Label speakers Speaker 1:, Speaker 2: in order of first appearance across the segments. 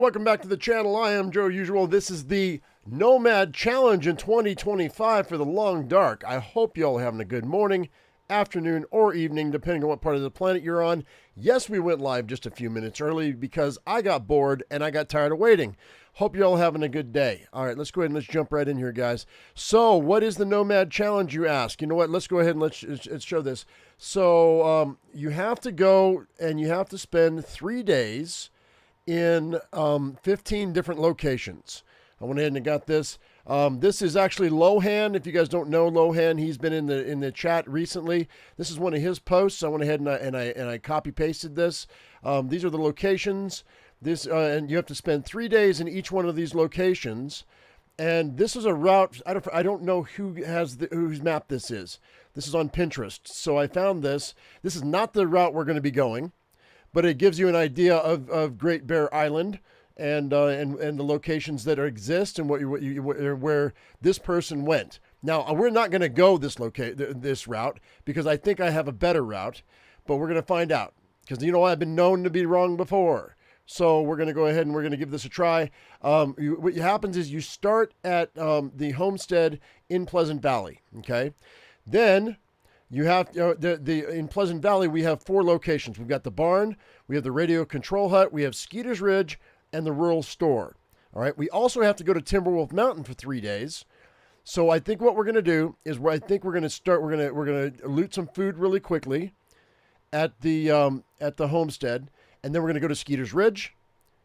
Speaker 1: Welcome back to the channel. I am Joe Usual. This is the Nomad Challenge in 2025 for the Long Dark. I hope you all are having a good morning, afternoon, or evening, depending on what part of the planet you're on. Yes, we went live just a few minutes early because I got bored and I got tired of waiting. Hope you all having a good day. All right, let's go ahead and let's jump right in here, guys. So, what is the Nomad Challenge, you ask? You know what? Let's go ahead and let's show this. So, you have to go and you have to spend 3 days in 15 different locations. I went ahead and got this. This is actually Lohan. If you guys don't know Lohan, he's been in the chat recently. This is one of his posts. I went ahead and I copy pasted this. These are the locations. This and you have to spend 3 days in each one of these locations. And this is a route. I don't know whose map this is. This is on Pinterest. So I found this. This is not the route we're going to be going, but it gives you an idea of Great Bear Island and the locations that exist and where this person went. Now, we're not going to go this route because I think I have a better route, but we're going to find out because, you know, I've been known to be wrong before. So we're going to go ahead and we're going to give this a try. What happens is you start at the homestead in Pleasant Valley, okay? Then you have in Pleasant Valley, we have 4 locations. We've got the barn, we have the radio control hut, we have Skeeter's Ridge, and the rural store. All right. We also have to go to Timberwolf Mountain for 3 days. So I think what we're going to do is we're going to start. We're going to loot some food really quickly at the homestead, and then we're going to go to Skeeter's Ridge,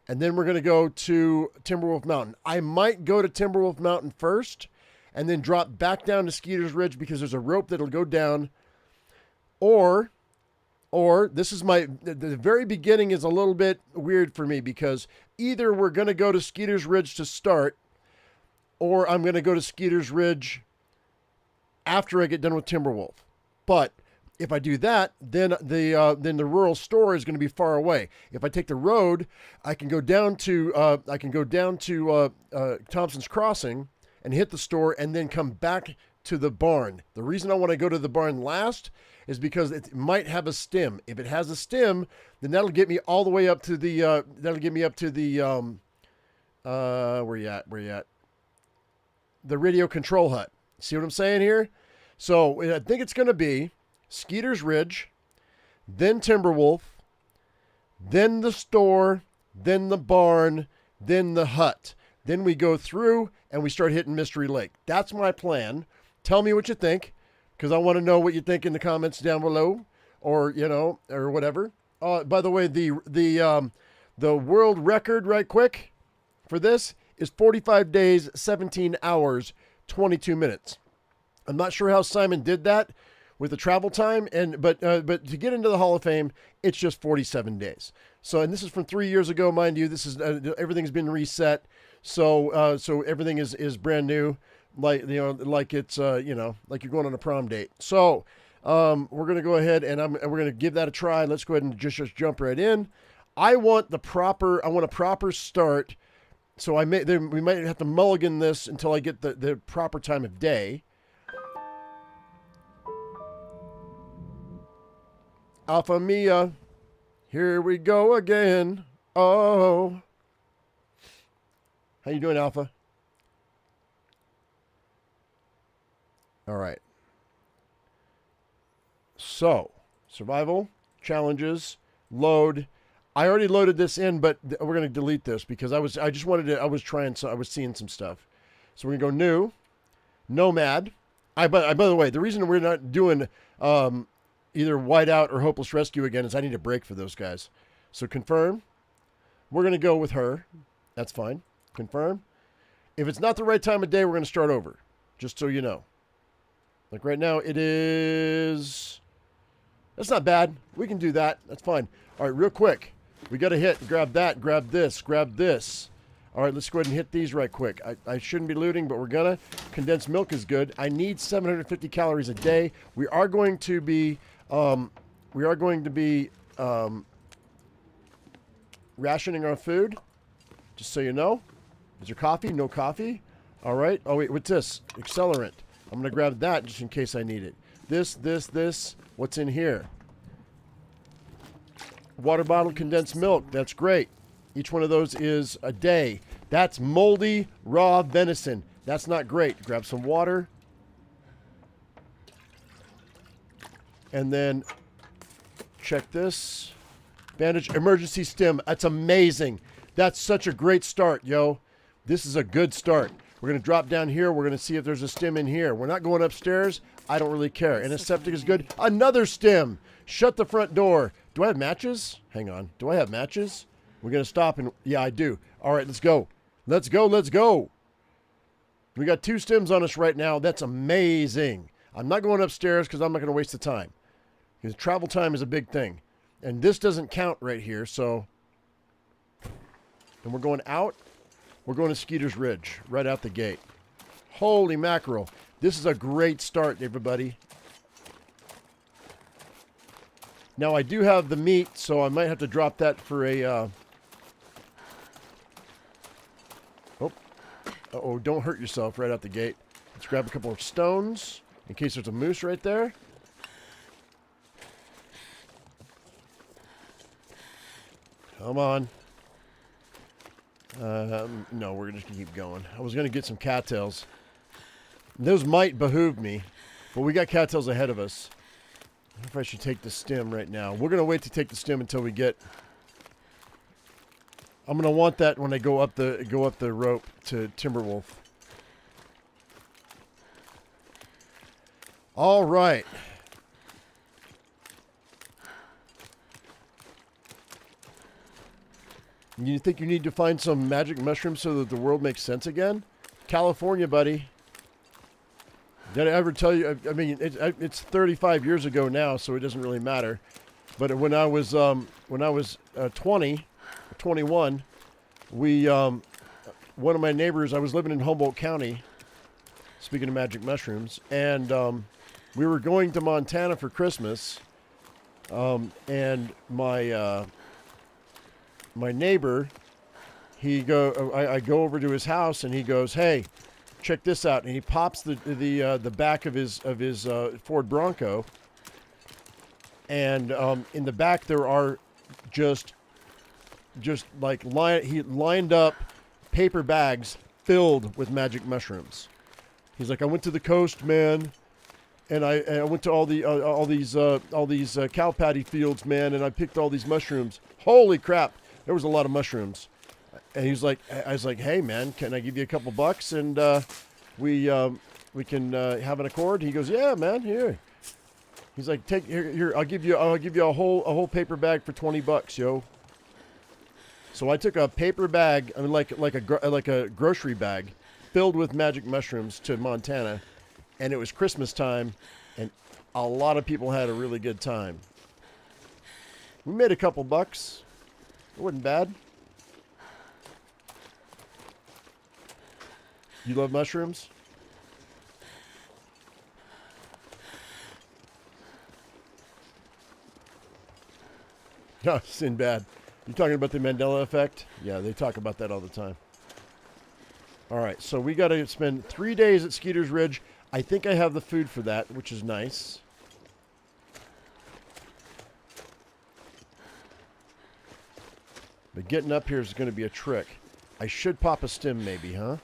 Speaker 1: and then we're going to go to Timberwolf Mountain. I might go to Timberwolf Mountain first, and then drop back down to Skeeter's Ridge because there's a rope that'll go down. Or this is the very beginning is a little bit weird for me because either we're going to go to Skeeter's Ridge to start, or I'm going to go to Skeeter's Ridge after I get done with Timberwolf. But if I do that, then the rural store is going to be far away. If I take the road, I can go down to Thompson's Crossing and hit the store and then come back to the barn. The reason I want to go to the barn last is because it might have a stem. If it has a stem, then that'll get me all the way up to the where you at? The radio control hut. See what I'm saying here? So I think it's going to be Skeeter's Ridge, then Timberwolf, then the store, then the barn, then the hut. Then we go through and we start hitting Mystery Lake. That's my plan. Tell me what you think, because I want to know what you think in the comments down below, or or whatever. By the way, the world record, right quick, for this is 45 days, 17 hours, 22 minutes. I'm not sure how Simon did that with the travel time, but to get into the Hall of Fame, it's just 47 days. So, and this is from 3 years ago, mind you. This is everything's been reset, so everything is brand new. Like it's like you're going on a prom date. So we're gonna go ahead and we're gonna give that a try. Let's go ahead and just jump right in. I want a proper start. So we might have to mulligan this until I get the proper time of day. Alpha Mia, here we go again. Oh, how you doing, Alpha? All right. So, survival, challenges, load. I already loaded this in, but we're going to delete this because I was seeing some stuff. So we're going to go new, Nomad. By the way, the reason we're not doing either Whiteout or Hopeless Rescue again is I need a break for those guys. So confirm. We're going to go with her. That's fine. Confirm. If it's not the right time of day, we're going to start over, just so you know. Like right now, it is... That's not bad. We can do that. That's fine. All right, real quick. We got to grab that, grab this, grab this. All right, let's go ahead and hit these right quick. I shouldn't be looting, but we're going to. Condensed milk is good. I need 750 calories a day. We are going to be... rationing our food, just so you know. Is there coffee? No coffee. All right. Oh, wait, what's this? Accelerant. I'm going to grab that just in case I need it. This. What's in here? Water bottle, condensed milk. That's great. Each one of those is a day. That's moldy, raw venison. That's not great. Grab some water. And then check this. Bandage emergency stim. That's amazing. That's such a great start, yo. This is a good start. We're going to drop down here. We're going to see if there's a stim in here. We're not going upstairs. I don't really care. Antiseptic is good. Another stim. Shut the front door. Do I have matches? Hang on. Do I have matches? We're going to stop and... Yeah, I do. All right, let's go. Let's go. Let's go. We got 2 stims on us right now. That's amazing. I'm not going upstairs because I'm not going to waste the time. Because travel time is a big thing. And this doesn't count right here, so... And we're going out. We're going to Skeeter's Ridge, right out the gate. Holy mackerel. This is a great start, everybody. Now, I do have the meat, so I might have to drop that for a... Uh-oh, don't hurt yourself right out the gate. Let's grab a couple of stones, in case there's a moose right there. Come on. No, we're just going to keep going. I was going to get some cattails. Those might behoove me, but we got cattails ahead of us. I wonder if I should take the stem right now. We're going to wait to take the stem until we get... I'm going to want that when I go up the rope to Timberwolf. All right. You think you need to find some magic mushrooms so that the world makes sense again? California, buddy. Did I ever tell you? I mean, it's 35 years ago now, so it doesn't really matter. But when I was 20, 21, one of my neighbors, I was living in Humboldt County, speaking of magic mushrooms, and we were going to Montana for Christmas, and my neighbor, I go over to his house and he goes, "Hey, check this out!" And he pops the back of his Ford Bronco, and in the back there are just like he lined up paper bags filled with magic mushrooms. He's like, "I went to the coast, man, and I went to all these cow patty fields, man, and I picked all these mushrooms. Holy crap!" There was a lot of mushrooms. And he's like, I was like, "Hey man, can I give you a couple bucks and we can have an accord?" He goes, "Yeah, man, here." He's like, "Take here, I'll give you a whole paper bag for $20, yo." So I took a paper bag, I mean like a grocery bag filled with magic mushrooms to Montana, and it was Christmas time, and a lot of people had a really good time. We made a couple bucks. It wasn't bad. You love mushrooms? No, Sinbad. You talking about the Mandela effect? Yeah, they talk about that all the time. All right, so we got to spend 3 days at Skeeter's Ridge. I think I have the food for that, which is nice. But getting up here is going to be a trick. I should pop a stem maybe, huh?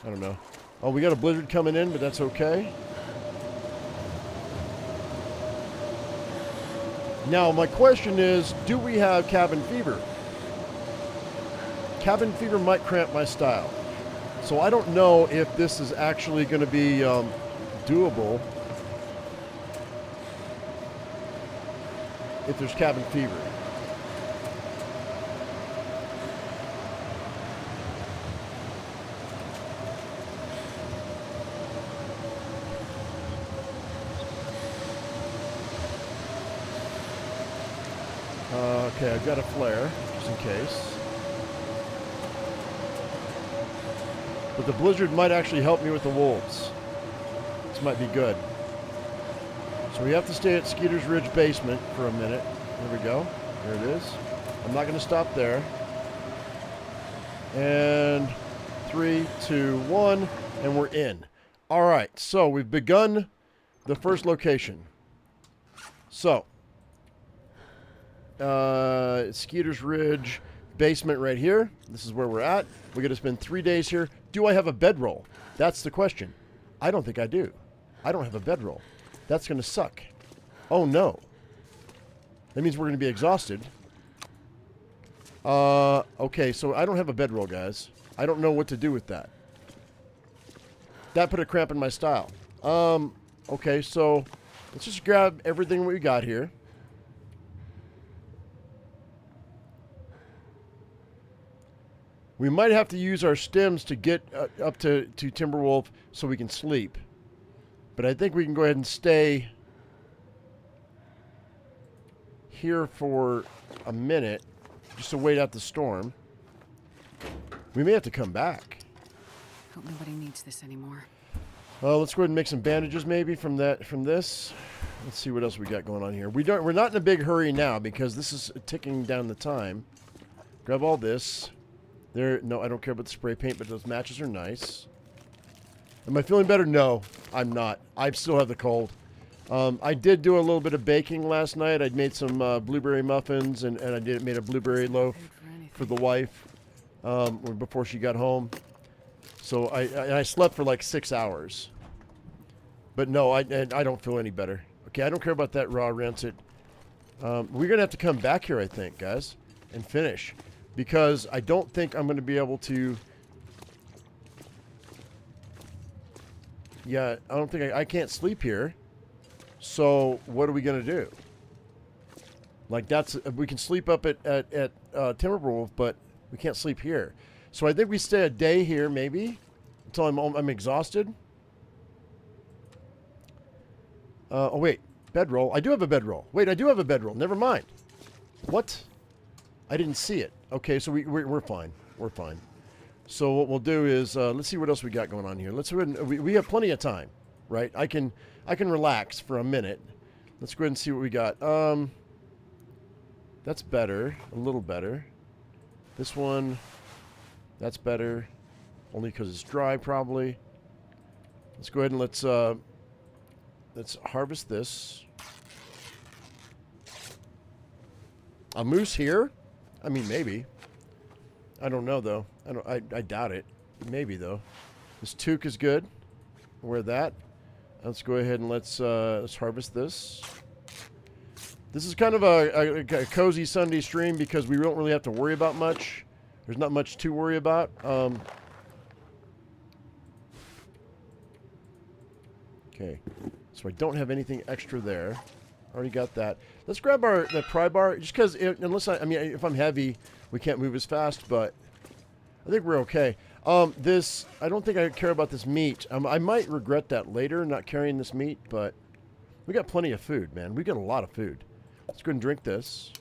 Speaker 1: I don't know. Oh, we got a blizzard coming in, but that's okay. Now, my question is, do we have cabin fever? Cabin fever might cramp my style. So I don't know if this is actually going to be doable if there's cabin fever. Okay, I've got a flare, just in case. But the blizzard might actually help me with the wolves. This might be good. So we have to stay at Skeeter's Ridge basement for a minute. There we go. There it is. I'm not going to stop there. And 3, 2, 1, and we're in. All right, so we've begun the first location. So Skeeter's Ridge basement right here. This is where we're at. We're going to spend 3 days here. Do I have a bedroll? That's the question. I don't think I do. I don't have a bedroll. That's going to suck. Oh, no. That means we're going to be exhausted. Okay, so I don't have a bedroll, guys. I don't know what to do with that. That put a cramp in my style. Okay, so let's just grab everything we got here. We might have to use our stems to get up to Timberwolf so we can sleep. But I think we can go ahead and stay here for a minute just to wait out the storm. We may have to come back.
Speaker 2: Hope nobody needs this anymore.
Speaker 1: Let's go ahead and make some bandages maybe from this. Let's see what else we got going on here. We're not in a big hurry now because this is ticking down the time. Grab all this. No, I don't care about the spray paint, but those matches are nice. Am I feeling better? No, I'm not. I still have the cold. I did do a little bit of baking last night. I'd made some blueberry muffins, and I made a blueberry loaf for the wife before she got home. So I slept for like 6 hours. But no, I don't feel any better. Okay, I don't care about that raw rancid. We're going to have to come back here, I think, guys, and finish. Because I don't think I'm going to be able to... Yeah, I don't think I can't sleep here. So what are we going to do? Like we can sleep up at Timberwolf, but we can't sleep here. So I think we stay a day here, maybe, until I'm exhausted. Oh wait, bedroll. I do have a bedroll. Wait, I do have a bedroll. Never mind. What? I didn't see it. Okay, so we're fine. We're fine. So what we'll do is let's see what else we got going on here. Let's go ahead and, we have plenty of time, right? I can relax for a minute. Let's go ahead and see what we got. That's better, a little better. This one, that's better, only because it's dry probably. Let's go ahead and let's harvest this. A moose here? I mean, maybe. I don't know though. I doubt it. Maybe though. This toque is good. Wear that. Let's go ahead and let's harvest this. This is kind of a cozy Sunday stream because we don't really have to worry about much. There's not much to worry about. Okay, so I don't have anything extra there. Already got that. Let's grab the pry bar, just because unless I mean, if I'm heavy, we can't move as fast, but I think we're okay. I don't think I care about this meat. I might regret that later, not carrying this meat, but we got plenty of food, man. We got a lot of food. Let's go and drink this.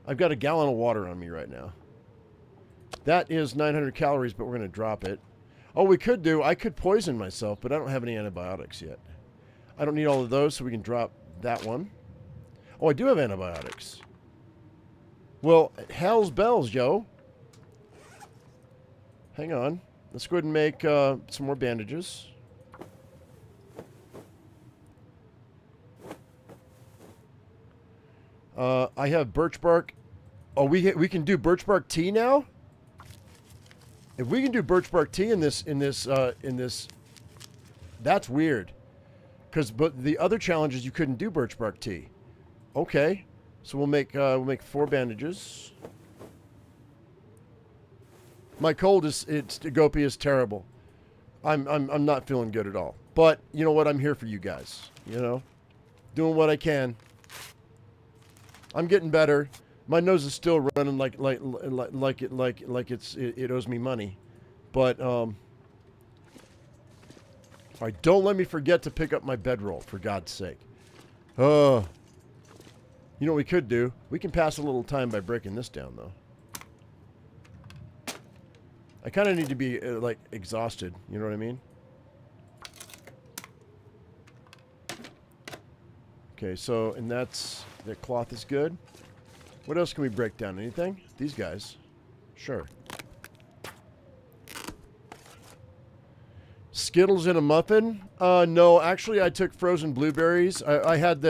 Speaker 1: I've got a gallon of water on me right now. That is 900 calories, but we're going to drop it. Oh, I could poison myself, but I don't have any antibiotics yet. I don't need all of those, so we can drop that one. Oh, I do have antibiotics. Well, hell's bells, yo. Hang on. Let's go ahead and make some more bandages. I have birch bark. Oh, we can do birch bark tea now? If we can do birch bark tea in this, that's weird. But the other challenge is you couldn't do birch bark tea. Okay, so we'll make 4 bandages. My cold Gopi is terrible. I'm not feeling good at all. But you know what? I'm here for you guys. You know, doing what I can. I'm getting better. My nose is still running like it owes me money. But all right, don't let me forget to pick up my bedroll, for God's sake. You know what we could do? We can pass a little time by breaking this down, though. I kind of need to be, like, exhausted. You know what I mean? Okay, so, and that cloth is good. What else can we break down? Anything? These guys. Sure. Skittles in a muffin? No, actually I took frozen blueberries. I had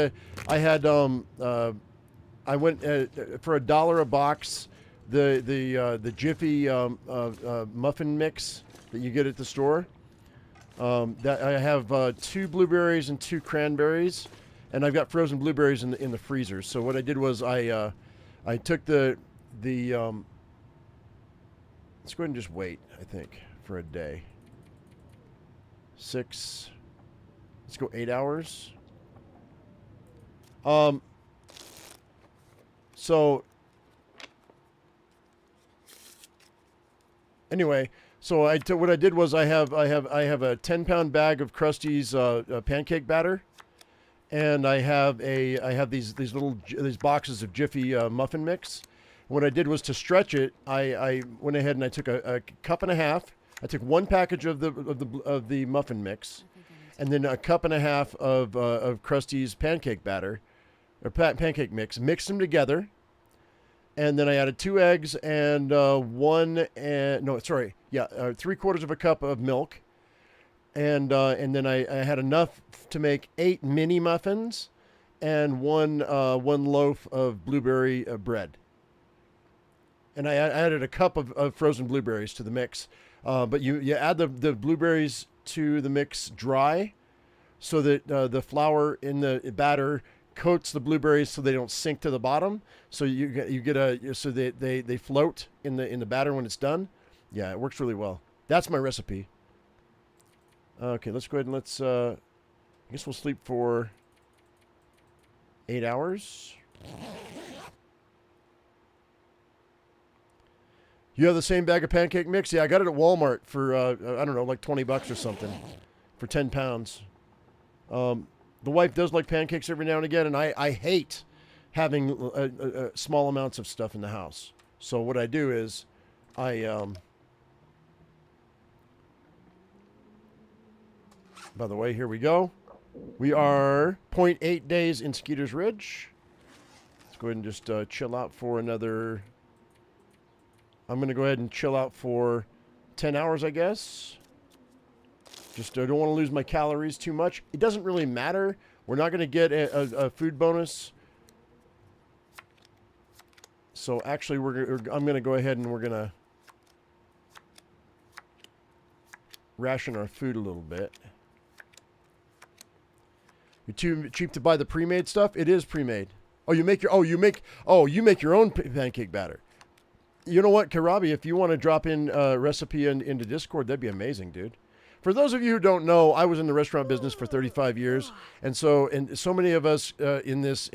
Speaker 1: I went for $1 a box. The Jiffy muffin mix that you get at the store. That I have 2 blueberries and 2 cranberries, and I've got frozen blueberries in the freezer. So what I did was I took the let's go ahead and just wait. I think for a day. 6. Let's go 8 hours. So anyway, so what I did was I have a 10-pound bag of Krusty's pancake batter, and I have these boxes of Jiffy muffin mix. What I did was to stretch it. I went ahead and I took a cup and a half. I took 1 package of the muffin mix, and then a cup and a half of Krusty's pancake batter, or pancake mix. Mixed them together, and then I added 2 eggs and 3/4 of a cup of milk, and then I had enough to make 8 mini muffins, and one loaf of blueberry bread. And I added a cup of frozen blueberries to the mix. But you add the blueberries to the mix dry, so that the flour in the batter coats the blueberries so they don't sink to the bottom. So you get so they float in the batter when it's done. Yeah, it works really well. That's my recipe. Okay, let's go ahead and I guess we'll sleep for 8 hours. You have the same bag of pancake mix? Yeah, I got it at Walmart for, I don't know, like $20 or something for 10 pounds. The wife does like pancakes every now and again, and I hate having small amounts of stuff in the house. So what I do is by the way, here we go. We are 0.8 days in Skeeter's Ridge. Let's go ahead and just chill out for another... I'm going to go ahead and chill out for 10 hours, I guess. Just don't want to lose my calories too much. It doesn't really matter. We're not going to get a food bonus. So actually, I'm going to go ahead and we're going to ration our food a little bit. You're too cheap to buy the pre-made stuff? It is pre-made. Oh, you make your own pancake batter. You know what, Karabi, if you want to drop in a recipe into Discord, that'd be amazing, dude. For those of you who don't know, I was in the restaurant business for 35 years, and so many of us in this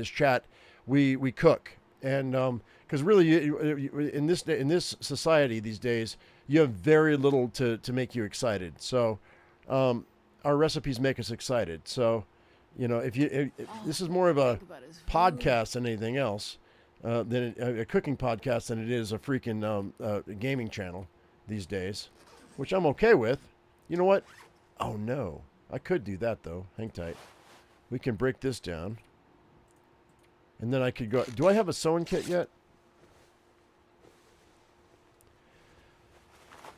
Speaker 1: chat, we cook, and because really in this society these days, you have very little to make you excited. So our recipes make us excited. So if this is more of a podcast than anything else. Than a cooking podcast than it is a freaking gaming channel these days, which I'm okay with. You know what? Oh, no. I could do that, though. Hang tight. We can break this down. And then I could go... Do I have a sewing kit yet?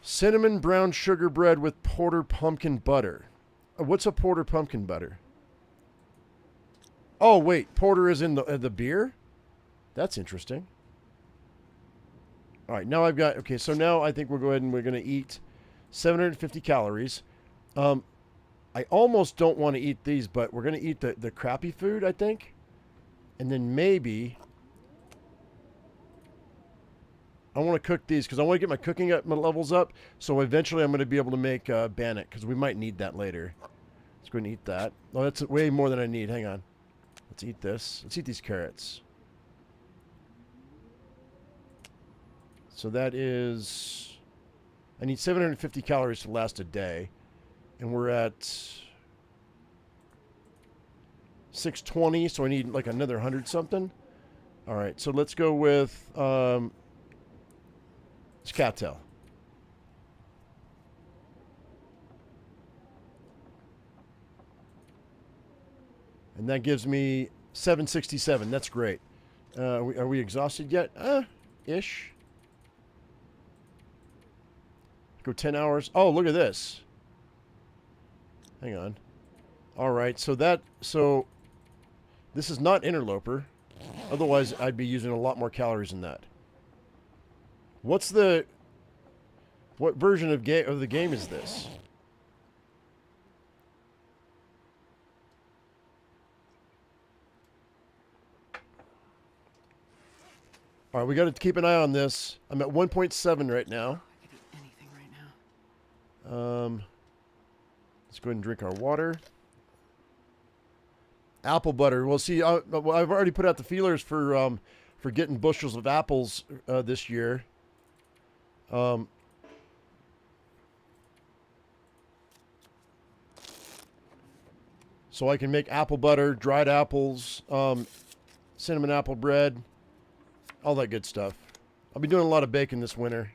Speaker 1: Cinnamon brown sugar bread with porter pumpkin butter. What's a porter pumpkin butter? Oh, wait. Porter is in the beer? That's interesting. All right, now I've got... Okay, so now I think we'll go ahead and we're going to eat 750 calories. I almost don't want to eat these, but we're going to eat the crappy food, I think. And then maybe... I want to cook these because I want to get my cooking levels up. So eventually I'm going to be able to make bannock because we might need that later. Let's go ahead and eat that. Oh, that's way more than I need. Hang on. Let's eat this. Let's eat these carrots. So that is, I need 750 calories to last a day. And we're at 620, so I need like another 100 something. All right, so let's go with it's cattail. And that gives me 767. That's great. Are we exhausted yet? Ish. Go 10 hours. Oh, look at this. Hang on. All right, so This is not interloper. Otherwise, I'd be using a lot more calories than that. What version of the game is this? All right, we got to keep an eye on this. I'm at 1.7 right now.
Speaker 2: I could eat anything right now.
Speaker 1: Let's go ahead and drink our water. Apple butter. Well, see, I've already put out the feelers for getting bushels of apples this year. So I can make apple butter, dried apples, cinnamon apple bread, all that good stuff. I'll be doing a lot of baking this winter,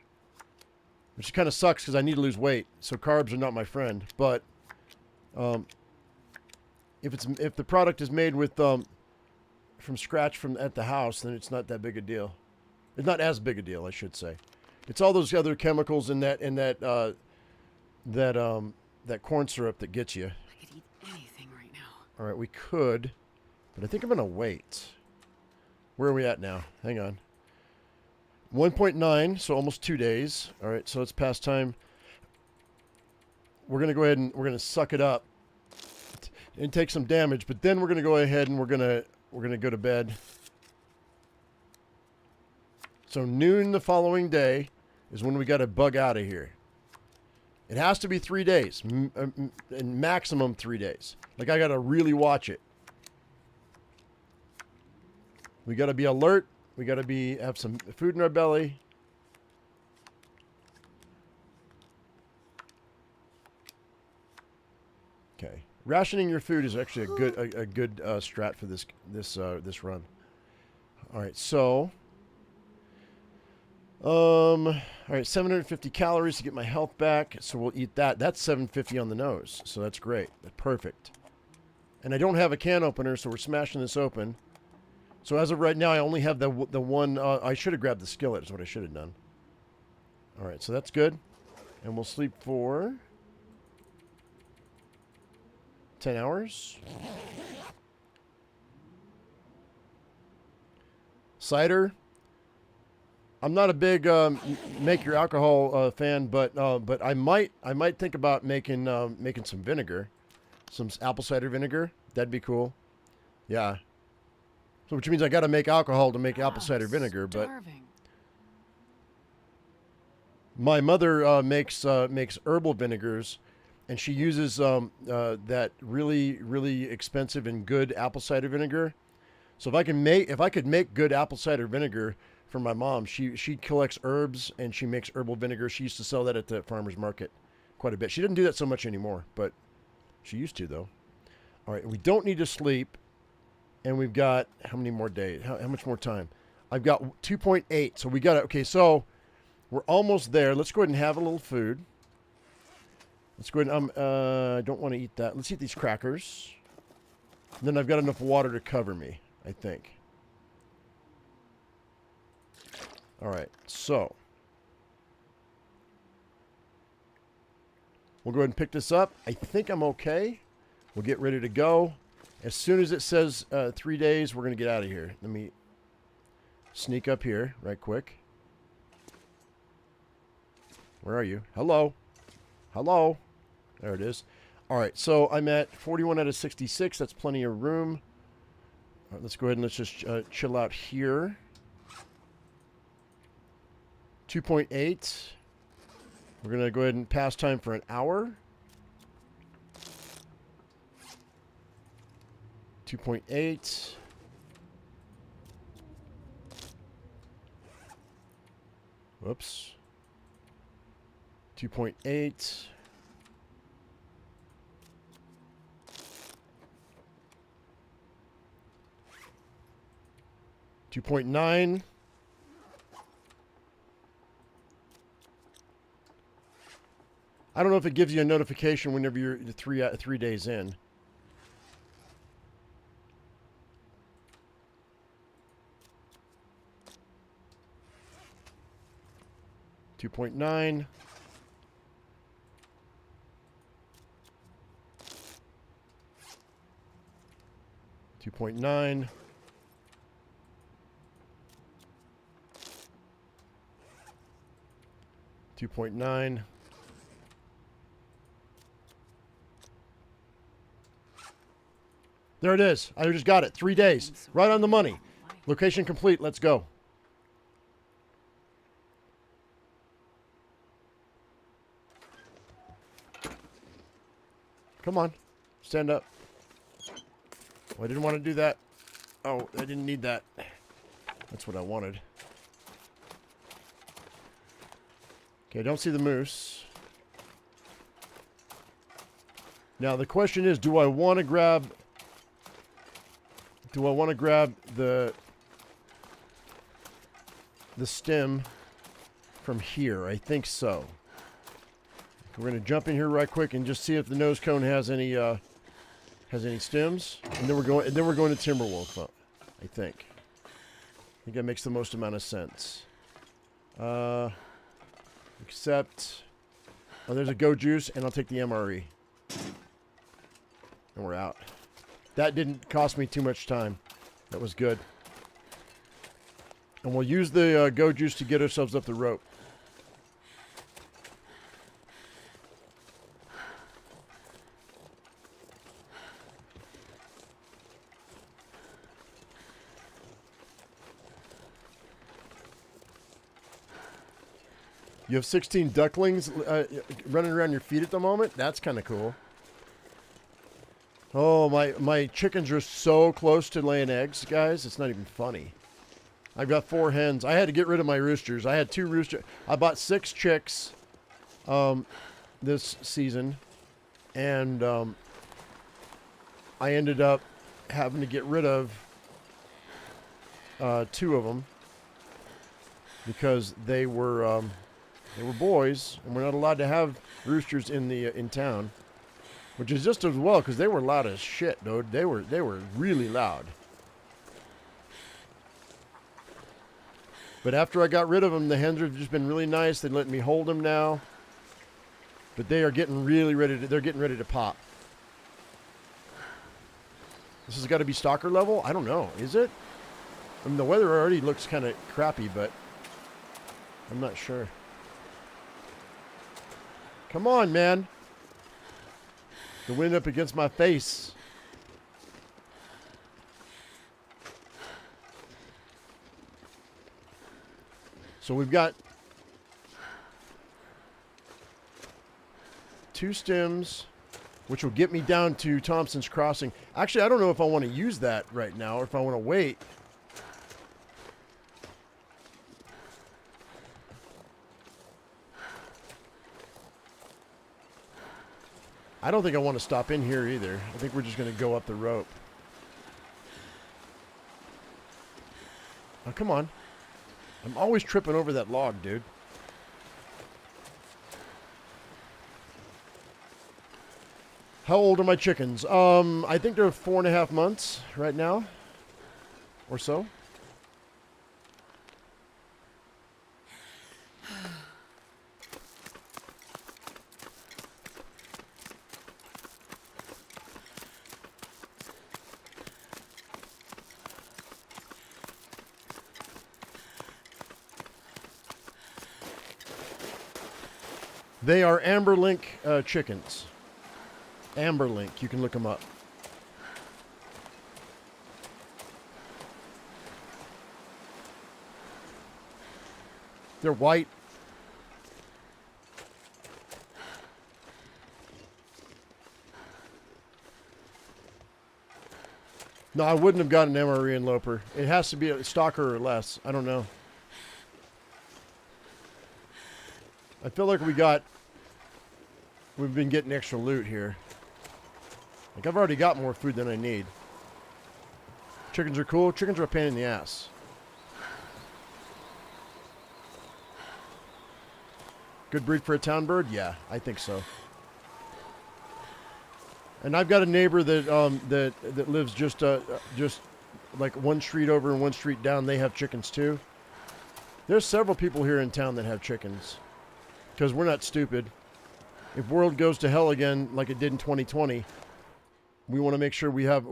Speaker 1: which kind of sucks because I need to lose weight, so carbs are not my friend. But if the product is made with from scratch at the house, then it's not that big a deal. It's not as big a deal, I should say. It's all those other chemicals in that corn syrup that gets you.
Speaker 2: I could eat anything right now.
Speaker 1: All right, we could, but I think I'm gonna wait. Where are we at now? Hang on. 1.9, so almost 2 days. All right, so it's past time. We're gonna go ahead and we're gonna suck it up and take some damage, but then we're gonna go ahead and we're gonna go to bed. So noon the following day is when we got to bug out of here. It has to be 3 days, and maximum 3 days. Like, I got to really watch it. We got to be alert. We got to have some food in our belly. Okay, rationing your food is actually a good strat for this run. All right, so. All right, 750 calories to get my health back. So we'll eat that. That's 750 on the nose. So that's great. That's perfect. And I don't have a can opener, so we're smashing this open. So as of right now, I only have the one. I should have grabbed the skillet is what I should have done. All right, so that's good. And we'll sleep for 10 hours. Cider. I'm not a big make your alcohol fan, but I might think about making some vinegar, some apple cider vinegar. That'd be cool. Yeah. So which means I got to make alcohol to make apple cider vinegar.
Speaker 2: Starving.
Speaker 1: But my mother makes herbal vinegars, and she uses that really expensive and good apple cider vinegar. So if I could make good apple cider vinegar for my mom, she collects herbs and she makes herbal vinegar. She used to sell that at the farmer's market quite a bit. She doesn't do that so much anymore, but she used to, though. All right, we don't need to sleep, and we've got how many more days? How much more time? I've got 2.8, so we got it. Okay, so we're almost there. Let's go ahead and have a little food. Let's go ahead and I don't want to eat that. Let's eat these crackers. And then I've got enough water to cover me, I think. All right, so we'll go ahead and pick this up. I think I'm okay. We'll get ready to go. As soon as it says 3 days, we're going to get out of here. Let me sneak up here right quick. Where are you? Hello. Hello. There it is. All right, so I'm at 41 out of 66. That's plenty of room. All right, let's go ahead and let's just chill out here. 2.8. We're going to go ahead and pass time for an hour. 2.8. Whoops. 2.8. 2.9. I don't know if it gives you a notification whenever you're 3 days in. $2.9. 2.9. $2.9. There it is. I just got it. 3 days. Right on the money. Location complete. Let's go. Come on. Stand up. Oh, I didn't want to do that. Oh, I didn't need that. That's what I wanted. Okay, I don't see the moose. Now the question is, do I want to grab the stem from here? I think so. We're going to jump in here right quick and just see if the nose cone has any stems, and then we're going to Timberwolf. I think that makes the most amount of sense. Except, oh, there's a go juice, and I'll take the MRE, and we're out. That didn't cost me too much time. That was good. And we'll use the go juice to get ourselves up the rope. You have 16 ducklings running around your feet at the moment? That's kind of cool. Oh, my chickens are so close to laying eggs, guys. It's not even funny. I've got 4 hens. I had to get rid of my roosters. I had 2 roosters. I bought 6 chicks this season. And I ended up having to get rid of 2 of them. Because they were boys, and we're not allowed to have roosters in town, which is just as well because they were loud as shit, dude. They were really loud. But after I got rid of them, the hens have just been really nice. They let me hold them now, but they are getting really ready to. They're getting ready to pop. This has got to be stalker level. I don't know. Is it? I mean, the weather already looks kind of crappy, but I'm not sure. Come on, man. The wind up against my face. So we've got 2 stems, which will get me down to Thompson's Crossing. Actually, I don't know if I want to use that right now or if I want to wait. I don't think I want to stop in here either. I think we're just going to go up the rope. Oh, come on. I'm always tripping over that log, dude. How old are my chickens? I think they're 4.5 months right now. Or so. They are Amberlink chickens. Amberlink, you can look them up. They're white. No, I wouldn't have gotten an MRE and Loper. It has to be a stalker or less. I don't know. I feel like we've been getting extra loot here. Like, I've already got more food than I need. Chickens are cool. Chickens are a pain in the ass. Good breed for a town bird? Yeah, I think so. And I've got a neighbor that lives just like 1 street over and 1 street down. They have chickens too. There's several people here in town that have chickens. Because we're not stupid. If world goes to hell again like it did in 2020, we want to make sure we have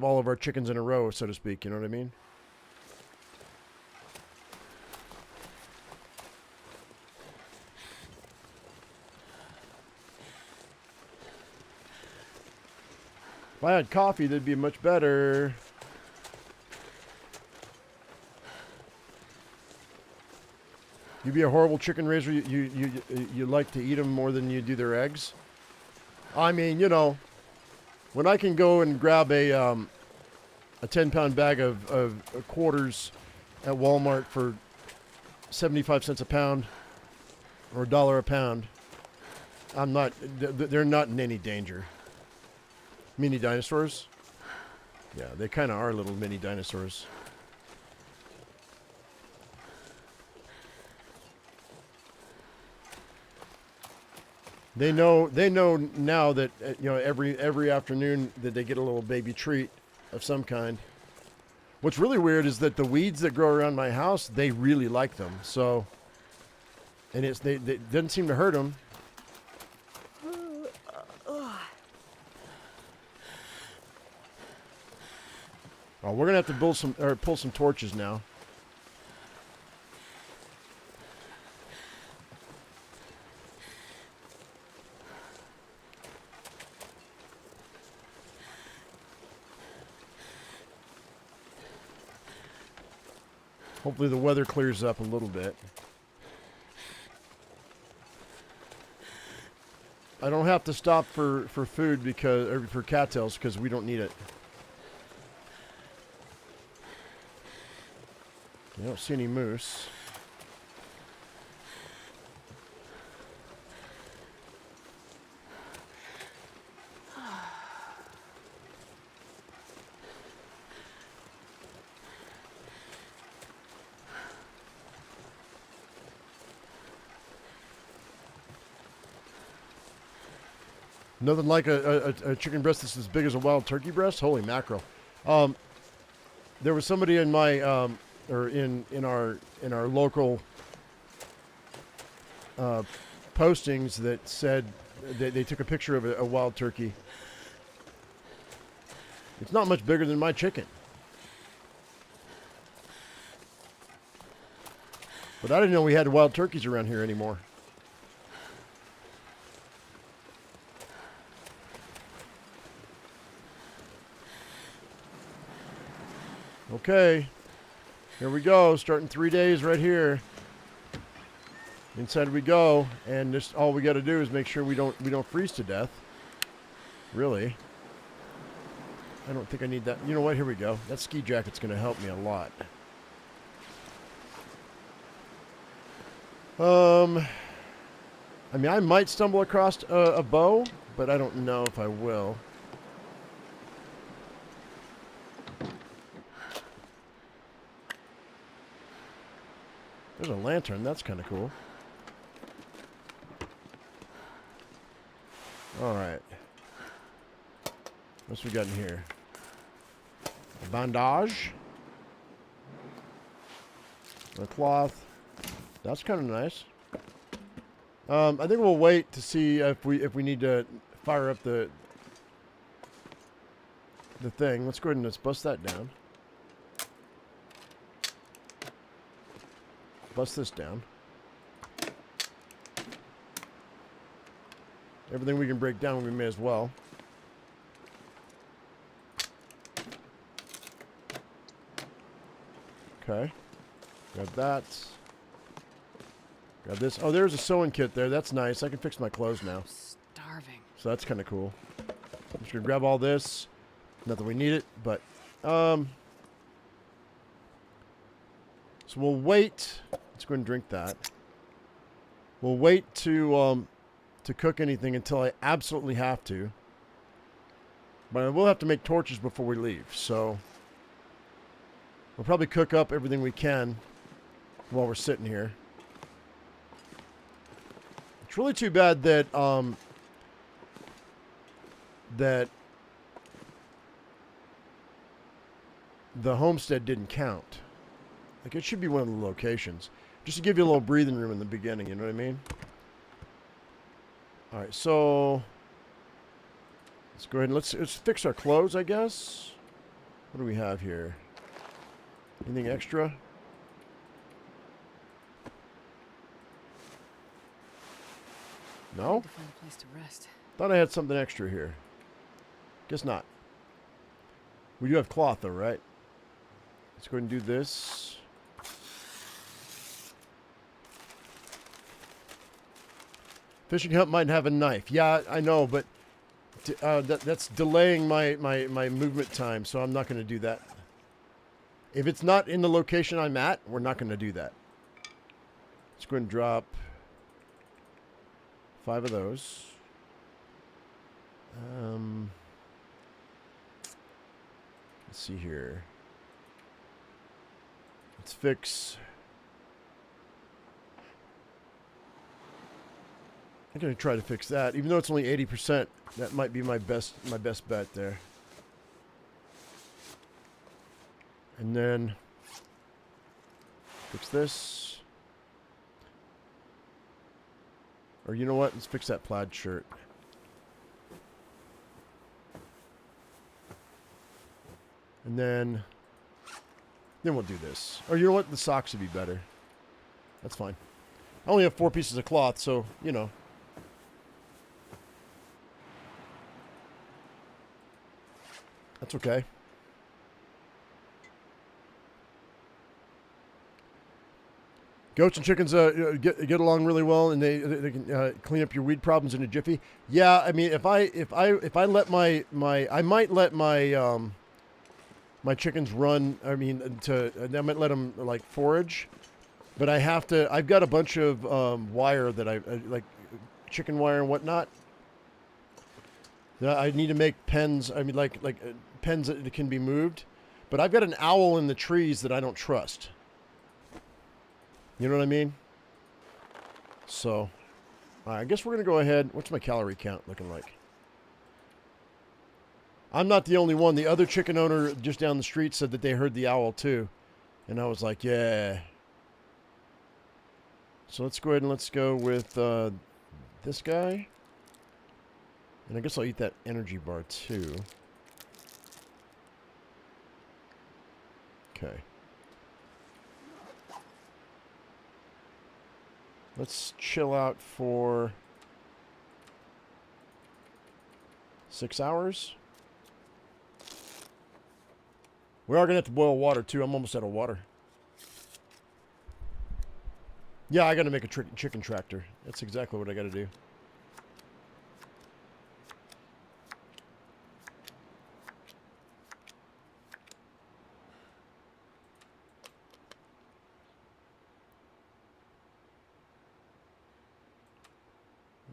Speaker 1: all of our chickens in a row, so to speak. You know what I mean? If I had coffee, that'd be much better. You'd be a horrible chicken raiser. You like to eat them more than you do their eggs. I mean, you know, when I can go and grab a 10-pound bag of quarters at Walmart for 75 cents a pound or $1 a pound, I'm not. They're not in any danger. Mini dinosaurs. Yeah, they kind of are little mini dinosaurs. They know now that you know every afternoon that they get a little baby treat of some kind. What's really weird is that the weeds that grow around my house, they really like them. So, and they didn't seem to hurt them. Oh, we're gonna have to pull some torches now. Hopefully the weather clears up a little bit. I don't have to stop for food or for cattails because we don't need it. I don't see any moose. Nothing like a chicken breast that's as big as a wild turkey breast. Holy mackerel! There was somebody in my or in our local postings that said that they took a picture of a wild turkey. It's not much bigger than my chicken, but I didn't know we had wild turkeys around here anymore. Okay, here we go. Starting 3 days right here. Inside we go, and just all we got to do is make sure we don't freeze to death. Really, I don't think I need that. You know what? Here we go. That ski jacket's going to help me a lot. I mean, I might stumble across a bow, but I don't know if I will. There's a lantern. That's kind of cool. All right. What's we got in here? A bandage. A cloth. That's kind of nice. I think we'll wait to see if we need to fire up the thing. Let's go ahead and let's bust that down. Bust this down. Everything we can break down, we may as well. Okay. Got that. Got this. Oh, there's a sewing kit there. That's nice. I can fix my clothes now.
Speaker 2: I'm starving.
Speaker 1: So that's kind of cool. I'm just going to grab all this. Not that we need it, but... So we'll wait... Let's go ahead and drink that. We'll wait to cook anything until I absolutely have to. But I will have to make torches before we leave, so we'll probably cook up everything we can while we're sitting here. It's really too bad that that the homestead didn't count. Like, it should be one of the locations. Just to give you a little breathing room in the beginning, you know what I mean? Alright, so Let's go ahead and let's fix our clothes, I guess. What do we have here? Anything extra? No?
Speaker 2: To find a place to rest.
Speaker 1: Thought I had something extra here. Guess not. We do have cloth though, right? Let's go ahead and do this. Fishing hut might have a knife. Yeah, I know, but that's delaying my movement time, so I'm not going to do that. If it's not in the location I'm at, we're not going to do that. Let's go ahead and drop 5 of those. Let's see here. Let's fix. I'm going to try to fix that, even though it's only 80%. That might be my best bet there. And then fix this. Or you know what? Let's fix that plaid shirt. And then we'll do this. Or you know what? The socks would be better. That's fine. I only have 4 pieces of cloth, so, you know. That's okay. Goats and chickens get along really well, and they can clean up your weed problems in a jiffy. Yeah, I mean, if I let my I might let my my chickens run. I mean, I might let them like forage, but I have to. I've got a bunch of wire that I like, chicken wire and whatnot. That I need to make pens. I mean, like pens that can be moved, but I've got an owl in the trees that I don't trust. You know what I mean? So, I guess we're going to go ahead. What's my calorie count looking like? I'm not the only one. The other chicken owner just down the street said that they heard the owl too. And I was like, yeah. So let's go ahead and let's go with this guy. And I guess I'll eat that energy bar too. Okay. Let's chill out for 6 hours. We are going to have to boil water, too. I'm almost out of water. Yeah, I got to make a chicken tractor. That's exactly what I got to do.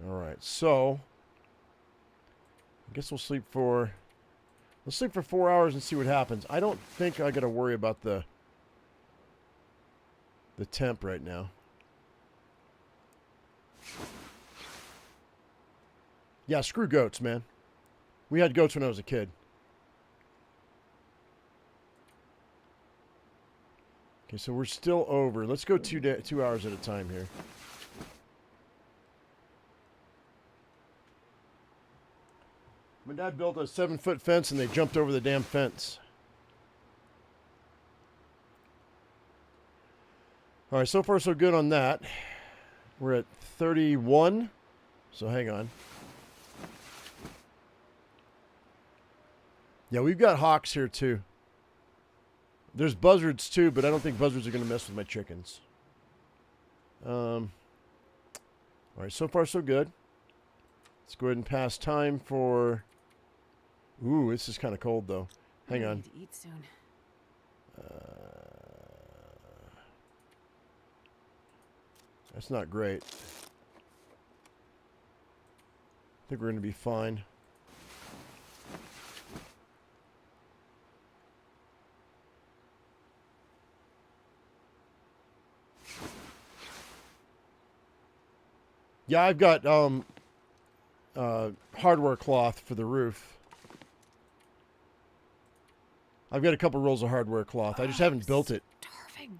Speaker 1: All right, so I guess we'll sleep for... Let's sleep for 4 hours and see what happens. I don't think I got to worry about the temp right now. Yeah, screw goats, man. We had goats when I was a kid. Okay, so we're still over. Let's go 2 hours at a time here. My dad built a 7-foot fence and they jumped over the damn fence. All right, so far so good on that. We're at 31. So hang on. Yeah, we've got hawks here too. There's buzzards too, but I don't think buzzards are going to mess with my chickens. All right, so far so good. Let's go ahead and pass time for... Ooh, this is kind of cold though. Hang on.
Speaker 2: Need to eat soon.
Speaker 1: That's not great. I think we're going to be fine. Yeah, I've got hardware cloth for the roof. I've got a couple rolls of hardware cloth. I just haven't built it.
Speaker 2: Starving.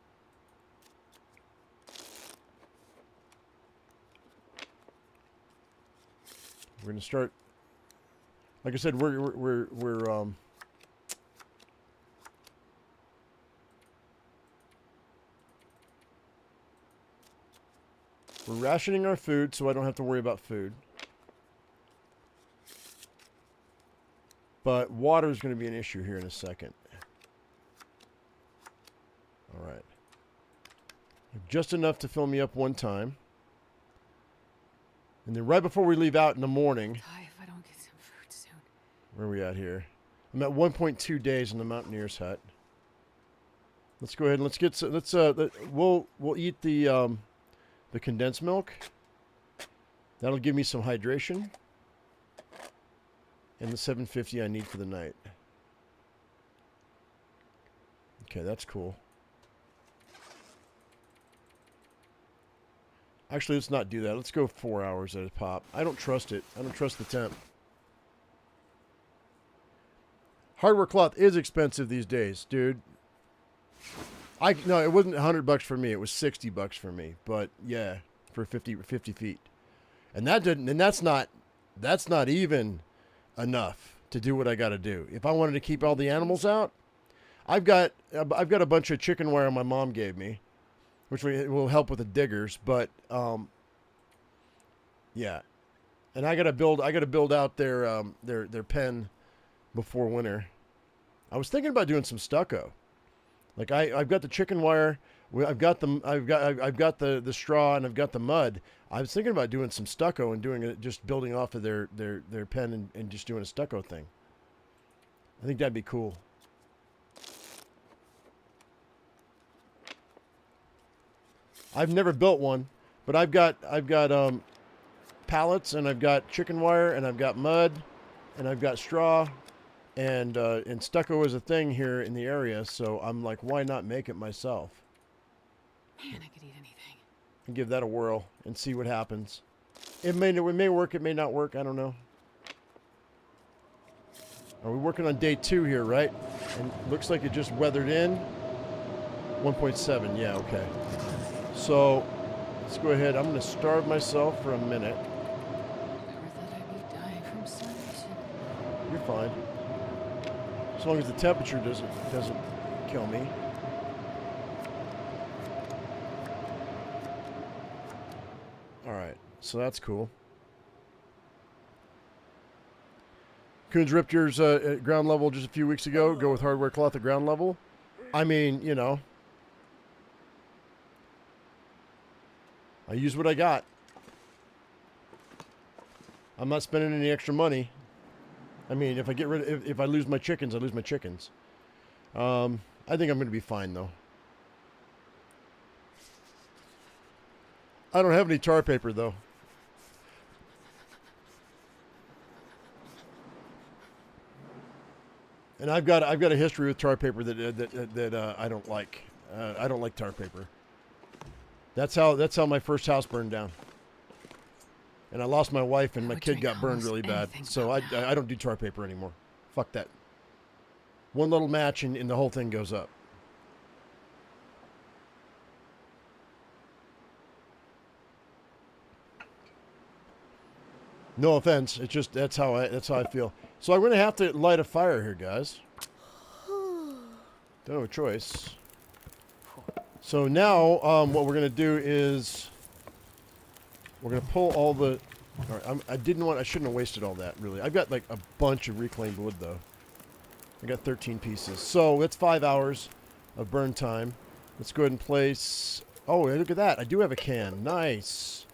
Speaker 1: We're going to start... Like I said, we're rationing our food, so I don't have to worry about food. But water is going to be an issue here in a second. All right. Just enough to fill me up one time. And then right before we leave out in the morning...
Speaker 2: Die if I don't get some food soon.
Speaker 1: Where are we at here? I'm at 1.2 days in the Mountaineer's hut. Let's go ahead and let's get... we'll eat the condensed milk. That'll give me some hydration. And the 750 I need for the night. Okay, that's cool. Actually, let's not do that. Let's go 4 hours at a pop. I don't trust it. I don't trust the temp. Hardware cloth is expensive these days, dude. No, it wasn't $100 for me. It was $60 for me. But yeah, for 50 feet, and that's not even enough to do what I got to do. If I wanted to keep all the animals out, I've got a bunch of chicken wire my mom gave me, which will help with the diggers. But yeah, and I gotta build out their pen before winter. I was thinking about doing some stucco. Like I've got the chicken wire, I've got the straw, and I've got the mud. I was thinking about doing some stucco and doing it, just building off of their pen and just doing a stucco thing. I think that'd be cool. I've never built one, but I've got pallets, and I've got chicken wire, and I've got mud, and I've got straw, and stucco is a thing here in the area. So I'm like, why not make it myself?
Speaker 2: Man, I could eat anything.
Speaker 1: And give that a whirl and see what happens. It may work, it may not work. I don't know. Are we working on day 2 here, right? And looks like it just weathered in. 1.7, yeah, okay. So let's go ahead. I'm going to starve myself for a minute.
Speaker 2: Never thought I'd be dying from starvation.
Speaker 1: You're fine. As long as the temperature doesn't kill me. All right, so that's cool. Coons ripped yours at ground level just a few weeks ago. Go with hardware cloth at ground level. I mean, you know, I use what I got. I'm not spending any extra money. I mean, if I lose my chickens, I lose my chickens. I think I'm going to be fine though. I don't have any tar paper though. And I've got a history with tar paper that I don't like. I don't like tar paper. That's how my first house burned down. And I lost my wife, and my kid got burned really bad. So I don't do tar paper anymore. Fuck that. One little match and the whole thing goes up. No offense. It's just that's how I feel. So I'm going to have to light a fire here, guys. Don't have a choice. So now what we're going to do is we're going to pull all the... All right, I shouldn't have wasted all that, really. I've got like a bunch of reclaimed wood, though. I got 13 pieces. So that's 5 hours of burn time. Let's go ahead and place... Oh, look at that. I do have a can. Nice.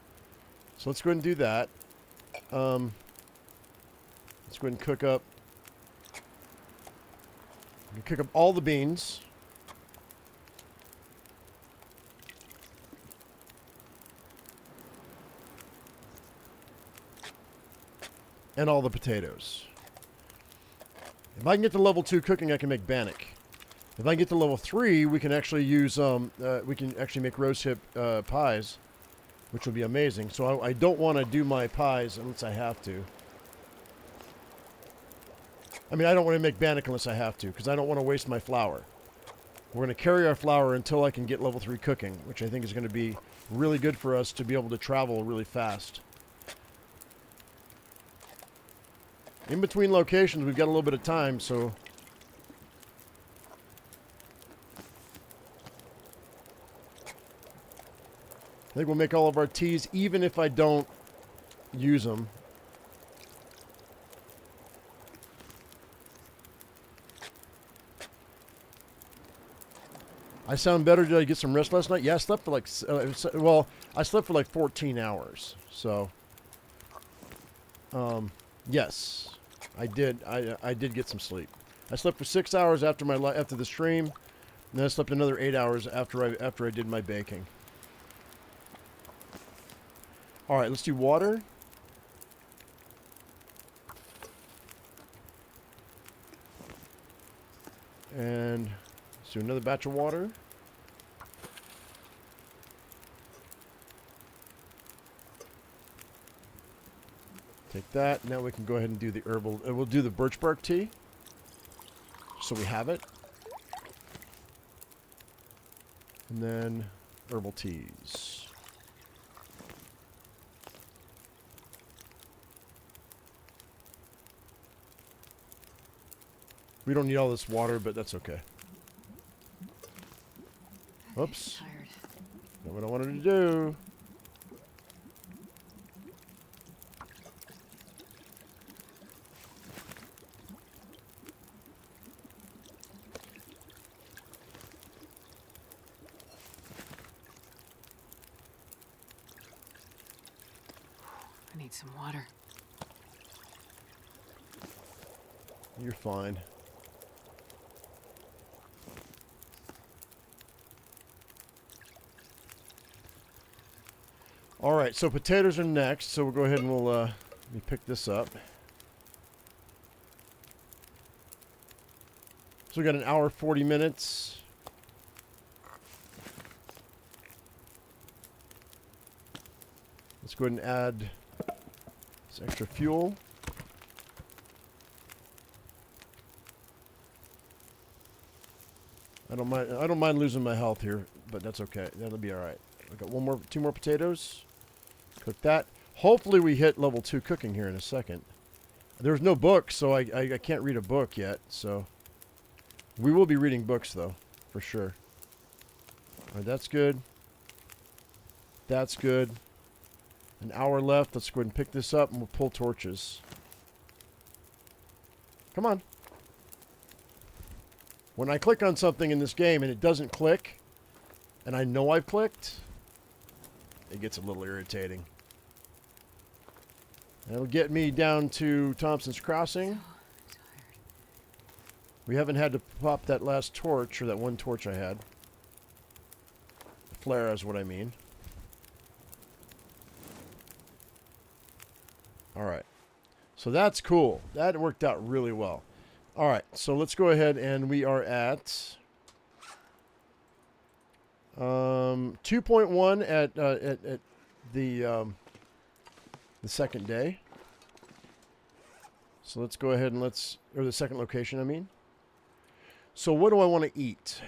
Speaker 1: So let's go ahead and do that. Let's go ahead and cook up all the beans. And all the potatoes. If I can get to level 2 cooking, I can make bannock. If I can get to level 3, we can actually use make rose hip pies, which will be amazing. So I don't want to do my pies unless I have to. I mean, I don't want to make bannock unless I have to, because I don't want to waste my flour. We're going to carry our flour until I can get level 3 cooking, which I think is going to be really good for us to be able to travel really fast. In between locations, we've got a little bit of time, so... I think we'll make all of our teas, even if I don't use them. I sound better. Did I get some rest last night? Yeah, I slept for like... well, I slept for like 14 hours, so... yes, I did. I did get some sleep. I slept for 6 hours after after the stream, and then I slept another 8 hours after I did my baking. All right, let's do water. And let's do another batch of water. Take that. Now we can go ahead and do the herbal. We'll do the birch bark tea. So we have it. And then herbal teas. We don't need all this water, but that's okay. Oops. Not what I wanted to do.
Speaker 2: I need some water.
Speaker 1: You're fine. All right, so potatoes are next. So we'll go ahead and we'll let me pick this up. So we got an hour 40 minutes. Let's go ahead and add some extra fuel. I don't mind losing my health here, but that's okay. That'll be all right. I got two more potatoes. Cook that. Hopefully we hit level 2 cooking here in a second. There's no book, so I can't read a book yet. So we will be reading books though, for sure. All right, that's good. That's good. An hour left. Let's go ahead and pick this up and we'll pull torches. Come on. When I click on something in this game and it doesn't click, and I know I've clicked, it gets a little irritating. That'll get me down to Thompson's Crossing.
Speaker 2: So tired.
Speaker 1: We haven't had to pop that last torch, or that one torch I had. Flare is what I mean. Alright. So that's cool. That worked out really well. Alright, so let's go ahead and we are at 2.1 at the second day. So let's go ahead and or the second location, I mean. So what do I want to eat?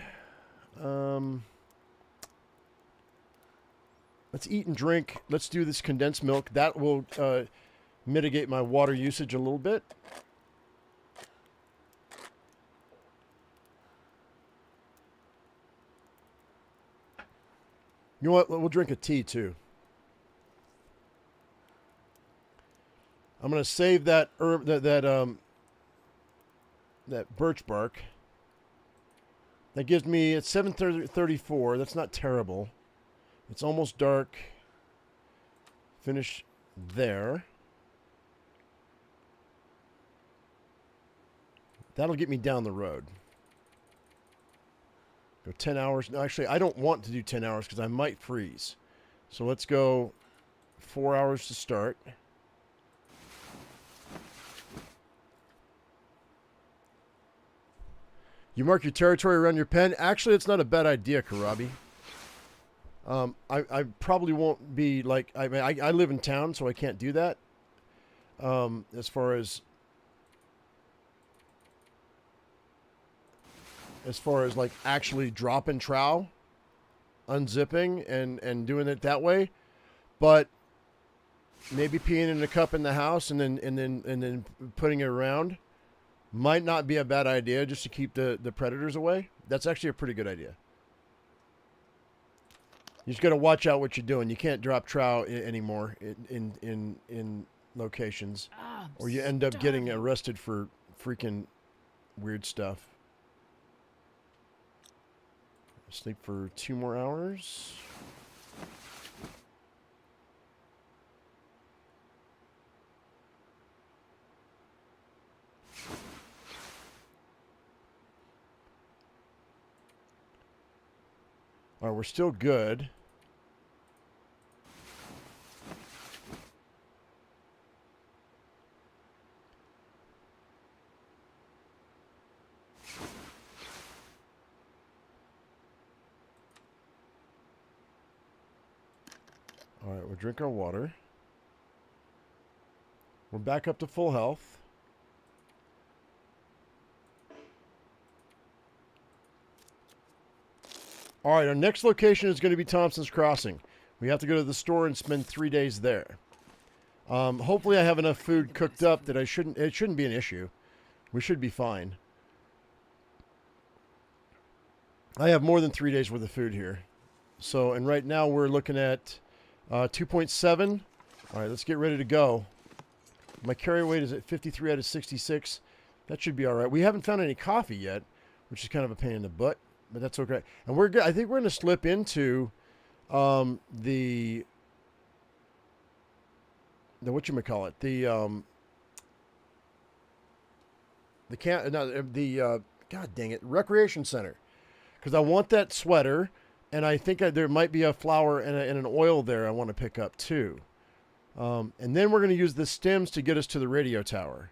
Speaker 1: Let's eat and drink. Let's do this condensed milk. That will mitigate my water usage a little bit. You know what? We'll drink a tea too. I'm gonna save that that birch bark. That gives me it's 7:34. That's not terrible. It's almost dark. Finish there. That'll get me down the road. Go 10 hours. No, actually, I don't want to do 10 hours because I might freeze. So let's go 4 hours to start. You mark your territory around your pen. Actually, it's not a bad idea, Karabi. I probably won't be like... I mean, I live in town, so I can't do that. As far as like actually dropping trowel, unzipping and doing it that way. But maybe peeing in a cup in the house and then putting it around might not be a bad idea just to keep the predators away. That's actually a pretty good idea. You just got to watch out what you're doing. You can't drop trout anymore in locations, or you end up getting arrested for freaking weird stuff. Sleep for 2 more hours. All right, we're still good. All right, we'll drink our water. We're back up to full health. All right, our next location is going to be Thompson's Crossing. We have to go to the store and spend 3 days there. Hopefully I have enough food cooked up that it shouldn't be an issue. We should be fine. I have more than 3 days worth of food here. So, and right now we're looking at 2.7. All right, let's get ready to go. My carry weight is at 53 out of 66. That should be all right. We haven't found any coffee yet, which is kind of a pain in the butt, but that's okay. And we're good. I think we're going to slip into the whatchamacallit, god dang it, recreation center, because I want that sweater, and I think there might be a flower and an oil there I want to pick up too. And then we're going to use the stems to get us to the radio tower,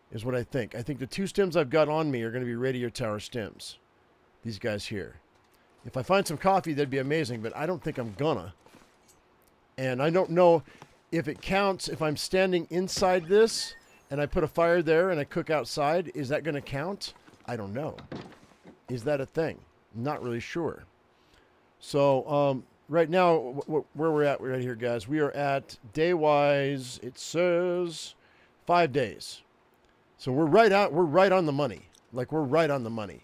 Speaker 1: is what I think. I think the 2 stems I've got on me are going to be radio tower stems. These guys here. If I find some coffee, that'd be amazing, but I don't think I'm gonna. And I don't know if it counts if I'm standing inside this and I put a fire there and I cook outside. Is that going to count? I don't know. Is that a thing? I'm not really sure. So, right now, where we're at right here, guys, we are at day-wise, it says 5 days. So we're right on the money. Like, we're right on the money.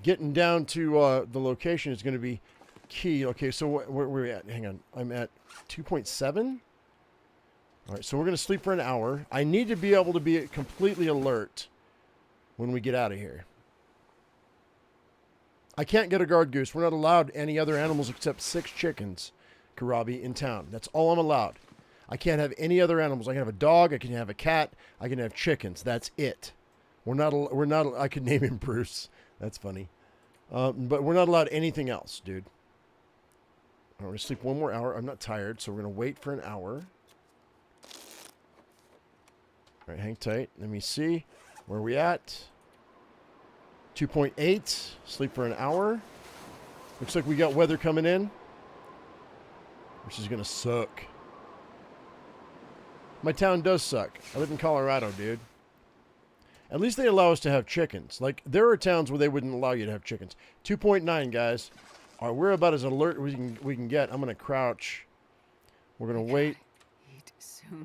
Speaker 1: Getting down to the location is going to be key. Okay, so where are we at? Hang on. I'm at 2.7. All right, so we're going to sleep for an hour. I need to be able to be completely alert when we get out of here. I can't get a guard goose. We're not allowed any other animals except 6 chickens, Karabi, in town. That's all I'm allowed. I can't have any other animals. I can have a dog. I can have a cat. I can have chickens. That's it. We're not. I could name him Bruce. That's funny. But we're not allowed anything else, dude. I'm going to sleep 1 more hour. I'm not tired, so we're going to wait for an hour. All right, hang tight. Let me see. Where are we at? 2.8. Sleep for an hour. Looks like we got weather coming in, which is going to suck. My town does suck. I live in Colorado, dude. At least they allow us to have chickens. Like, there are towns where they wouldn't allow you to have chickens. 2.9, guys. All right, we're about as alert as we can get. I'm going to crouch. We're going to wait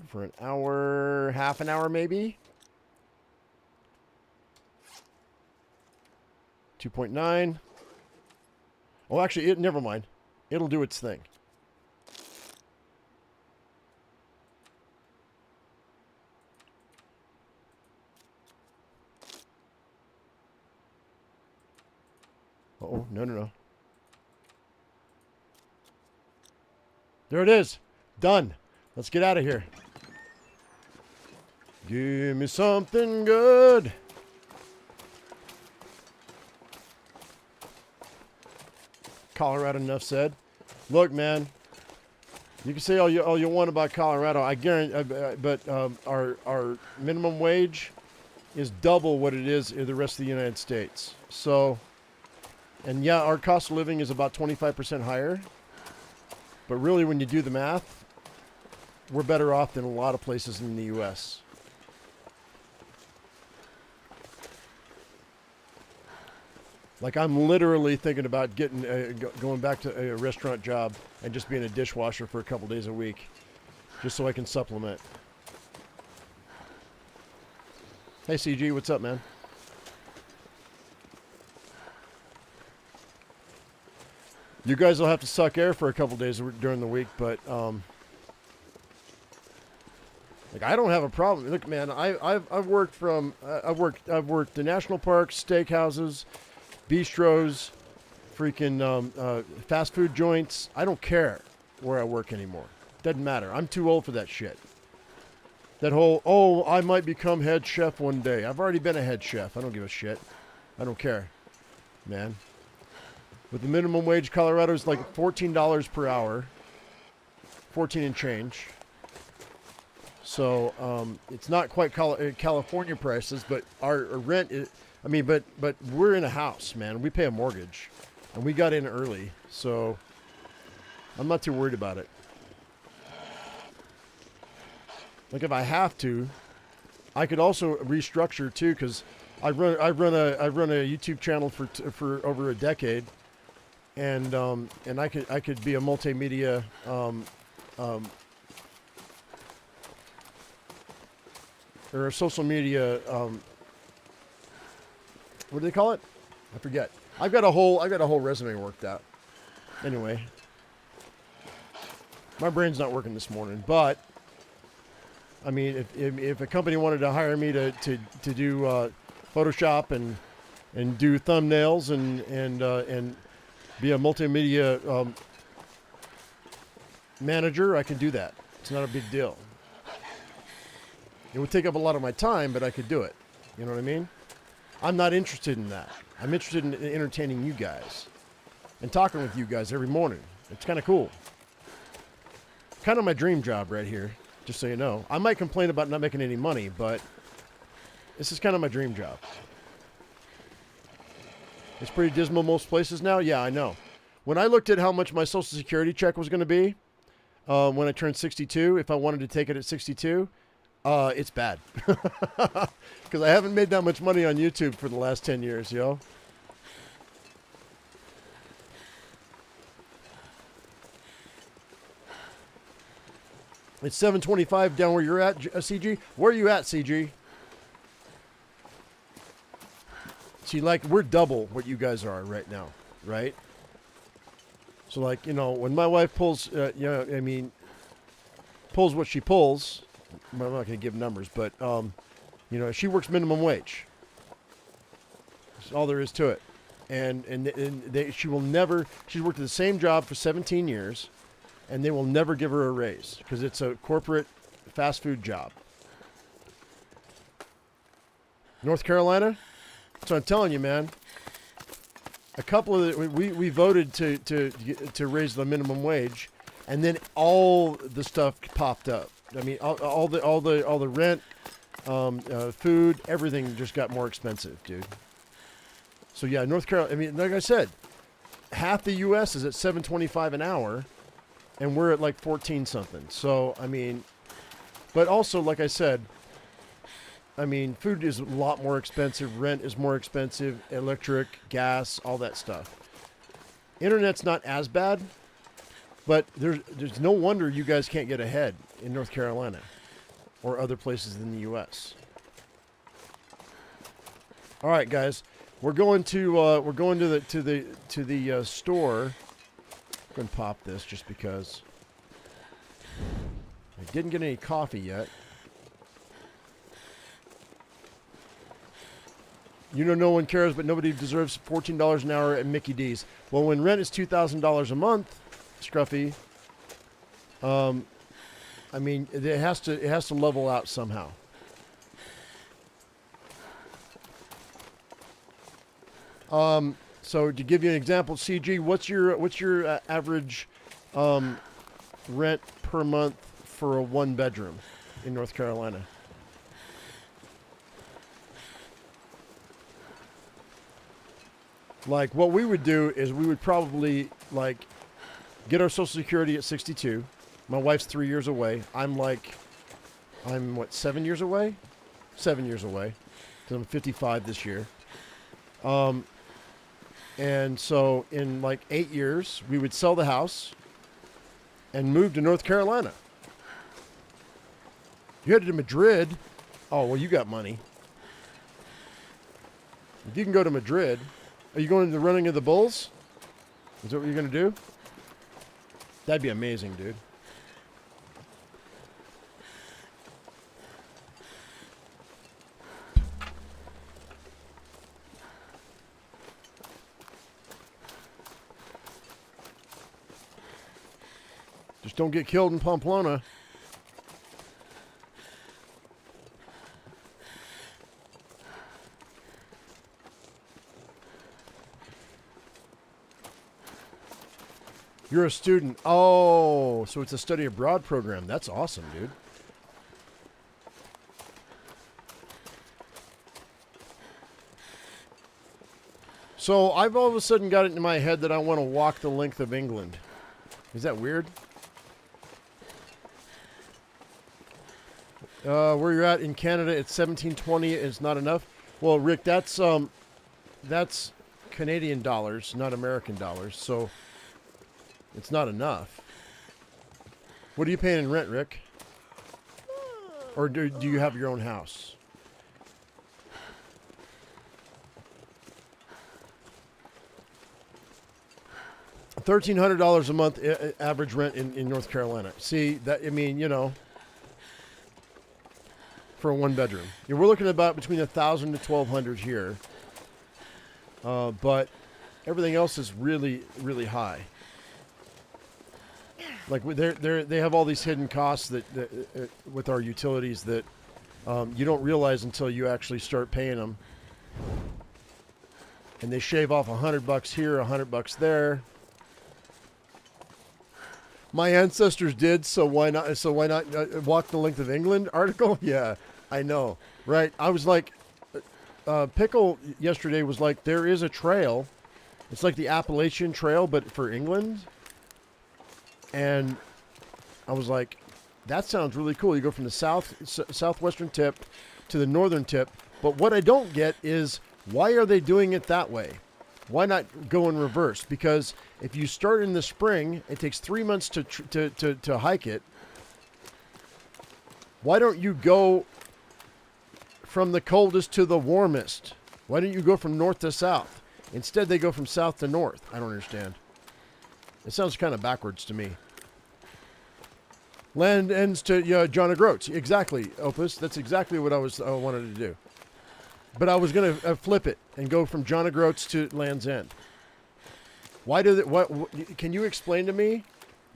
Speaker 1: for an hour, half an hour maybe. 2.9. Oh, actually, never mind. It'll do its thing. Uh-oh, no. There it is. Done. Let's get out of here. Give me something good. Colorado, enough said. Look, man. You can say all you want about Colorado. I guarantee, but our minimum wage is double what it is in the rest of the United States. So, and yeah, our cost of living is about 25% higher. But really, when you do the math, we're better off than a lot of places in the U.S. Like, I'm literally thinking about getting going back to a restaurant job and just being a dishwasher for a couple days a week, just so I can supplement. Hey, CG, what's up, man? You guys will have to suck air for a couple days during the week, but like, I don't have a problem. Look, man, I've worked from I've worked the national parks, steakhouses, bistros, freaking fast food joints. I don't care where I work anymore. Doesn't matter. I'm too old for that shit. That whole, oh, I might become head chef one day. I've already been a head chef. I don't give a shit. I don't care, man. With the minimum wage, Colorado's like $14 per hour, 14 and change. So it's not quite California prices, but our rent is. I mean, but we're in a house, man. We pay a mortgage, and we got in early, so I'm not too worried about it. Like, if I have to, I could also restructure too, because I run a YouTube channel for over a decade, and I could be a multimedia or a social media what do they call it? I forget. I've got a whole resume worked out. Anyway, my brain's not working this morning, but I mean, if a company wanted to hire me to do Photoshop and do thumbnails and be a multimedia manager, I can do that. It's not a big deal. It would take up a lot of my time, but I could do it. You know what I mean? I'm not interested in that. I'm interested in entertaining you guys and talking with you guys every morning. It's kind of cool. Kind of my dream job right here, just so you know. I might complain about not making any money, but this is kind of my dream job. It's pretty dismal most places now. Yeah, I know. When I looked at how much my Social Security check was going to be when I turned 62, if I wanted to take it at 62, it's bad. Because I haven't made that much money on YouTube for the last 10 years, yo. It's 7:25 down where you're at, CG. Where are you at, CG? See, like, we're double what you guys are right now, right? So, like, you know, when my wife pulls, pulls what she pulls, I'm not going to give numbers, but, you know, she works minimum wage. That's all there is to it. She will never, she's worked at the same job for 17 years, and they will never give her a raise because it's a corporate fast food job. North Carolina? So I'm telling you, man. A couple of we voted to raise the minimum wage, and then all the stuff popped up. I mean, all the rent, food, everything just got more expensive, dude. So yeah, North Carolina. I mean, like I said, half the U.S. is at $7.25 an hour, and we're at like 14 something. So I mean, but also, like I said, I mean, food is a lot more expensive. Rent is more expensive. Electric, gas, all that stuff. Internet's not as bad, but there's no wonder you guys can't get ahead in North Carolina or other places in the U.S. All right, guys, we're going to the store. I'm going to pop this just because I didn't get any coffee yet. You know, no one cares, but nobody deserves $14 an hour at Mickey D's. Well, when rent is $2,000 a month, Scruffy, I mean, it has to level out somehow. So to give you an example, CG, what's your average rent per month for a 1-bedroom in North Carolina? Like, what we would do is we would probably, like, get our Social Security at 62. My wife's 3 years away. I'm what, 7 years away? 7 years away. Because I'm 55 this year. And so in like 8 years, we would sell the house and move to North Carolina. You headed to Madrid. Oh, well, you got money. If you can go to Madrid, are you going to the running of the bulls? Is that what you're going to do? That'd be amazing, dude. Just don't get killed in Pamplona. You're a student. Oh, so it's a study abroad program. That's awesome, dude. So I've all of a sudden got it in my head that I want to walk the length of England. Is that weird? Where you're at in Canada, it's 1720. It's not enough. Well, Rick, that's Canadian dollars, not American dollars. So it's not enough. What are you paying in rent, Rick? Or do you have your own house? $1,300 a month average rent in North Carolina. See, that, I mean, you know, for a one bedroom. Yeah, we're looking at about between 1,000 to 1,200 here. But everything else is really, really high. Like they have all these hidden costs that with our utilities that you don't realize until you actually start paying them. And they shave off $100 here, $100 there. My ancestors did, so why not? So why not walk the length of England? Article, yeah, I know, right? I was like, Pickle yesterday was like, there is a trail. It's like the Appalachian Trail, but for England. And I was like, that sounds really cool. You go from the southwestern tip to the northern tip. But what I don't get is, why are they doing it that way? Why not go in reverse? Because if you start in the spring, it takes 3 months to hike it. Why don't you go from the coldest to the warmest? Why don't you go from north to south? Instead, they go from south to north. I don't understand. It sounds kind of backwards to me. Land ends to John O'Groats. Exactly, Opus. That's exactly what I wanted to do. But I was going to flip it and go from John O'Groats to Land's End. Why do they, what? Can you explain to me,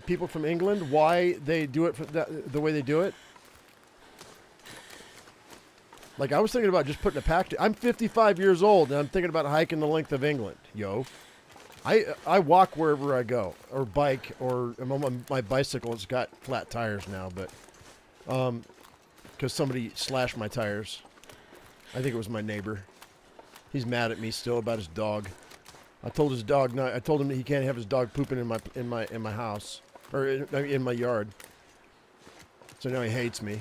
Speaker 1: people from England, why they do it the way they do it? Like, I was thinking about just putting a pack. I'm 55 years old, and I'm thinking about hiking the length of England. Yo. I walk wherever I go, or bike, or my bicycle has got flat tires now, but because somebody slashed my tires. I think it was my neighbor. He's mad at me still about his dog. I told his dog I told him that he can't have his dog pooping in my house or in my yard. So now he hates me.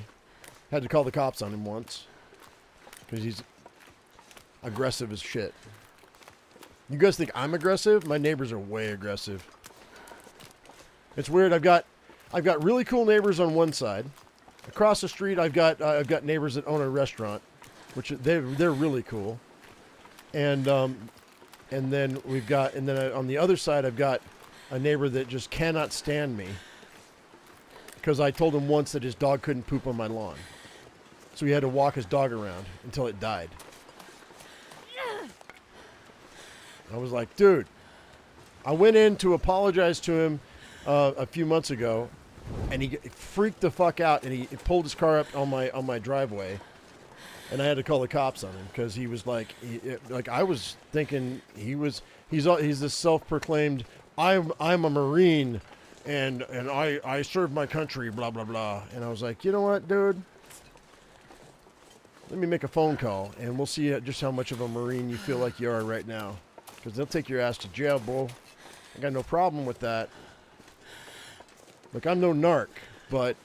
Speaker 1: Had to call the cops on him once because he's aggressive as shit. You guys think I'm aggressive? My neighbors are way aggressive. It's weird. I've got really cool neighbors on one side. Across the street, I've got neighbors that own a restaurant, which they're really cool. And then on the other side, I've got a neighbor that just cannot stand me because I told him once that his dog couldn't poop on my lawn, so he had to walk his dog around until it died. I was like, dude, I went in to apologize to him a few months ago, and he freaked the fuck out, and he pulled his car up on my driveway, and I had to call the cops on him because he was like, I was thinking he's this self-proclaimed I'm a Marine, and I serve my country, blah blah blah, and I was like, you know what, dude? Let me make a phone call, and we'll see just how much of a Marine you feel like you are right now. Because they'll take your ass to jail, boy. I got no problem with that. Look, I'm no narc, but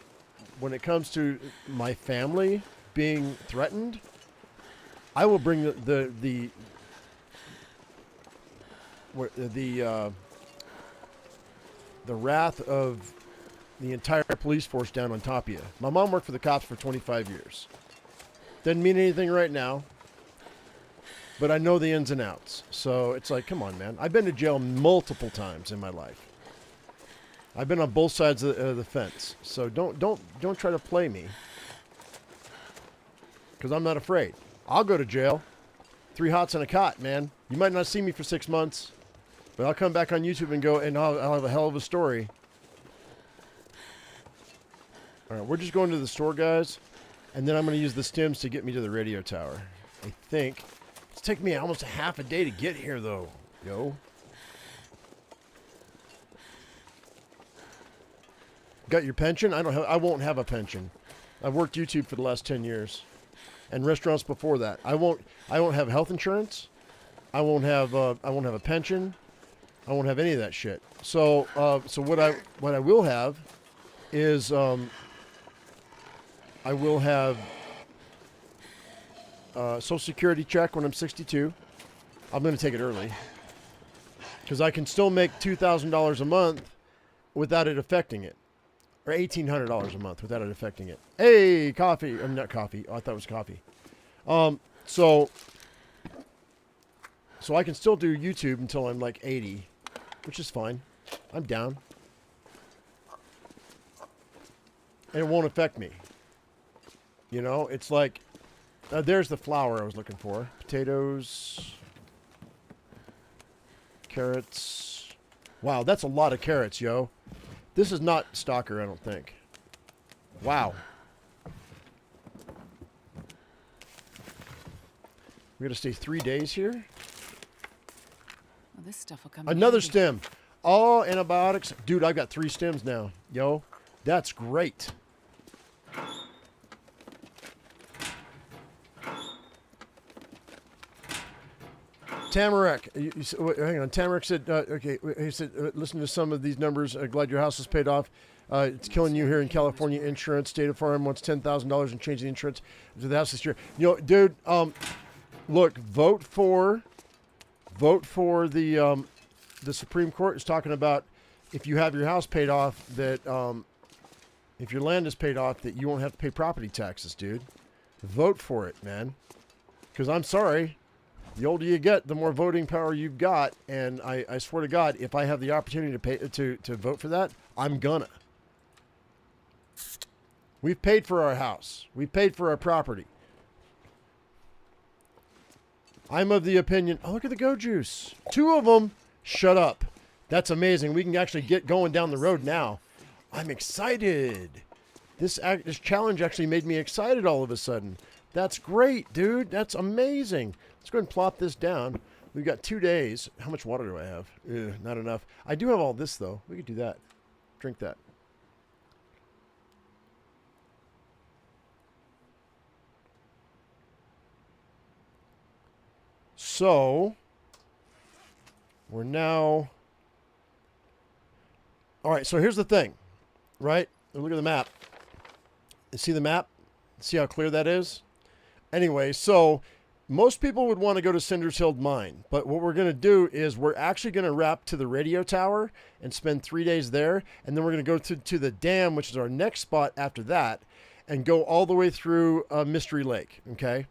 Speaker 1: when it comes to my family being threatened, I will bring the the wrath of the entire police force down on top of you. My mom worked for the cops for 25 years. Doesn't mean anything right now, but I know the ins and outs. So it's like, come on, man. I've been to jail multiple times in my life. I've been on both sides of the fence. So don't try to play me, because I'm not afraid. I'll go to jail. 3 hots and a cot, man. You might not see me for 6 months, but I'll come back on YouTube and go, and I'll have a hell of a story. All right, we're just going to the store, guys, and then I'm going to use the stems to get me to the radio tower. I think it's taken me almost a half a day to get here, though. Yo. Got your pension? I won't have a pension. I've worked YouTube for the last 10 years, and restaurants before that. I won't have health insurance. I won't have a pension. I won't have any of that shit. So what I will have is I will have Social Security check when I'm 62. I'm going to take it early because I can still make $2,000 a month without it affecting it, or $1,800 a month without it affecting it. Hey, coffee! I'm not coffee. Oh, I thought it was coffee. So I can still do YouTube until I'm like 80, which is fine. I'm down, and it won't affect me. You know, it's like, there's the flour I was looking for. Potatoes, carrots. Wow, that's a lot of carrots, yo. This is not Stalker, I don't think. Wow. We're going to stay 3 days here?
Speaker 2: Well, this stuff will come.
Speaker 1: Another stem. Oh, antibiotics. Dude, I've got 3 stems now. Yo, that's great. Tamarack, hang on. Tamarack said, okay, he said, listen to some of these numbers. Glad your house is paid off. It's killing you here in California. Insurance, State of Farm wants $10,000 and change the insurance to the house this year. You know, dude, look, vote for the Supreme Court is talking about if you have your house paid off, that if your land is paid off, that you won't have to pay property taxes, dude. Vote for it, man. Because I'm sorry. The older you get, the more voting power you've got, and I swear to God, if I have the opportunity to pay to vote for that, I'm gonna. We've paid for our house. We've paid for our property. I'm of the opinion. Oh, look at the Go Juice. 2 of them. Shut up. That's amazing. We can actually get going down the road now. I'm excited. This challenge actually made me excited all of a sudden. That's great, dude. That's amazing. Let's go ahead and plop this down. We've got 2 days. How much water do I have? Ugh, not enough. I do have all this, though. We could do that. Drink that. So, we're now... All right, so here's the thing, right? Look at the map. You see the map? See how clear that is? Anyway, so most people would want to go to Cinder Hills Mine, but what we're going to do is we're actually going to wrap to the radio tower and spend 3 days there, and then we're going to go to the dam, which is our next spot after that, and go all the way through Mystery Lake, okay?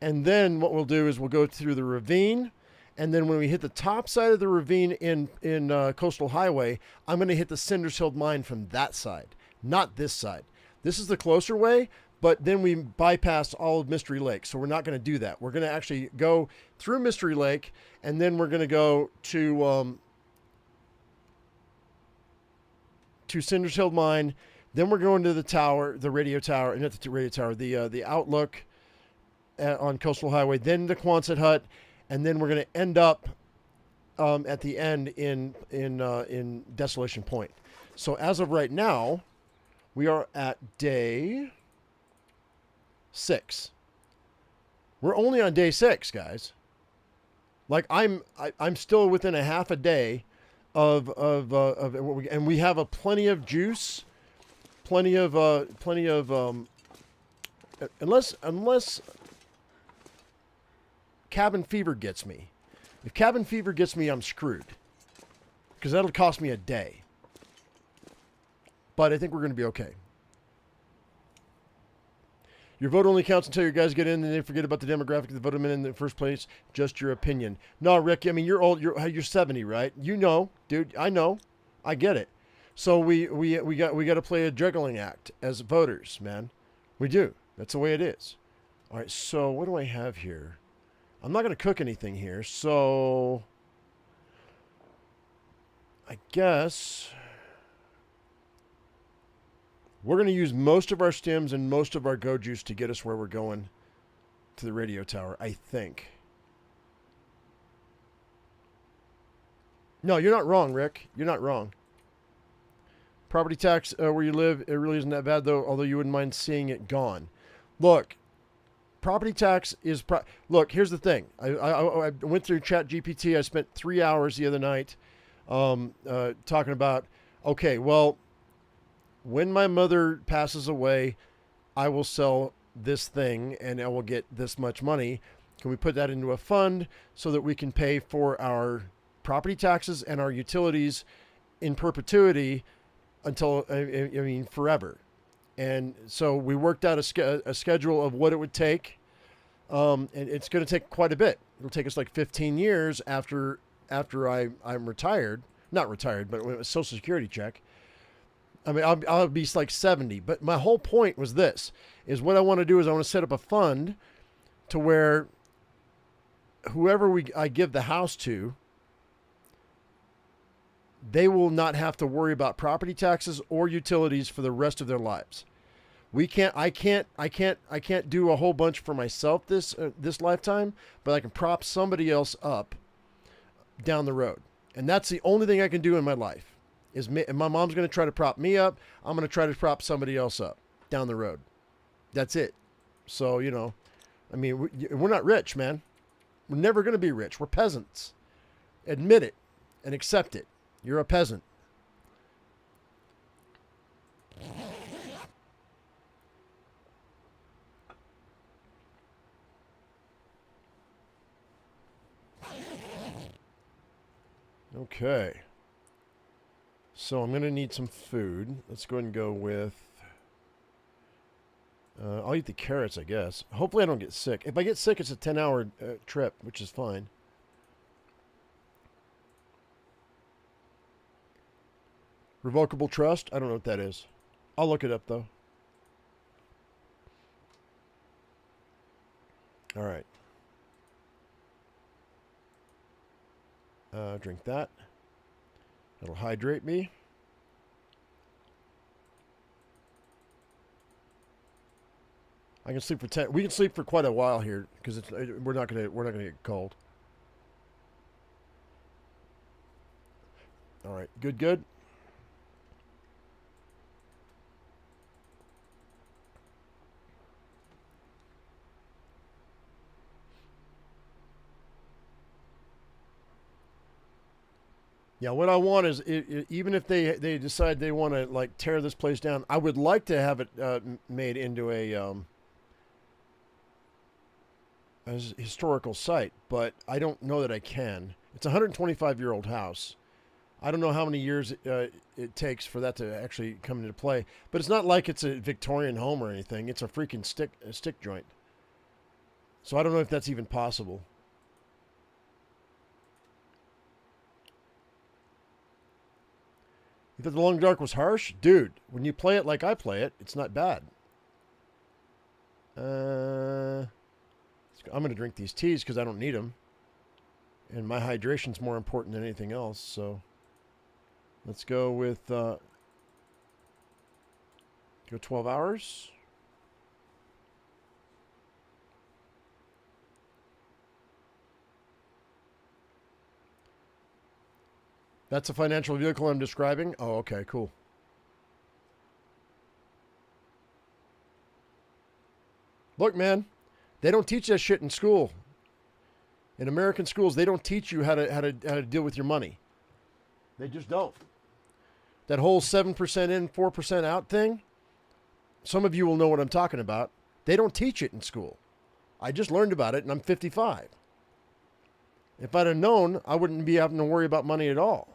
Speaker 1: And then what we'll do is we'll go through the ravine, and then when we hit the top side of the ravine in Coastal Highway, I'm going to hit the Cinder Hills Mine from that side, not this side. This is the closer way, but then we bypass all of Mystery Lake, so we're not going to do that. We're going to actually go through Mystery Lake, and then we're going to go to Cinder Hills Mine. Then we're going to the tower, the radio tower, not the radio tower, the Outlook on Coastal Highway, then the Quonset Hut, and then we're going to end up at the end in Desolation Point. So as of right now, we are at day 6. We're only on day 6, guys. Like I'm still within a half a day of and we have plenty of juice, plenty of unless cabin fever gets me, If cabin fever gets me, I'm screwed. Because that'll cost me a day. But I think we're going to be okay. Your vote only counts until your guys get in and they forget about the demographic that voted them in the first place. Just your opinion. No, Rick, I mean, you're old. You're 70, right? You know, dude. I know. I get it. So we got to play a juggling act as voters, man. We do. That's the way it is. All right, so what do I have here? I'm not going to cook anything here, so I guess we're going to use most of our stims and most of our go juice to get us where we're going to the radio tower, I think. No, you're not wrong, Rick. You're not wrong. Property tax where you live, it really isn't that bad, though, although you wouldn't mind seeing it gone. Look, property tax is... Look, here's the thing. I went through ChatGPT. I spent 3 hours the other night talking about, okay, well, when my mother passes away, I will sell this thing and I will get this much money. Can we put that into a fund so that we can pay for our property taxes and our utilities in perpetuity until, I mean, forever? And so we worked out a schedule of what it would take. And it's going to take quite a bit. It'll take us like 15 years after I'm retired. Not retired, but a Social Security check. I mean, I'll be like 70. But my whole point was this, is what I want to do is I want to set up a fund to where whoever I give the house to, they will not have to worry about property taxes or utilities for the rest of their lives. I can't do a whole bunch for myself this lifetime, but I can prop somebody else up down the road. And that's the only thing I can do in my life. Is my mom's going to try to prop me up. I'm going to try to prop somebody else up down the road. That's it. So, you know, I mean, we're not rich, man. We're never going to be rich. We're peasants. Admit it and accept it. You're a peasant. Okay. So I'm going to need some food. Let's go ahead and go with... I'll eat the carrots, I guess. Hopefully I don't get sick. If I get sick, it's a 10-hour trip, which is fine. Revocable trust? I don't know what that is. I'll look it up, though. All right. Drink that. It'll hydrate me. I can sleep for 10. We can sleep for quite a while here because we're not gonna get cold. All right, good. Yeah, what I want is, even if they decide they want to like tear this place down, I would like to have it made into a historical site, but I don't know that I can. It's a 125-year-old house. I don't know how many years it takes for that to actually come into play, but it's not like it's a Victorian home or anything. It's a freaking stick joint. So I don't know if that's even possible. You thought The Long Dark was harsh? Dude, when you play it like I play it, it's not bad. I'm going to drink these teas because I don't need them. And my hydration's more important than anything else, so... Let's go with... go 12 hours. That's a financial vehicle I'm describing? Oh, okay, cool. Look, man, they don't teach that shit in school. In American schools, they don't teach you how to deal with your money. They just don't. That whole 7% in, 4% out thing, some of you will know what I'm talking about. They don't teach it in school. I just learned about it, and I'm 55. If I'd have known, I wouldn't be having to worry about money at all.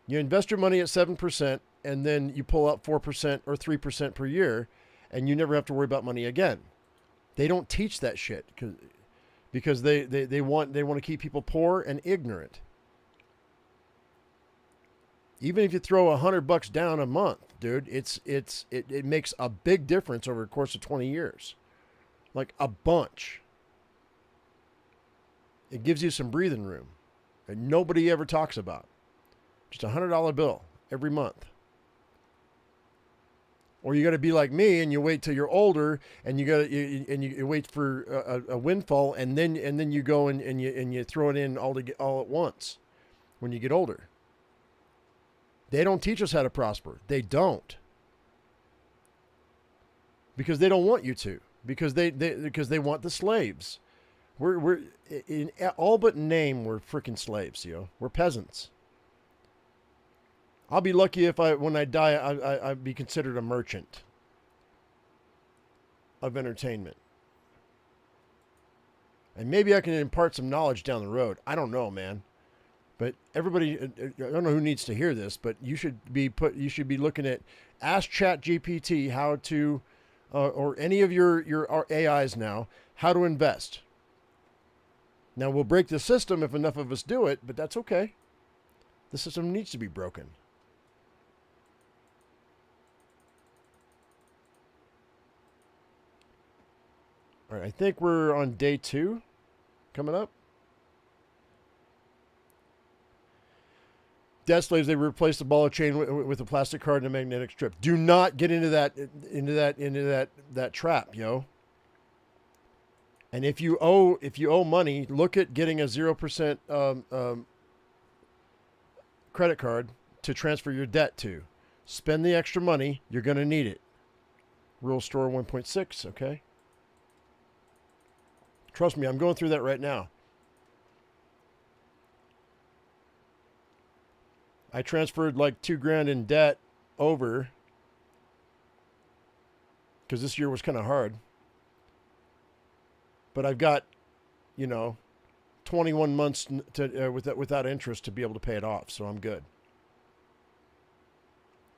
Speaker 1: You invest your money at 7%, and then you pull out 4% or 3% per year, and you never have to worry about money again. They don't teach that shit because they want to keep people poor and ignorant. Even if you throw $100 down a month, dude, it makes a big difference over the course of 20 years. Like a bunch. It gives you some breathing room that nobody ever talks about. Just $100 bill every month. Or you got to be like me and you wait till you're older and you wait for a windfall and then you go and you throw it in all at once when you get older. They don't teach us how to prosper. They don't. Because they don't want you to. Because they want the slaves. We're in all but name we're freaking slaves, yo. We're peasants. I'll be lucky if when I die I'd be considered a merchant of entertainment. And maybe I can impart some knowledge down the road. I don't know, man. But everybody, I don't know who needs to hear this, but you should be looking at Ask ChatGPT how to, or any of your AIs now, how to invest. Now we'll break the system if enough of us do it, but that's okay. The system needs to be broken. All right, I think we're on day 2 coming up. Death slaves, they replace the ball of chain with a plastic card and a magnetic strip. Do not get into that trap, yo. And if you owe money, look at getting a 0% credit card to transfer your debt to. Spend the extra money. You're going to need it. Rule store 1.6, okay? Trust me, I'm going through that right now. I transferred like $2,000 in debt over because this year was kind of hard. But I've got, 21 months without interest to be able to pay it off, so I'm good.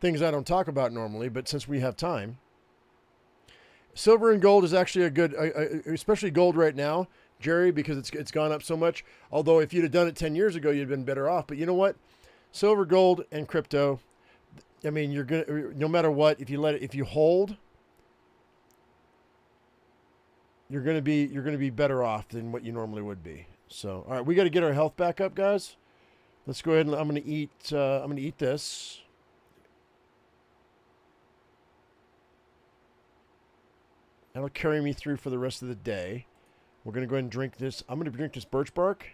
Speaker 1: Things I don't talk about normally, but since we have time. Silver and gold is actually a good, especially gold right now, Jerry, because it's gone up so much. Although if you'd have done it 10 years ago, you'd have been better off. But you know what? Silver, gold, and crypto. I mean, you're gonna, no matter what, if you hold, you're gonna be better off than what you normally would be. So, all right, we got to get our health back up, guys. Let's go ahead and I'm gonna eat this. That'll carry me through for the rest of the day. We're gonna go ahead and drink this. I'm gonna drink this birch bark,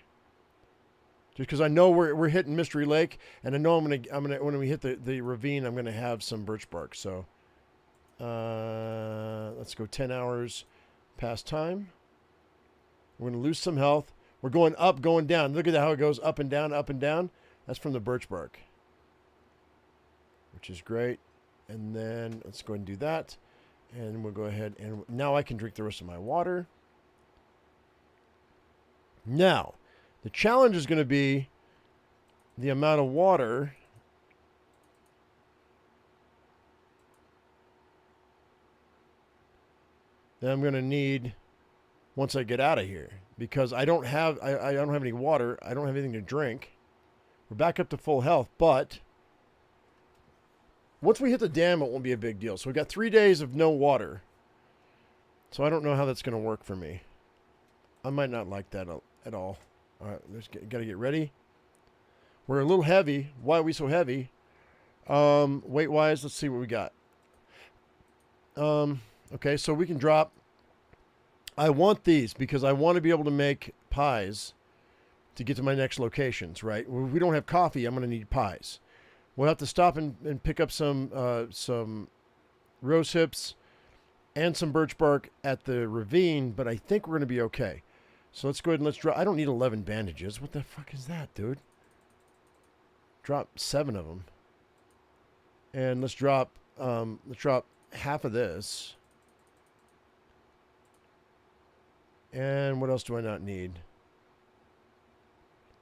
Speaker 1: just because I know we're hitting Mystery Lake, and I know I'm gonna when we hit the ravine, I'm gonna have some birch bark. So, let's go 10 hours past time. We're gonna lose some health. We're going up, going down. Look at how it goes up and down, up and down. That's from the birch bark, which is great. And then let's go ahead and do that. And we'll go ahead and now I can drink the rest of my water. Now, the challenge is going to be the amount of water that I'm going to need once I get out of here, because I don't have any water. I don't have anything to drink. We're back up to full health, but once we hit the dam, it won't be a big deal. So we got 3 days of no water. So I don't know how that's going to work for me. I might not like that at all. All right, got to get ready. We're a little heavy. Why are we so heavy? Weight-wise, let's see what we got. Okay, so we can drop. I want these because I want to be able to make pies to get to my next locations, right? If we don't have coffee, I'm going to need pies. We'll have to stop and pick up some rose hips and some birch bark at the ravine, but I think we're going to be okay. So let's go ahead and let's drop. I don't need 11 bandages. What the fuck is that, dude? Drop 7 of them. And let's drop half of this. And what else do I not need?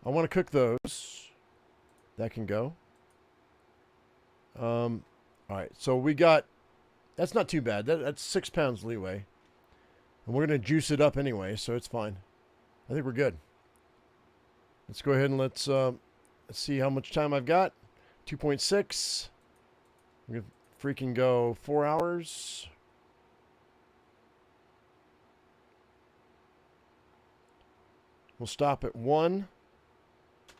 Speaker 1: I want to cook those. That can go. All right, so we got... That's not too bad. That's 6 pounds leeway. And we're going to juice it up anyway, so it's fine. I think we're good. Let's go ahead and let's see how much time I've got. 2.6. We're going to freaking go 4 hours. We'll stop at 1.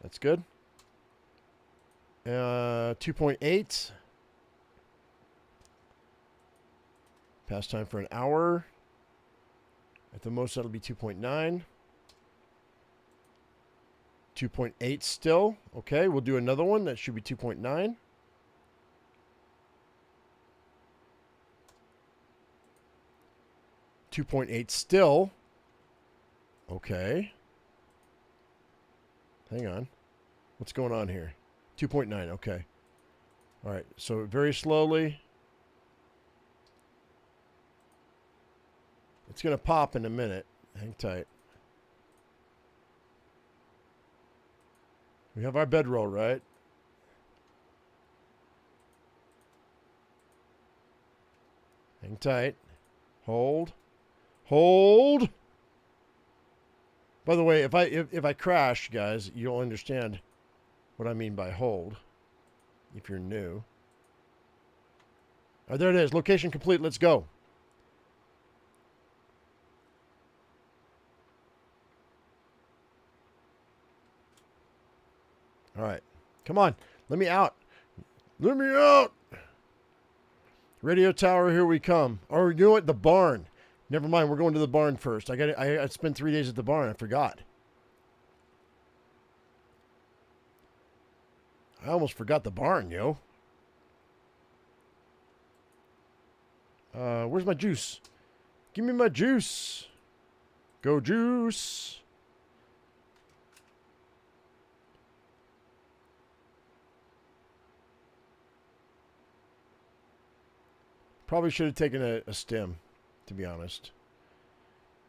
Speaker 1: That's good. 2.8. Past time for an hour. At the most, that'll be 2.9. 2.8 still. Okay, we'll do another one. That should be 2.9. 2.8 still. Okay. Hang on. What's going on here? 2.9. Okay. All right. So very slowly. It's going to pop in a minute. Hang tight. We have our bedroll, right? Hang tight. Hold. Hold. By the way, if I crash, guys, you'll understand what I mean by hold. If you're new. All right, there it is. Location complete. Let's go. All right. Come on. Let me out. Let me out. Radio tower, here we come. Or you know what? The barn. Never mind. We're going to the barn first. I spent 3 days at the barn. I forgot. I almost forgot the barn, yo. Where's my juice? Give me my juice. Go juice. Probably should have taken a stem, to be honest.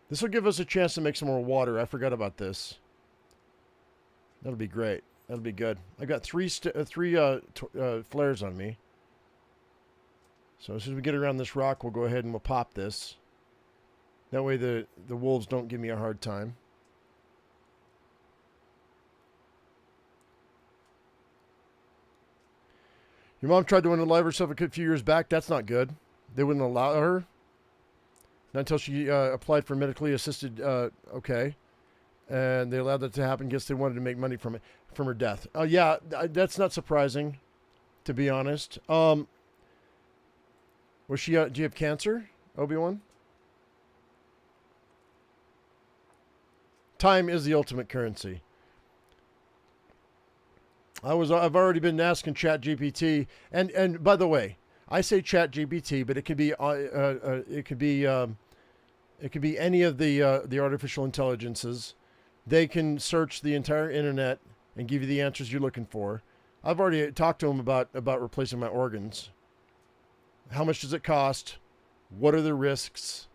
Speaker 1: This will give us a chance to make some more water. I forgot about this. That'll be great. That'll be good. I got three flares on me. So as soon as we get around this rock, we'll go ahead and we'll pop this. That way the wolves don't give me a hard time. Your mom tried to unalive herself a few years back. That's not good. They wouldn't allow her. Not until she applied for medically assisted, okay. And they allowed that to happen. Guess they wanted to make money from it, from her death. Yeah, that's not surprising, to be honest. Was she, do you have cancer, Obi-Wan? Time is the ultimate currency. I've already been asking ChatGPT, and by the way, I say ChatGPT, but it could be any of the artificial intelligences. They can search the entire internet and give you the answers you're looking for. I've already talked to them about replacing my organs. How much does it cost? What are the risks?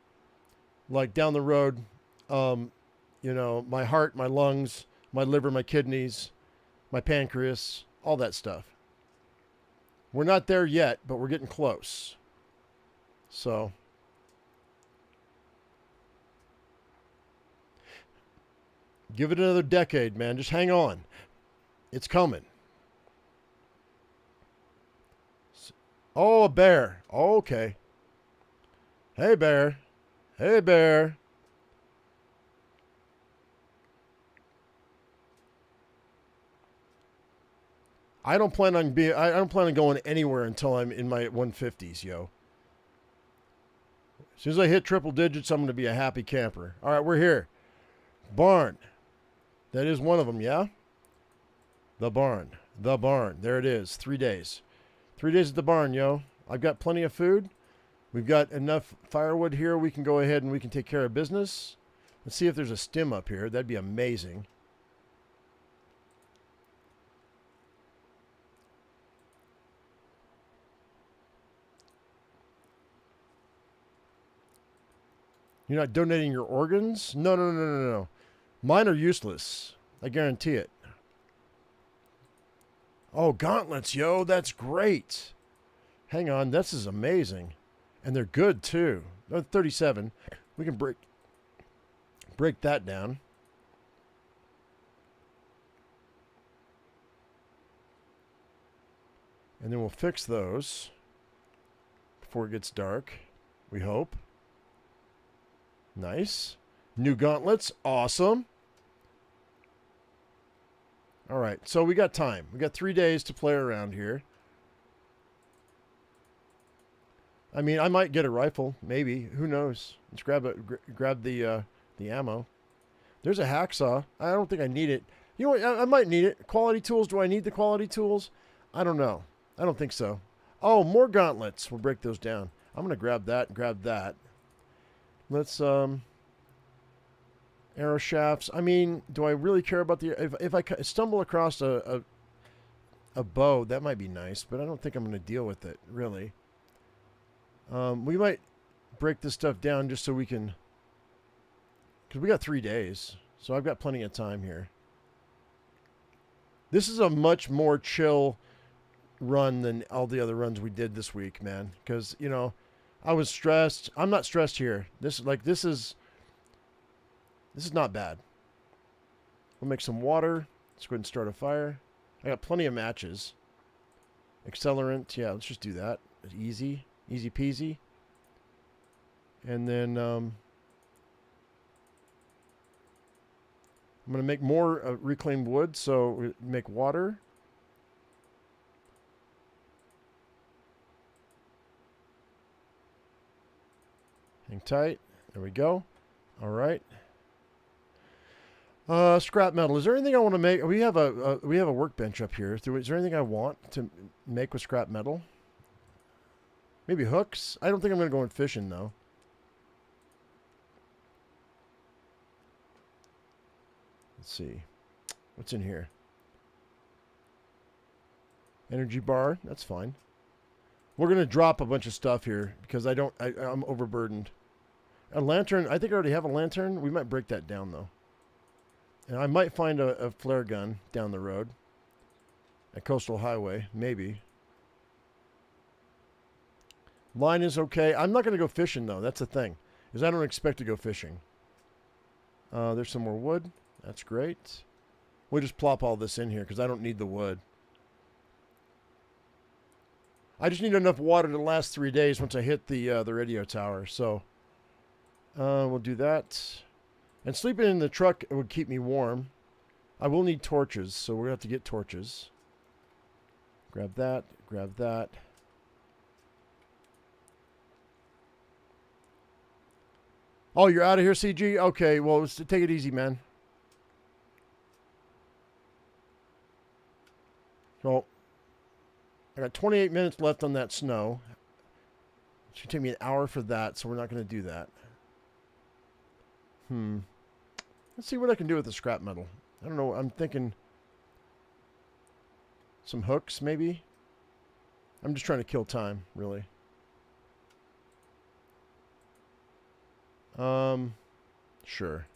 Speaker 1: Like down the road, you know, my heart, my lungs, my liver, my kidneys, my pancreas, all that stuff. We're not there yet, but we're getting close. So, give it another decade, man. Just hang on. It's coming. Oh, a bear. Oh, okay. Hey, bear. Hey, bear. I don't plan on going anywhere until I'm in my 150s, yo. As soon as I hit triple digits, I'm going to be a happy camper. All right, we're here. Barn. That is one of them, yeah? The barn. The barn. There it is. 3 days. 3 days at the barn, yo. I've got plenty of food. We've got enough firewood here. We can go ahead and we can take care of business. Let's see if there's a stem up here. That'd be amazing. You're not donating your organs? No, no, no, no, no, no. Mine are useless. I guarantee it. Oh, gauntlets, yo. That's great. Hang on. This is amazing. And they're good, too. They're 37. We can break that down. And then we'll fix those before it gets dark. We hope. Nice. New gauntlets. Awesome. All right. So we got time. We got 3 days to play around here. I mean, I might get a rifle. Maybe. Who knows? Let's grab the ammo. There's a hacksaw. I don't think I need it. You know what? I might need it. Quality tools. Do I need the quality tools? I don't know. I don't think so. Oh, more gauntlets. We'll break those down. I'm going to grab that and grab that. Let's, arrow shafts. I mean, do I really care about the, if I stumble across a bow, that might be nice, but I don't think I'm going to deal with it, really. We might break this stuff down just so we can, because we got 3 days, so I've got plenty of time here. This is a much more chill run than all the other runs we did this week, man, because, you know, I was stressed. I'm not stressed here. This is not bad. We'll make some water. Let's go ahead and start a fire. I got plenty of matches. Accelerant. Yeah, let's just do that. It's easy. Easy peasy. And then I'm going to make more reclaimed wood. So we make water. Hang tight. There we go. All right. Scrap metal. Is there anything I want to make? We have a workbench up here. Is there anything I want to make with scrap metal? Maybe hooks? I don't think I'm going to go in fishing, though. Let's see. What's in here? Energy bar. That's fine. We're going to drop a bunch of stuff here because I'm overburdened. A lantern. I think I already have a lantern. We might break that down, though. And I might find a flare gun down the road. A coastal highway. Maybe. Line is okay. I'm not going to go fishing, though. That's the thing. Because I don't expect to go fishing. There's some more wood. That's great. We'll just plop all this in here because I don't need the wood. I just need enough water to last 3 days once I hit the radio tower. So we'll do that. And sleeping in the truck would keep me warm. I will need torches, so we're going to have to get torches. Grab that. Grab that. Oh, you're out of here, CG? Okay, well, let's take it easy, man. So, I got 28 minutes left on that snow. It should take me an hour for that, so we're not going to do that. Let's see what I can do with the scrap metal. I don't know. I'm thinking some hooks, maybe. I'm just trying to kill time, really. Sure.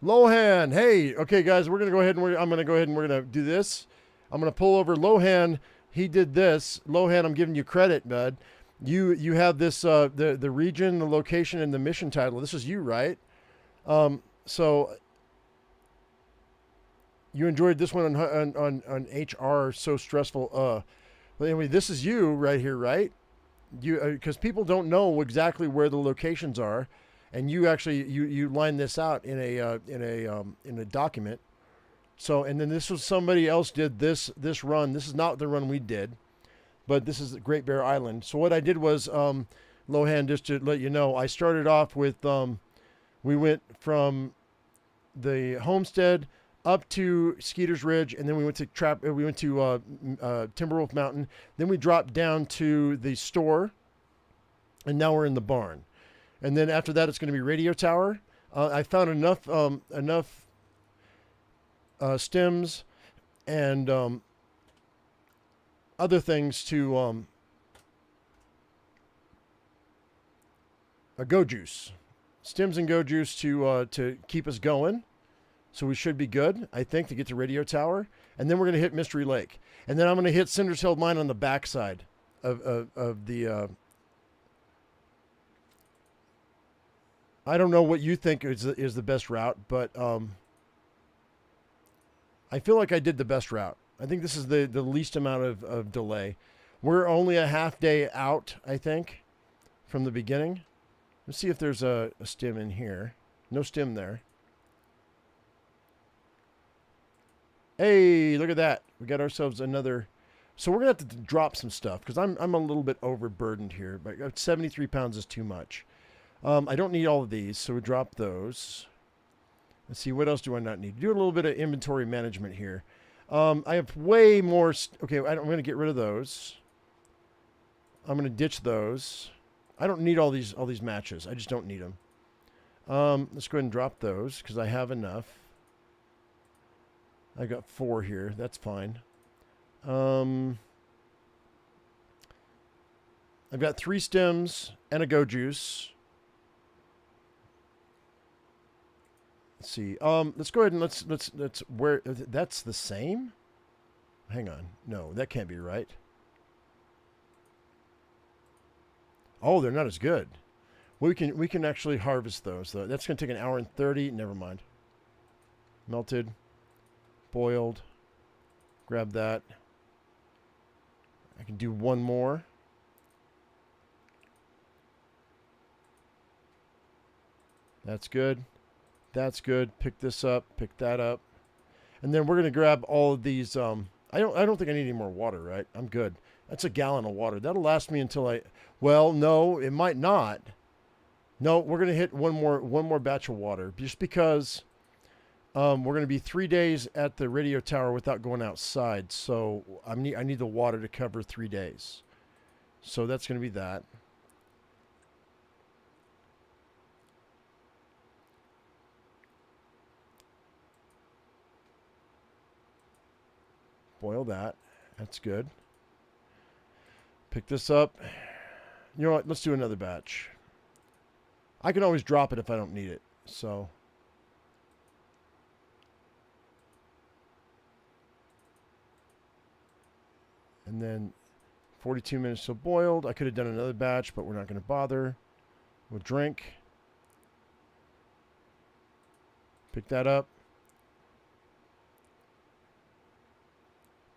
Speaker 1: Lohan, hey, okay, guys, we're gonna go ahead and I'm gonna go ahead and we're gonna do this. I'm gonna pull over Lohan. He did this. Lohan, I'm giving you credit, bud. You have this the region, the location, and the mission title. This is you, right? So you enjoyed this one on HR. So stressful. But anyway, this is you right here, right? You because people don't know exactly where the locations are, and you actually you line this out in a document. So and then this was somebody else did this run. This is not the run we did, but this is Great Bear Island. So what I did was Lohan, just to let you know, I started off with we went from the homestead up to Skeeter's Ridge, and then we went to Timberwolf Mountain. Then we dropped down to the store, and now we're in the barn. And then after that, it's going to be Radio Tower. I found enough stems and other things to a go juice. Stems and go juice to keep us going. So we should be good, I think, to get to Radio Tower. And then we're going to hit Mystery Lake. And then I'm going to hit Cinder Hills Mine on the backside of the... I don't know what you think is the best route, but I feel like I did the best route. I think this is the least amount of delay. We're only a half day out, I think, from the beginning. Let's see if there's a stem in here. No stem there. Hey, look at that. We got ourselves another. So we're going to have to drop some stuff because I'm a little bit overburdened here. But 73 pounds is too much. I don't need all of these, so we drop those. Let's see, what else do I not need? Do a little bit of inventory management here. I have way more. Okay, I'm going to get rid of those. I'm going to ditch those. I don't need all these matches. I just don't need them. Let's go ahead and drop those because I have enough. I got 4 here. That's fine. I've got 3 stems and a go juice. Let's see. Let's go ahead and let's where that's the same. Hang on. No, that can't be right. Oh, they're not as good. We can actually harvest those though. That's going to take an hour and 30. Never mind. Melted, boiled. Grab that. I can do one more. That's good. That's good. Pick this up. Pick that up. And then we're going to grab all of these. I don't think I need any more water, right? I'm good. That's a gallon of water. That'll last me until I... Well, no, it might not. No, we're going to hit one more batch of water. Just because we're going to be 3 days at the radio tower without going outside. So I need the water to cover 3 days. So that's going to be that. Boil that. That's good. Pick this up. You know what? Let's do another batch. I can always drop it if I don't need it. So. And then 42 minutes till boiled. I could have done another batch, but we're not going to bother. We'll drink. Pick that up.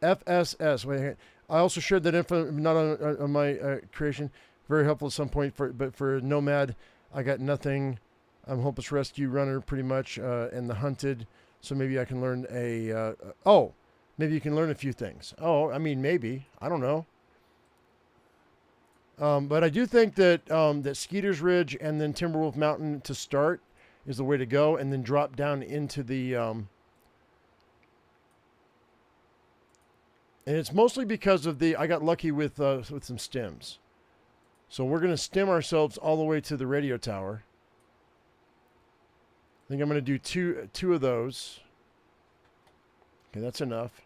Speaker 1: FSS. Wait, I also shared that info, not on my creation. Very helpful at some point, but for Nomad, I got nothing. I'm Hopeless Rescue Runner, pretty much, and the Hunted. So maybe I can learn maybe you can learn a few things. Oh, I mean, maybe. I don't know. But I do think that that Skeeter's Ridge and then Timberwolf Mountain to start is the way to go, and then drop down into the... And it's mostly because of I got lucky with some stems. So we're going to stem ourselves all the way to the radio tower. I think I'm going to do two of those. Okay, that's enough.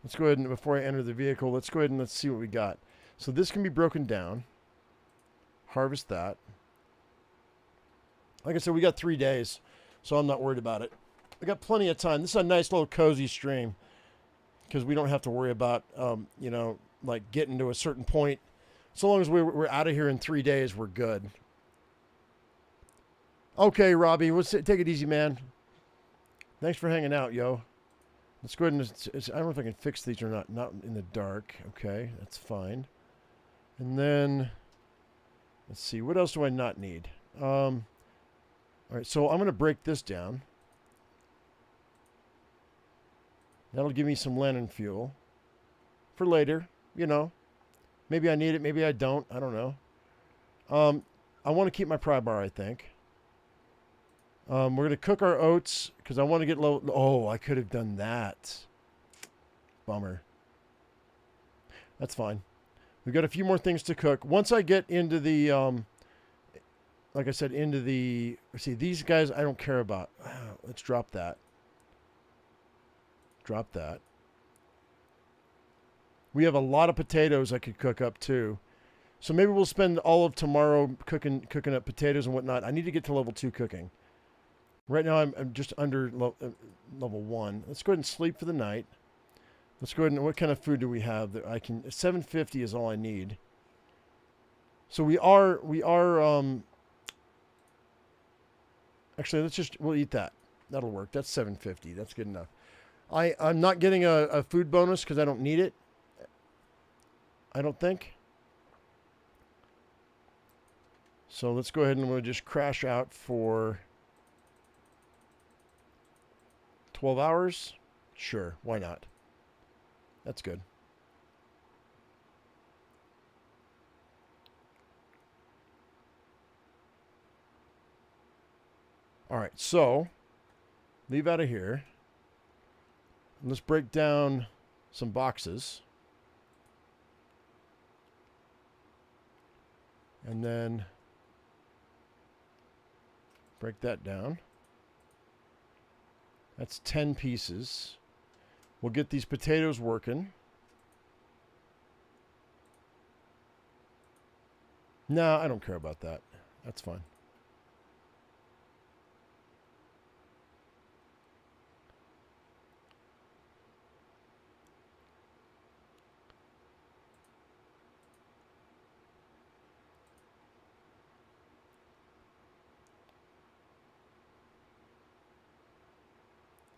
Speaker 1: Let's go ahead and, before I enter the vehicle, let's go ahead and let's see what we got. So this can be broken down. Harvest that. Like I said, we got 3 days, so I'm not worried about it. We got plenty of time. This is a nice little cozy stream. Because we don't have to worry about, like getting to a certain point. So long as we're out of here in 3 days, we're good. Okay, Robbie, take it easy, man. Thanks for hanging out, yo. Let's go ahead and... I don't know if I can fix these or not. Not in the dark. Okay, that's fine. And then... Let's see. What else do I not need? All right, so I'm going to break this down. That'll give me some lantern fuel for later, Maybe I need it, maybe I don't. I don't know. I want to keep my pry bar, I think. We're going to cook our oats because I want to get low. Oh, I could have done that. Bummer. That's fine. We've got a few more things to cook. Once I get into the, like I said, see, these guys I don't care about. Let's drop that. Drop that. We have a lot of potatoes I could cook up too. So maybe we'll spend all of tomorrow cooking up potatoes and whatnot. I need to get to level 2 cooking. Right now I'm just under level 1. Let's go ahead and sleep for the night. Let's go ahead and what kind of food do we have that I can 750 is all I need. So we are actually we'll eat that. That'll work. That's 750. That's good enough. I'm not getting a food bonus because I don't need it. I don't think. So let's go ahead and we'll just crash out for 12 hours. Sure, why not? That's good. All right, so leave out of here. Let's break down some boxes. And then break that down. That's 10 pieces. We'll get these potatoes working. No, I don't care about that. That's fine.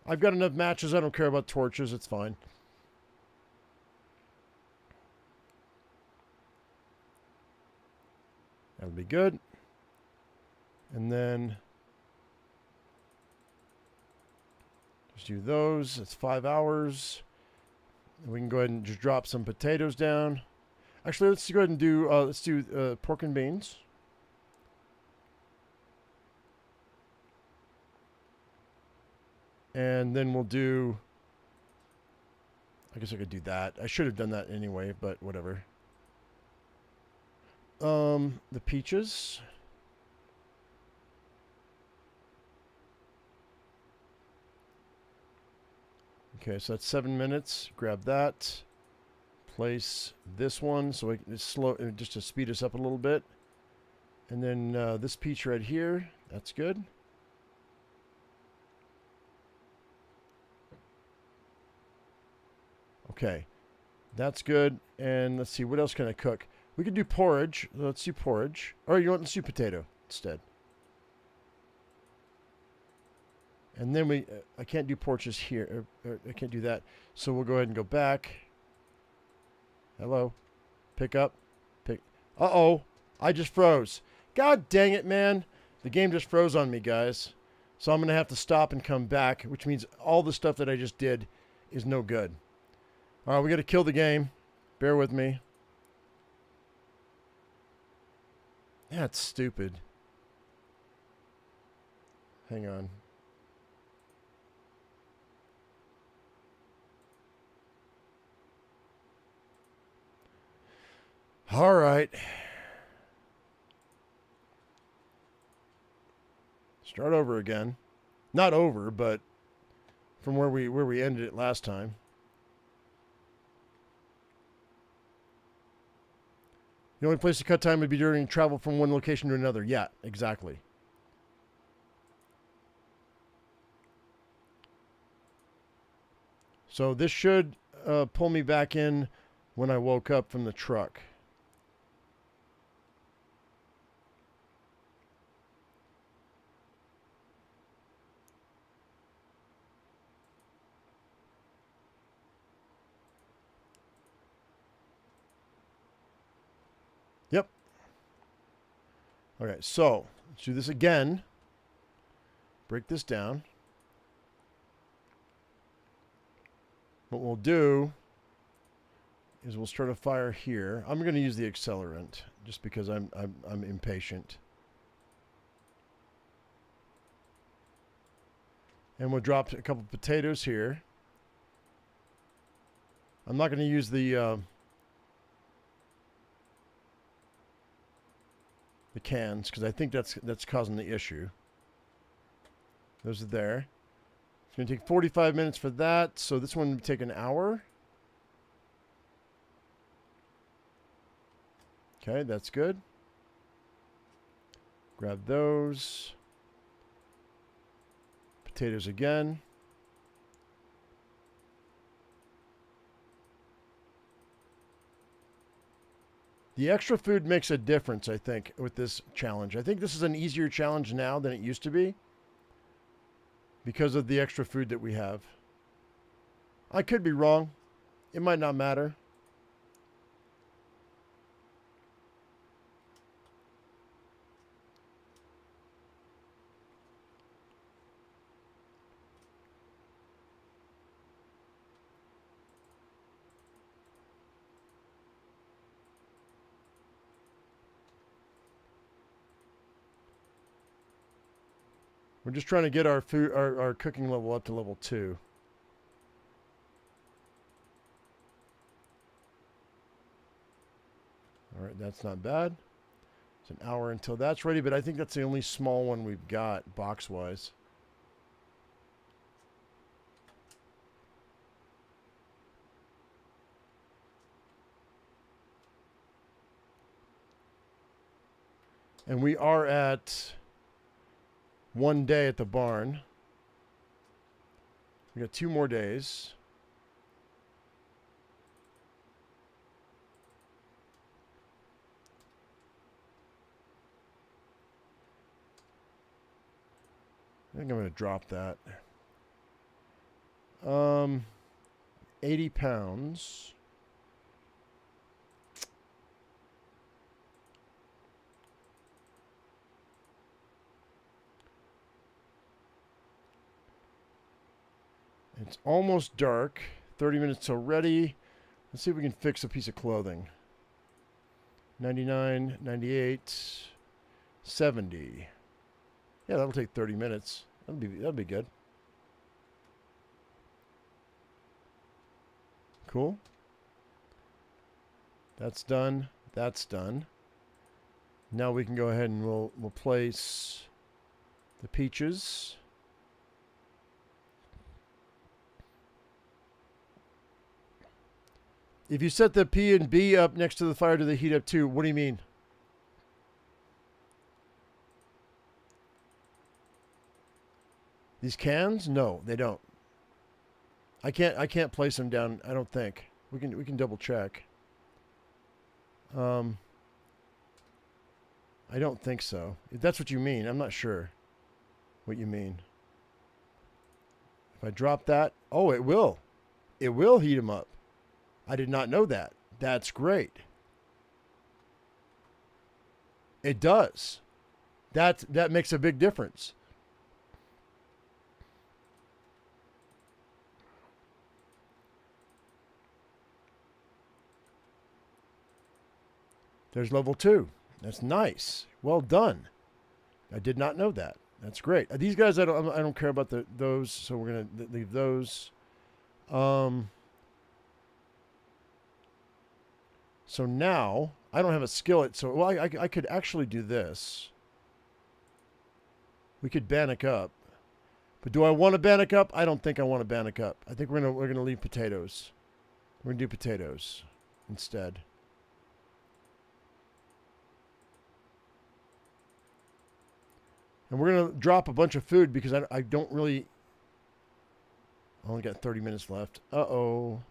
Speaker 1: I've got enough matches. I don't care about torches. It's fine. That'll be good. And then just do those. It's 5 hours. And we can go ahead and just drop some potatoes down. Actually, let's go ahead and do pork and beans. And then we'll do, I guess I could do that. I should have done that anyway, but whatever. The peaches. Okay, so that's 7 minutes. Grab that. Place this one so it's slow, just to speed us up a little bit. And then this peach right here. That's good. Okay, that's good. And let's see, what else can I cook? We could do porridge. Let's do porridge. Or you know what? Let's do potato instead. And then I can't do porches here. Or I can't do that. So we'll go ahead and go back. Hello. Pick up. Uh-oh. I just froze. God dang it, man. The game just froze on me, guys. So I'm going to have to stop and come back, which means all the stuff that I just did is no good. All right, we got to kill the game. Bear with me. That's stupid. Hang on. All right. Start over again. Not over, but from where we ended it last time. The only place to cut time would be during travel from one location to another. Yeah, exactly. So this should pull me back in when I woke up from the truck. Yep. Okay, so let's do this again. Break this down. What we'll do is we'll start a fire here. I'm going to use the accelerant just because I'm impatient. And we'll drop a couple potatoes here. I'm not going to use the cans because I think that's causing the issue. Those are there. It's going to take 45 minutes for that, so this one would take an hour. Okay, that's good. Grab those. Potatoes again. The extra food makes a difference, I think, with this challenge. I think this is an easier challenge now than it used to be because of the extra food that we have. I could be wrong. It might not matter. We're just trying to get our food, our cooking level up to level 2. All right, that's not bad. It's an hour until that's ready, but I think that's the only small one we've got box-wise. And we are at 1 day at the barn. We got 2 more days. I think I'm going to drop that. 80 pounds. It's almost dark. 30 minutes till ready. Let's see if we can fix a piece of clothing. 99, 98, 70. Yeah, that'll take 30 minutes. That'll be good. Cool. That's done. That's done. Now we can go ahead and we'll place the peaches. If you set the P and B up next to the fire, do they heat up too? What do you mean? These cans? No, they don't. I can't place them down, I don't think. We can double check. I don't think so. If that's what you mean, I'm not sure what you mean. If I drop that, oh, it will. It will heat them up. I did not know that. That's great. It does. That makes a big difference. There's level 2. That's nice. Well done. I did not know that. That's great. These guys, I don't care about those, so we're gonna leave those. So now I don't have a skillet. So well, I could actually do this. We could bannock up, but do I want to bannock up? I don't think I want to bannock up. I think we're gonna leave potatoes. We're gonna do potatoes instead. And we're going to drop a bunch of food because I don't really... I only got 30 minutes left. Uh-oh.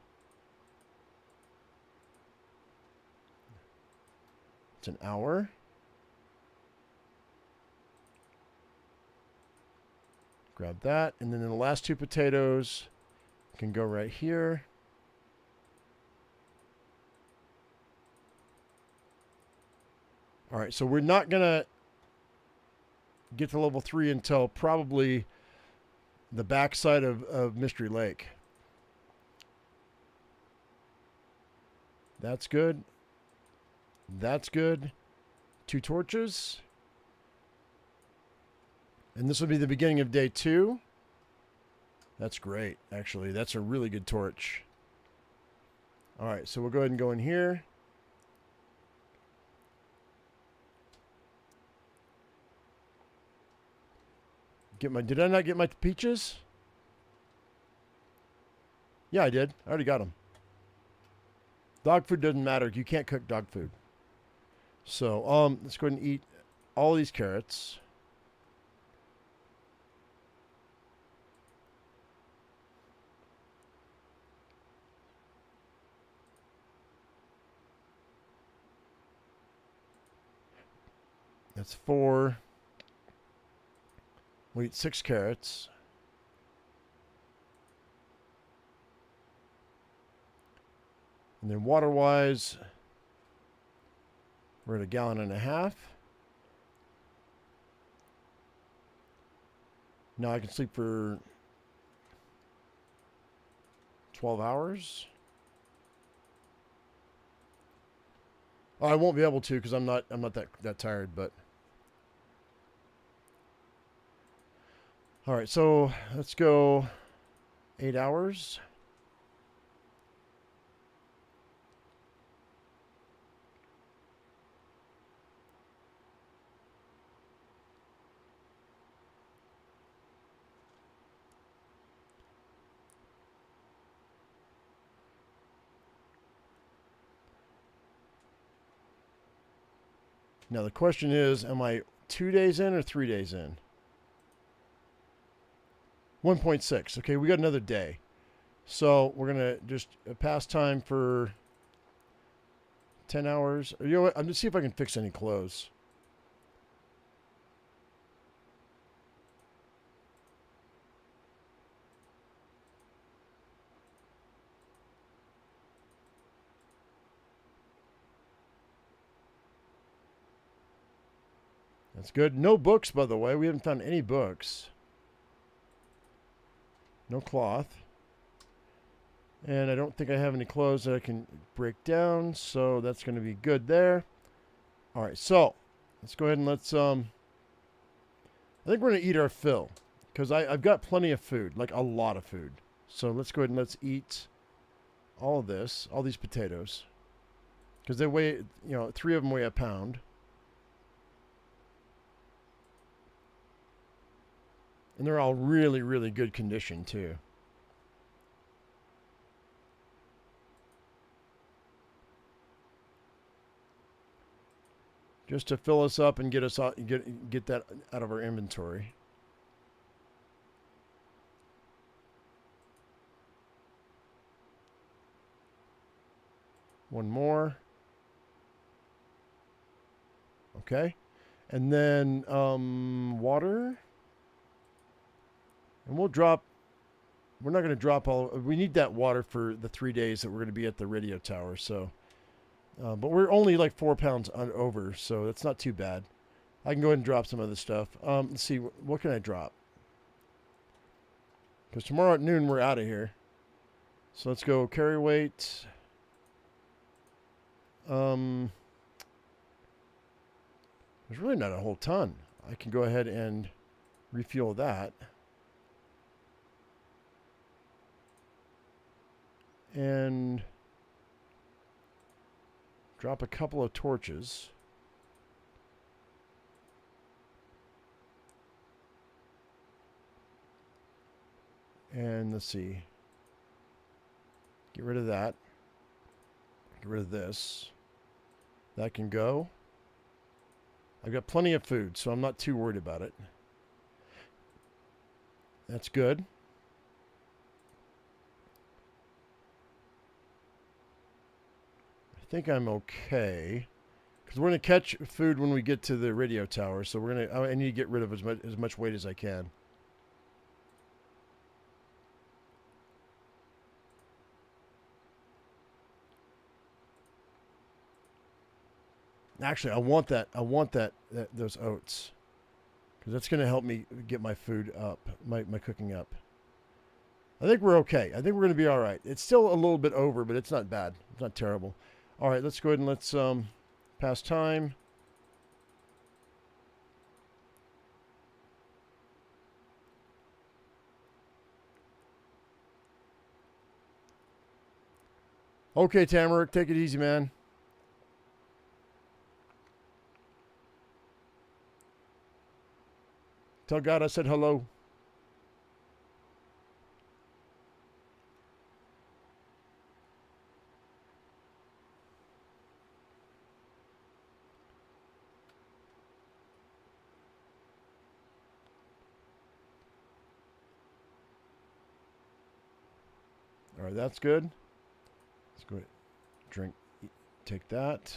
Speaker 1: It's an hour. Grab that. And then the last 2 potatoes can go right here. All right, so we're not going to get to level 3 until probably the backside of Mystery Lake. That's good. That's good. 2 torches. And this will be the beginning of day 2. That's great, actually. That's a really good torch. All right, so we'll go ahead and go in here. Did I not get my peaches? Yeah, I did. I already got them. Dog food doesn't matter. You can't cook dog food. So, let's go ahead and eat all these carrots. That's 4. We eat 6 carrots. And then water-wise, we're at 1.5 gallons. Now I can sleep for 12 hours. Oh, I won't be able to because I'm not that tired, but all right, so let's go 8 hours. Now the question is, am I 2 days in or 3 days in? 1.6. Okay, we got another day. So we're going to just pass time for 10 hours. You know what? I'm going to see if I can fix any clothes. That's good. No books, by the way. We haven't found any books. No cloth. And I don't think I have any clothes that I can break down, so that's going to be good there. All right, so let's go ahead and let's I think we're going to eat our fill because I've got plenty of food, like a lot of food. So let's go ahead and let's eat all of this, all these potatoes, because they weigh, 3 of them weigh a pound. And they're all really, really good condition, too. Just to fill us up and get us out, get that out of our inventory. One more. Okay. And then water. And we'll drop, we're not going to drop all, we need that water for the 3 days that we're going to be at the radio tower. So, but we're only like 4 pounds over, so that's not too bad. I can go ahead and drop some other stuff. Let's see, what can I drop? Because tomorrow at noon, we're out of here. So let's go carry weight. There's really not a whole ton. I can go ahead and refuel that. And drop a couple of torches. And let's see. Get rid of that. Get rid of this. That can go. I've got plenty of food, so I'm not too worried about it. That's good. I think I'm okay. Because we're going to catch food when we get to the radio tower, so I need to get rid of as much weight as I can. Actually, I want those oats, because that's going to help me get my food up, my cooking up. I think we're okay. I think we're going to be all right. It's still a little bit over, but it's not bad. It's not terrible. All right, let's go ahead and let's pass time. Okay, Tamarick, take it easy, man. Tell God I said hello. All right, that's good. Let's go ahead, drink, take that.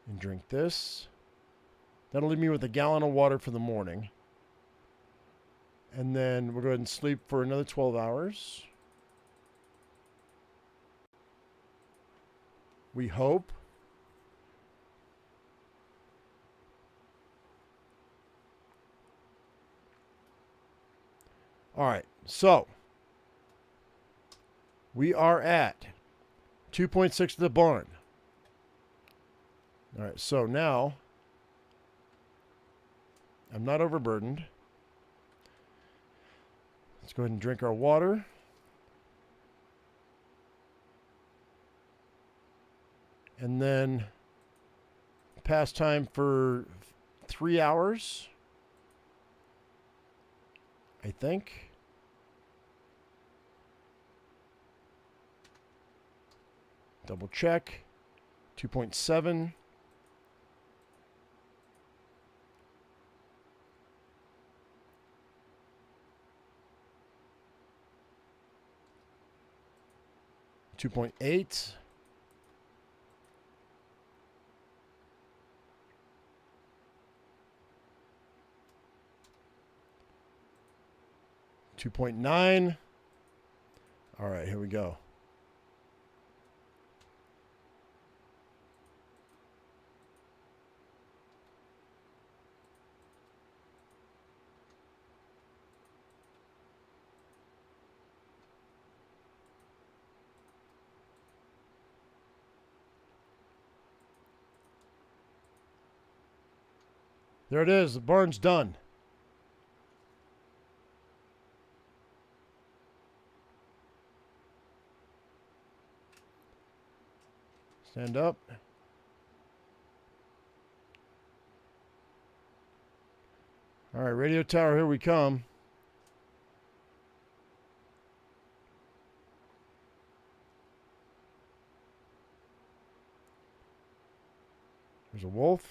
Speaker 1: And drink this. That'll leave me with a gallon of water for the morning. And then we'll go ahead and sleep for another 12 hours. We hope. All right, so we are at 2.6 to the barn. All right, so now I'm not overburdened. Let's go ahead and drink our water. And then pass time for 3 hours, I think. Double check. 2.7. $2.8. $2.9. All right, here we go. There it is. The barn's done. Stand up. All right, radio tower, here we come. There's a wolf.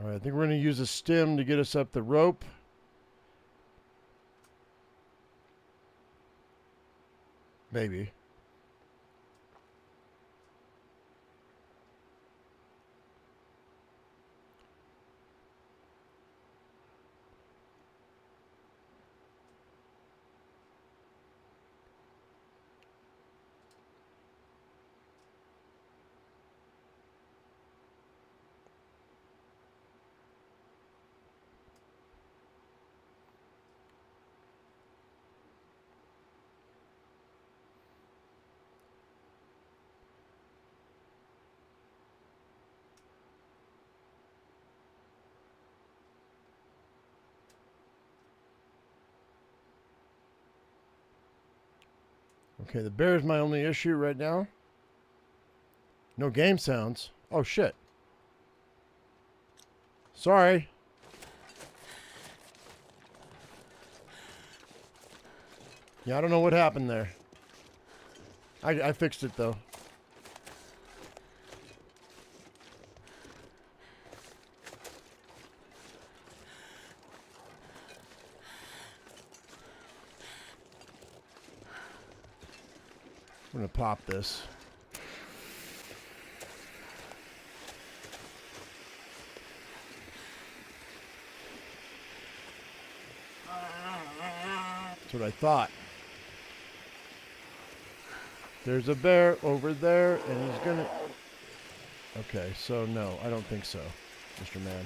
Speaker 1: All right, I think we're going to use a stem to get us up the rope. Maybe. Okay, the bear is my only issue right now. No game sounds. Oh, shit. Sorry. Yeah, I don't know what happened there. I fixed it, though. I'm going to pop this. That's what I thought. There's a bear over there, and he's gonna... Okay, so no, I don't think so, Mr. Man.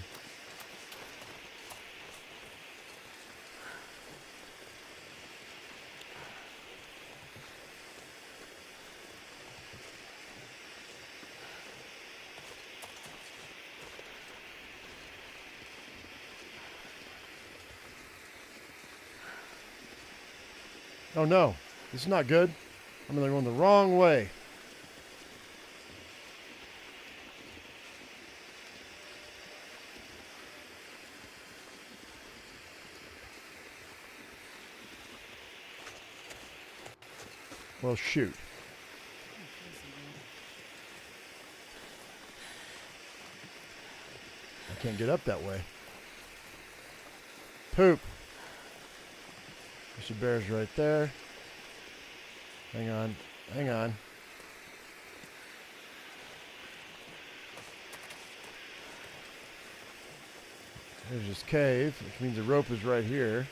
Speaker 1: Oh no, this is not good. I'm going the wrong way. Well, shoot. I can't get up that way. Poop. Mr. Bear's right there. Hang on. Hang on. There's this cave, which means the rope is right here.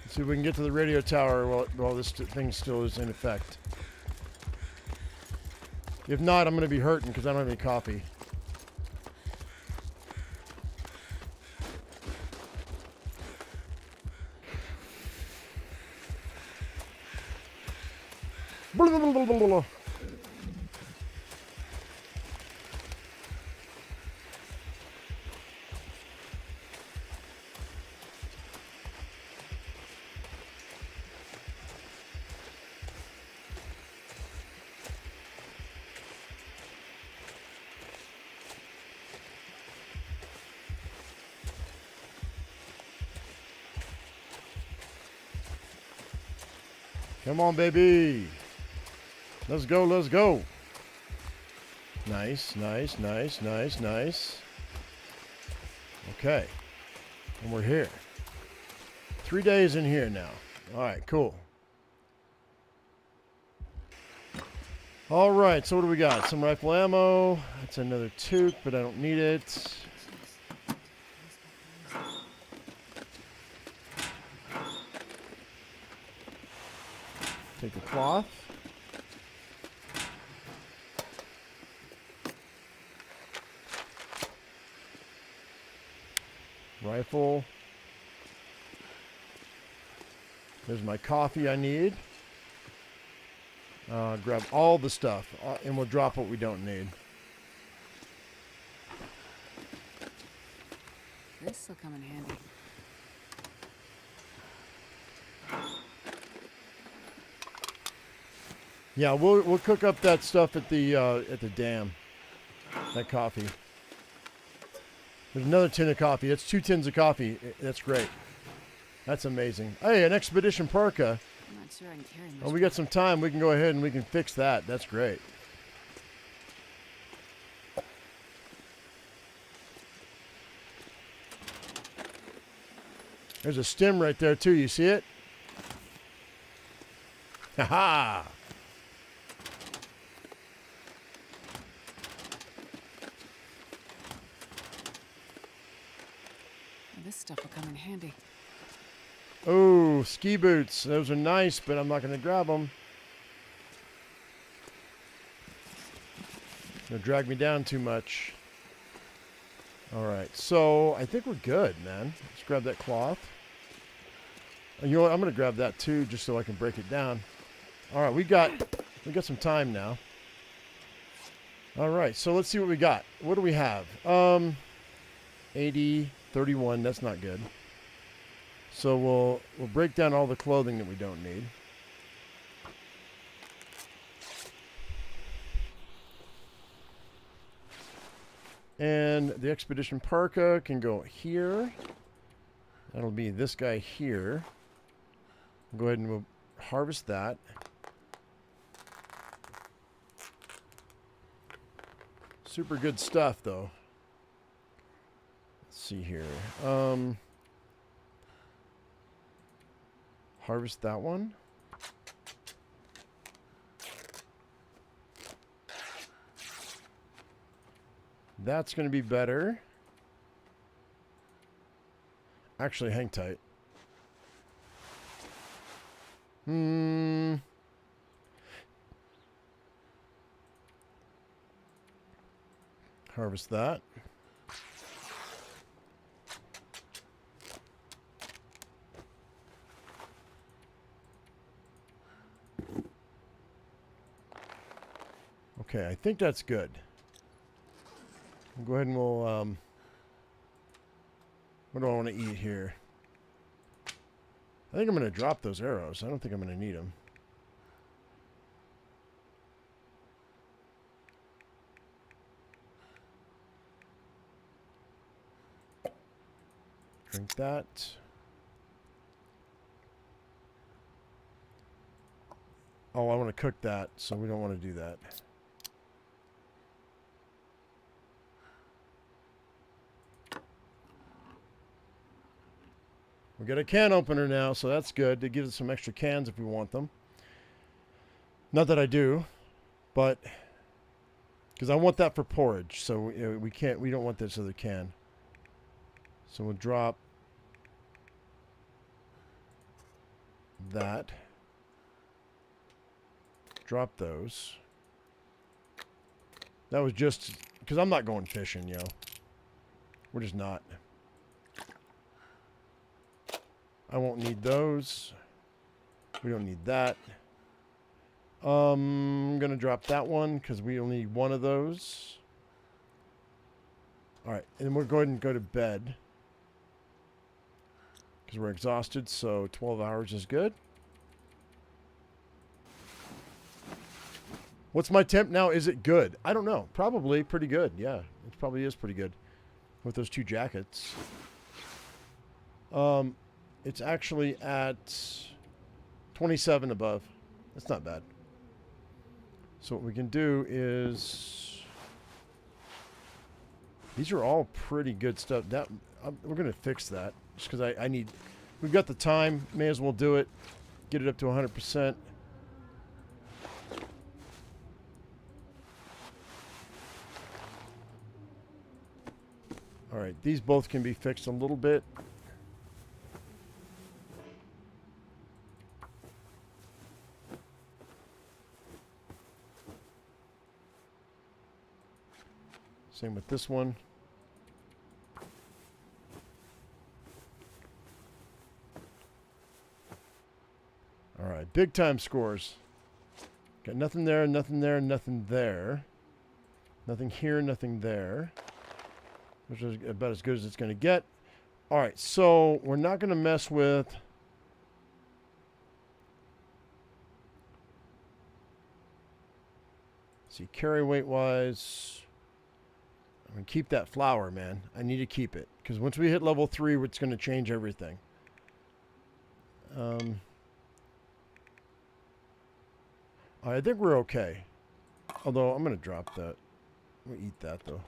Speaker 1: See if we can get to the radio tower while this thing still is in effect. If not, I'm going to be hurting because I don't have any coffee. Blah, blah, blah, blah, blah. Come on, baby. Let's go, let's go. Nice, nice, nice, nice, nice. Okay. And we're here. 3 days in here now. All right, cool. All right, so what do we got? Some rifle ammo. That's another toque, but I don't need it. Take the cloth. Rifle. There's my coffee I need. Grab all the stuff, and we'll drop what we don't need.
Speaker 2: This will come in handy.
Speaker 1: Yeah, we'll cook up that stuff at the dam. That coffee. There's another tin of coffee. That's 2 tins of coffee. That's great. That's amazing. Hey, an expedition parka.
Speaker 2: I'm not sure I can carry much.
Speaker 1: Oh, we got some time. We can go ahead and we can fix that. That's great. There's a stem right there too. You see it? Ha ha!
Speaker 2: This stuff will come in handy.
Speaker 1: Oh, ski boots. Those are nice, but I'm not going to grab them. They'll drag me down too much. All right, so I think we're good, man. Let's grab that cloth. And you know what? I'm going to grab that too, just so I can break it down. All right, we got some time now. All right, so let's see what we got. What do we have? 80, 31. That's not good. So we'll break down all the clothing that we don't need. And the expedition parka can go here. That'll be this guy here. We'll go ahead and we'll harvest that. Super good stuff, though. Let's see here. Harvest that one. That's going to be better. Actually, hang tight. Harvest that. Okay, I think that's good. We'll go ahead and we'll, what do I want to eat here? I think I'm going to drop those arrows. I don't think I'm going to need them. Drink that. Oh, I want to cook that, so we don't want to do that. We got a can opener now, so that's good. It gives us some extra cans if we want them. Not that I do, but because I want that for porridge, so we don't want this other can. So we'll drop that. Drop those. That was just because I'm not going fishing, yo. We're just not. I won't need those. We don't need that. I'm going to drop that one because we only need one of those. All right, and we're going to go to bed because we're exhausted, so 12 hours is good. What's my temp now? Is it good? I don't know. Probably pretty good. Yeah, it probably is pretty good with those two jackets. It's actually at 27 above. That's not bad. So what we can do is... These are all pretty good stuff. That we're going to fix that. Just because I need... We've got the time. May as well do it. Get it up to 100%. Alright, these both can be fixed a little bit. Same with this one. All right, big time scores. Got nothing there, nothing there, nothing there. Nothing here, nothing there. Which is about as good as it's going to get. All right, so we're not going to mess with... See, carry weight wise... I'm going to keep that flour, man. I need to keep it. Because once we hit level 3, it's going to change everything. I think we're okay. Although, I'm going to drop that. We'll eat that, though.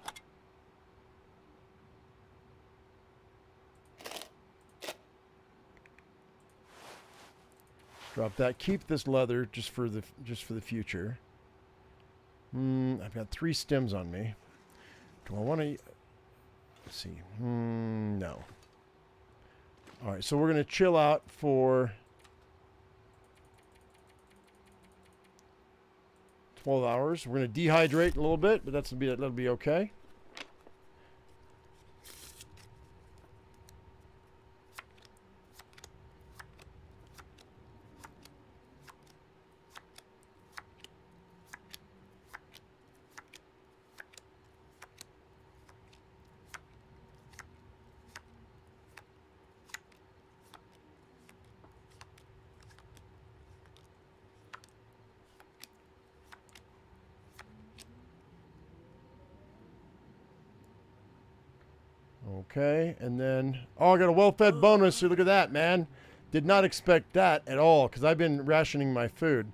Speaker 1: Drop that. Keep this leather just for the future. I've got 3 stems on me. Do I want to... Let's see. No. All right, so we're going to chill out for 12 hours. We're going to dehydrate a little bit, but that'll be okay. Okay, and then... Oh, I got a well-fed bonus. So look at that, man. Did not expect that at all, because I've been rationing my food,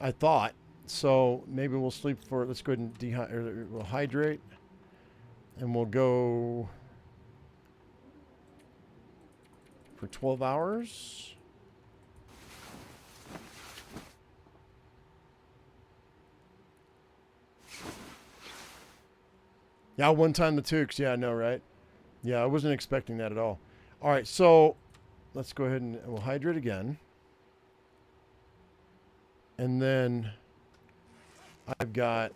Speaker 1: I thought. So maybe we'll sleep for... Let's go ahead and we'll hydrate. And we'll go... for 12 hours. Yeah, one time the Tukes. Yeah, I know, right? Yeah, I wasn't expecting that at all. All right, so let's go ahead and we'll hydrate again. And then I've got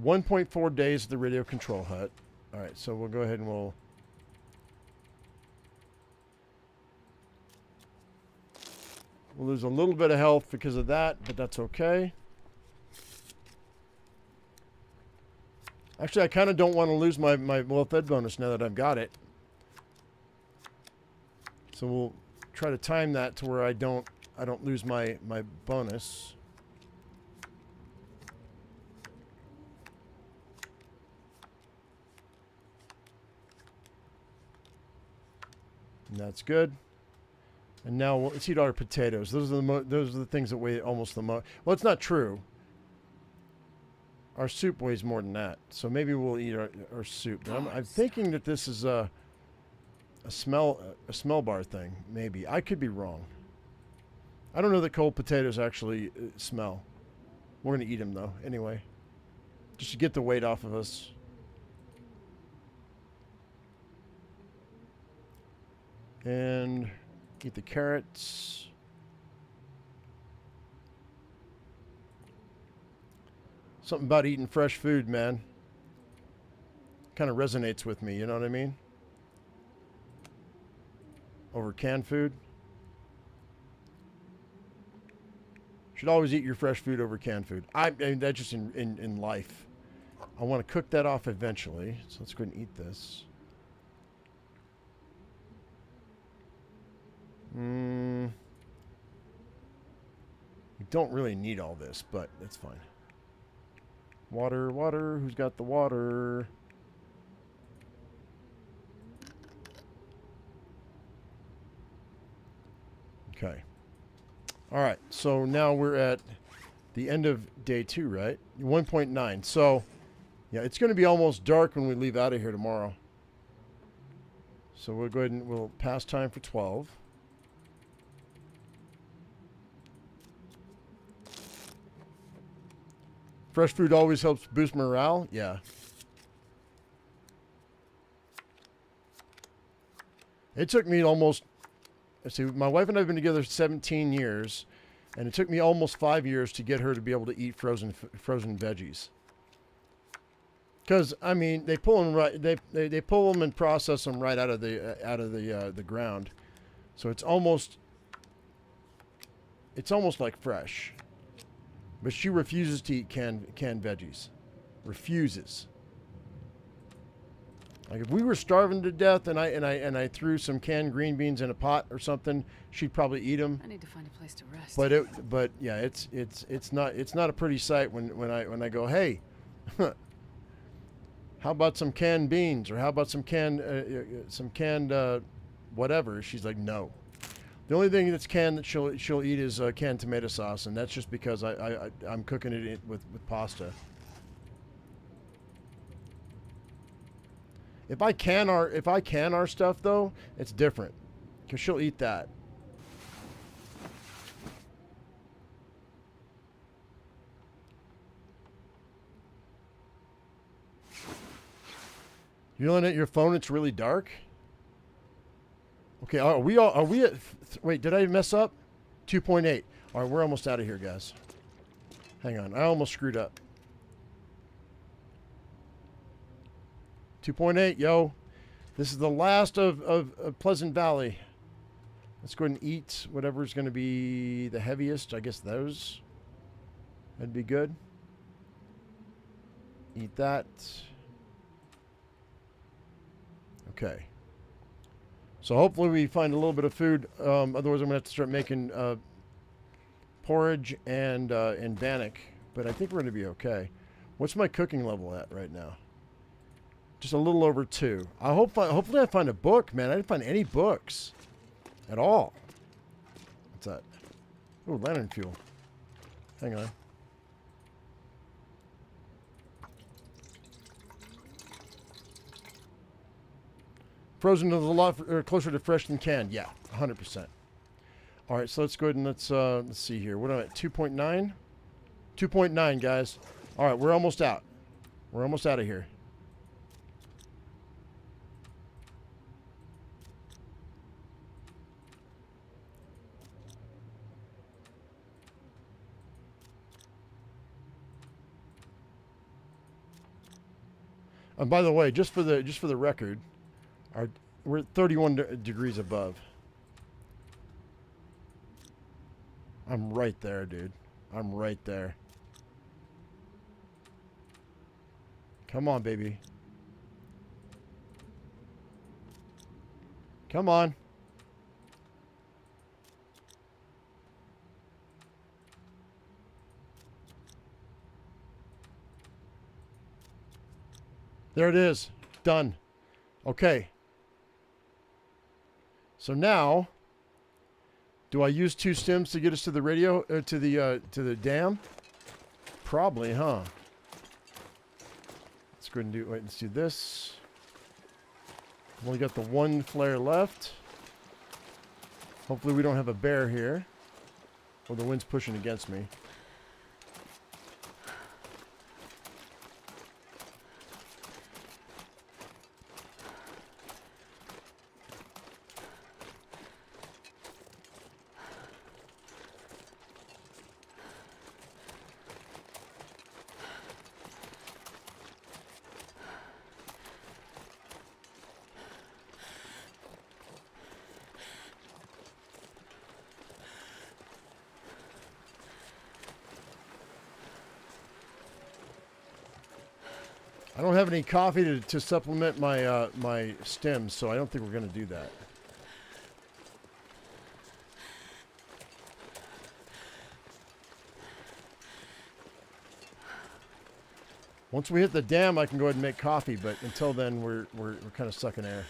Speaker 1: 1.4 days of the radio control hut. All right, so we'll go ahead and we'll lose a little bit of health because of that, but that's okay. Actually, I kind of don't want to lose my well-fed bonus now that I've got it. So we'll try to time that to where I don't lose my bonus. And that's good. And now let's eat our potatoes. Those are the things that weigh almost the most. Well, it's not true. Our soup weighs more than that, so maybe we'll eat our soup. But I'm thinking that this is a smell bar thing. Maybe I could be wrong. I don't know that cold potatoes actually smell. We're gonna eat them though, anyway, just to get the weight off of us. And eat the carrots. Something about eating fresh food, man. Kind of resonates with me, you know what I mean? Over canned food. Should always eat your fresh food over canned food. I mean, that's just in life. I want to cook that off eventually. So let's go ahead and eat this. We don't really need all this, but that's fine. Water, water. Who's got the water? Okay. All right. So now we're at the end of day 2, right? 1.9. So, yeah, it's going to be almost dark when we leave out of here tomorrow. So we'll go ahead and we'll pass time for 12. Fresh food always helps boost morale. Yeah. It took me almost, let's see, my wife and I have been together 17 years, and it took me almost 5 years to get her to be able to eat frozen veggies. Because I mean, they pull them right, they pull them and process them right out of the ground, so it's almost like fresh. But she refuses to eat canned veggies. Refuses. Like if we were starving to death and I threw some canned green beans in a pot or something, she'd probably eat them.
Speaker 2: I need to find a place to rest.
Speaker 1: But yeah, it's not a pretty sight when I go, hey, how about some canned beans, or how about some canned whatever? She's like, no. The only thing that's canned that she'll eat is canned tomato sauce, and that's just because I'm cooking it with pasta. If I can our stuff though, it's different, because she'll eat that. You're looking at your phone. It's really dark. Okay, are we at, wait, did I mess up? 2.8. All right, we're almost out of here, guys. Hang on, I almost screwed up. 2.8, yo. This is the last of Pleasant Valley. Let's go ahead and eat whatever's going to be the heaviest. I guess those. That'd be good. Eat that. Okay. So hopefully we find a little bit of food. Otherwise, I'm going to have to start making porridge and bannock. But I think we're going to be okay. What's my cooking level at right now? Just a little over 2. Hopefully I find a book, man. I didn't find any books at all. What's that? Oh, lantern fuel. Hang on. Frozen is a lot closer to fresh than canned. Yeah, 100%. All right, so let's go ahead and let's see here. What am I at? 2.9? 2.9, guys. All right, we're almost out. We're almost out of here. And by the way, just for the record, we're at 31 degrees above. I'm right there, dude. I'm right there. Come on, baby. Come on. There it is. Done. Okay. So now, do I use 2 stems to get us to the radio, to the dam? Probably, huh? Let's go ahead and let's do this. I've only got the 1 flare left. Hopefully we don't have a bear here. Oh, the wind's pushing against me. I don't have any coffee to supplement my my stems, so I don't think we're going to do that. Once we hit the dam, I can go ahead and make coffee, but until then, we're kind of sucking air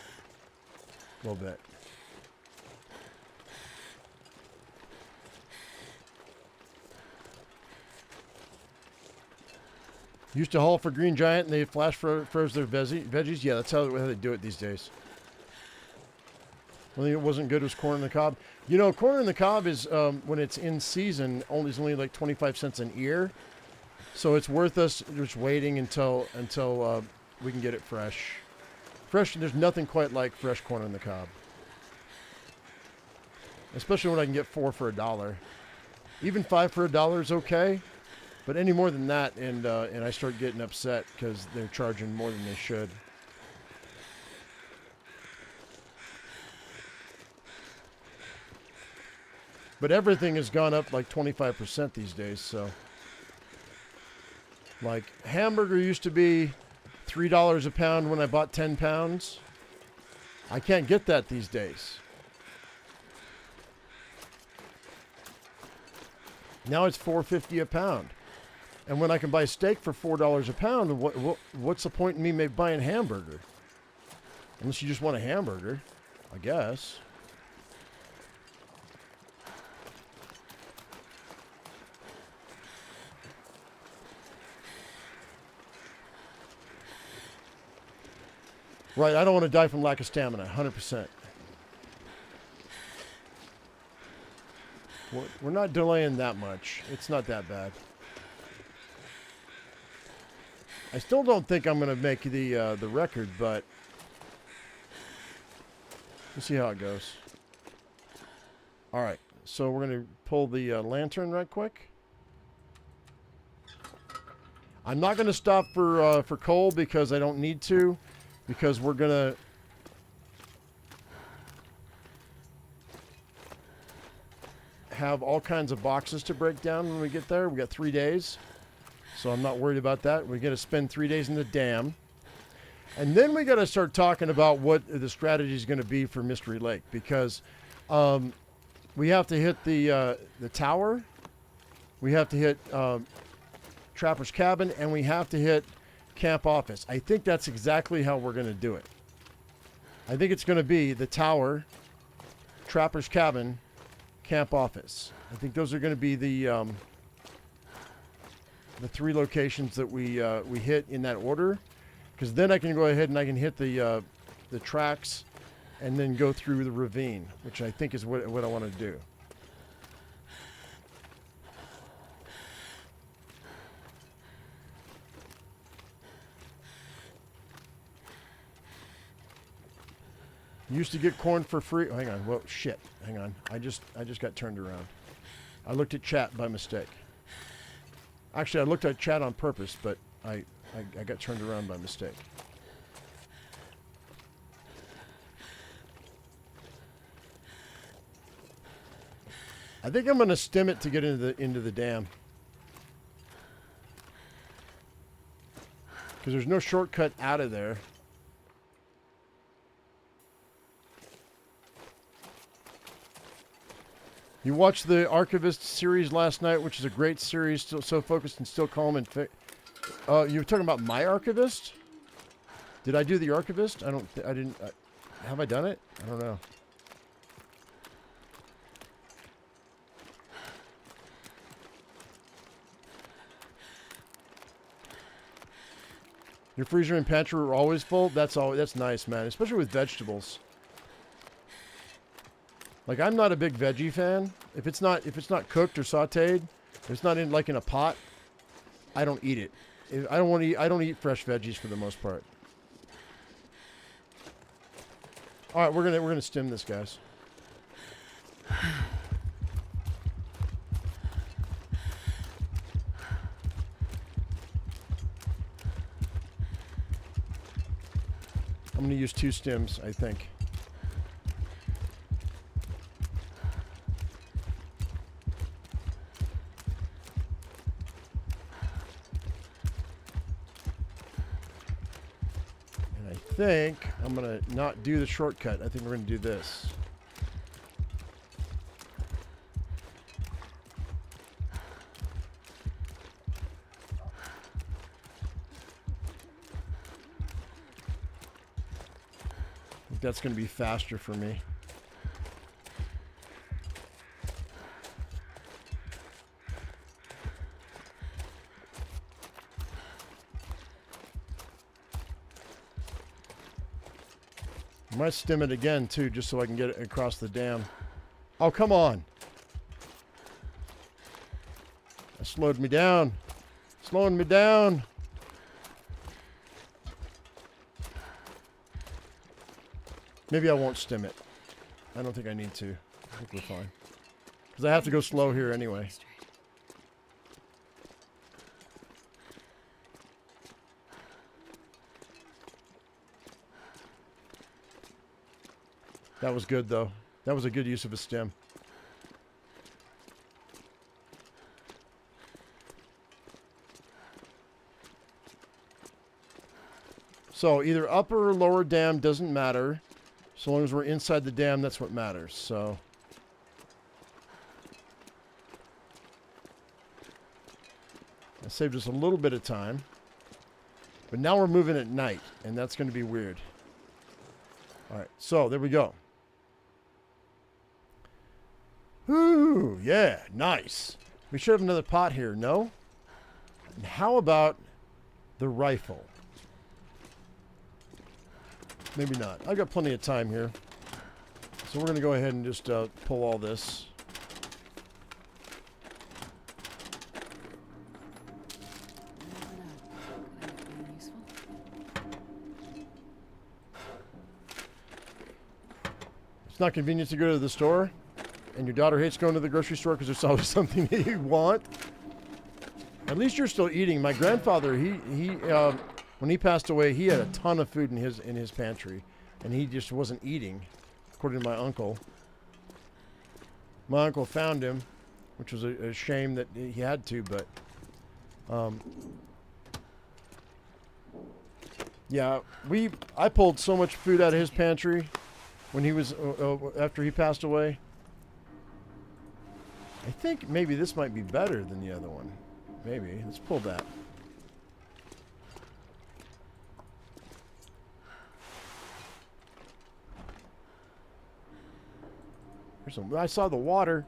Speaker 1: a little bit. Used to haul for Green Giant and they flash froze their veggies. Yeah, that's how they do it these days. One thing that wasn't good was corn on the cob. You know, corn on the cob is, when it's in season, is only like 25 cents an ear. So it's worth us just waiting until we can get it fresh. There's nothing quite like fresh corn on the cob. Especially when I can get 4 for $1. Even 5 for $1 is okay. But any more than that, and I start getting upset because they're charging more than they should. But everything has gone up like 25% these days, so. Like, hamburger used to be $3 a pound when I bought 10 pounds. I can't get that these days. Now it's $4.50 a pound. And when I can buy steak for $4 a pound, what's the point in me buying hamburger? Unless you just want a hamburger, I guess. Right, I don't want to die from lack of stamina, 100%. We're not delaying that much. It's not that bad. I still don't think I'm going to make the record, but we'll see how it goes. All right, so we're going to pull the lantern right quick. I'm not going to stop for coal because I don't need to, because we're going to have all kinds of boxes to break down when we get there. We got 3 days. So I'm not worried about that. We're going to spend 3 days in the dam. And then we got to start talking about what the strategy is going to be for Mystery Lake. Because we have to hit the tower. We have to hit Trapper's Cabin. And we have to hit Camp Office. I think that's exactly how we're going to do it. I think it's going to be the tower, Trapper's Cabin, Camp Office. I think those are going to be the 3 locations that we hit in that order, because then I can go ahead and I can hit the tracks and then go through the ravine, which I think is what I want to do. You used to get corn for free. Oh, hang on. Whoa, shit. Hang on. I just got turned around. I looked at chat by mistake. Actually, I looked at chat on purpose, but I got turned around by mistake. I think I'm gonna stem it to get into the dam. Because there's no shortcut out of there. You watched the Archivist series last night, which is a great series, still so focused and still calm and you were talking about my Archivist? Did I do the Archivist? I didn't. Have I done it? I don't know. Your freezer and pantry are always full? That's nice, man. Especially with vegetables. Like, I'm not a big veggie fan. If it's not cooked or sautéed, if it's not in a pot, I don't eat it. I don't eat fresh veggies for the most part. All right, we're gonna stem this, guys. I'm going to use 2 stems, I think. And I think I'm going to not do the shortcut. I think we're going to do this. That's going to be faster for me. I might stem it again too, just so I can get it across the dam. Oh, come on. That slowed me down. Slowing me down. Maybe I won't stem it. I don't think I need to. I think we're fine. Because I have to go slow here anyway. That was good, though. That was a good use of a stem. So either upper or lower dam doesn't matter. So long as we're inside the dam, that's what matters. So that saved us a little bit of time. But now we're moving at night, and that's going to be weird. All right, so there we go. Ooh, yeah, nice. We should have another pot here, no? And how about the rifle? Maybe not. I've got plenty of time here. So we're going to go ahead and just pull all this. It's not convenient to go to the store, and your daughter hates going to the grocery store because there's always something that you want. At least you're still eating. My grandfather, when he passed away, he had a ton of food in his pantry, and he just wasn't eating, according to my uncle. My uncle found him, which was a shame that he had to, but yeah, I pulled so much food out of his pantry when he was after he passed away. I think maybe this might be better than the other one. Maybe. Let's pull that. I saw the water.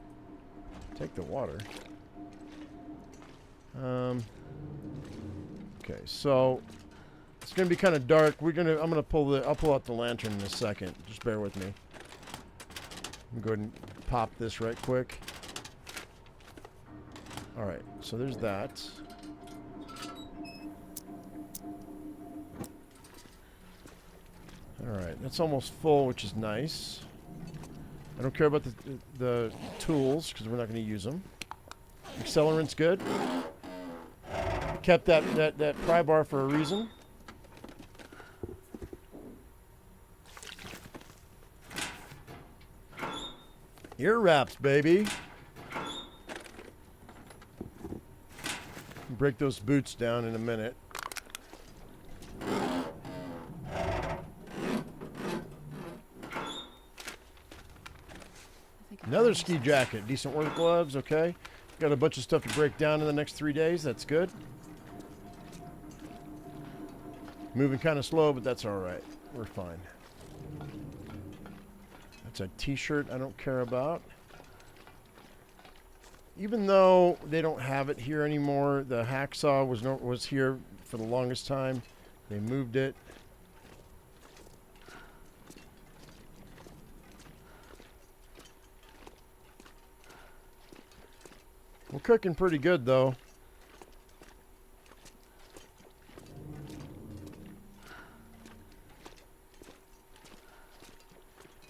Speaker 1: Take the water. Okay, so it's gonna be kind of dark. I'll pull out the lantern in a second. Just bear with me. I'm going to go ahead and pop this right quick. All right, so there's that. Alright, that's almost full, which is nice. I don't care about the tools, because we're not going to use them. Accelerant's good. Kept that pry bar for a reason. Ear wraps, baby. Break those boots down in a minute. Another ski jacket. Decent work gloves, okay. Got a bunch of stuff to break down in the next 3 days. That's good. Moving kind of slow, but that's all right. We're fine. That's a t-shirt I don't care about. Even though they don't have it here anymore, the hacksaw was here for the longest time. They moved it. We're cooking pretty good, though.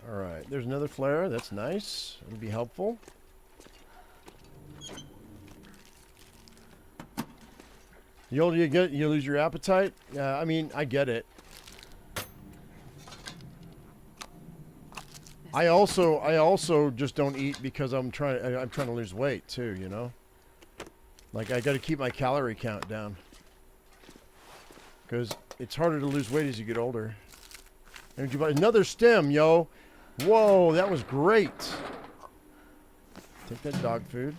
Speaker 1: All right, there's another flare. That's nice. It'll be helpful. The older you get, you lose your appetite. Yeah, I mean, I get it. I also just don't eat because I'm trying to lose weight too, you know? Like I got to keep my calorie count down. Cuz it's harder to lose weight as you get older. Another stem, yo. Whoa, that was great. Take that dog food.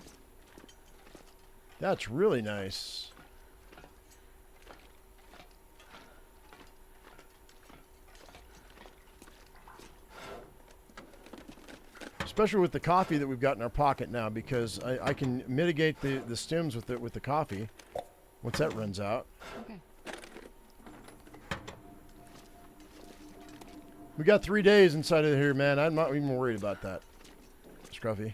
Speaker 1: That's really nice. Especially with the coffee that we've got in our pocket now, because I can mitigate the stems with the coffee once that runs out.
Speaker 2: Okay.
Speaker 1: We got 3 days inside of here, man. I'm not even worried about that. Scruffy.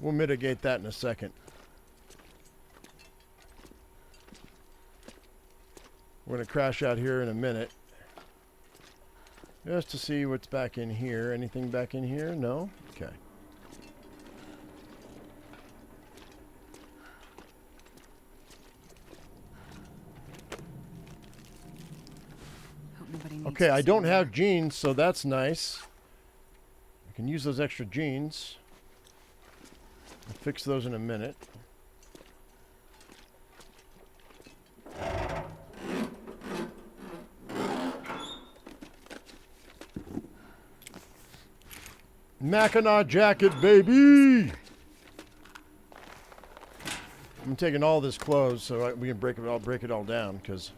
Speaker 1: We'll mitigate that in a second. We're going to crash out here in a minute. Just to see what's back in here. Anything back in here? No? Okay. Okay, I don't have jeans, so that's nice. I can use those extra jeans. I'll fix those in a minute. Mackinac jacket, baby! I'm taking all this clothes so we can break it. I'll break it all down because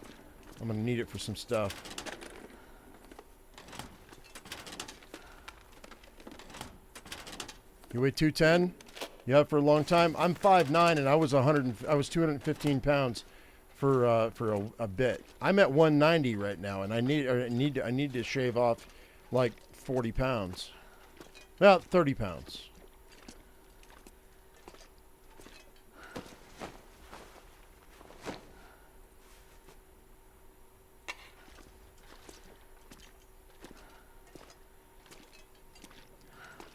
Speaker 1: I'm gonna need it for some stuff. You weigh 210? You have for a long time. I'm 5'9" and I was 215 pounds for a bit. I'm at 190 right now, and I need to shave off like 40 pounds. About 30 pounds.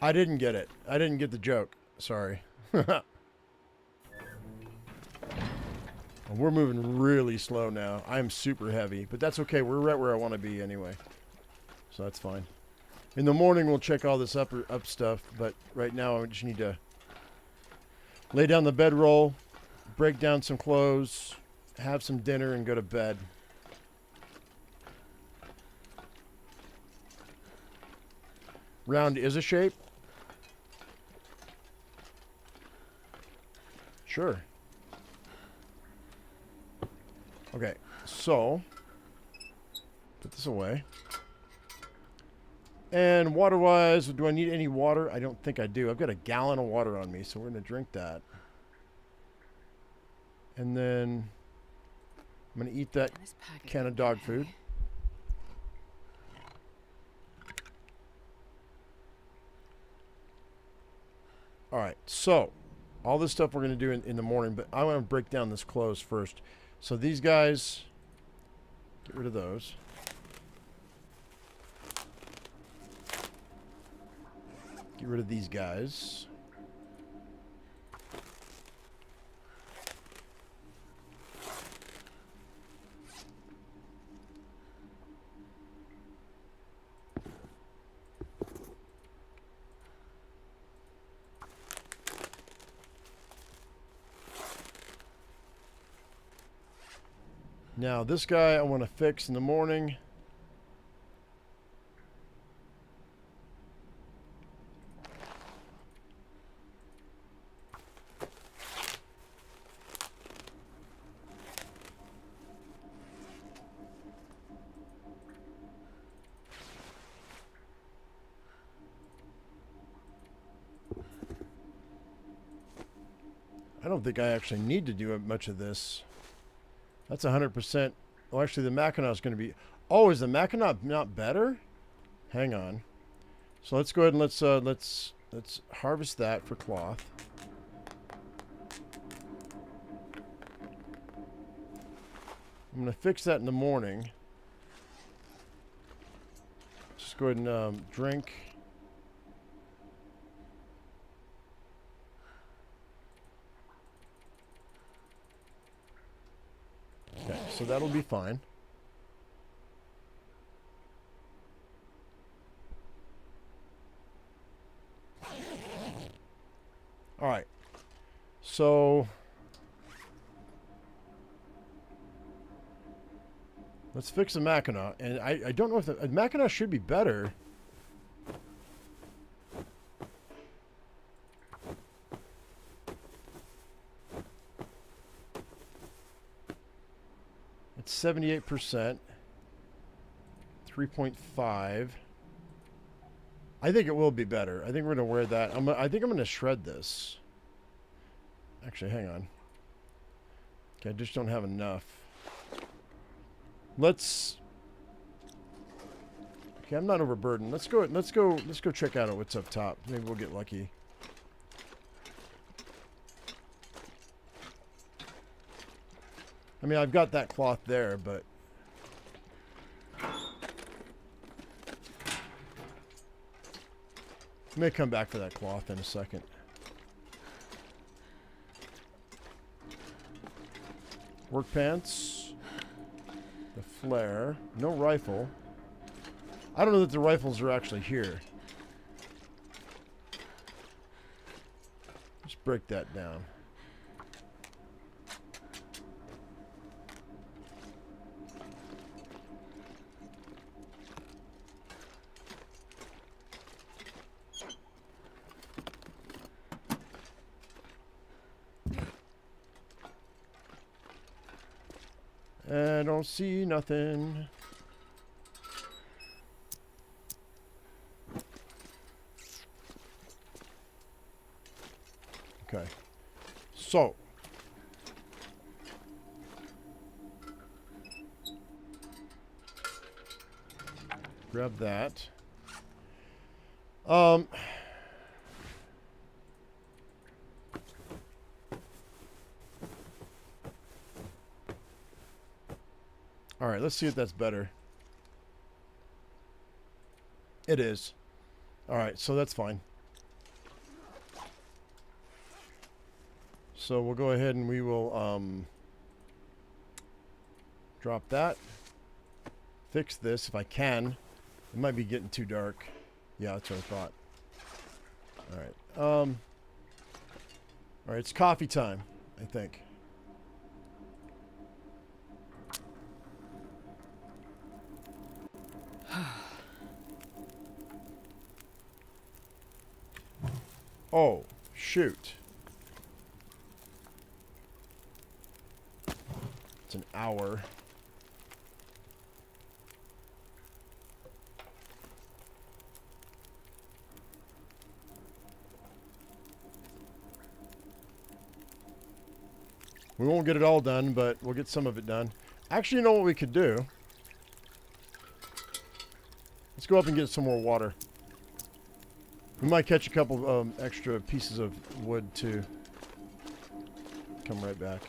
Speaker 1: I didn't get it. I didn't get the joke. Sorry. We're moving really slow now. I'm super heavy, but that's okay. We're right where I want to be anyway. So that's fine. In the morning, we'll check all this up stuff, but right now I just need to lay down the bedroll, break down some clothes, have some dinner, and go to bed. Round is a shape? Sure. Okay, so put this away. And water-wise, do I need any water? I don't think I do. I've got a gallon of water on me, so we're going to drink that. And then I'm going to eat that can of dog food. All right, so All this stuff we're going to do in the morning, but I want to break down this clothes first. So these guys, get rid of those. Get rid of these guys. Now, this guy I want to fix in the morning. I don't think I actually need to do much of this. That's 100%. Oh, actually, the Mackinac is going to be... Oh, is the Mackinac not better? Hang on. So let's go ahead and let's harvest that for cloth. I'm going to fix that in the morning. Just go ahead and drink. Okay, so that'll be fine. All right. So let's fix the Mackinac. And I don't know if the Mackinac should be better. It's 78%. 3.5. I think it will be better. I think we're going to wear that. I think I'm going to shred this. Actually, hang on. Okay, I just don't have enough. Let's... Okay, I'm not overburdened. Let's go check out what's up top. Maybe we'll get lucky. I mean, I've got that cloth there, but... I may come back for that cloth in a second. Work pants. The flare. No rifle. I don't know that the rifles are actually here. Let's break that down. I don't see nothing. Okay. So. Grab that. Alright, let's see if that's better. It is. Alright, so that's fine. So we'll go ahead and we will drop that. Fix this if I can. It might be getting too dark. Yeah, that's what I thought. Alright. Alright, it's coffee time, I think. Oh, shoot. It's an hour. We won't get it all done, but we'll get some of it done. Actually, you know what we could do? Let's go up and get some more water. We might catch a couple extra pieces of wood, too. come right back.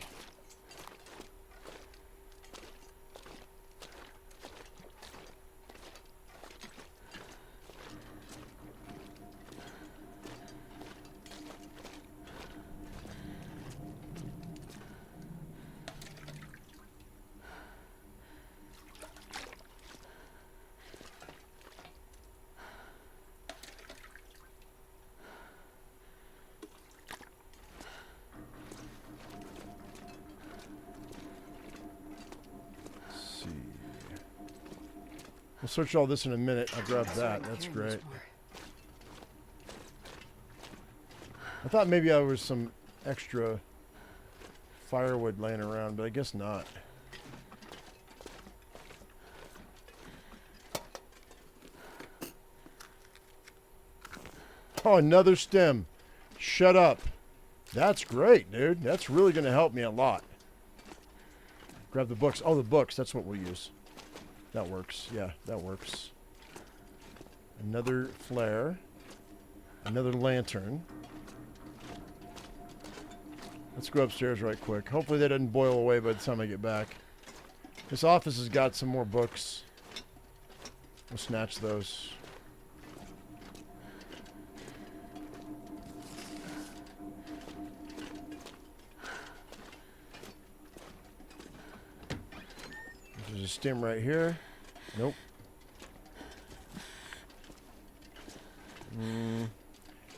Speaker 1: We'll search all this in a minute. I'll grab that. That's great. I thought maybe there was some extra firewood laying around, but I guess not. Oh, another stem. Shut up. That's great, dude. That's really going to help me a lot. Grab the books. Oh, the books. That's what we'll use. That works. Yeah, that works. Another flare. Another lantern. Let's go upstairs right quick. Hopefully that doesn't boil away by the time I get back. This office has got some more books. We'll snatch those. There's a stem right here. Nope.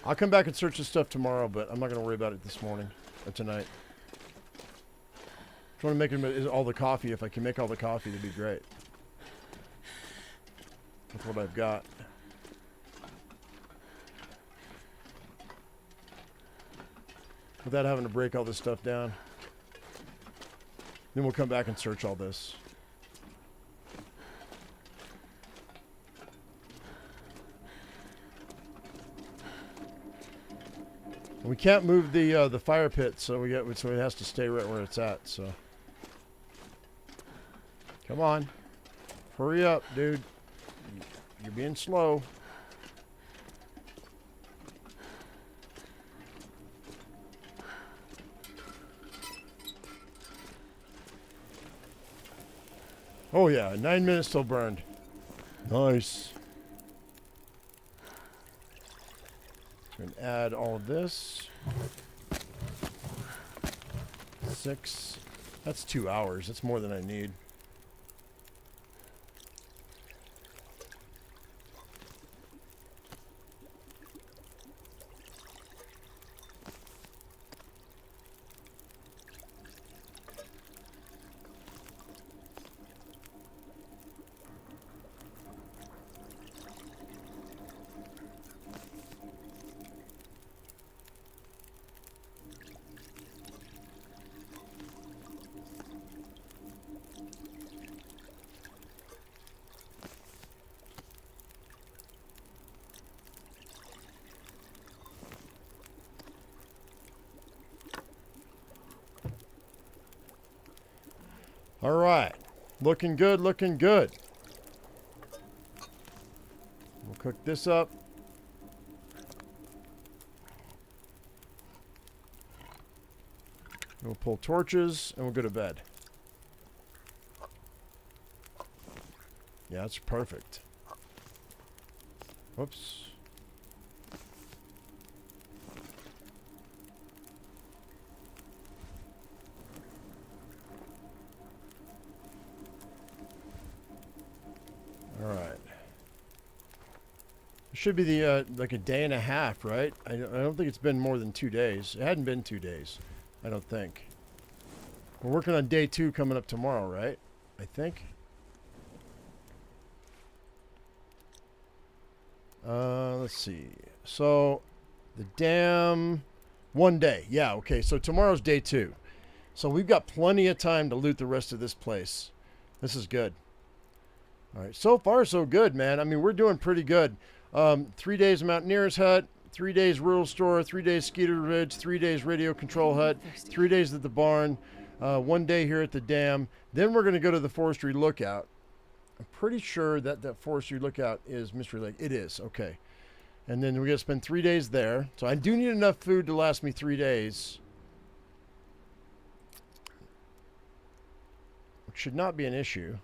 Speaker 1: I'll come back and search this stuff tomorrow, but I'm not going to worry about it this morning or tonight. I want to make all the coffee. If I can make all the coffee, that'd be great. With what I've got. Without having to break all this stuff down. Then we'll come back and search all this. We can't move the fire pit, so it has to stay right where it's at. So, come on, hurry up, dude. You're being slow. Oh yeah, 9 minutes till burned. Nice. And add all of this. 6. That's 2 hours. That's more than I need. All right, looking good, looking good. We'll cook this up. We'll pull torches and we'll go to bed. Yeah, that's perfect. Whoops. All right. It should be the like a day and a half, right? I don't think it's been more than 2 days. It hadn't been 2 days, I don't think. We're working on day 2 coming up tomorrow, right? I think. Let's see. So the dam, 1 day. Yeah, okay. So tomorrow's day 2. So we've got plenty of time to loot the rest of this place. This is good. All right, so far so good, man. I mean, we're doing pretty good. 3 days Mountaineer's hut, 3 days rural store, 3 days Skeeter Ridge, 3 days radio control hut, 3 days at the barn, 1 day here at the dam. Then we're going to go to the forestry lookout. I'm pretty sure that that forestry lookout is Mystery Lake. It is, okay. And then we're going to spend 3 days there. So I do need enough food to last me 3 days. which should not be an issue.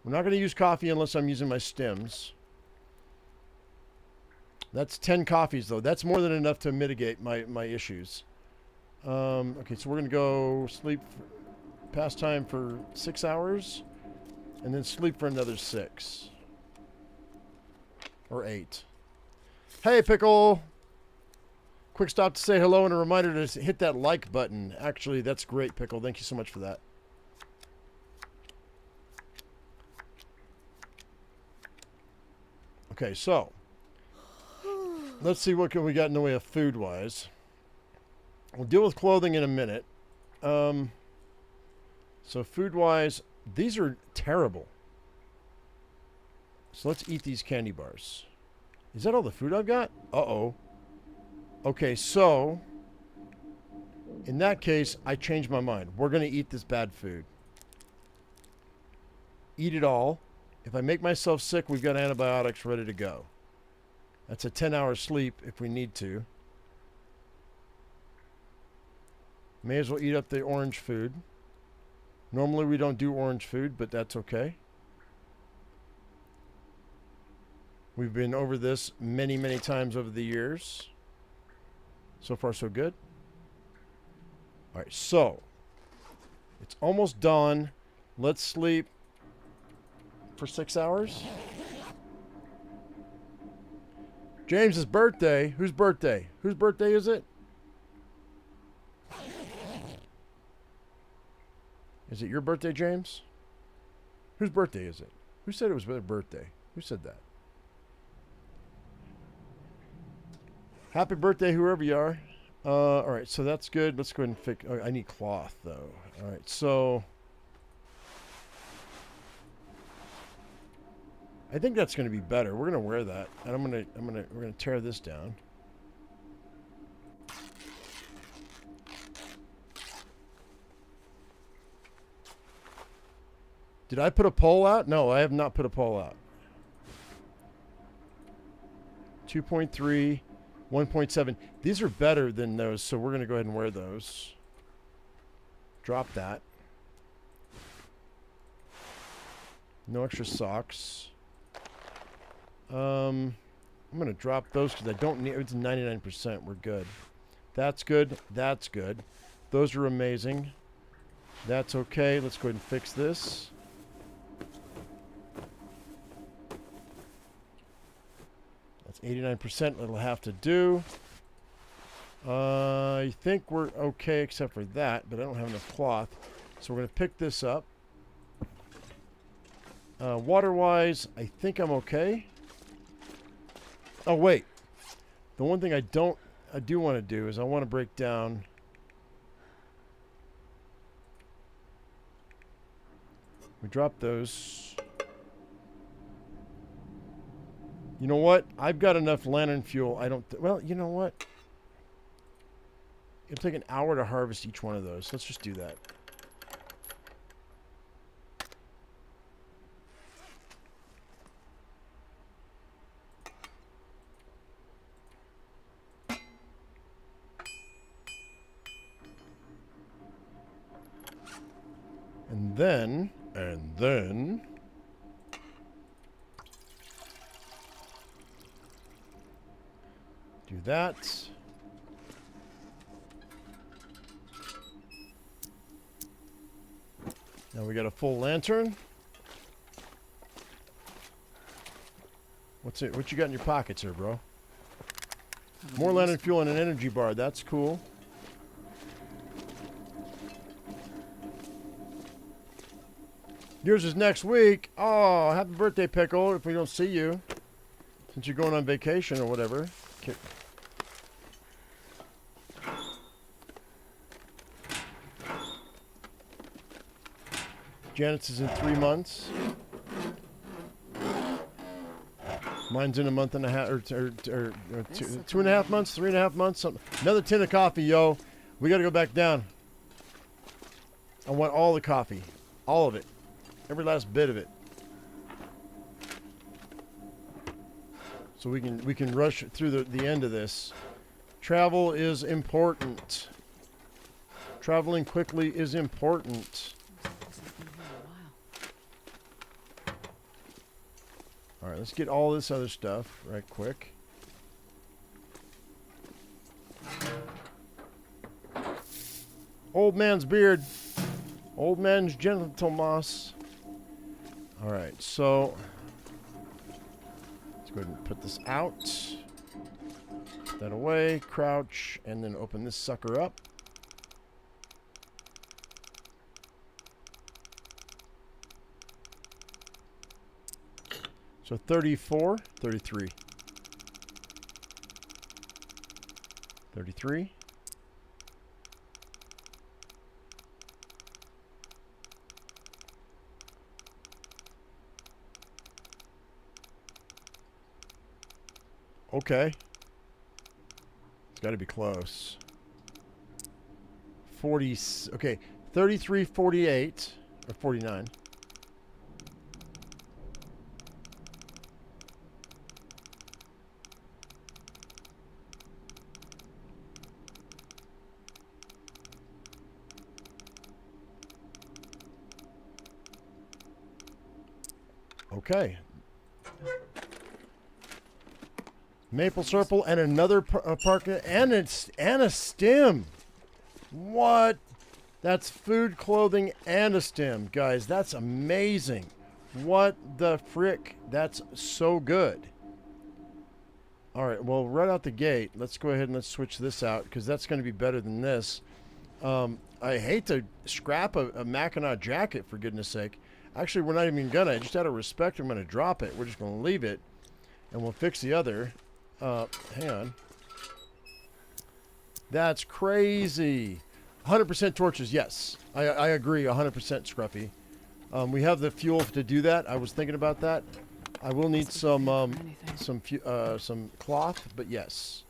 Speaker 1: We're not going to use coffee unless I'm using my stems. That's 10 coffees, though. That's more than enough to mitigate my issues. Okay, so we're going to go sleep, pastime for 6 hours, and then sleep for another 6. Or 8. Hey, Pickle! Quick stop to say hello and a reminder to hit that like button. Actually, that's great, Pickle. Thank you so much for that. Okay, so let's see what we got in the way of food-wise. We'll deal with clothing in a minute. So food-wise, these are terrible. So let's eat these candy bars. Is that all the food I've got? Uh-oh. Okay, so in that case, I changed my mind. We're going to eat this bad food. Eat it all. If I make myself sick, we've got antibiotics ready to go. That's a 10-hour sleep if we need to. May as well eat up the orange food. Normally we don't do orange food, but that's okay. We've been over this many, many times over the years. So far, so good. All right, so it's almost dawn. Let's sleep for 6 hours. James's birthday. Whose birthday? Whose birthday is it? Is it your birthday, James? Whose birthday is it? Who said it was their birthday? Who said that? Happy birthday, whoever you are. All right, so that's good. Let's go ahead and fix... Oh, I need cloth, though. All right, so... I think that's going to be better. We're going to wear that, and we're going to tear this down. Did I put a poll out? No, I have not put a poll out. 2.3, 1.7. These are better than those, so we're going to go ahead and wear those. Drop that. No extra socks. I'm going to drop those because I don't need... It's 99%. We're good. That's good. That's good. Those are amazing. That's okay. Let's go ahead and fix this. That's 89%. It'll have to do. I think we're okay except for that, but I don't have enough cloth. So we're going to pick this up. Water-wise, I think I'm okay. Oh, wait. The one thing I do want to do is I want to break down... We drop those. You know what? I've got enough lantern fuel. I don't... Well, you know what? It'll take an hour to harvest each one of those. Let's just do that. And then... Do that. Now we got a full lantern. What's it? What you got in your pockets here, bro? More lantern fuel and an energy bar. That's cool. Yours is next week. Oh, happy birthday, Pickle, if we don't see you. Since you're going on vacation or whatever. Okay. Janet's is in 3 months. Mine's in a month and a half, or 2.5 months, 3.5 months. Something. Another tin of coffee, yo. We got to go back down. I want all the coffee. All of it. Every last bit of it. So we can rush through the end of this. Travel is important. Traveling quickly is important. All right, let's get all this other stuff right quick. Old man's beard. Old man's gentle moss. All right, so let's go ahead and put this out. Put that away, crouch, and then open this sucker up. So 34, 33. 33. Okay. It's got to be close. 40. Okay. 33, 48. Or 49. Okay. Maple syrup and another parka and a stem. What? That's food, clothing, and a stem, guys. That's amazing. What the frick? That's so good. All right. Well, right out the gate, let's go ahead and let's switch this out because that's going to be better than this. I hate to scrap a Mackinac jacket, for goodness sake. Actually, we're not even gonna. Just out of respect, I'm gonna drop it. We're just gonna leave it, and we'll fix the other. Hang on. That's crazy. 100% torches, yes. I agree, 100% Scruffy. We have the fuel to do that. I was thinking about that. I will need some cloth, but yes.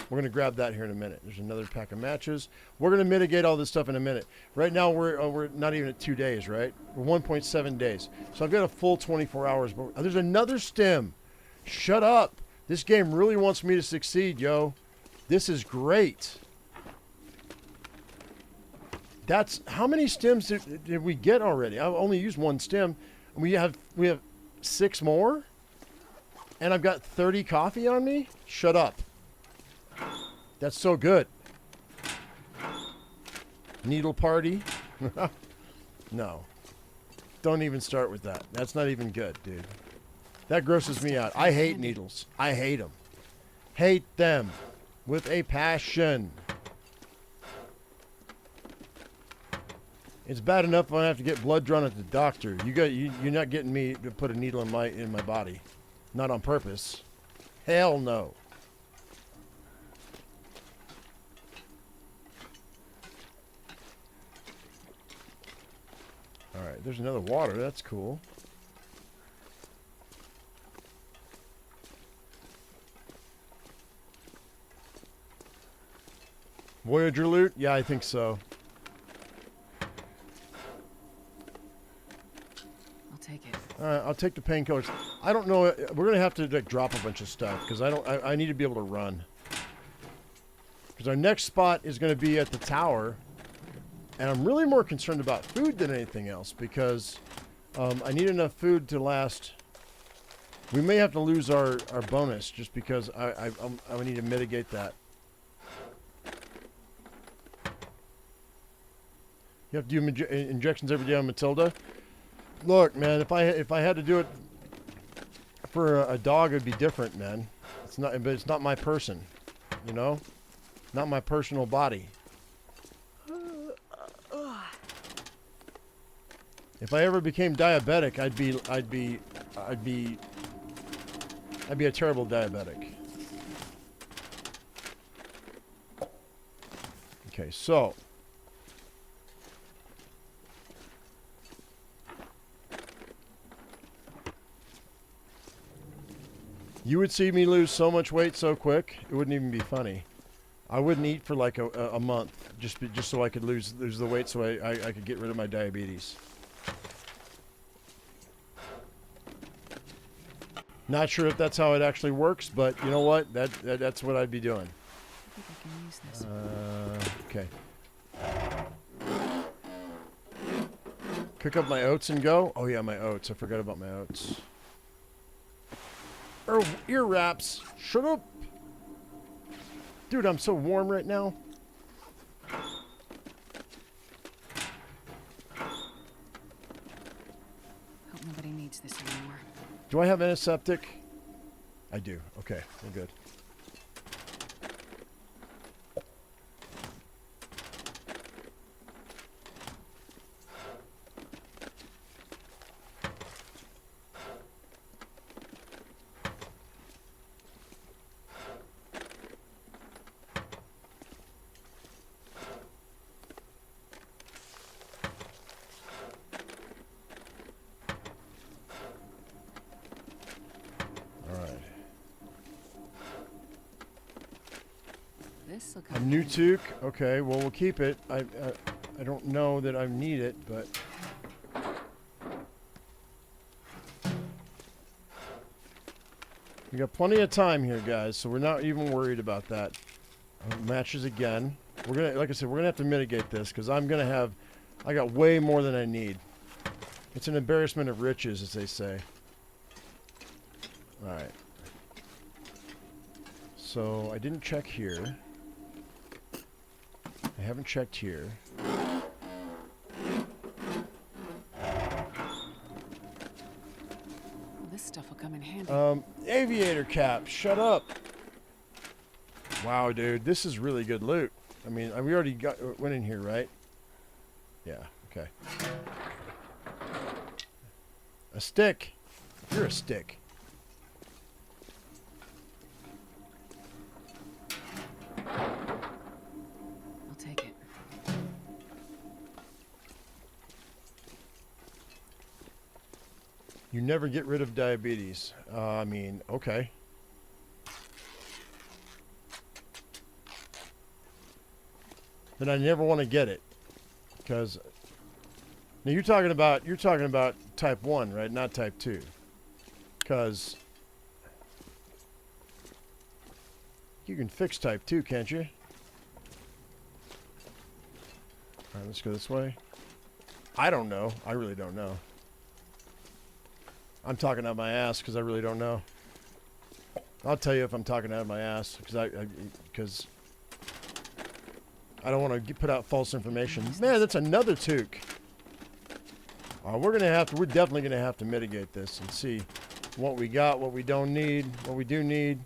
Speaker 1: We're going to grab that here in a minute. There's another pack of matches. We're going to mitigate all this stuff in a minute. Right now, we're not even at 2 days, right? We're 1.7 days. So I've got a full 24 hours. But there's another stem. Shut up. This game really wants me to succeed, yo. This is great. That's how many stems did we get already? I've only used one stem. We have 6 more, and I've got 30 coffee on me. Shut up. That's so good. Needle party? No. Don't even start with that. That's not even good, dude. That grosses me out. I hate needles. I hate them. Hate them with a passion. It's bad enough when I have to get blood drawn at the doctor. You're not getting me to put a needle in my body. Not on purpose. Hell no. Alright, there's another water. That's cool. Voyager loot? Yeah, I think so.
Speaker 2: I'll take it.
Speaker 1: Alright, I'll take the painkillers. I don't know. We're going to have to like, drop a bunch of stuff because I need to be able to run. Because our next spot is going to be at the tower. And I'm really more concerned about food than anything else because I need enough food to last. We may have to lose our bonus just because I need to mitigate that. You have to do injections every day on Matilda. Look, man, if I had to do it for a dog, it'd be different, man. It's not, but it's not my person, you know, not my personal body. If I ever became diabetic, I'd be a terrible diabetic. Okay, so you would see me lose so much weight so quick, it wouldn't even be funny. I wouldn't eat for like a month just so I could lose the weight so I could get rid of my diabetes. Not sure if that's how it actually works, but you know what? That's what I'd be doing.
Speaker 2: I think I can use this.
Speaker 1: Okay. Cook up my oats and go. Oh yeah, my oats. I forgot about my oats. ear wraps. Shut up. Dude, I'm so warm right now.
Speaker 2: Hope nobody needs this anymore.
Speaker 1: Do I have antiseptic? I do. Okay, we're good.
Speaker 2: This will
Speaker 1: A
Speaker 2: come.
Speaker 1: new toque. Okay, well we'll keep it. I don't know that I need it, but we got plenty of time here, guys. So we're not even worried about that. Matches again. We're gonna, like I said, we're gonna have to mitigate this because I got way more than I need. It's an embarrassment of riches, as they say. All right. So I didn't check here. I haven't checked here.
Speaker 2: This stuff will come in handy.
Speaker 1: Aviator cap. Shut up. Wow, dude, this is really good loot. I mean, we already went in here, right? Yeah. Okay. A stick. You're a stick.
Speaker 2: I'll take it.
Speaker 1: You never get rid of diabetes. I mean, okay. Then I never want to get it, because now you're talking about type 1, right? Not type 2. Because you can fix type 2, can't you? All right, let's go this way. I don't know. I really don't know. I'm talking out my ass because I really don't know. I'll tell you if I'm talking out of my ass because I don't want to put out false information. Man, that's another toque. We're definitely gonna have to mitigate this and see what we got, what we don't need, what we do need.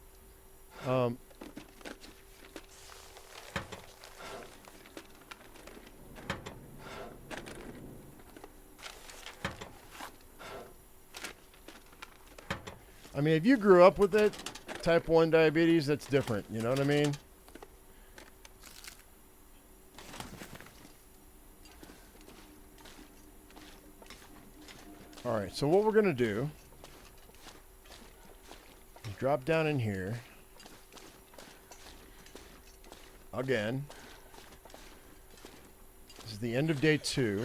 Speaker 1: I mean, if you grew up with it, type 1 diabetes, that's different. You know what I mean? All right, so what we're going to do is drop down in here. Again. This is the end of day 2.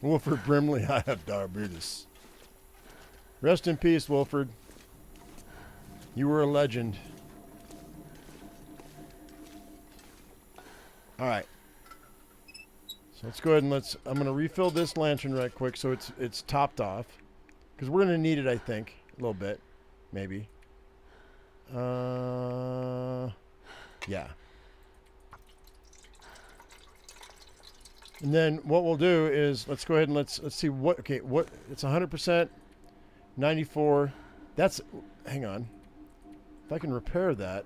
Speaker 1: Wilford Brimley, I have diabetes. Rest in peace, Wilford. You were a legend. All right. So let's go ahead and I'm going to refill this lantern right quick so it's topped off. Because we're going to need it, I think. A little bit. Maybe. Yeah. And then what we'll do is let's go ahead and let's see what it's 100%, 94. That's, hang on. If I can repair that,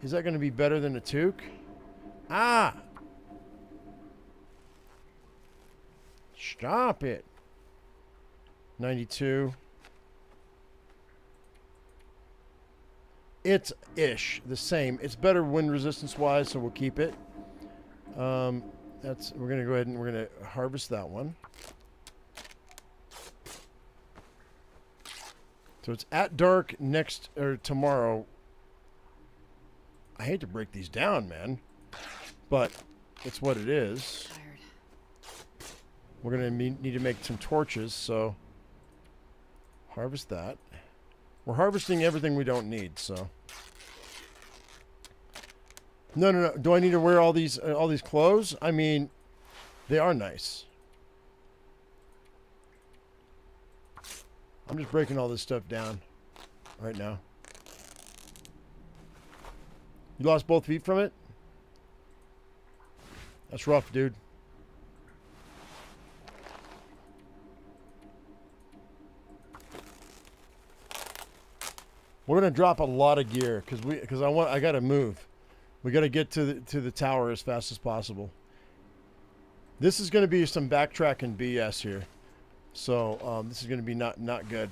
Speaker 1: is that going to be better than a toque? Ah! Stop it. 92. It's ish the same. It's better wind resistance wise, so we'll keep it. We're going to go ahead and we're going to harvest that one. So it's at dark tomorrow. I hate to break these down, man, but it's what it is.
Speaker 2: Tired.
Speaker 1: We're going to need to make some torches, so harvest that. We're harvesting everything we don't need, so. No. Do I need to wear all these clothes? I mean, They are nice. I'm just breaking all this stuff down right now. You lost both feet from it? That's rough, dude. We're gonna drop a lot of gear because I gotta move. We gotta get to the tower as fast as possible. This is gonna be some backtracking BS here, so this is gonna be not good.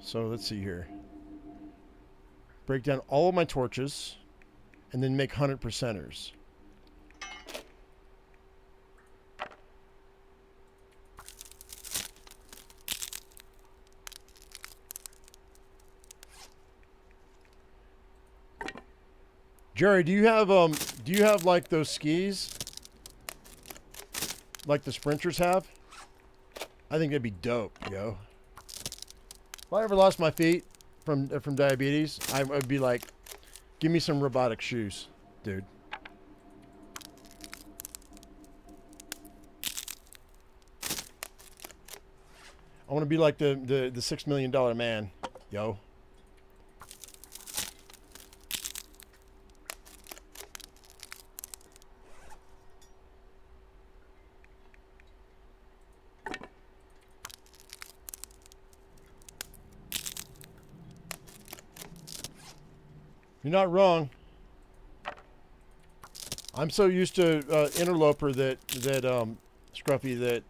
Speaker 1: So let's see here. Break down all of my torches, and then make 100%ers. Jerry, do you have like those skis like the sprinters have? I think that'd be dope, yo. If I ever lost my feet from diabetes, I would be like, give me some robotic shoes, dude. I want to be like the $6 million man, yo. You're not wrong. I'm so used to interloper that Scruffy that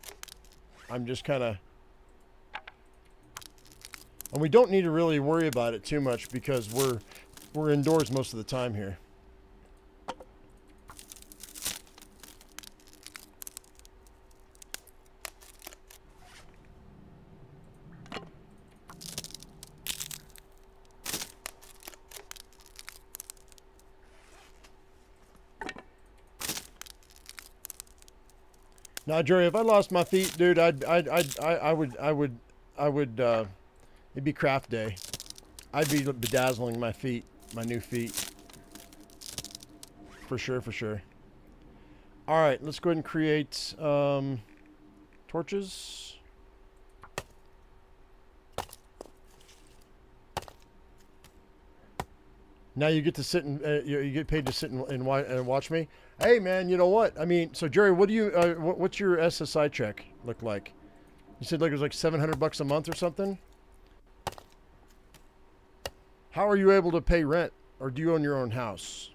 Speaker 1: I'm just kind of, and we don't need to really worry about it too much because we're indoors most of the time here. Now, Jerry, if I lost my feet, dude, I would, it'd be craft day. I'd be bedazzling my feet, my new feet. For sure, for sure. All right, let's go ahead and create torches. Now you get to sit and you get paid to sit and watch me. Hey, man, you know what? I mean, so Jerry, what do you what's your SSI check look like? You said like it was like $700 a month or something. How are you able to pay rent, or do you own your own house?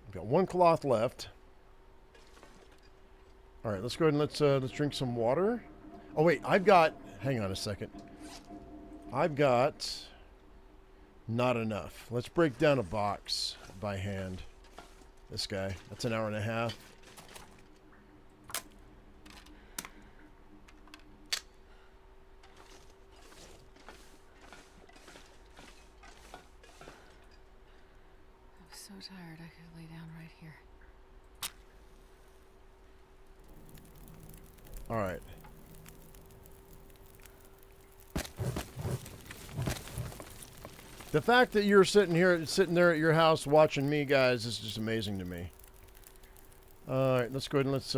Speaker 1: We've got one cloth left. All right, let's go ahead and let's drink some water. Oh wait, hang on a second. I've got not enough. Let's break down a box by hand. This guy, that's an hour and a half.
Speaker 2: I'm so tired I could lay down right here.
Speaker 1: All right. The fact that you're sitting there at your house watching me, guys, is just amazing to me. All right, let's go ahead and let's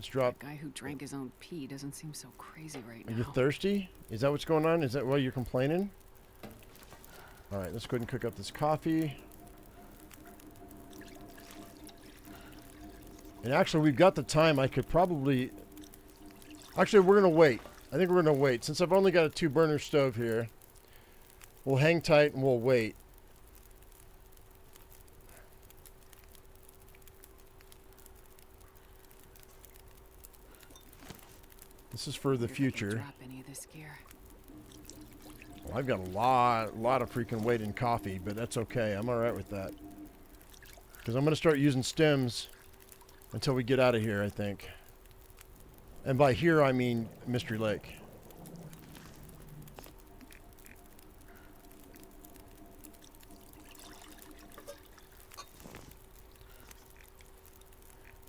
Speaker 1: drop.
Speaker 2: That guy who drank his own pee doesn't seem so crazy right now.
Speaker 1: Are you thirsty? Is that what's going on? Is that why you're complaining? All right, let's go ahead and cook up this coffee. And actually, we've got the time. I could probably... Actually, we're going to wait. I think we're going to wait. Since I've only got a 2-burner stove here, we'll hang tight and we'll wait. This is for the future.
Speaker 2: Drop any of this gear.
Speaker 1: Well, I've got a lot of freaking weight in coffee, but that's okay. I'm all right with that. Because I'm going to start using stems until we get out of here, I think. And by here, I mean Mystery Lake.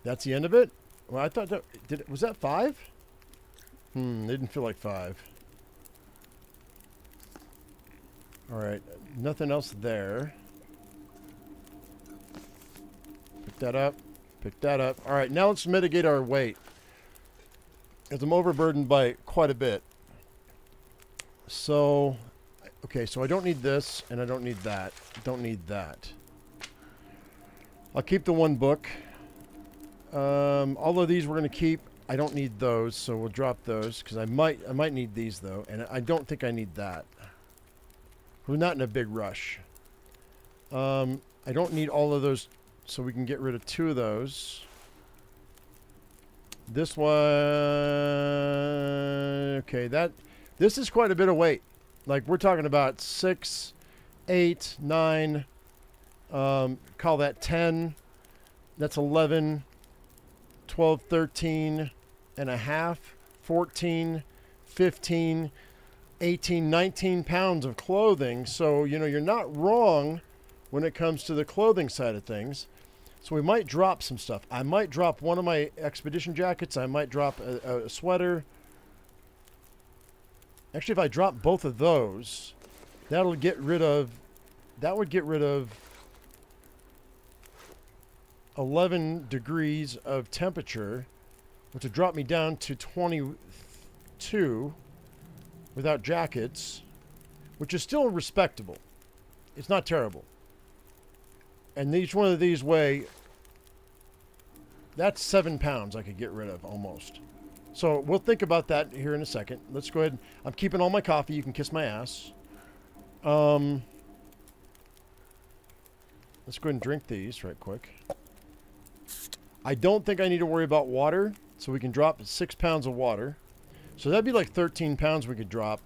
Speaker 1: That's the end of it? Well, I thought that... was that 5? Didn't feel like 5. Alright, nothing else there. Pick that up. Pick that up. Alright, now let's mitigate our weight. Because I'm overburdened by quite a bit. So... okay, so I don't need this, and I don't need that. Don't need that. I'll keep the one book. All of these we're going to keep. I don't need those, so we'll drop those, because I might need these, though, and I don't think I need that. We're not in a big rush. I don't need all of those, so we can get rid of 2 of those. This one... okay, this is quite a bit of weight. Like, we're talking about 6, 8, 9, call that 10. That's 11, 12, 13 and a half, 14, 15, 18, 19 pounds of clothing. So, you know, you're not wrong when it comes to the clothing side of things. So we might drop some stuff. I might drop one of my expedition jackets. I might drop a sweater. Actually, if I drop both of those, that would get rid of 11 degrees of temperature, which would drop me down to 22 without jackets, which is still respectable. It's not terrible. And each one of these weigh, that's 7 pounds I could get rid of almost. So we'll think about that here in a second. Let's go ahead. I'm keeping all my coffee. You can kiss my ass. Let's go ahead and drink these right quick. I don't think I need to worry about water, so we can drop 6 pounds of water. So that'd be like 13 pounds we could drop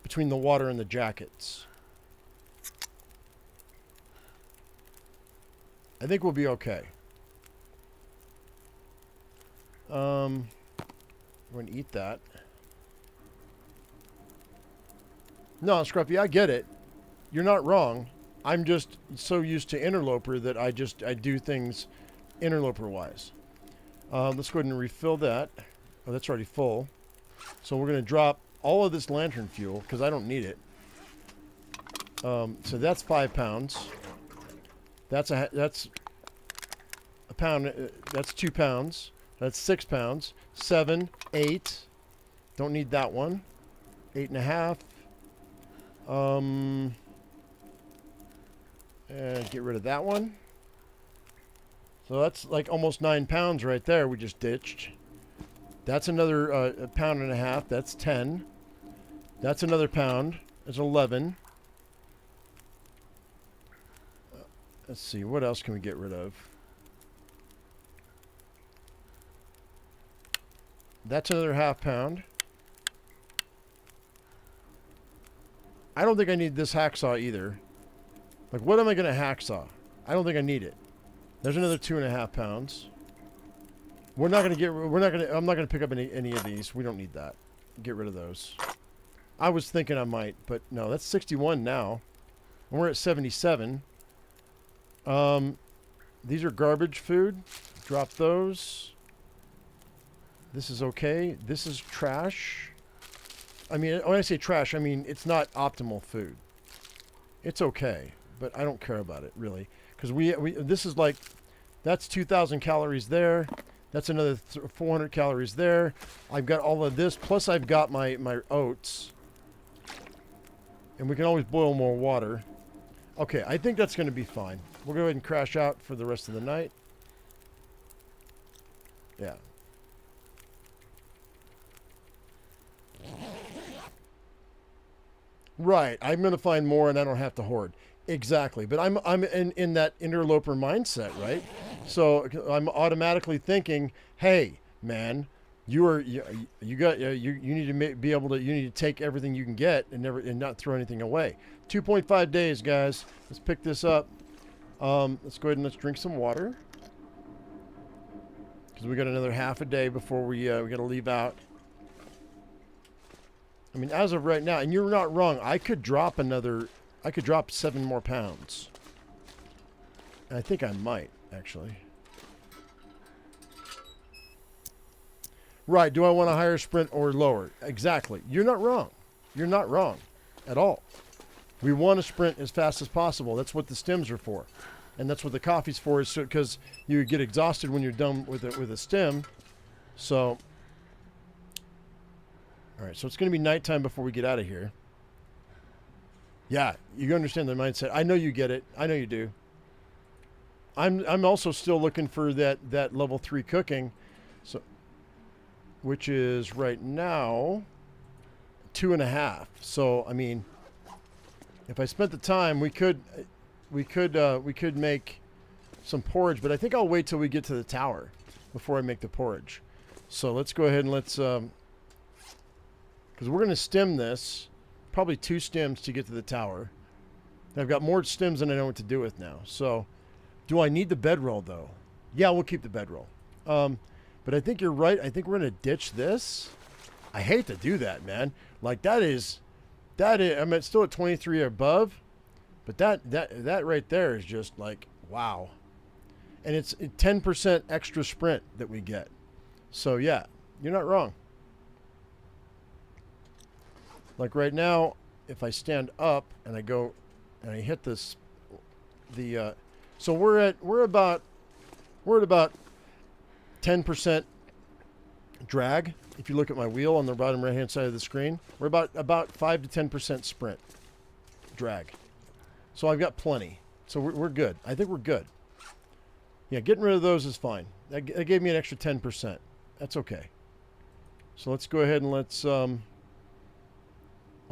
Speaker 1: between the water and the jackets. I think we'll be okay. We're going to eat that. No, Scruffy, I get it. You're not wrong. I'm just so used to Interloper that I do things Interloper-wise. Let's go ahead and refill that. Oh, that's already full. So we're going to drop all of this lantern fuel because I don't need it. So that's 5 pounds. That's a pound. That's 2 pounds. That's 6 pounds. 7, 8. Don't need that one. 8.5. And get rid of that one. So that's like almost 9 pounds right there we just ditched. That's another a pound and a half. That's 10. That's another pound. That's 11. Let's see. What else can we get rid of? That's another half pound. I don't think I need this hacksaw either. Like, what am I going to hacksaw? I don't think I need it. There's another 2.5 pounds. I'm not going to pick up any of these. We don't need that. Get rid of those. I was thinking I might, but no, that's 61 now. And we're at 77. These are garbage food. Drop those. This is okay. This is trash. I mean, when I say trash, I mean it's not optimal food. It's okay, but I don't care about it really, because this is like, that's 2,000 calories there. That's another 400 calories there. I've got all of this, plus I've got my oats, and we can always boil more water. Okay, I think that's going to be fine. We'll go ahead and crash out for the rest of the night. Yeah. Right, I'm going to find more and I don't have to hoard. Exactly, but I'm in that interloper mindset, right? So I'm automatically thinking, hey, man, you need to be able to, you need to take everything you can get and not throw anything away. 2.5 days, guys. Let's pick this up. Let's go ahead and let's drink some water, because we got another half a day before we got to leave out. I mean, as of right now, and you're not wrong, I could drop 7 more pounds. And I think I might, actually. Right. Do I want a higher sprint or lower? Exactly. You're not wrong. You're not wrong at all. We want to sprint as fast as possible. That's what the stems are for. And that's what the coffee's for, is because you get exhausted when you're done with a stem. So, all right. So it's going to be nighttime before we get out of here. Yeah, you understand the mindset. I know you get it. I know you do. I'm also still looking for that level 3 cooking, so which is right now 2.5. So I mean, if I spent the time, we could make some porridge, but I think I'll wait till we get to the tower before I make the porridge. So let's go ahead and let's because we're going to stem this, probably 2 stems to get to the tower. I've got more stems than I know what to do with now. So do I need the bedroll though? Yeah, we'll keep the bedroll. But I think you're right. I think we're going to ditch this. I hate to do that, man. Like that is, I mean, it's still at 23 or above, but that right there is just like, wow. And it's 10% extra sprint that we get. So yeah, you're not wrong. Like right now, if I stand up and I go and I hit this, so we're at about 10% drag. If you look at my wheel on the bottom right hand side of the screen, we're about 5 to 10% sprint drag. So I've got plenty. So we're good. I think we're good. Yeah, getting rid of those is fine. That gave me an extra 10%. That's okay. So let's go ahead and let's oh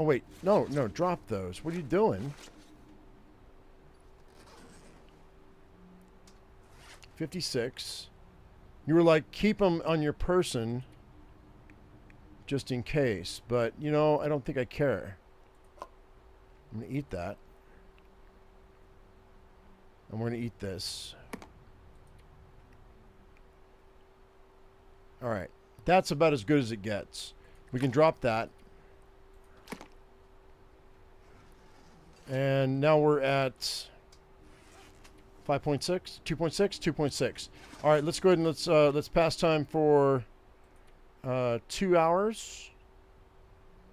Speaker 1: wait, no, drop those. What are you doing? 56. You were like, keep them on your person just in case. But, you know, I don't think I care. I'm going to eat that. And we're going to eat this. All right. That's about as good as it gets. We can drop that. And now we're at 5.6, 2.6, 2.6. All right, let's go ahead and let's pass time for 2 hours,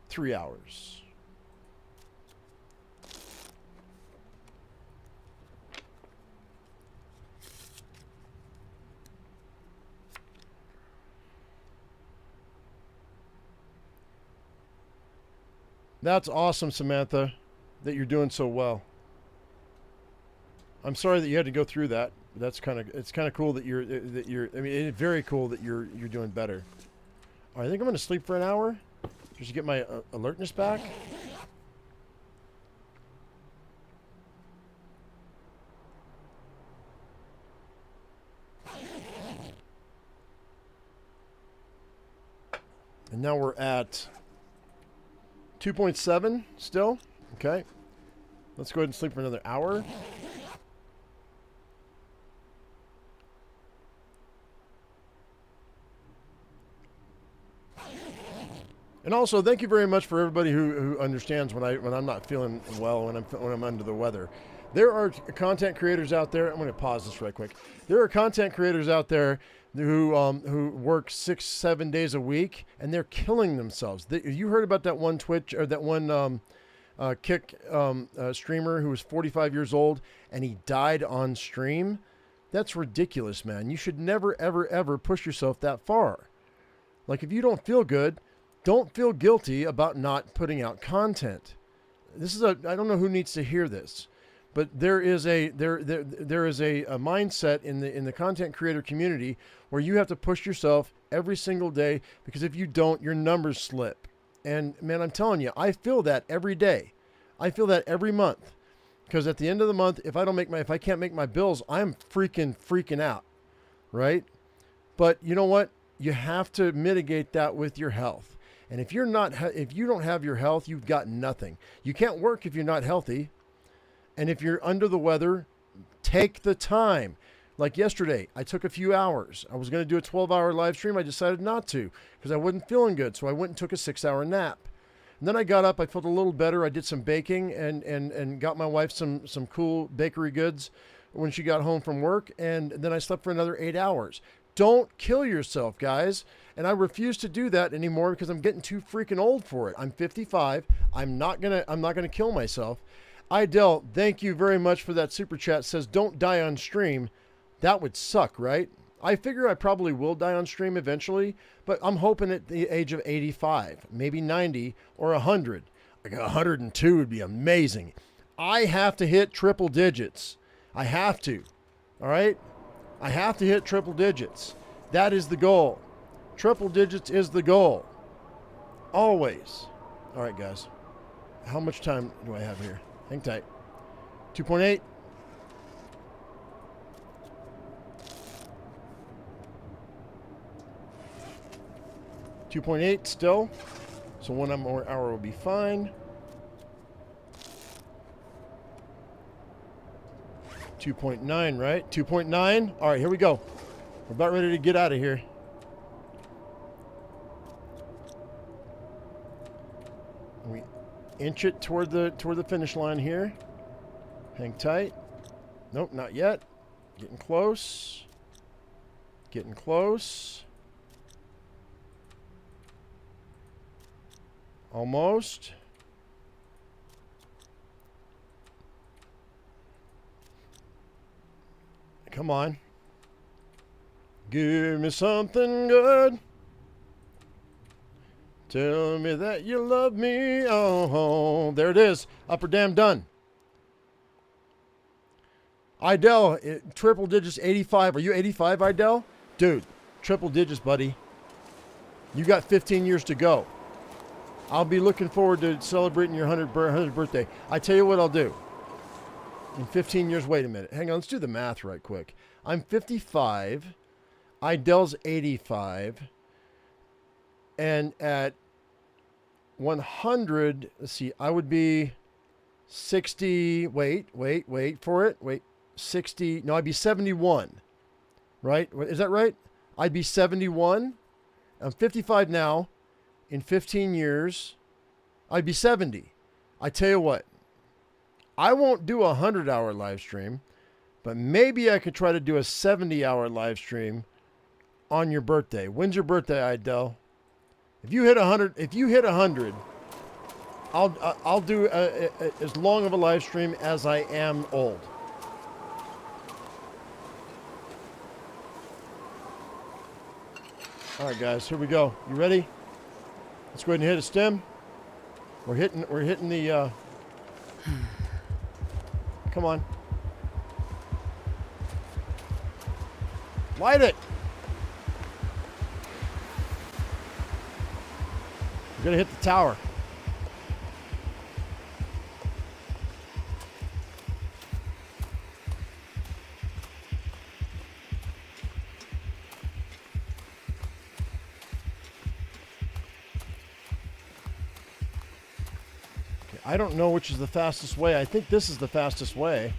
Speaker 1: 3 hours. That's awesome, Samantha, that you're doing so well. I'm sorry that you had to go through that. It's kind of cool that you're I mean, it's very cool that you're doing better. All right, I think I'm going to sleep for an hour just to get my alertness back. And now we're at 2.7 still. Okay. Let's go ahead and sleep for another hour. And also, thank you very much for everybody who understands when I'm not feeling well, when I'm under the weather. There are content creators out there. I'm going to pause this right quick. There are content creators out there who work 6-7 days a week, and they're killing themselves. You heard about that one Twitch or that one Kick streamer who was 45 years old and he died on stream? That's ridiculous, man. You should never, ever, ever push yourself that far. Like, if you don't feel good, don't feel guilty about not putting out content. This is I don't know who needs to hear this, but there is a mindset in the content creator community where you have to push yourself every single day, because if you don't, your numbers slip. And man, I'm telling you, I feel that every day. I feel that every month, because at the end of the month, if I can't make my bills, I'm freaking out, right? But you know what? You have to mitigate that with your health. And if you don't have your health, you've got nothing. You can't work if you're not healthy. And if you're under the weather, take the time. Like yesterday, I took a few hours. I was going to do a 12-hour live stream. I decided not to because I wasn't feeling good. So I went and took a 6-hour nap. And then I got up. I felt a little better. I did some baking and got my wife some cool bakery goods when she got home from work. And then I slept for another 8 hours. Don't kill yourself, guys. And I refuse to do that anymore because I'm getting too freaking old for it. I'm 55. I'm not gonna kill myself. Idell, thank you very much for that super chat. Says don't die on stream. That would suck, right? I figure I probably will die on stream eventually, but I'm hoping at the age of 85, maybe 90 or 100. Like 102 would be amazing. I have to hit triple digits. I have to. All right? I have to hit triple digits. That is the goal. Triple digits is the goal. Always. All right, guys. How much time do I have here? Hang tight. 2.8. .8 still. So 1 more hour will be fine. 2.9, right? 2.9. All right, here we go. We're about ready to get out of here. We inch it toward the finish line here. Hang tight. Nope, not yet. Getting close. Getting close. Almost. Come on. Give me something good. Tell me that you love me. Oh, there it is. Upper dam done. Idell, triple digits 85. Are you 85, Idell? Dude, triple digits, buddy. You got 15 years to go. I'll be looking forward to celebrating your 100th birthday. I tell you what I'll do. In 15 years, wait a minute. Hang on, let's do the math right quick. I'm 55. Idell's 85. And at 100, let's see, I would be 60. Wait for it. Wait, 60. No, I'd be 71. Right? Is that right? I'd be 71. I'm 55 now. In 15 years, I'd be 70. I tell you what, I won't do a 100-hour live stream, but maybe I could try to do a 70-hour live stream on your birthday. When's your birthday, Idell? If you hit 100, I'll do as long of a live stream as I am old. All right, guys, here we go. You ready? Let's go ahead and hit a stem. We're hitting the come on. Light it. We're gonna hit the tower. I don't know which is the fastest way. I think this is the fastest way.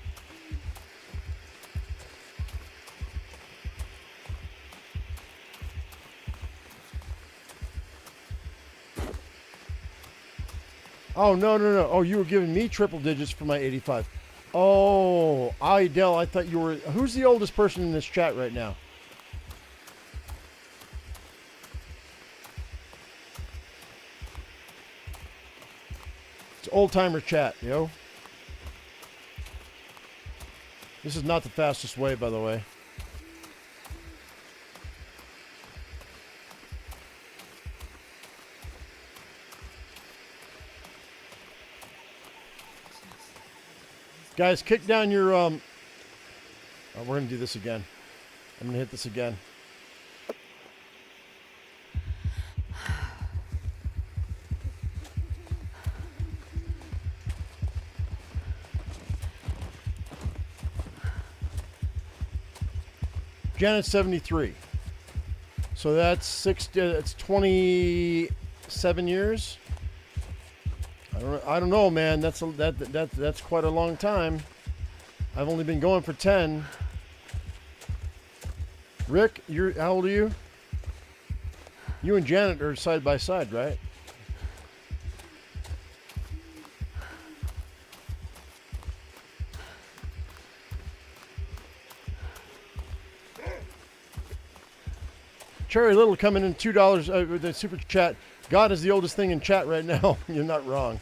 Speaker 1: Oh, no. Oh, you were giving me triple digits for my 85. Oh, Idell, I thought you were... Who's the oldest person in this chat right now? Old timer chat, yo. This is not the fastest way, by the way. Guys, kick down your oh, we're gonna do this again. I'm gonna hit this again. Janet's 73. So that's 27 years. I don't know, man. That's quite a long time. I've only been going for 10. Rick, how old are you? You and Janet are side by side, right? Cherry Little coming in $2 with the super chat. God is the oldest thing in chat right now. You're not wrong.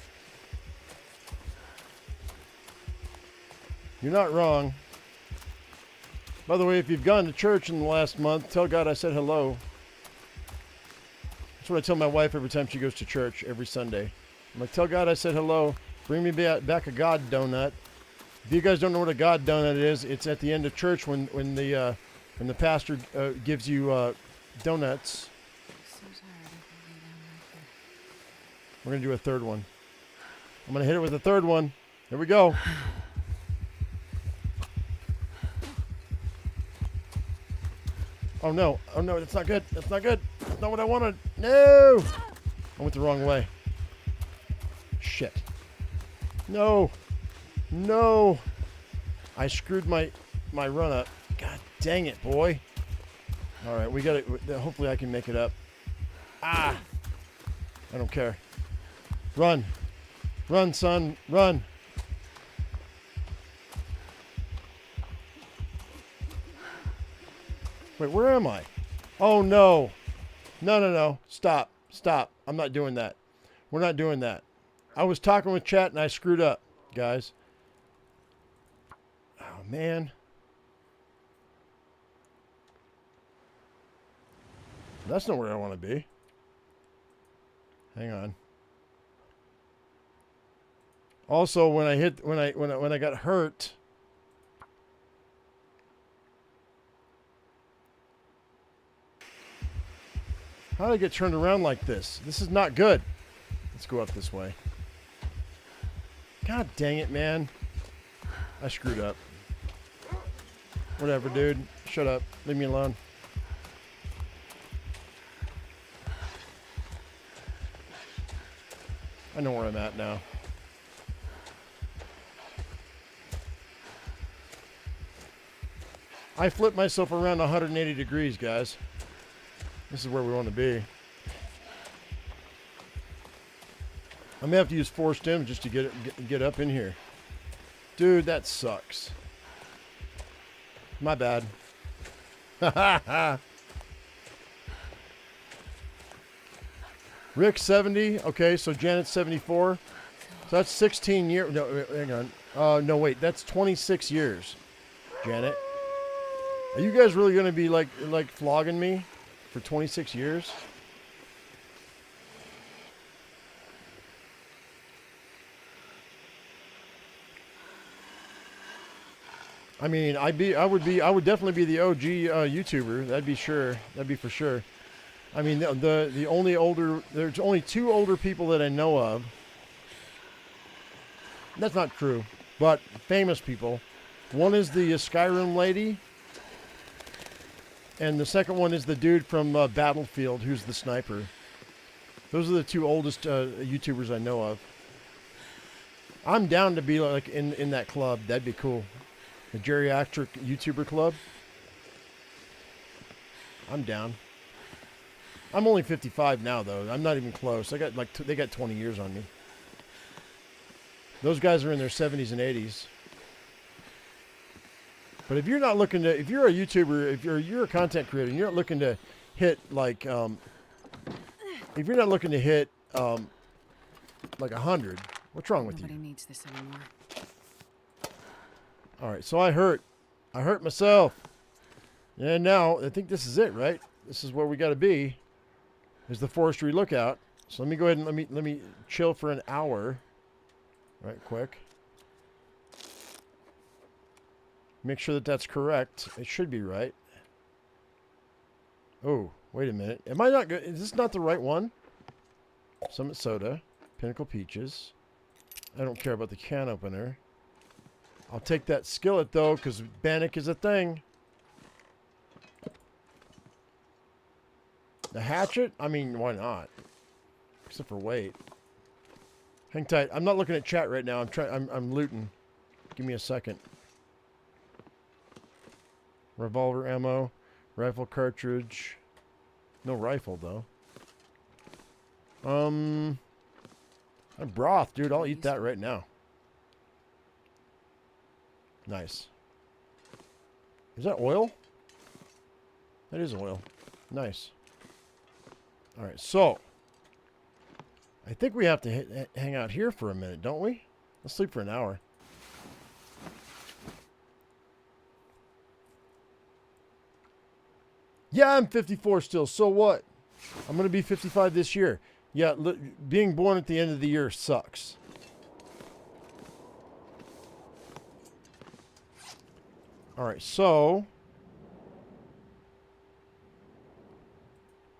Speaker 1: You're not wrong. By the way, if you've gone to church in the last month, tell God I said hello. That's what I tell my wife every time she goes to church every Sunday. I'm like, tell God I said hello. Bring me back a God donut. If you guys don't know what a God donut is, it's at the end of church when the pastor gives you donuts.
Speaker 2: So tired of holding down right here.
Speaker 1: We're gonna do a third one. I'm gonna hit it with a third one. Here we go. Oh no, that's not good. That's not good. That's not what I wanted. No! I went the wrong way. Shit. No. No. I screwed my run up. God dang it, boy. All right, we got it. Hopefully I can make it up. Ah! I don't care. Run. Run, son. Run. Wait, where am I? Oh, no. No. Stop. Stop. I'm not doing that. We're not doing that. I was talking with chat and I screwed up, guys. Oh, man. That's not where I want to be. Hang on. Also, when I got hurt, how did I get turned around like this? This is not good. Let's go up this way. God dang it, man. I screwed up. Whatever, dude. Shut up. Leave me alone. I know where I'm at now. I flipped myself around 180 degrees, guys. This is where we want to be. I'm gonna have to use 4 stems just to get up in here. Dude, that sucks. My bad. Rick 70. Okay, so Janet's 74. So that's 16 years. No, hang on. No, wait. That's 26 years. Janet, are you guys really gonna be like flogging me for 26 years? I mean, I would definitely be the OG YouTuber. That'd be sure. That'd be for sure. I mean, the only older, there's only 2 older people that I know of. That's not true, but famous people. One is the Skyrim lady, and the second one is the dude from Battlefield, who's the sniper. Those are the 2 oldest YouTubers I know of. I'm down to be like in that club. That'd be cool. The geriatric YouTuber club. I'm down. I'm only 55 now, though. I'm not even close. I got they got 20 years on me. Those guys are in their 70s and 80s. But if you're not looking to, if you're a YouTuber, if you're a content creator, and you're not looking to hit like, if you're not looking to hit like 100, what's wrong with you?
Speaker 2: Nobody needs this anymore.
Speaker 1: All right, so I hurt myself. And now I think this is it, right? This is where we got to be. Is the forestry lookout. So let me go ahead and let me chill for an hour. Right, quick. Make sure that that's correct. It should be right. Oh, wait a minute. Am I not good? Is this not the right one? Summit Soda, Pinnacle Peaches. I don't care about the can opener. I'll take that skillet, though, because Bannock is a thing. The hatchet? I mean, why not? Except for weight. Hang tight. I'm not looking at chat right now. I'm looting. Give me a second. Revolver ammo. Rifle cartridge. No rifle, though. A broth, dude. I'll eat that right now. Nice. Is that oil? That is oil. Nice. All right, so I think we have to hang out here for a minute, don't we? Let's sleep for an hour. Yeah, I'm 54 still. So what? I'm going to be 55 this year. Yeah, being born at the end of the year sucks. All right, so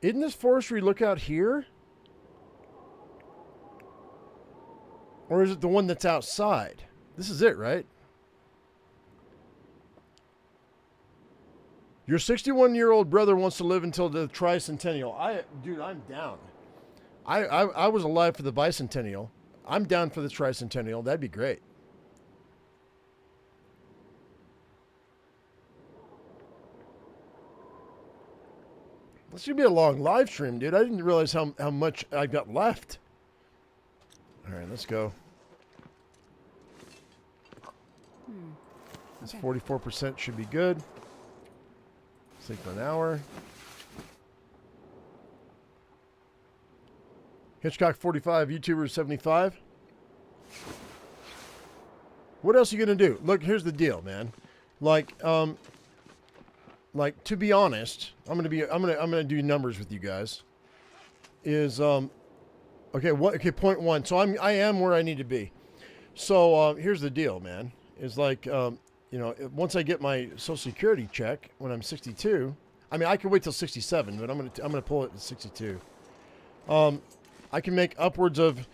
Speaker 1: isn't this forestry lookout here? Or is it the one that's outside? This is it, right? Your 61-year-old brother wants to live until the tricentennial. Dude, I'm down. I was alive for the bicentennial. I'm down for the tricentennial. That'd be great. This should be a long live stream, dude. I didn't realize how much I got left. All right, let's go. This 44% should be good. Sleep for an hour. Hitchcock 45, YouTuber 75. What else are you gonna do? Look, here's the deal, man. Like to be honest, I'm gonna do numbers with you guys. Is okay, point one. So I am where I need to be. So here's the deal, man. Is like you know, once I get my Social Security check when I'm 62, I mean I can wait till 67, but I'm gonna pull it at 62. I can make upwards of,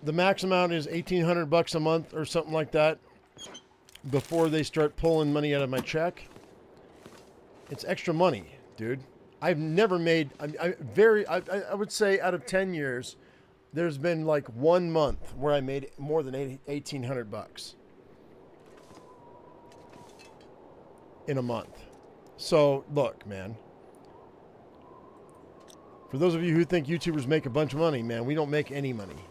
Speaker 1: the max amount is $1,800 a month or something like that before they start pulling money out of my check. It's extra money, dude. I've never made, I would say out of 10 years, there's been like 1 month where I made more than $1,800 in a month. So look, man, for those of you who think YouTubers make a bunch of money, man, we don't make any money.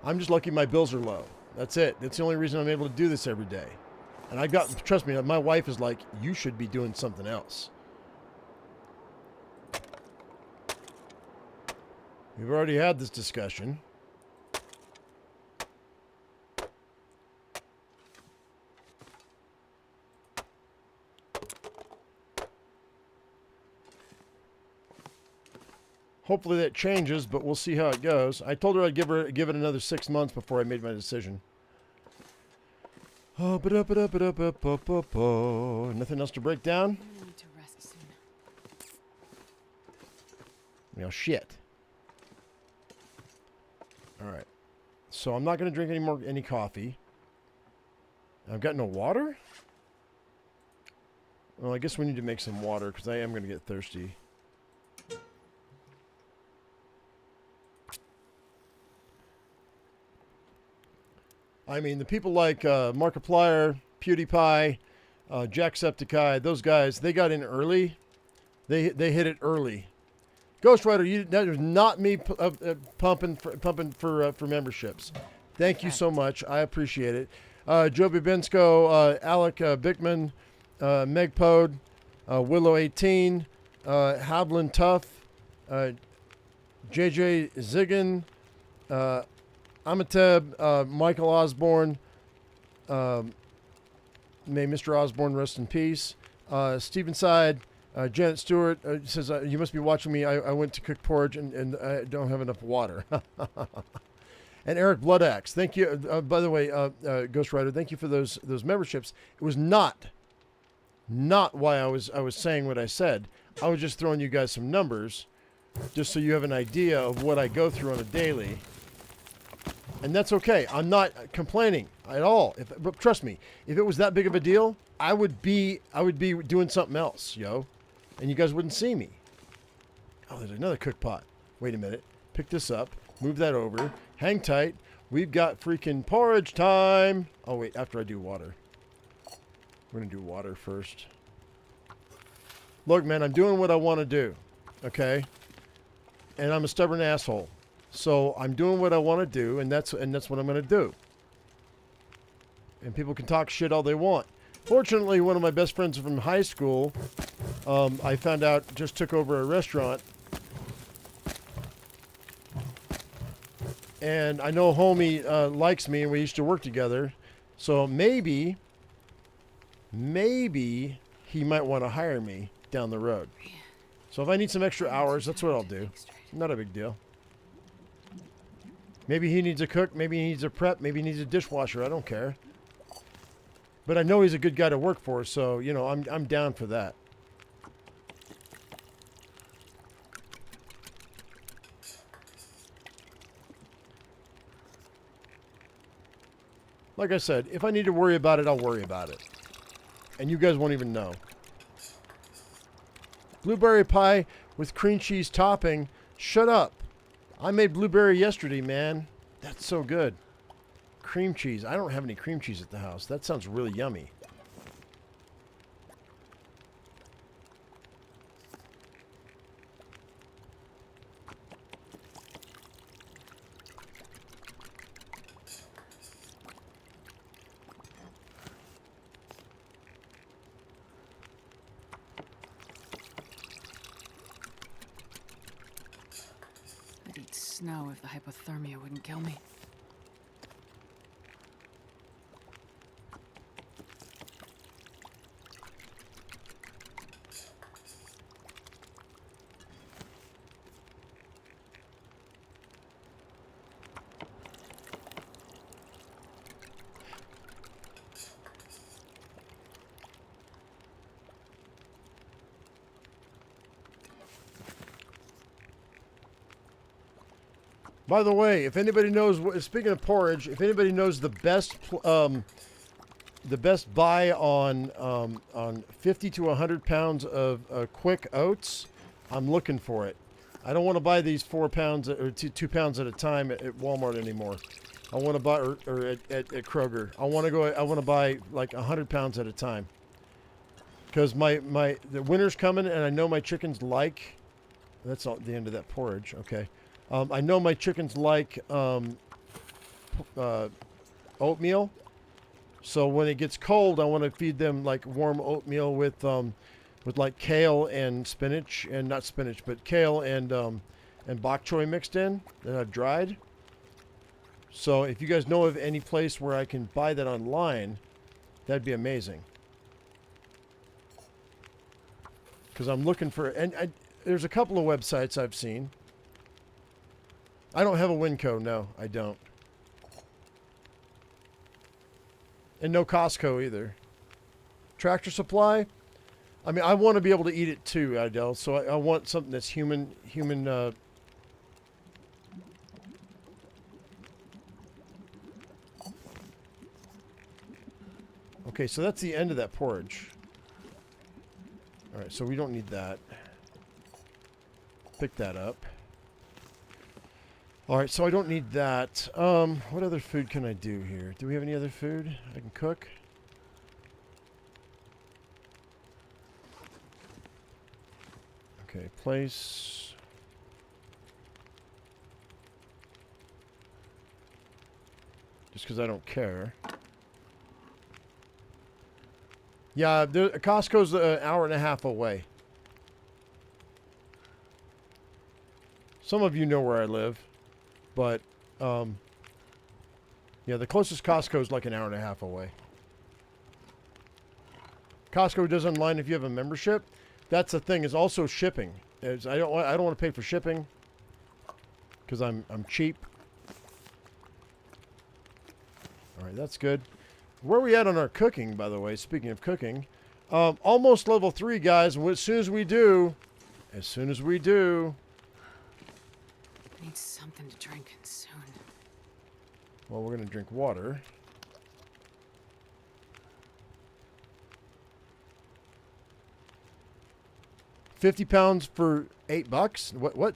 Speaker 1: I'm just lucky my bills are low. That's it. That's the only reason I'm able to do this every day. And trust me, my wife is like, you should be doing something else. We've already had this discussion. Hopefully that changes, but we'll see how it goes. I told her I'd give it another 6 months before I made my decision. Oh, nothing else to break down?
Speaker 2: I need to rest soon.
Speaker 1: Well, shit. All right. So I'm not going to drink any coffee. I've got no water? Well, I guess we need to make some water because I am going to get thirsty. I mean, the people like Markiplier, PewDiePie, Jacksepticeye, those guys, they got in early. They hit it early. Ghost Rider, that was not me pumping for memberships. Thank you so much. I appreciate it. Joe Bibensko, Alec Bickman, Meg Pode, Willow 18, Havlin Tuff, JJ Ziggin, Amateb, Michael Osborne, may Mr. Osborne rest in peace. Stephen Side, Janet Stewart says, you must be watching me. I went to cook porridge and I don't have enough water. And Eric Bloodaxe, thank you. By the way, Ghost Rider, thank you for those memberships. It was not why I was saying what I said. I was just throwing you guys some numbers just so you have an idea of what I go through on a daily. And that's okay. I'm not complaining at all. But trust me, if it was that big of a deal, I would be doing something else, yo. And you guys wouldn't see me. Oh, there's another cook pot. Wait a minute. Pick this up. Move that over. Hang tight. We've got freaking porridge time. Oh, wait. After I do water. We're going to do water first. Look, man, I'm doing what I want to do. Okay? And I'm a stubborn asshole. So I'm doing what I want to do, and that's what I'm going to do. And people can talk shit all they want. Fortunately, one of my best friends from high school I found out just took over a restaurant. And I know homie likes me, and we used to work together. So maybe he might want to hire me down the road. So if I need some extra hours, that's what I'll do. Not a big deal. Maybe he needs a cook. Maybe he needs a prep. Maybe he needs a dishwasher. I don't care. But I know he's a good guy to work for, so, you know, I'm down for that. Like I said, if I need to worry about it, I'll worry about it. And you guys won't even know. Blueberry pie with cream cheese topping. Shut up. I made blueberry yesterday, man. That's so good. Cream cheese. I don't have any cream cheese at the house. That sounds really yummy.
Speaker 2: I'd eat snow if the hypothermia wouldn't kill me.
Speaker 1: By the way, if anybody knows, speaking of porridge, if anybody knows the best buy on 50 to 100 pounds of quick oats, I'm looking for it. I don't want to buy these 4 pounds or 2 pounds at a time at Walmart anymore. I want to buy or at Kroger. I want to buy like 100 pounds at a time. Because the winter's coming and I know my chickens like. That's all, the end of that porridge. Okay. I know my chickens like oatmeal, so when it gets cold, I want to feed them like warm oatmeal with like kale and spinach, and not spinach, but kale and bok choy mixed in that I've dried. So if you guys know of any place where I can buy that online, that'd be amazing. Because I'm looking for, and there's a couple of websites I've seen. I don't have a Winco, no, I don't. And no Costco either. Tractor Supply, I mean, I want to be able to eat it too, Adele, so I want something that's human, Okay, so that's the end of that porridge. Alright, so we don't need that. Pick that up. Alright, so I don't need that. What other food can I do here? Do we have any other food I can cook? Okay, place. Just because I don't care. Yeah, Costco's an hour and a half away. Some of you know where I live. But, yeah, the closest Costco is like an hour and a half away. Costco does online if you have a membership. That's the thing, is also shipping. I don't want to pay for shipping because I'm cheap. All right, that's good. Where are we at on our cooking, by the way? Speaking of cooking, almost level 3, guys. As soon as we do,
Speaker 2: Need something to drink soon.
Speaker 1: well, we're going to drink water. £50 for $8? What?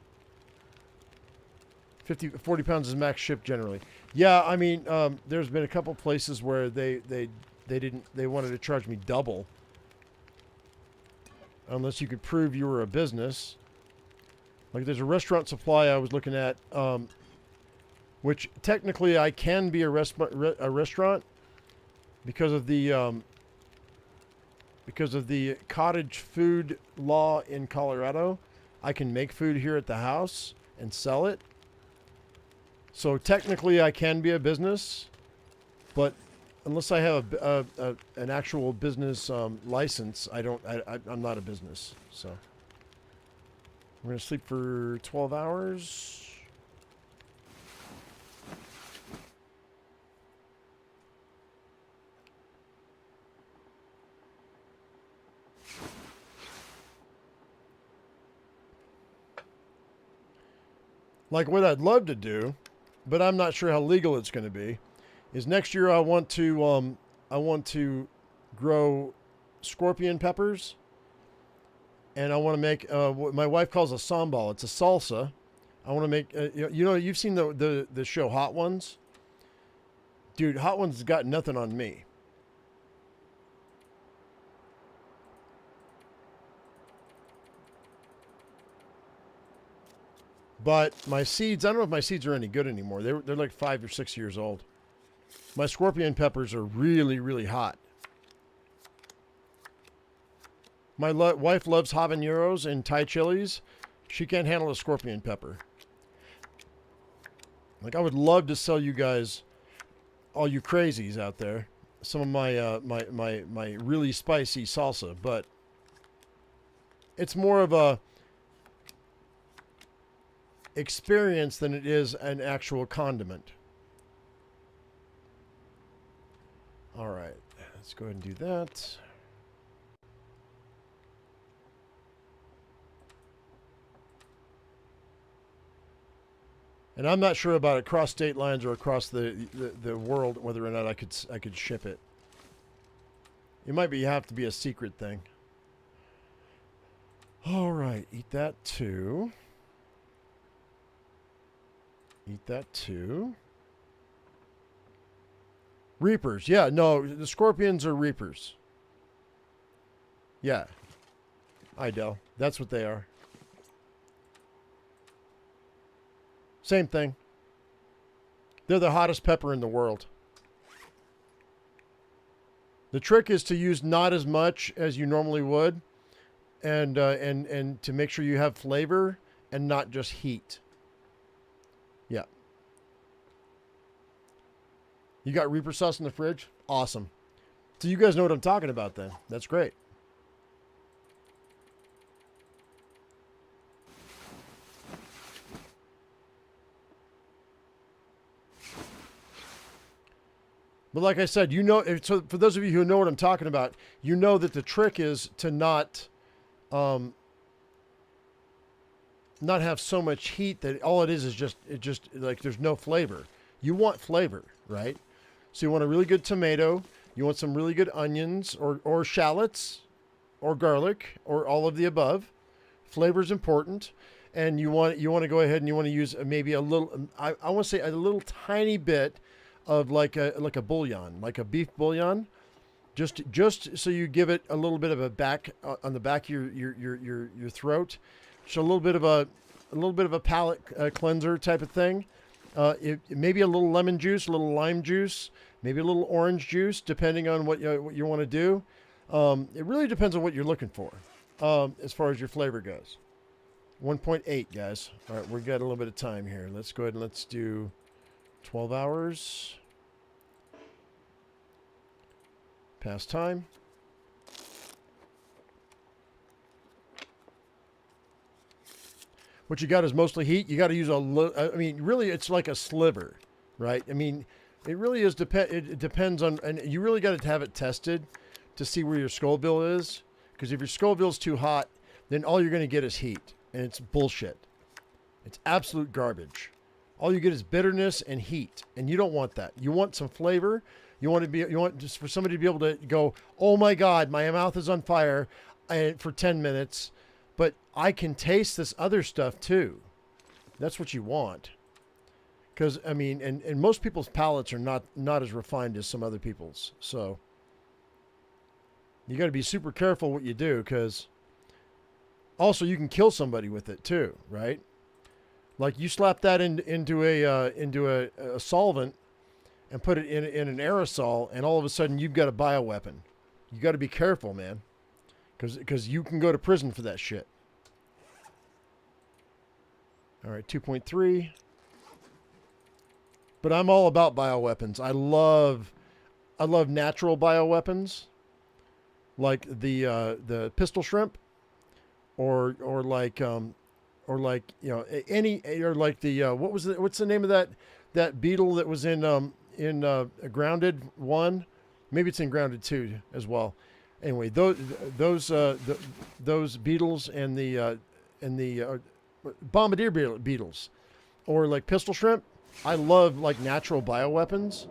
Speaker 1: 40 pounds is max ship generally. Yeah, I mean, there's been a couple places where they wanted to charge me double. Unless you could prove you were a business. Like there's a restaurant supply I was looking at, which technically I can be a restaurant because of the because of the cottage food law in Colorado, I can make food here at the house and sell it. So technically I can be a business, but unless I have an actual business license, I'm not a business. So we're going to sleep for 12 hours. Like what I'd love to do, but I'm not sure how legal it's going to be, is next year I want to grow scorpion peppers, and I want to make what my wife calls a sambal. It's a salsa. I want to make you've seen the show Hot Ones, dude. Hot Ones has got nothing on me. But my seeds, I don't know if my seeds are any good anymore. They're like 5 or 6 years old. My scorpion peppers are really, really hot. My wife loves habaneros and Thai chilies. She can't handle a scorpion pepper. Like, I would love to sell you guys, all you crazies out there, some of my my really spicy salsa, but it's more of a experience than it is an actual condiment. All right, let's go ahead and do that. And I'm not sure about across state lines or across the world whether or not I could ship it. It might have to be a secret thing. All right, eat that too. Eat that too. Reapers. Yeah, no, the scorpions are reapers. Yeah. Idel. That's what they are. Same thing. They're the hottest pepper in the world. The trick is to use not as much as you normally would, and to make sure you have flavor and not just heat. Yeah. You got Reaper sauce in the fridge? Awesome. So you guys know what I'm talking about then. That's great. But like I said, so for those of you who know what I'm talking about, you know that the trick is to not have so much heat that all it is just like there's no flavor. You want flavor, right? So you want a really good tomato, you want some really good onions or shallots or garlic or all of the above. Flavor is important, and you want to go ahead and you want to use maybe a little, I want to say a little tiny bit of like a bouillon, like a beef bouillon, just so you give it a little bit of a back on the back of your throat. So a little bit of a palate cleanser type of thing. Maybe a little lemon juice, a little lime juice, maybe a little orange juice, depending on what you want to do. It really depends on what you're looking for as far as your flavor goes. 1.8, guys. All right, we've got a little bit of time here. Let's go ahead and let's do 12 hours. Past time. What you got is mostly heat. You got to use a little, I mean, really it's like a sliver, right? I mean, it really is, it depends on, and you really got to have it tested to see where your Scoville is. Because if your Scoville's too hot, then all you're going to get is heat. And it's bullshit. It's absolute garbage. All you get is bitterness and heat. And you don't want that. You want some flavor. You want just for somebody to be able to go, oh my God, my mouth is on fire for 10 minutes. But I can taste this other stuff too. That's what you want. Because, I mean, and most people's palates are not as refined as some other people's. So you got to be super careful what you do, because also you can kill somebody with it too, right? Like you slap that into a solvent and put it in an aerosol, and all of a sudden you've got a bioweapon. You got to be careful, man. Because you can go to prison for that shit. All right, 2.3. But I'm all about bioweapons. I love natural bioweapons, like the pistol shrimp, or like you know any or like the what's the name of that beetle that was in Grounded 1? Maybe it's in Grounded 2 as well. Anyway, those beetles and the bombardier beetles, or like pistol shrimp. I love like natural bioweapons.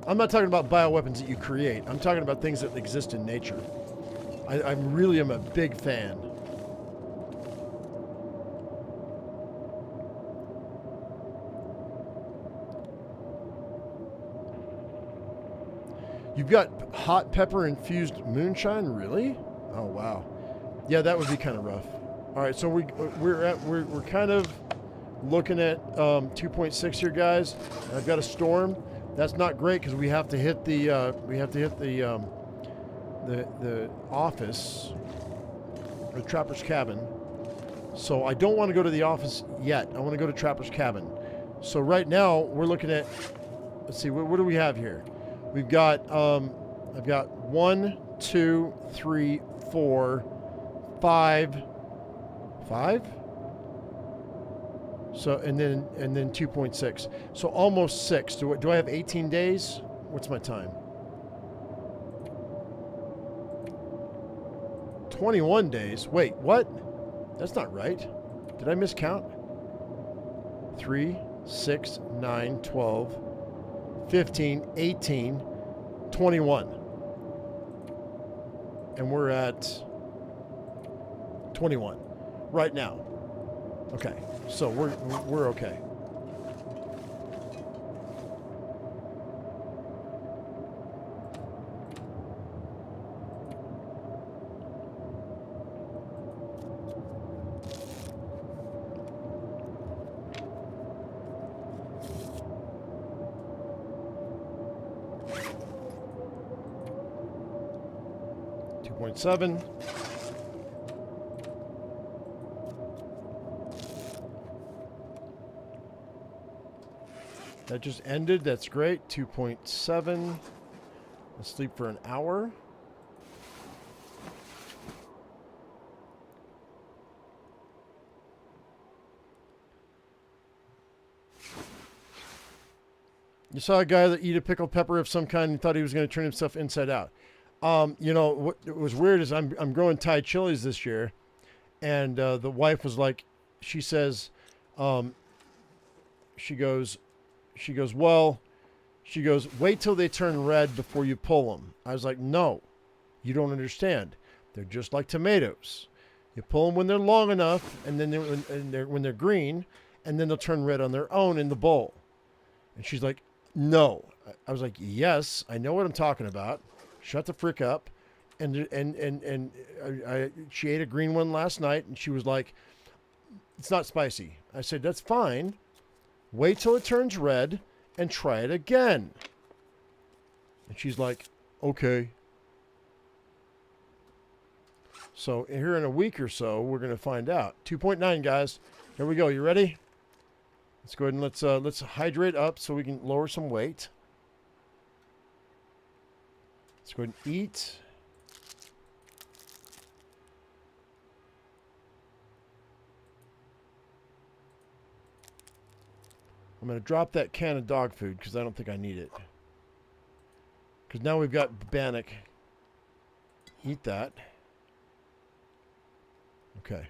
Speaker 1: I'm not talking about bioweapons that you create. I'm talking about things that exist in nature. I really am a big fan. You've got hot pepper infused moonshine, really? Oh wow, yeah, that would be kind of rough. All right, so we're kind of looking at 2.6 here, guys. I've got a storm. That's not great because we have to hit the office, or Trapper's cabin. So I don't want to go to the office yet. I want to go to Trapper's cabin. So right now we're looking at. Let's see, what do we have here? We've got I've got 1, 2, 3, 4, 5. So and then 2.6. So almost 6. Do I have 18 days? What's my time? 21 days. Wait, what? That's not right. Did I miscount? 3, 6, 9, 12, 15, 18, 21. And we're at 21 right now. Okay, so we're okay. Seven. That just ended. That's great. 2.7. Let's sleep for an hour. You saw a guy that eat a pickled pepper of some kind and thought he was going to turn himself inside out. You know, what was weird is I'm growing Thai chilies this year, and the wife was like, she says, she goes, wait till they turn red before you pull them. I was like, no, you don't understand. They're just like tomatoes. You pull them when they're long enough, and then when they're green, and then they'll turn red on their own in the bowl. And she's like, no. I was like, yes, I know what I'm talking about. Shut the frick up. And she ate a green one last night, and she was like, it's not spicy. I said, that's fine. Wait till it turns red and try it again. And she's like, okay. So here in a week or so, we're going to find out. 2.9, guys. Here we go. You ready? Let's go ahead and let's hydrate up so we can lower some weight. Let's go ahead and eat. I'm going to drop that can of dog food because I don't think I need it. Because now we've got Bannock. Eat that. Okay.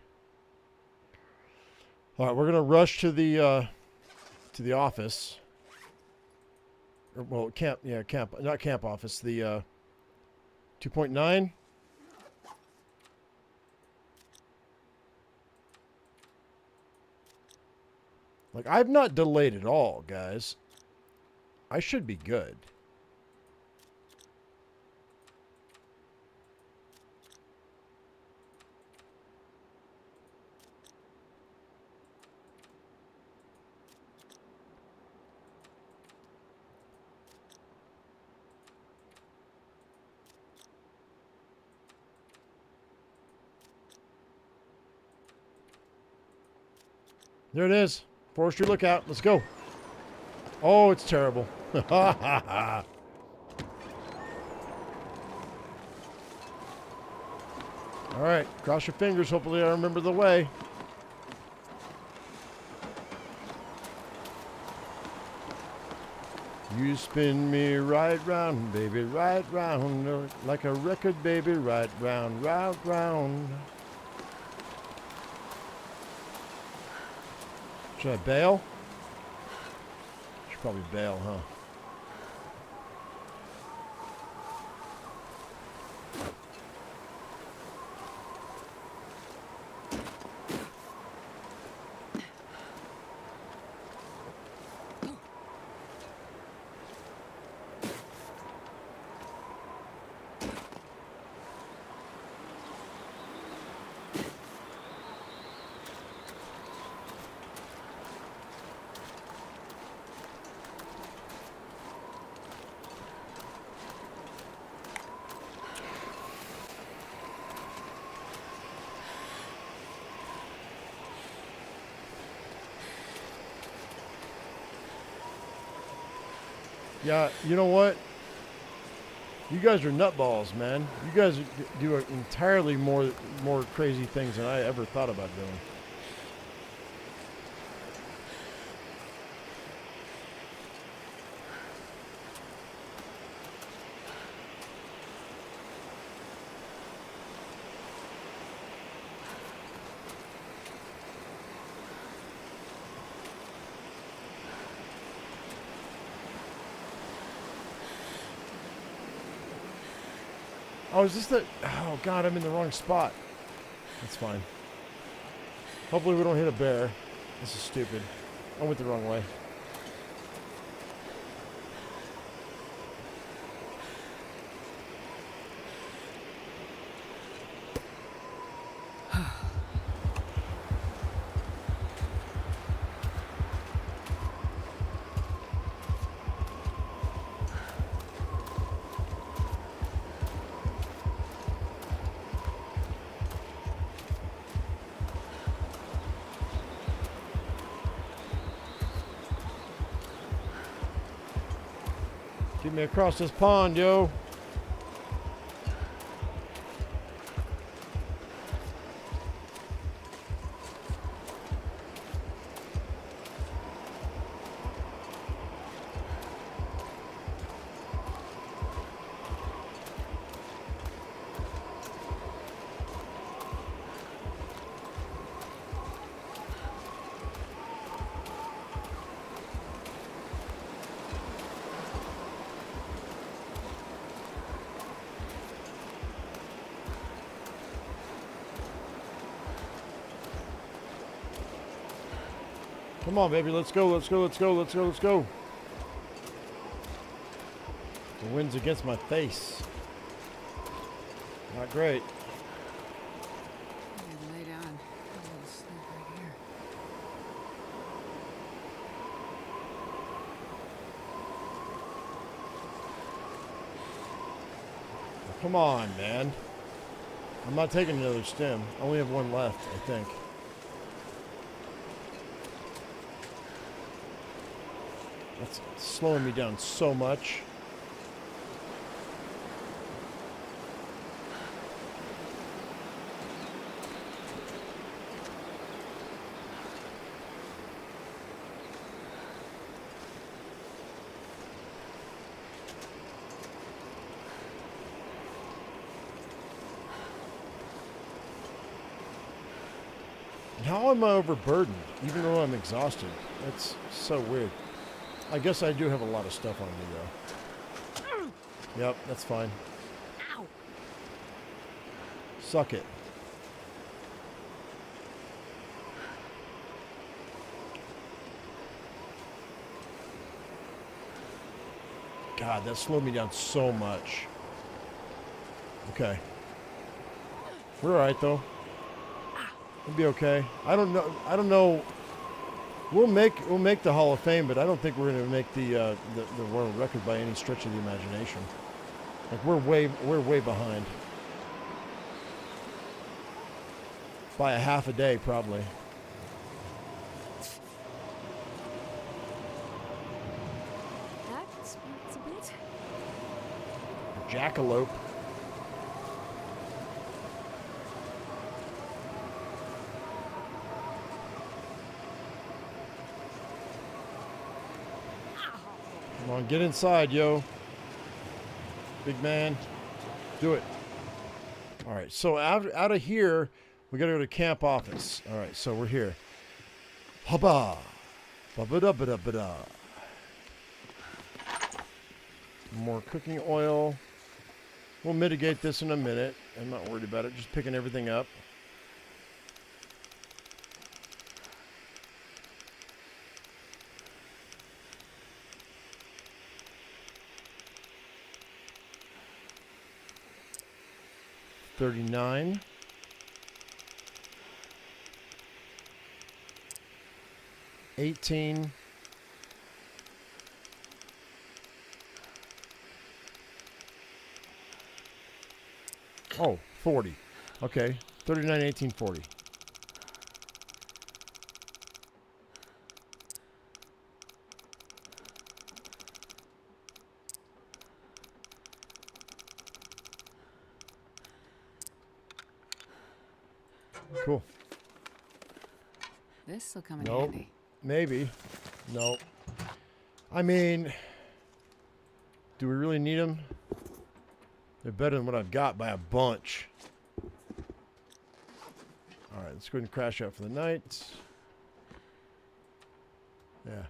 Speaker 1: All right, we're going to rush to the office. Or, well, camp, not camp office, the 2.9. Like, I've not delayed at all, guys. I should be good. There it is. Forestry lookout. Let's go. Oh, it's terrible. All right. Cross your fingers. Hopefully I remember the way. You spin me right round, baby, right round. Like a record, baby, right round, round, round. Should I bail? Should probably bail, huh? Yeah, you know what? You guys are nutballs, man. You guys do entirely more crazy things than I ever thought about doing. Oh, is this the... Oh, God, I'm in the wrong spot. That's fine. Hopefully we don't hit a bear. This is stupid. I went the wrong way. Get me across this pond, yo. Come on, baby. Let's go, let's go, let's go, let's go, let's go. The wind's against my face. Not great.
Speaker 2: I'm gonna lay down. I'm gonna sleep right here.
Speaker 1: Come on, man. I'm not taking another stem. I only have one left, I think. That's slowing me down so much. How am I overburdened, even though I'm exhausted? That's so weird. I guess I do have a lot of stuff on me, though. Yep, that's fine.
Speaker 2: Ow!
Speaker 1: Suck it. God, that slowed me down so much. Okay. We're alright, though. We'll be okay. I don't know. We'll make the Hall of Fame, but I don't think we're going to make the world record by any stretch of the imagination. Like we're way behind by a half a day probably. Jackalope. Come on, get inside, yo. Big man. Do it. All right, so out of here, we got to go to camp office. All right, so we're here. Hubba. Ba-ba-da-ba-da-ba-da. More cooking oil. We'll mitigate this in a minute. I'm not worried about it. Just picking everything up. $39. $18. Oh, 40. Okay. 39, 18, 40. Cool.
Speaker 2: This will come in
Speaker 1: Nope.
Speaker 2: handy.
Speaker 1: Maybe. Nope. I mean, do we really need them? They're better than what I've got by a bunch. All right, let's go ahead and crash out for the night. Yeah.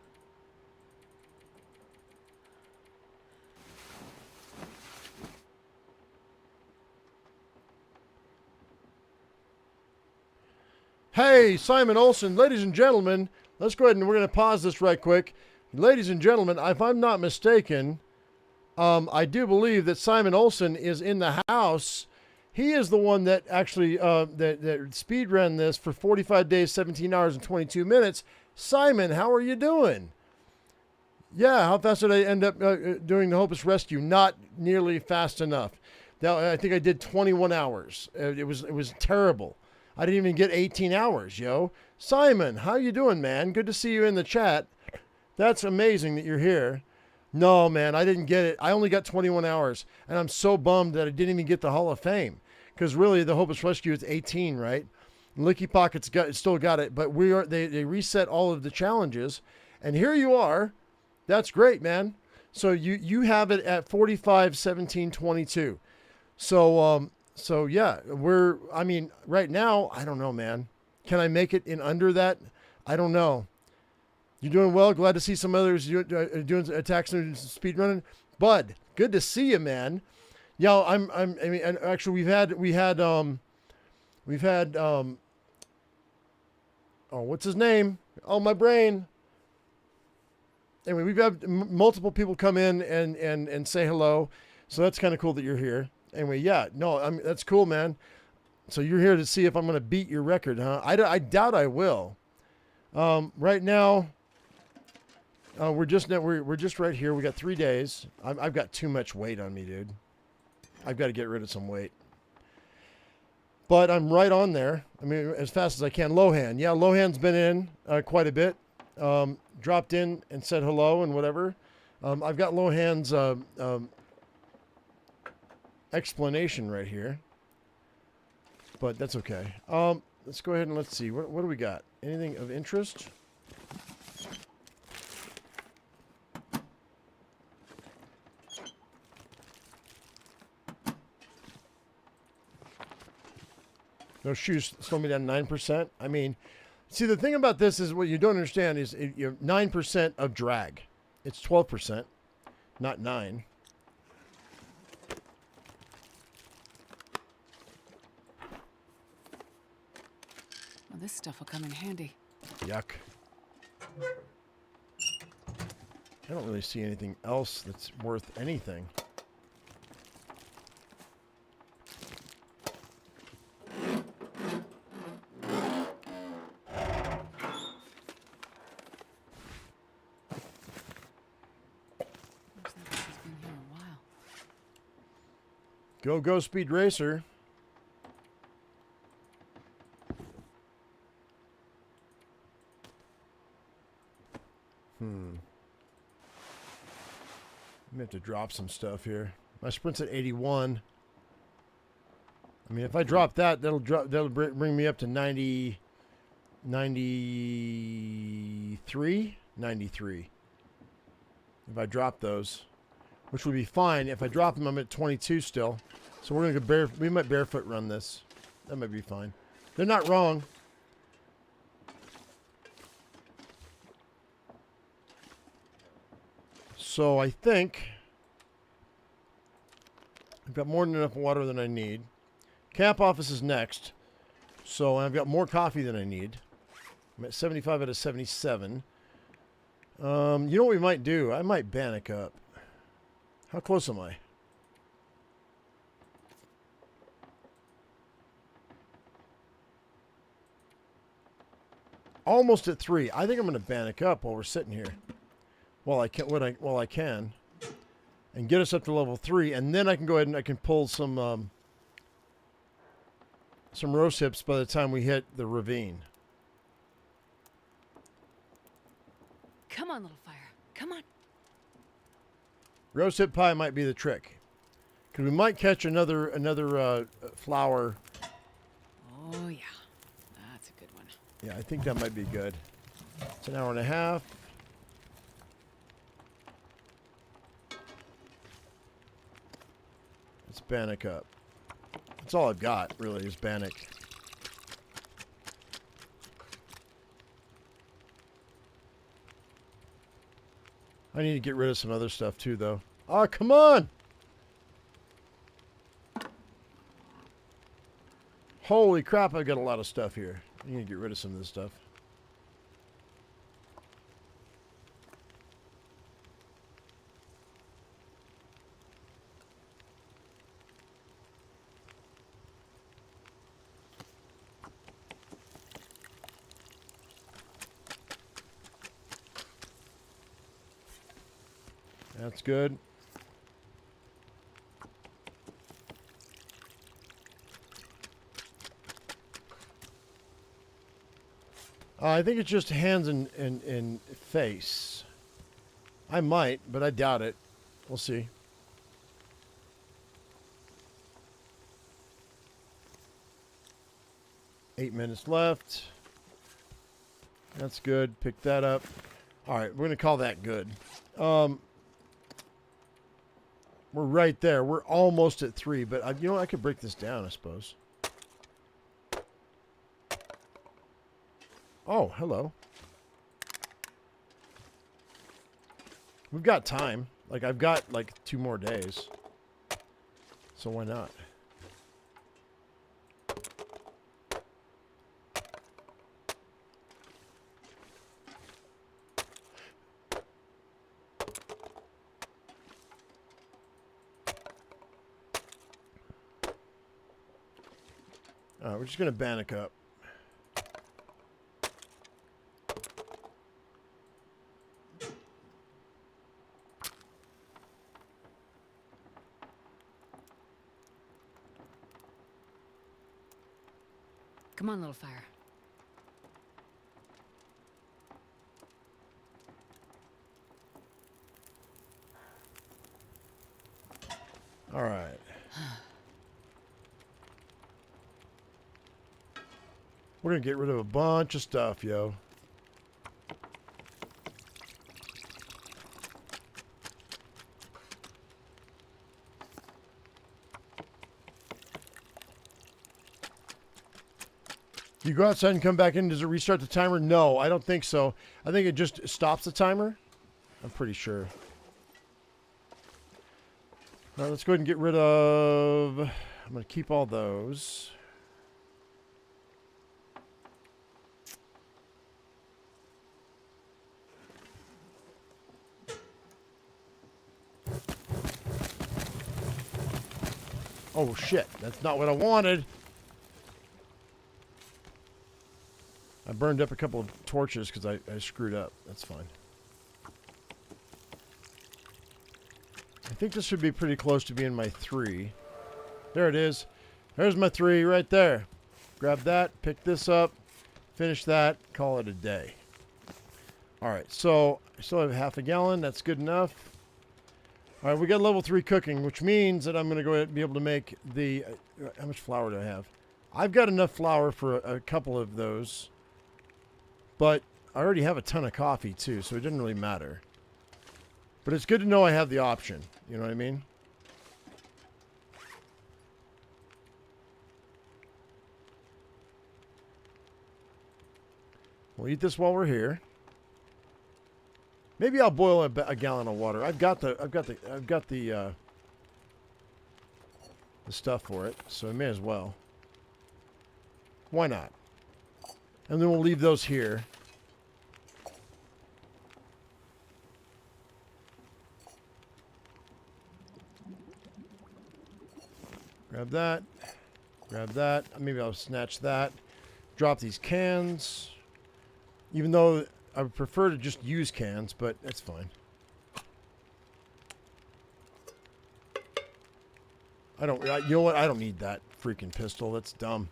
Speaker 1: Hey, Simon Olsen, ladies and gentlemen, let's go ahead and we're going to pause this right quick. Ladies and gentlemen, if I'm not mistaken, I do believe that Simon Olsen is in the house. He is the one that actually that speed ran this for 45 days, 17 hours, and 22 minutes. Simon, how are you doing? Yeah, how fast did I end up doing the Hopeless Rescue? Not nearly fast enough. Now, I think I did 21 hours. It was terrible. I didn't even get 18 hours, yo. Simon, how you doing, man? Good to see you in the chat. That's amazing that you're here. No, man, I didn't get it. I only got 21 hours, and I'm so bummed that I didn't even get the Hall of Fame. Because really, the Hopeless Rescue is 18, right? Licky Pockets still got it, but they reset all of the challenges, and here you are. That's great, man. So you have it at 45, 17, 22. So yeah, right now, I don't know, man. Can I make it in under that? I don't know. You're doing well. Glad to see some others doing attacks and speed running. Bud, good to see you, man. Yeah, and actually we had oh, what's his name? Oh, my brain. Anyway, we've had multiple people come in and say hello. So that's kind of cool that you're here. Anyway, yeah, no, that's cool, man. So you're here to see if I'm going to beat your record, huh? I doubt I will. Right now, we're just right here. We got 3 days. I've got too much weight on me, dude. I've got to get rid of some weight. But I'm right on there. I mean, as fast as I can. Lohan. Yeah, Lohan's been in quite a bit. Dropped in and said hello and whatever. I've got Lohan's explanation right here. But that's okay. Let's go ahead and let's see. What do we got? Anything of interest? Those shoes slow me down 9%. I mean, see, the thing about this is what you don't understand is you're 9% of drag. It's 12%, not 9.
Speaker 2: Well, this stuff will come in handy.
Speaker 1: Yuck. I don't really see anything else that's worth anything.
Speaker 2: Looks like this has been here a while.
Speaker 1: Go Speed Racer. I'm gonna have to drop some stuff here. My sprint's at 81. I mean, if I drop that, that'll bring me up to 90, 93, 93. If I drop those, which would be fine. If I drop them, I'm at 22 still. So we're gonna go we might barefoot run this. That might be fine. They're not wrong. So I think I've got more than enough water than I need. Camp office is next. So I've got more coffee than I need. I'm at 75 out of 77. You know what we might do? I might bannock up. How close am I? Almost at 3. I think I'm going to bannock up while we're sitting here. While I can. And get us up to level 3. And then I can go ahead and I can pull some rose hips by the time we hit the ravine.
Speaker 2: Come on, little fire. Come on.
Speaker 1: Rose hip pie might be the trick. Because we might catch another flower.
Speaker 2: Oh, yeah. That's a good one.
Speaker 1: Yeah, I think that might be good. It's an hour and a half. Let's bannock up. That's all I've got, really, is bannock. I need to get rid of some other stuff, too, though. Oh, come on! Holy crap, I've got a lot of stuff here. I need to get rid of some of this stuff. That's good. I think it's just hands and face. I might, but I doubt it. We'll see. Eight minutes left. That's good. Pick that up. All right, we're going to call that good. We're right there. We're almost at 3, but you know what? I could break this down, I suppose. Oh, hello. We've got time. Like, I've got, like, 2 more days. So why not? We're just going to bannock up.
Speaker 2: Come on, little fire.
Speaker 1: All right. We're going to get rid of a bunch of stuff, yo. You go outside and come back in, does it restart the timer? No, I don't think so. I think it just stops the timer. I'm pretty sure. All right, let's go ahead and get rid of... I'm going to keep all those. Oh, shit. That's not what I wanted. I burned up a couple of torches because I screwed up. That's fine. I think this should be pretty close to being my 3. There it is. There's my 3 right there. Grab that, pick this up, finish that, call it a day. All right, so I still have half a gallon. That's good enough. All right, we got level 3 cooking, which means that I'm going to go ahead and be able to make the... how much flour do I have? I've got enough flour for a couple of those. But I already have a ton of coffee, too, so it didn't really matter. But it's good to know I have the option. You know what I mean? We'll eat this while we're here. Maybe I'll boil a gallon of water. I've got the stuff for it, so I may as well. Why not? And then we'll leave those here. Grab that. Grab that. Maybe I'll snatch that. Drop these cans. Even though I would prefer to just use cans, but that's fine. You know what? I don't need that freaking pistol. That's dumb.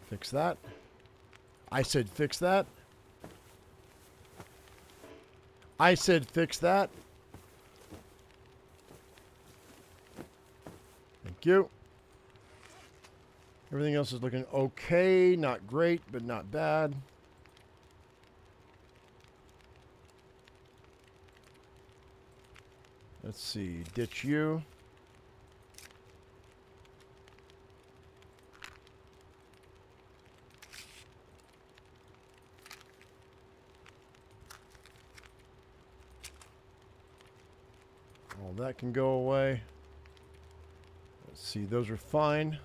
Speaker 1: Fix that. I said fix that. I said fix that. Thank you. Everything else is looking okay. Not great, but not bad. Let's see. Ditch you. All that can go away. Let's see. Those are fine.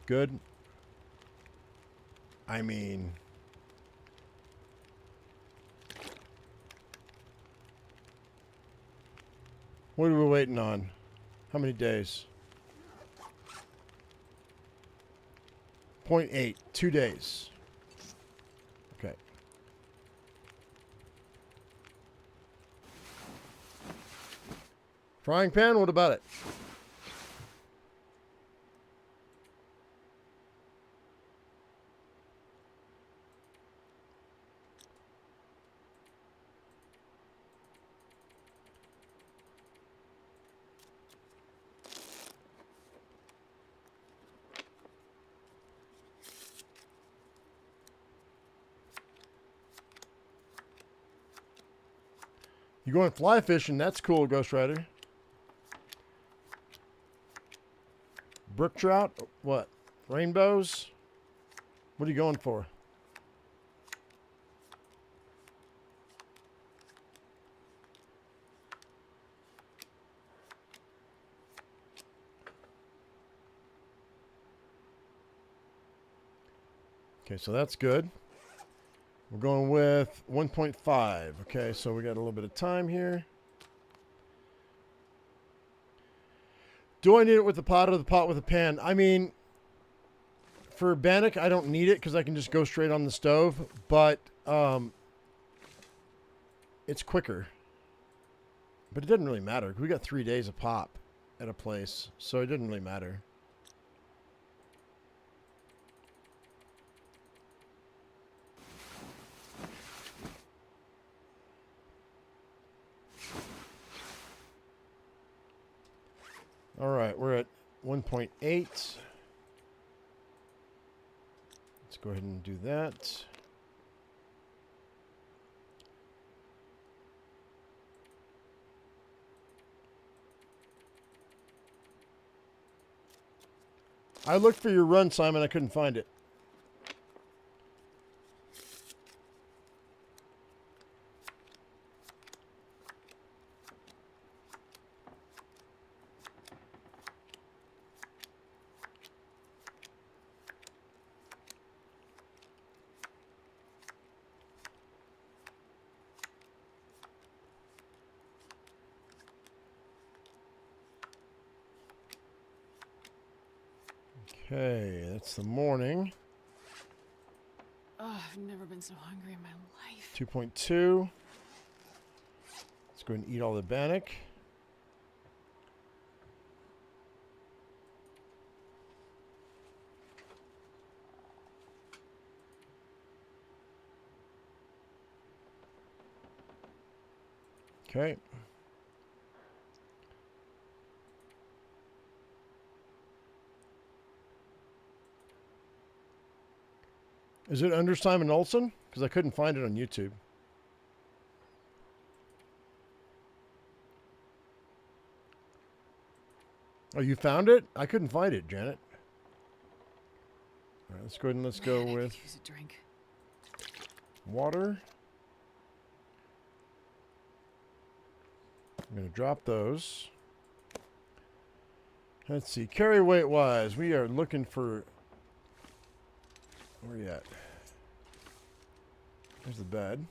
Speaker 1: Good. I mean... what are we waiting on? How many days? 0.8. 2 days. Okay. Frying pan, what about it? You going fly fishing? That's cool, Ghost Rider. Brook trout? What? Rainbows? What are you going for? Okay, so that's good. We're going with 1.5. Okay, so we got a little bit of time here. Do I need it with the pot or the pot with a pan? I mean, for bannock, I don't need it because I can just go straight on the stove. But it's quicker. But it doesn't really matter. We got 3 days of pop at a place, so it didn't really matter. All right, we're at 1.8. Let's go ahead and do that. I looked for your run, Simon. I couldn't find it. Okay, that's the morning.
Speaker 2: Oh, I've never been so hungry in my life.
Speaker 1: 2.2. Let's go ahead and eat all the bannock. Okay. Is it under Simon Olsen? Because I couldn't find it on YouTube. Oh, you found it? I couldn't find it, Janet. All right, let's go ahead and let's go
Speaker 2: Man, I
Speaker 1: with
Speaker 2: could use a drink.
Speaker 1: water. I'm going to drop those. Let's see. Carry weight wise, we are looking for. Where are you at? There's the bed.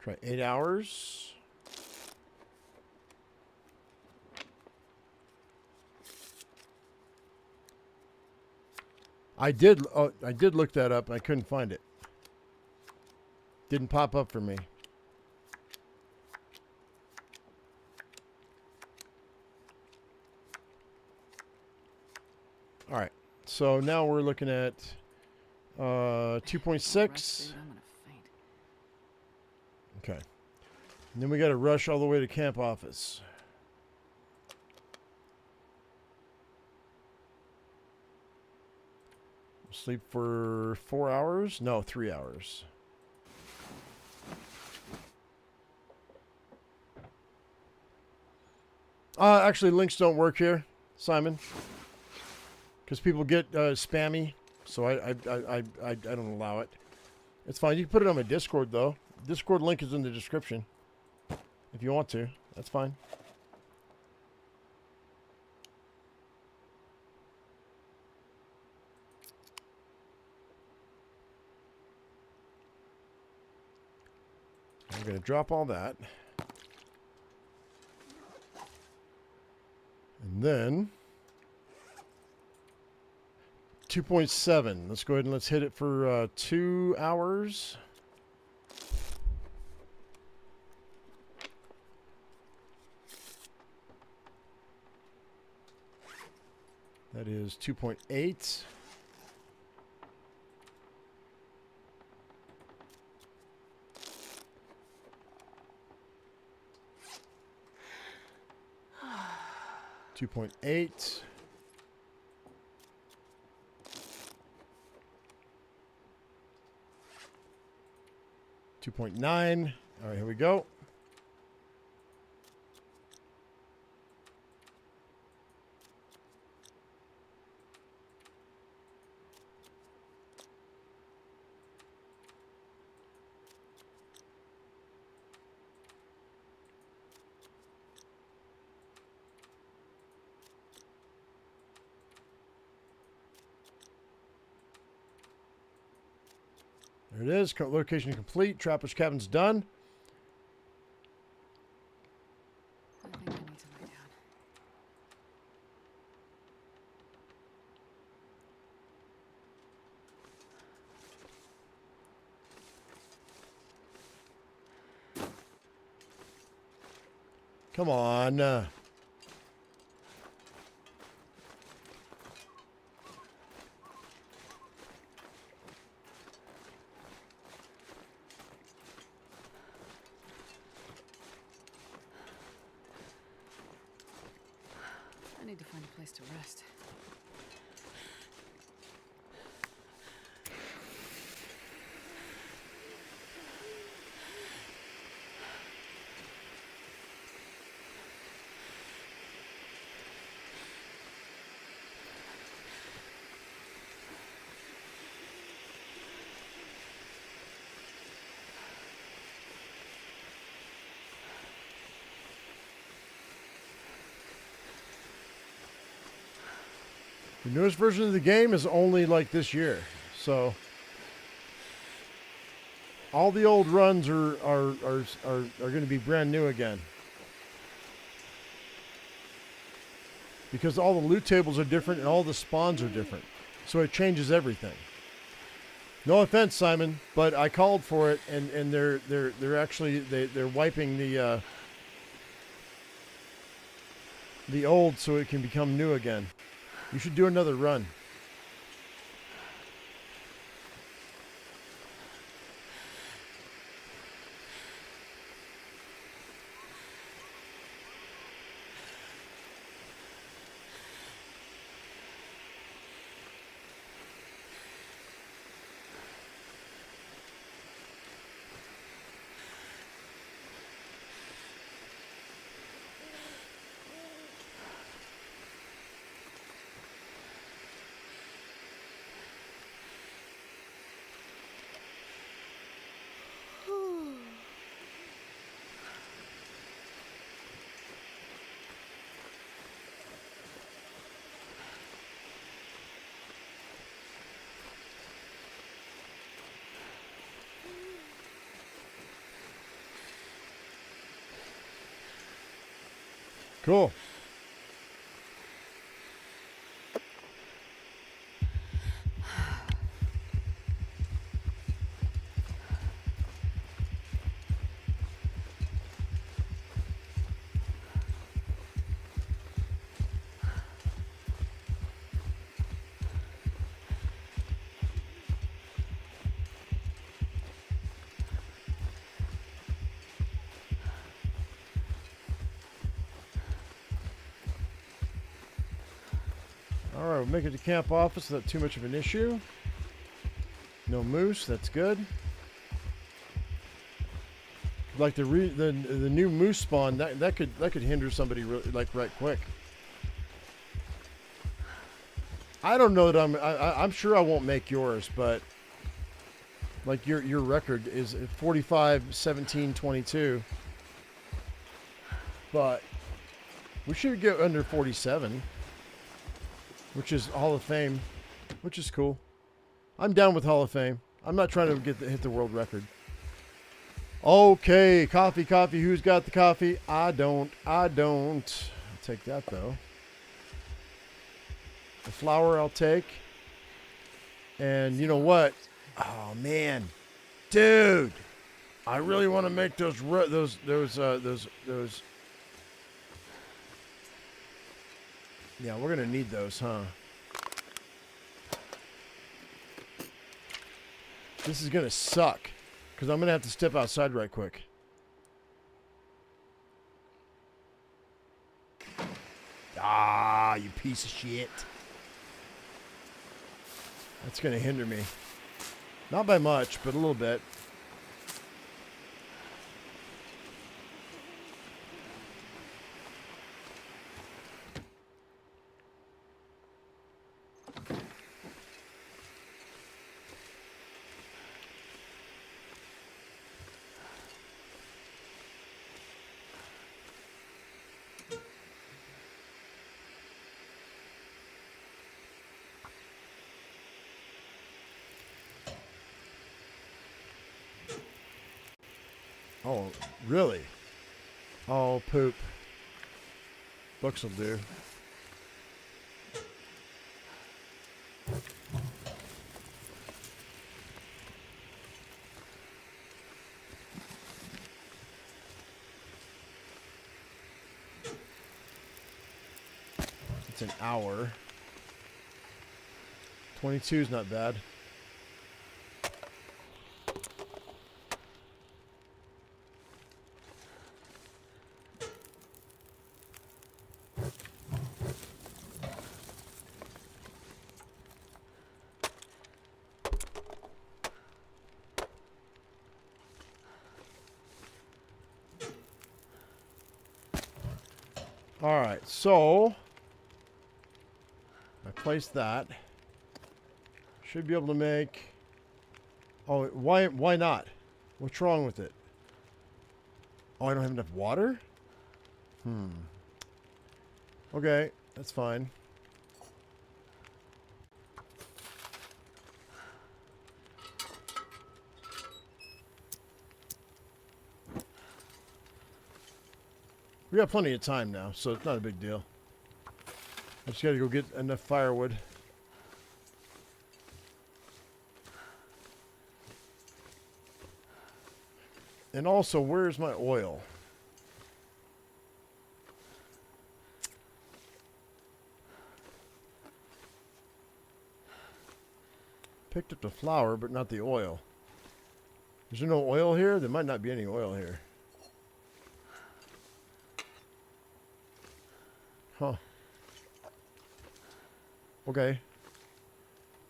Speaker 1: Try 8 hours. I did look that up and I couldn't find it. Didn't pop up for me. All right. So now we're looking at 2.6. Okay. And then we got to rush all the way to camp office. Sleep for 4 hours? No, 3 hours. Actually, links don't work here, Simon, because people get spammy. So I don't allow it. It's fine. You can put it on my Discord though. Discord link is in the description. If you want to, that's fine. I'm going to drop all that. And then 2.7. Let's go ahead and let's hit it for 2 hours. That is 2.8. $2.8. $2.9. All right, here we go. There it is. Location complete. Trapper's cabin's done.
Speaker 2: I think I need to lie down.
Speaker 1: Come on.
Speaker 2: I need to find a place to rest.
Speaker 1: The newest version of the game is only like this year, so all the old runs are going to be brand new again, because all the loot tables are different and all the spawns are different, so it changes everything. No offense, Simon, but I called for it, and they're actually they're wiping the old so it can become new again. You should do another run. Cool. All right, we'll make it to camp office. Not too much of an issue. No moose. That's good. Like the new moose spawn, that could hinder somebody really, like right quick. I don't know that I'm sure I won't make yours, but like your record is 45, 17, 22. But we should get under 47. Which is Hall of Fame, which is cool. I'm down with Hall of Fame. I'm not trying to hit the world record. Okay, coffee. Who's got the coffee? I don't. I'll take that, though. The flour I'll take. And you know what? Oh, man. Dude. I really want to make those. Yeah, we're going to need those, huh? This is going to suck. Because I'm going to have to step outside right quick. Ah, you piece of shit. That's going to hinder me. Not by much, but a little bit. Oh, really? Oh, poop. Books will do. It's an hour. 22 is not bad. All right, so I placed that. Should be able to make. Oh, why not? What's wrong with it? Oh, I don't have enough water? Okay, that's fine. We got plenty of time now, so it's not a big deal. I just got to go get enough firewood. And also, where's my oil? Picked up the flour, but not the oil. Is there no oil here? There might not be any oil here. Huh. Okay.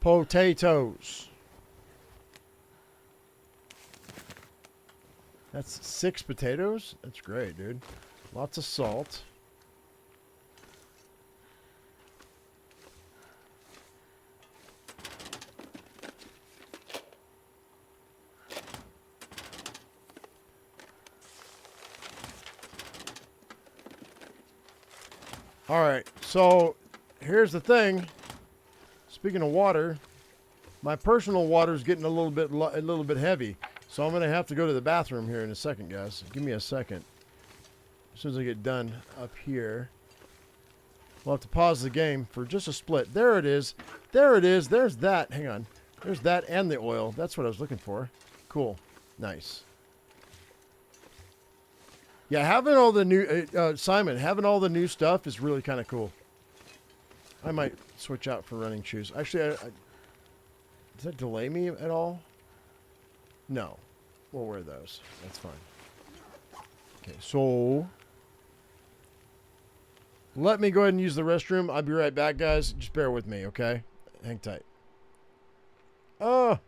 Speaker 1: Potatoes. That's 6 potatoes? That's great, dude. Lots of salt. All right, so here's the thing. Speaking of water, my personal water is getting a little bit heavy, so I'm gonna have to go to the bathroom here in a second, guys. Give me a second. as soon as I get done up here. We'll have to pause the game for just a split. There it is. There it is. There's that. Hang on. There's that and the oil. That's what I was looking for. Cool. Nice. Yeah, having all the new... Simon, having all the new stuff is really kind of cool. I might switch out for running shoes. Actually, does that delay me at all? No. We'll wear those. That's fine. Okay, so... let me go ahead and use the restroom. I'll be right back, guys. Just bear with me, okay? Hang tight. Oh!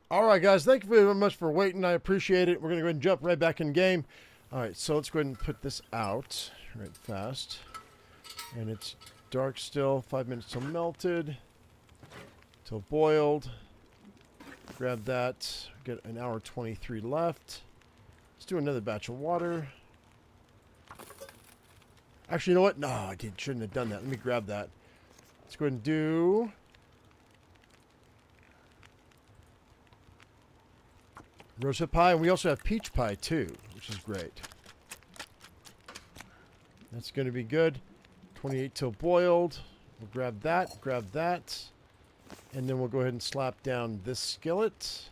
Speaker 1: All right, guys. Thank you very much for waiting. I appreciate it. We're going to go ahead and jump right back in game. All right, so let's go ahead and put this out right fast. And it's dark still. 5 minutes till melted. Till boiled. Grab that. Get an hour 23 left. Let's do another batch of water. Actually, you know what? No, I shouldn't have done that. Let me grab that. Let's go ahead and do... Rosehip pie, and we also have peach pie too, which is great. That's going to be good. 28 till boiled. We'll grab that, and then we'll go ahead and slap down this skillet,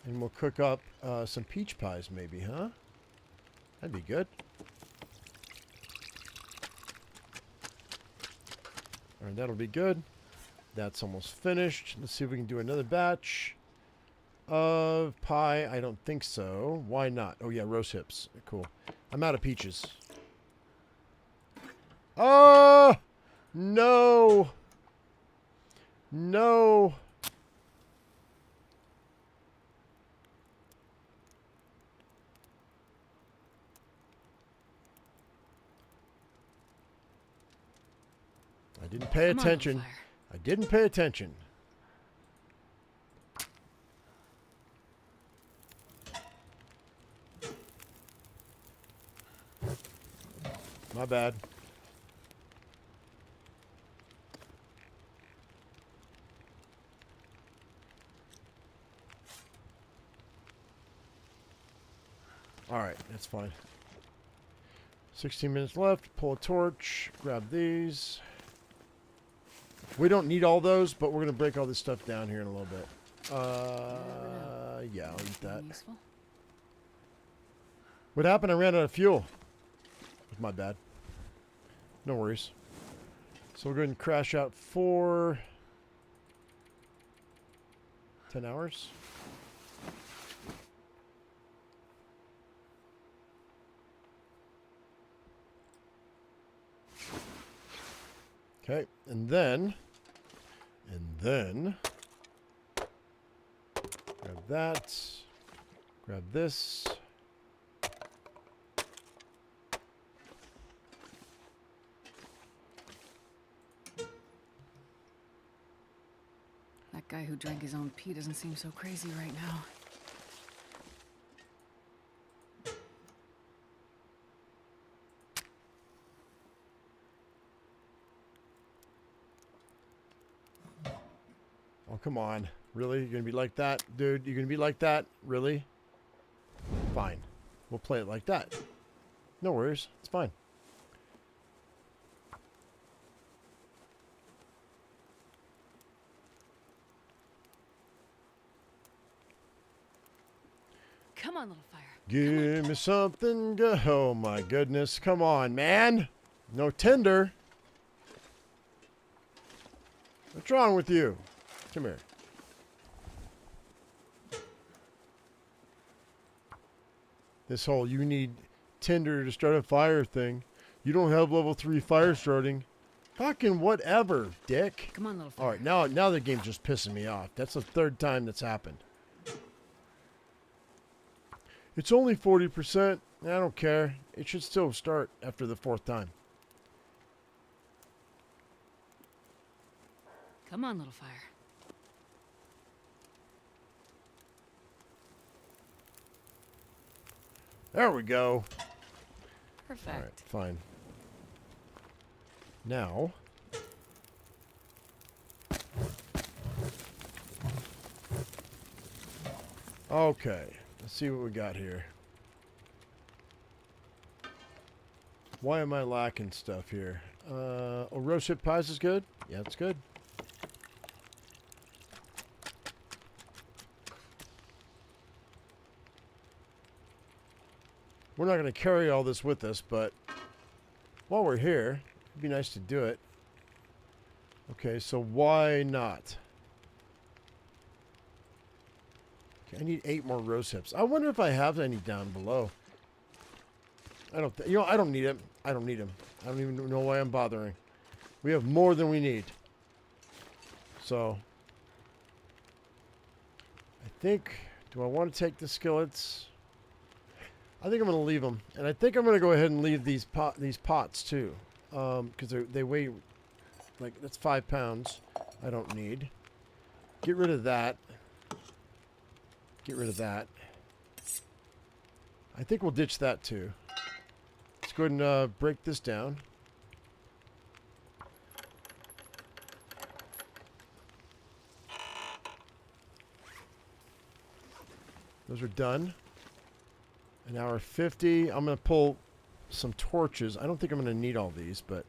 Speaker 1: and we'll cook up some peach pies maybe, huh? That'd be good. All right, that'll be good. That's almost finished. Let's see if we can do another batch of pie. I don't think so. Why not? Oh, yeah, rose hips. Cool. I'm out of peaches. Oh! No! No! I didn't pay attention. I didn't pay attention. My bad. All right, that's fine. 16 minutes left. Pull a torch. Grab these. We don't need all those, but we're going to break all this stuff down here in a little bit. Yeah, I'll eat that.
Speaker 2: Useful.
Speaker 1: What happened? I ran out of fuel. That's my bad. No worries. So we're going to crash out for 10 hours. Okay, and then grab that, grab this.
Speaker 2: That guy who drank his own pee doesn't seem so crazy right now.
Speaker 1: Oh, come on. Really? You're going to be like that? Dude, you're going to be like that? Really? Fine. We'll play it like that. No worries. It's fine.
Speaker 2: Come on, little fire.
Speaker 1: Give me something good. Oh, my goodness. Come on, man. No tinder. What's wrong with you? Come here. This whole you need tinder to start a fire thing. You don't have level 3 fire starting. Fucking whatever, dick.
Speaker 2: Come on, little fire.
Speaker 1: All right, now the game's just pissing me off. That's the third time that's happened. It's only 40%. I don't care. It should still start after the 4th time.
Speaker 2: Come on, little fire.
Speaker 1: There we go.
Speaker 2: Perfect.
Speaker 1: All right, fine. Now, okay, let's see what we got here. Why am I lacking stuff here? Oh, roast hip pies is good? Yeah, it's good. We're not going to carry all this with us, but while we're here, it'd be nice to do it. Okay, so why not? Okay, I need 8 more rose hips. I wonder if I have any down below. I don't. You know, I don't need them. I don't need them. I don't even know why I'm bothering. We have more than we need. So, I think. Do I want to take the skillets? I think I'm going to leave them, and I think I'm going to go ahead and leave these pots too, because they weigh like that's 5 pounds. I don't need. Get rid of that. Get rid of that. I think we'll ditch that too. Let's go ahead and break this down. Those are done. An hour 50. I'm going to pull some torches. I don't think I'm going to need all these, but...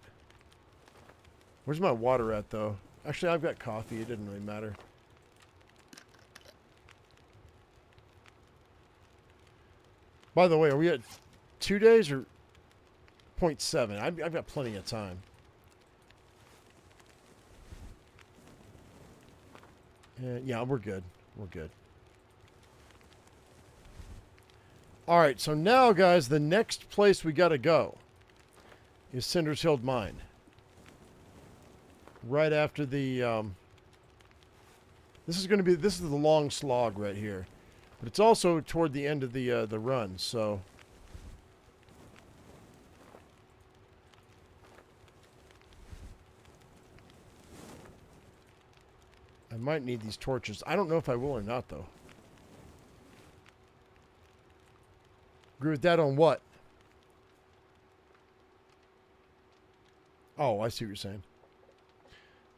Speaker 1: Where's my water at, though? Actually, I've got coffee. It didn't really matter. By the way, are we at 2 days or 0.7? I've got plenty of time. Yeah, we're good. We're good. Alright, so now, guys, the next place we gotta go is Cinder Hills Mine. Right after the, this is the long slog right here. But it's also toward the end of the run, so... I might need these torches. I don't know if I will or not, though. Agree with that on what? Oh, I see what you're saying.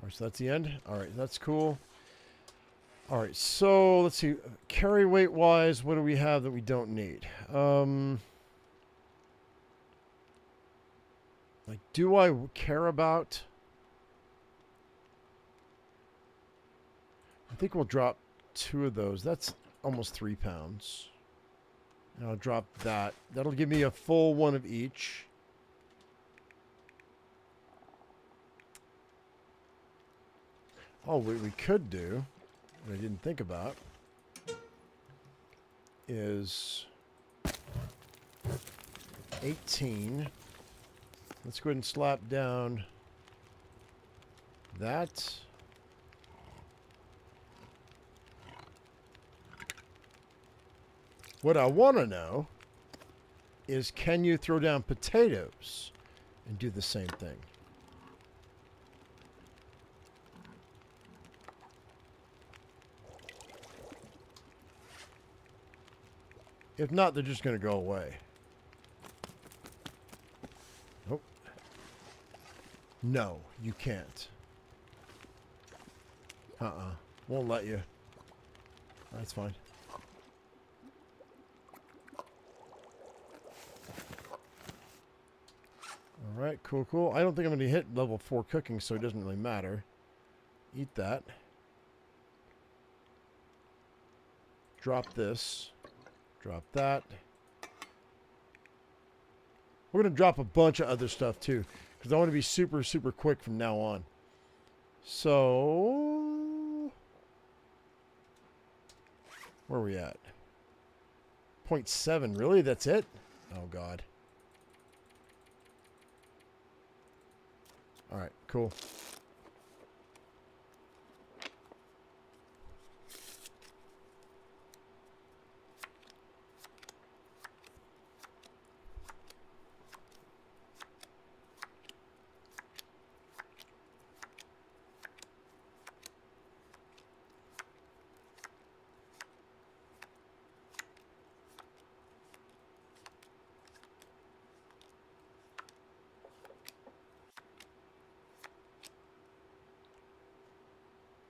Speaker 1: Alright, so that's the end. Alright, that's cool. Alright, so let's see. Carry weight wise, what do we have that we don't need? Like, do I care about... I think we'll drop 2 of those. That's almost 3 pounds. And I'll drop that. That'll give me a full one of each. Oh, what we could do, what I didn't think about, is 18. Let's go ahead and slap down that. What I want to know is, can you throw down potatoes and do the same thing? If not, they're just going to go away. Nope. No, you can't. Won't let you. That's fine. Alright, cool, cool. I don't think I'm going to hit level 4 cooking, so it doesn't really matter. Eat that. Drop this. Drop that. We're going to drop a bunch of other stuff, too, because I want to be super, super quick from now on. So... where are we at? 0.7, really? That's it? Oh, God. All right, cool.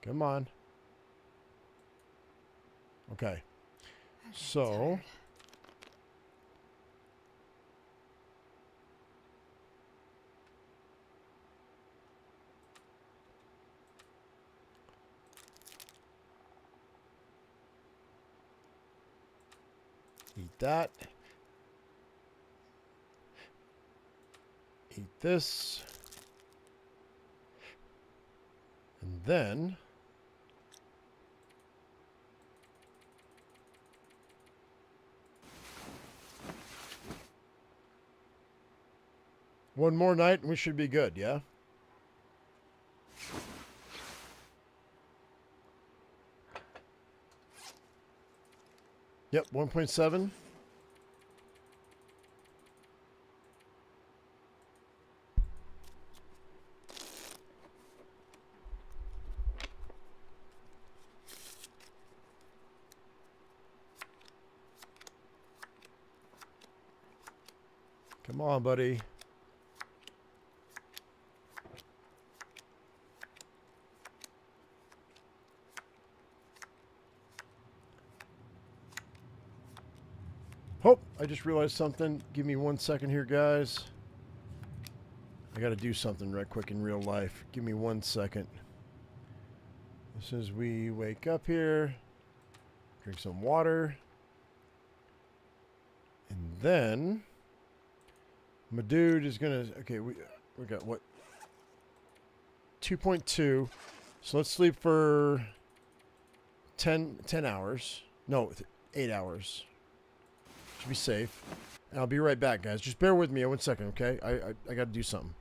Speaker 1: Come on. Okay. So... eat that. Eat this. And then... one more night and we should be good, yeah? Yep, 1.7. Come on, buddy. Oh, I just realized something. Give me 1 second here, guys. I got to do something right quick in real life. Give me 1 second. As soon as we wake up here, drink some water. And then my dude is going to... Okay, we got what? 2.2. So let's sleep for 10 hours. No, 8 hours. Should be safe. And I'll be right back, guys. Just bear with me 1 second, okay? I got to do something.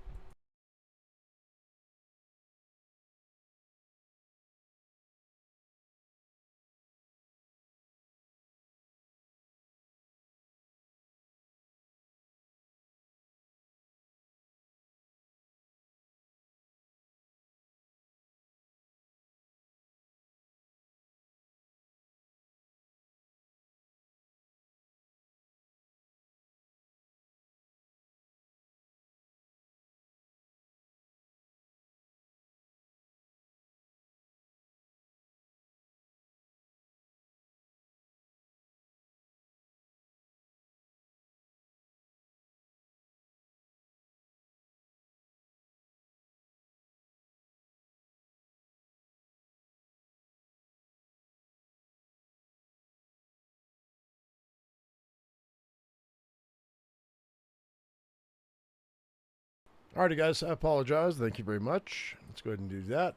Speaker 1: Alrighty, guys. I apologize. Thank you very much. Let's go ahead and do that.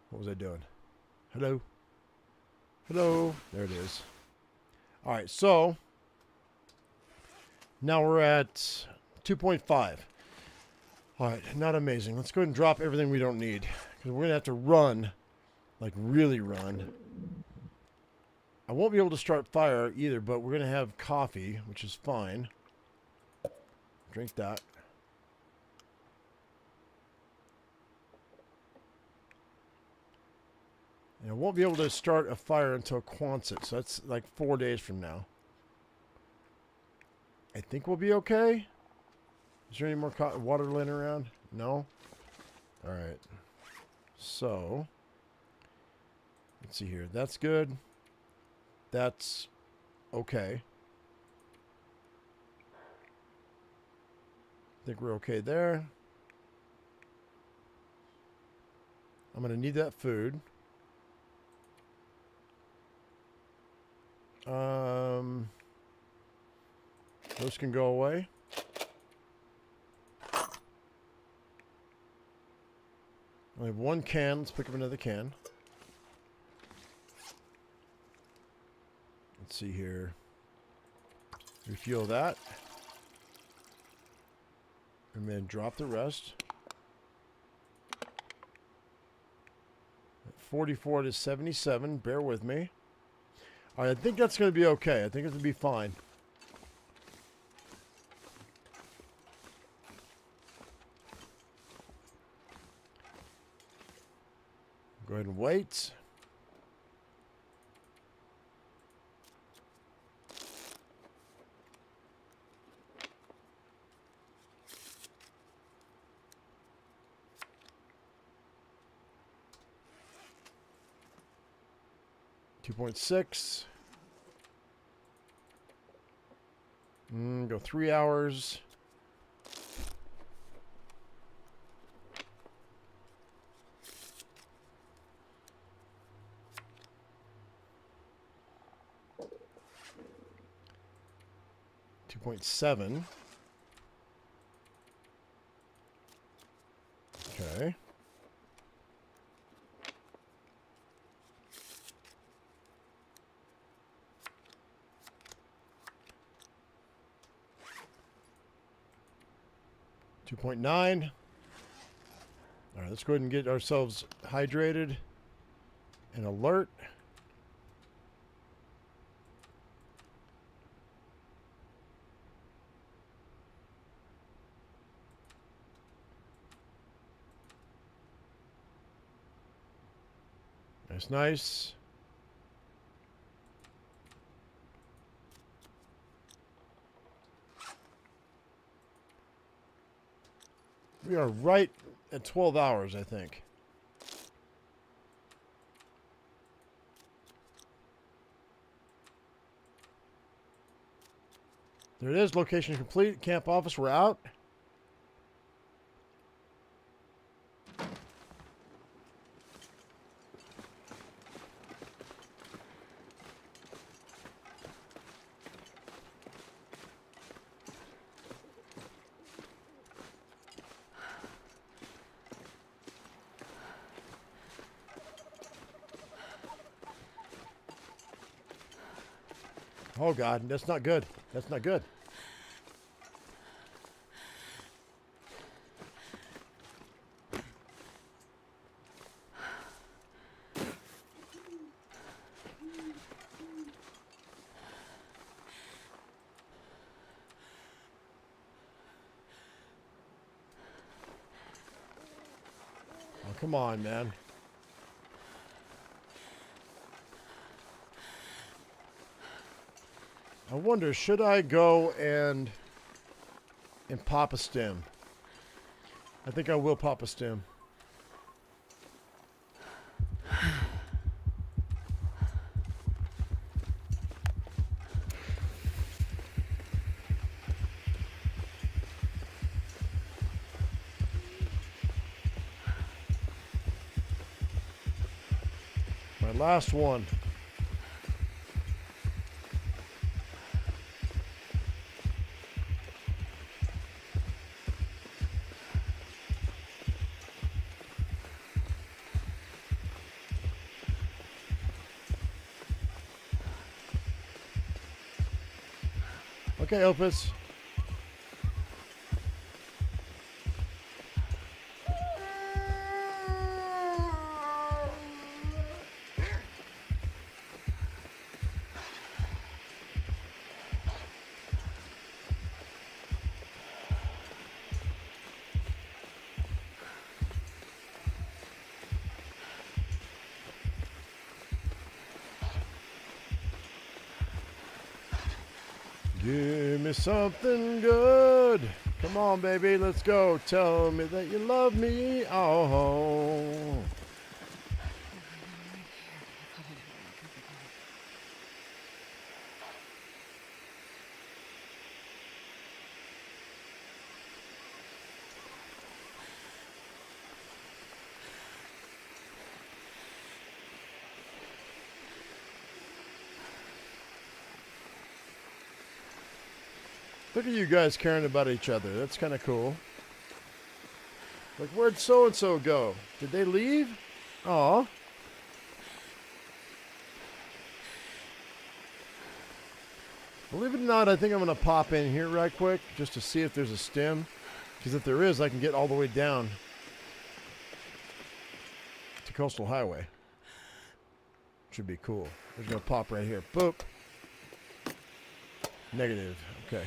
Speaker 1: What was I doing? Hello? Hello? There it is. Alright, so now we're at 2.5. Alright, not amazing. Let's go ahead and drop everything we don't need. Because we're going to have to run. Like, really run. I won't be able to start fire either, but we're going to have coffee, which is fine. Drink that. And I won't be able to start a fire until Quonset, so that's like 4 days from now. I think we'll be okay. Is there any more water laying around? No? Alright. So, let's see here. That's good. That's okay. I think we're okay there. I'm going to need that food. Those can go away. I have 1 can. Let's pick up another can. Let's see here. Refuel that. And then drop the rest. 44 to 77. Bear with me. All right, I think that's going to be okay. I think it's going to be fine. Go ahead and wait. .6. Go 3 hours. .7. Okay. .9. All right, let's go ahead and get ourselves hydrated and alert. That's nice. We are right at 12 hours, I think. There it is. Location complete. Camp office. We're out. Oh God, that's not good. That's not good. Oh, come on, man. I wonder, should I go and pop a stem? I think I will pop a stem. My last one. Okay, Opus. Give me something good. Come on, baby, let's go. Tell me that you love me. Oh. Look at you guys caring about each other. That's kind of cool. Like, where'd so-and-so go? Did they leave? Aw. Believe it or not, I think I'm going to pop in here right quick just to see if there's a stem. Because if there is, I can get all the way down to Coastal Highway. Should be cool. There's going to pop right here. Boop. Negative. Okay.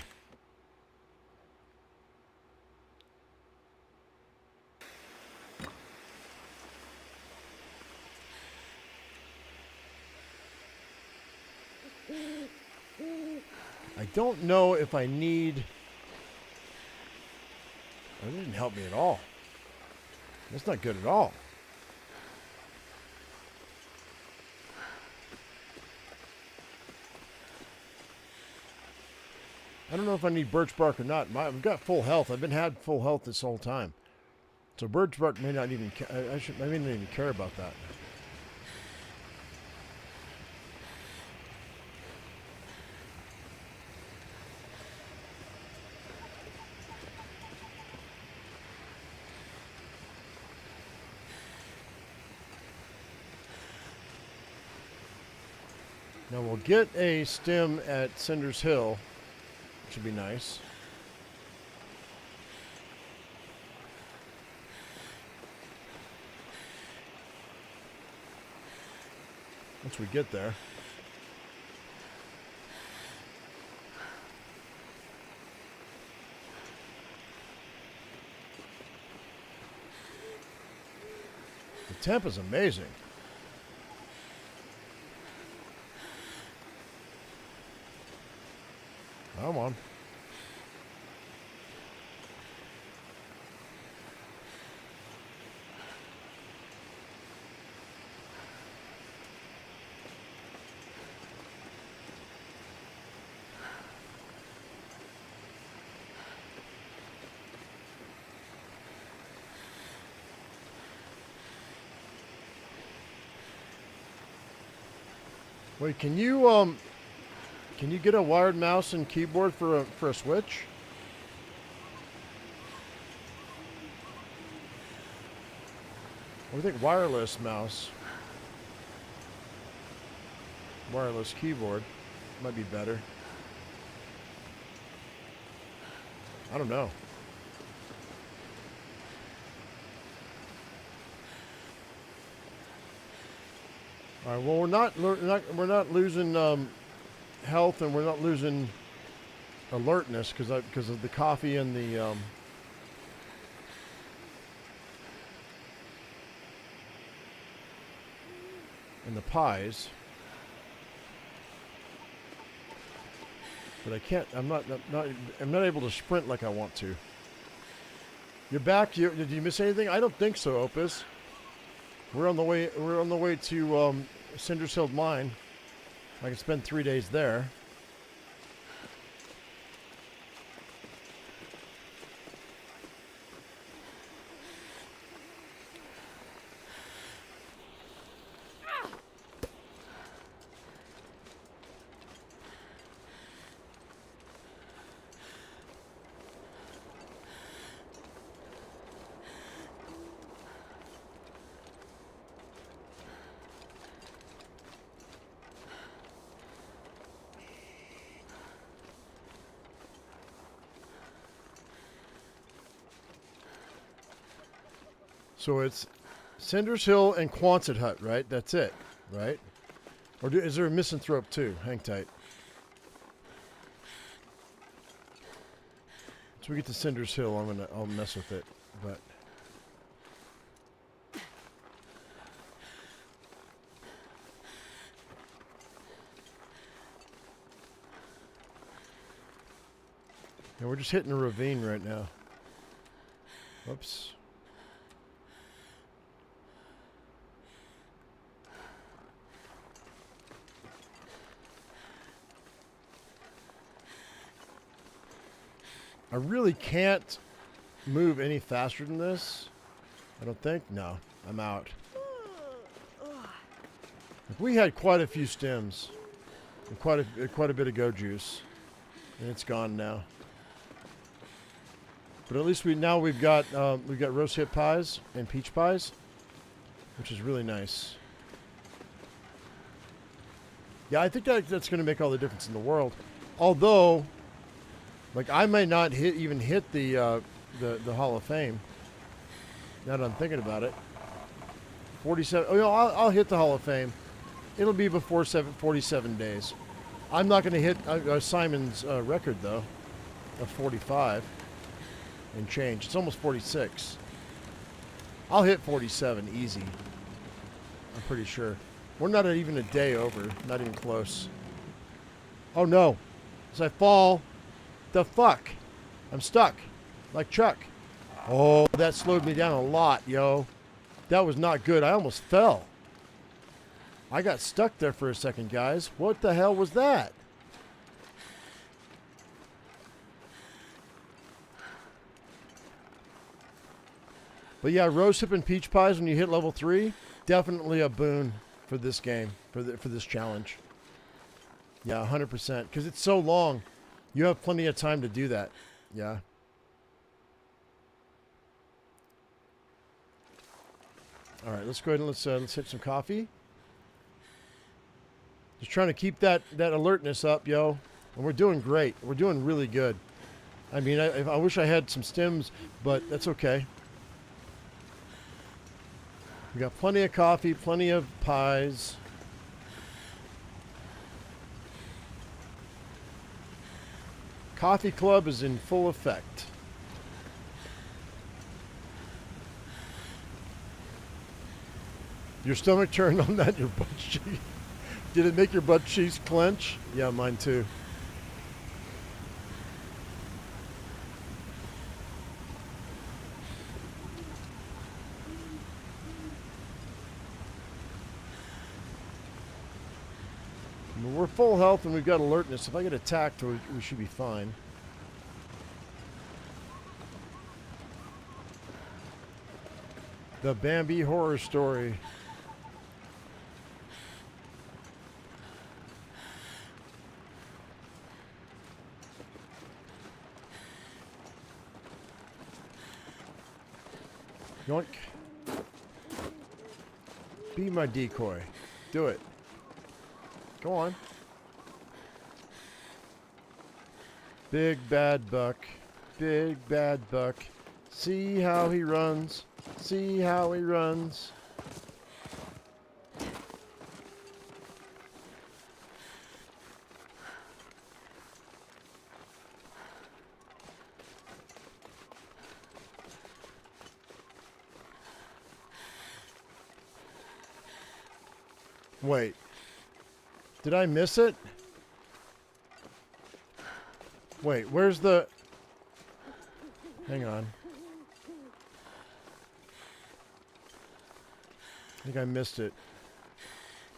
Speaker 1: I don't know if I need... Oh, that didn't help me at all. That's not good at all. I don't know if I need birch bark or not. I've got full health. I've been had full health this whole time. So birch bark may not even... I may not even care about that. Now we'll get a stem at Cinder Hills. Should be nice. Once we get there. The temp is amazing. Come on. Wait, can you get a wired mouse and keyboard for a Switch? I think wireless mouse, wireless keyboard might be better. I don't know. All right. Well, we're not losing health, and we're not losing alertness because of the coffee and the pies. But I can't. I'm not able to sprint like I want to. You're back. Did you miss anything? I don't think so, Opus. We're on the way. We're on the way to Cinder Hills mine. I can spend 3 days there. So it's Cinder Hills and Quonset Hut, right? That's it, right? Or is there a misanthrope too? Hang tight. So we get to Cinder Hills, I'll mess with it, but. Yeah, we're just hitting a ravine right now. Whoops. I really can't move any faster than this. I don't think. No, I'm out. We had quite a few stems, and quite a bit of go juice, and it's gone now. But at least we've got roast hip pies and peach pies, which is really nice. Yeah, I think that's going to make all the difference in the world. Although, like, I might not even hit the Hall of Fame. Now that I'm thinking about it, 47. Oh, no, I'll hit the Hall of Fame. It'll be before 47 days. I'm not going to hit Simon's record though, of 45 and change. It's almost 46. I'll hit 47 easy. I'm pretty sure. We're not even a day over. Not even close. Oh no! As I fall. The fuck? I'm stuck. Like Chuck. Oh, that slowed me down a lot, yo. That was not good. I almost fell. I got stuck there for a second, guys. What the hell was that? But yeah, rose hip and peach pies when you hit level 3, definitely a boon for this game, for this challenge. Yeah, 100%. Because it's so long. You have plenty of time to do that. Yeah. All right, let's go ahead and let's hit some coffee. Just trying to keep that alertness up, yo. And we're doing great. We're doing really good. I mean, I wish I had some stems, but that's okay. We got plenty of coffee, plenty of pies. Coffee Club is in full effect. Your stomach turned on that, your butt cheeks. Did it make your butt cheeks clench? Yeah, mine too. We're full health and we've got alertness. If I get attacked, we should be fine. The Bambi horror story. Yoink. Be my decoy. Do it. Go on. Big bad buck. Big bad buck. See how he runs. See how he runs. Wait. Did I miss it? Wait, where's the... Hang on. I think I missed it.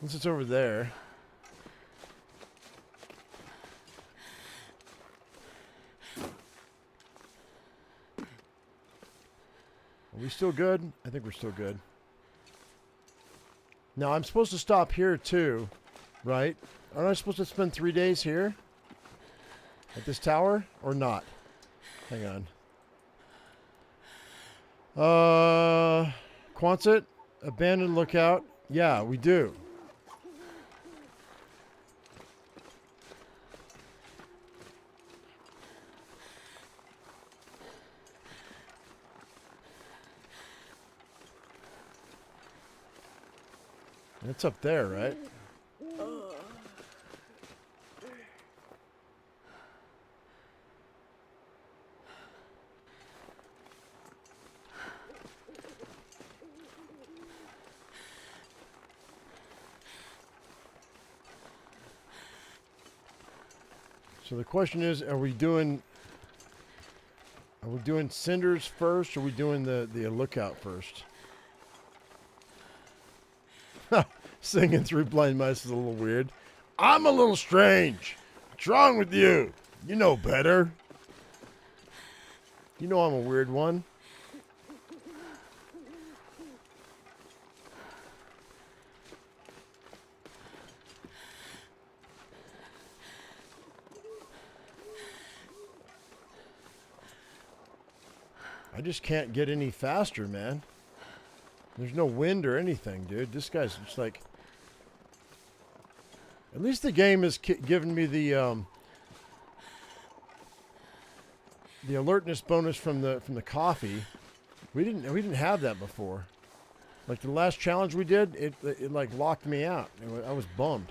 Speaker 1: Unless it's over there. Are we still good? I think we're still good. Now, I'm supposed to stop here, too, right? Aren't I supposed to spend 3 days here? At this tower? Or not? Hang on. Quonset? Abandoned lookout? Yeah, we do. It's up there, right? So the question is, are we doing cinders first, or are we doing the lookout first? Singing through blind mice is a little weird. I'm a little strange. What's wrong with you? You know better. You know I'm a weird one. I just can't get any faster, man. There's no wind or anything, dude. This guy's just like... At least the game has given me the alertness bonus from the coffee. We didn't have that before. Like the last challenge we did, it like locked me out. I was bummed.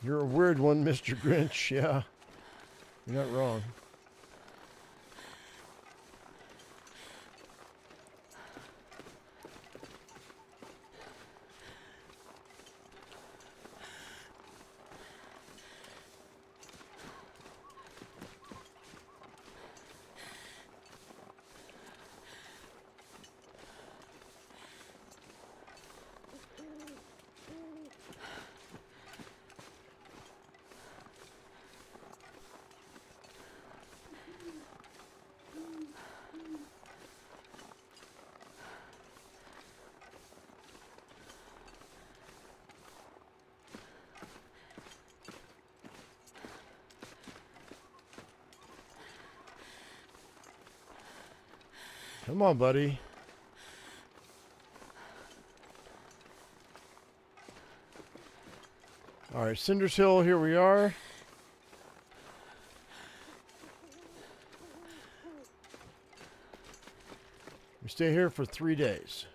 Speaker 1: You're a weird one, Mr. Grinch. Yeah, you're not wrong. Come on, buddy. All right, Cinder Hills, here we are. We stay here for 3 days.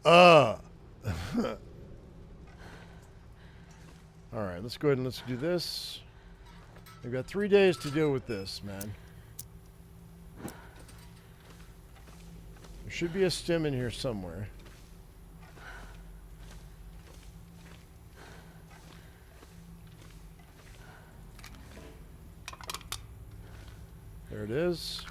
Speaker 1: All right, let's go ahead and let's do this. We've got 3 days to deal with this, man. There should be a stem in here somewhere. There it is.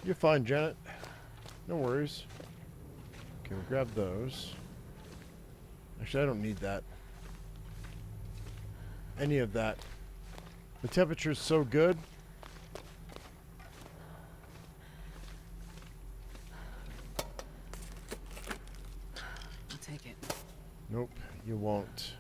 Speaker 1: You're fine, Janet. No worries. Okay, we'll grab those. Actually, I don't need that. Any of that. The temperature's so good.
Speaker 2: I'll take it.
Speaker 1: Nope, you won't.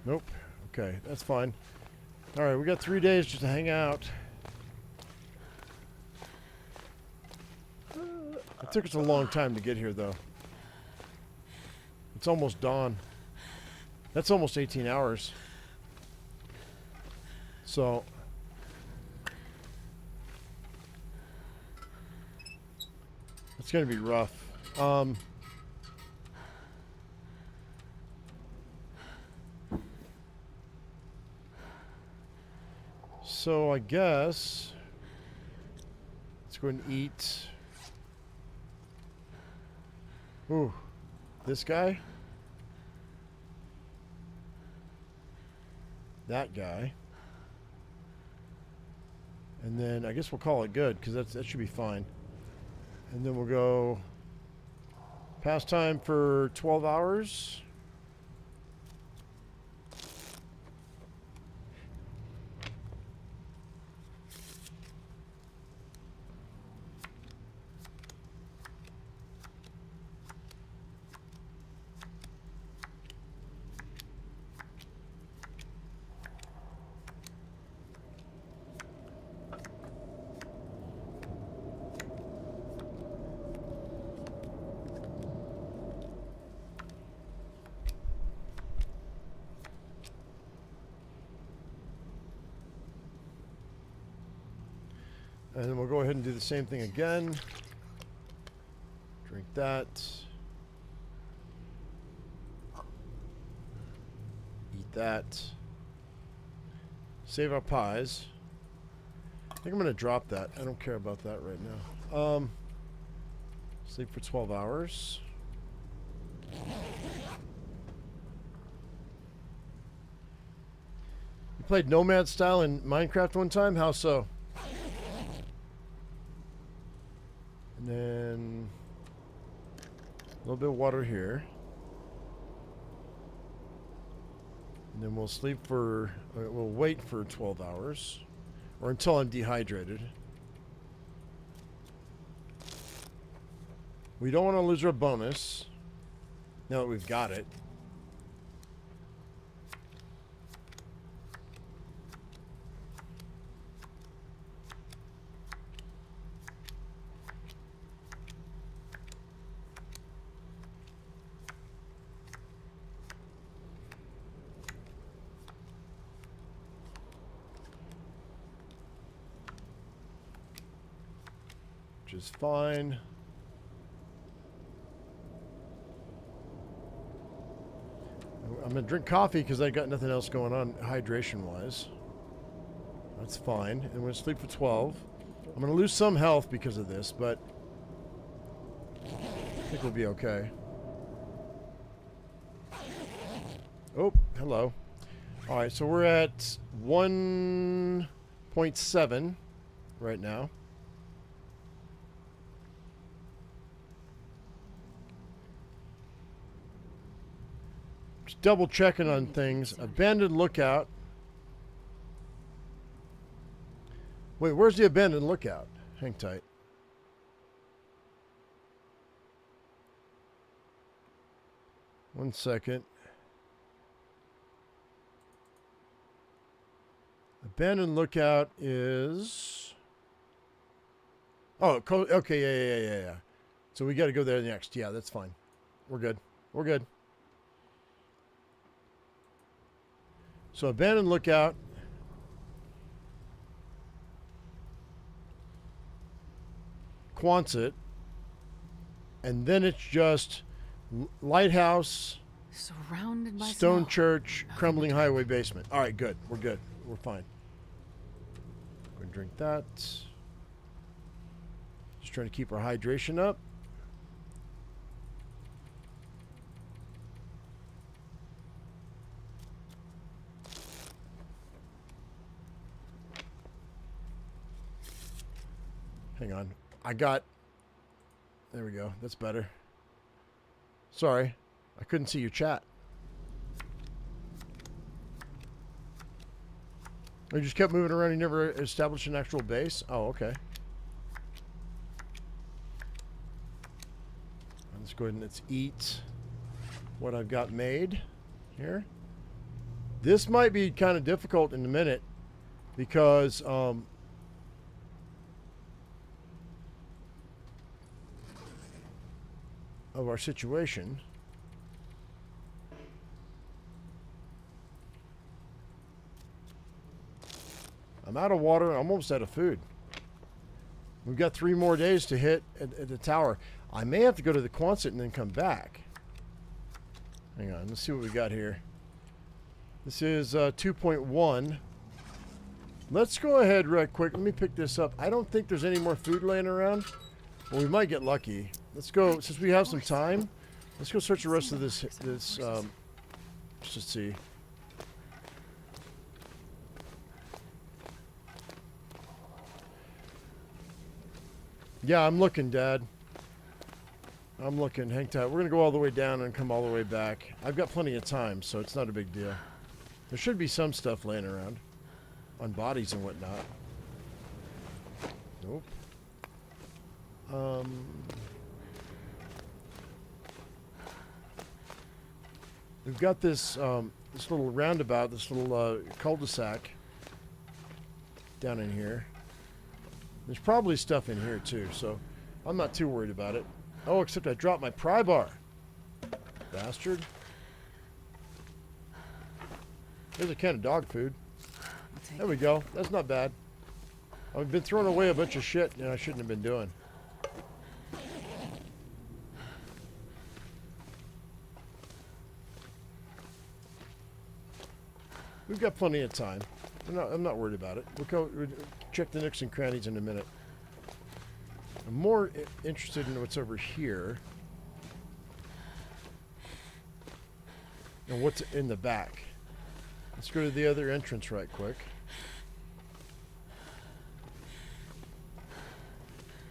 Speaker 1: Nope. Okay, that's fine. Alright, we got 3 days just to hang out. It took us a long time to get here, though. It's almost dawn. That's almost 18 hours. So... it's going to be rough. So I guess let's go and eat. Ooh, this guy, that guy, and then I guess we'll call it good because that should be fine. And then we'll go pastime for 12 hours. And then we'll go ahead and do the same thing again. Drink that. Eat that. Save our pies. I think I'm going to drop that. I don't care about that right now. Sleep for 12 hours. You played Nomad style in Minecraft one time? How so? And then a little bit of water here. And then we'll sleep for, we'll wait for 12 hours. Or until I'm dehydrated. We don't want to lose our bonus. Now that we've got it. Which is fine. I'm going to drink coffee because I got nothing else going on hydration-wise. That's fine. And we're going to sleep for 12. I'm going to lose some health because of this, but I think we'll be okay. Oh, hello. All right, so we're at 1.7 right now. Just double checking on things. Abandoned lookout. Wait, where's the abandoned lookout? Hang tight. One second. Abandoned lookout is... oh, okay, yeah. So we got to go there next. Yeah, that's fine. We're good. We're good. So abandoned lookout. Quonset. And then it's just lighthouse,
Speaker 2: Surrounded by
Speaker 1: stone
Speaker 2: snow.
Speaker 1: church,
Speaker 2: Nothing
Speaker 1: crumbling
Speaker 2: to do.
Speaker 1: highway basement. All right, good. We're good. We're fine. Go and drink that. Just trying to keep our hydration up. Hang on. There we go. That's better. Sorry. I couldn't see your chat. You just kept moving around. You never established an actual base? Oh, okay. Let's go ahead and let's eat what I've got made here. This might be kind of difficult in a minute because of our situation. I'm out of water. I'm almost out of food. We've got 3 more days to hit at the tower. I may have to go to the Quonset and then come back. Hang on. Let's see what we got here. This is 2.1. Let's go ahead right quick. Let me pick this up. I don't think there's any more food laying around. Well, we might get lucky. Let's go. Since we have some time, let's go search the rest of this. Just to see. Yeah, I'm looking, Dad. I'm looking. Hang tight. We're going to go all the way down and come all the way back. I've got plenty of time, so it's not a big deal. There should be some stuff laying around on bodies and whatnot. Nope. We've got this this little roundabout, this little cul-de-sac down in here. There's probably stuff in here too, so I'm not too worried about it. Oh, except I dropped my pry bar. Bastard. There's a can of dog food. There we go. That's not bad. I've been throwing away a bunch of shit that I shouldn't have been doing. We've got plenty of time. I'm not worried about it. We'll check the nooks and crannies in a minute. I'm more interested in what's over here. And what's in the back. Let's go to the other entrance right quick.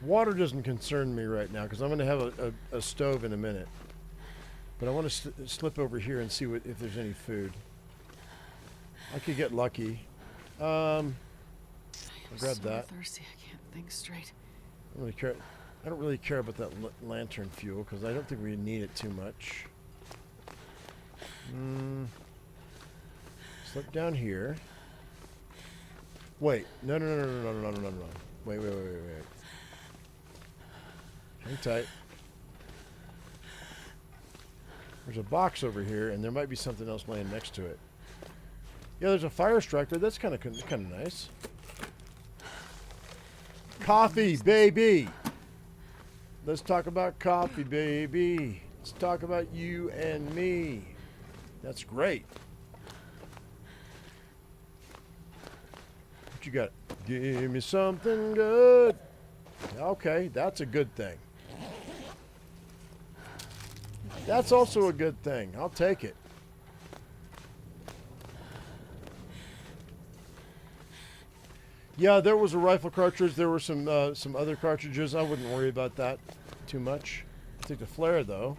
Speaker 1: Water doesn't concern me right now because I'm going to have a stove in a minute. But I want to slip over here and see if there's any food. I could get lucky. I'll grab that.
Speaker 2: Thirsty, I can't think straight.
Speaker 1: I don't really care about that lantern fuel because I don't think we need it too much. Slip down here. Wait, no. Wait. Hang tight. There's a box over here, and there might be something else laying next to it. Yeah, there's a fire striker. That's kind of nice. Coffee, baby. Let's talk about coffee, baby. Let's talk about you and me. That's great. What you got? Give me something good. Okay, that's a good thing. That's also a good thing. I'll take it. Yeah, there was a rifle cartridge. There were some other cartridges. I wouldn't worry about that too much. I'll take the flare, though.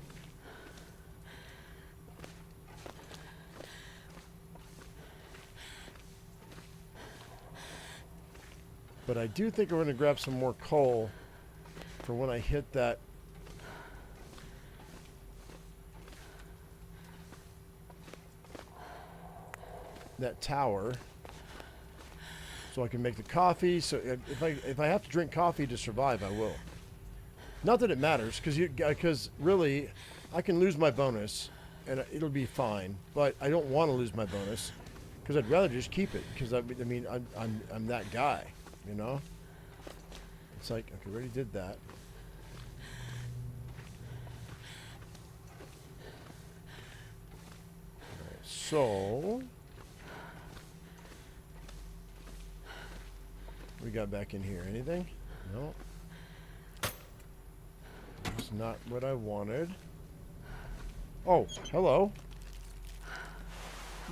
Speaker 1: But I do think I'm going to grab some more coal for when I hit that tower. So I can make the coffee. So if I have to drink coffee to survive, I will. Not that it matters, because really, I can lose my bonus, and it'll be fine. But I don't want to lose my bonus, because I'd rather just keep it. Because I mean, I'm that guy, you know. It's like, okay, we already did that. All right, so. We got back in here. Anything? No. That's not what I wanted. Oh, hello.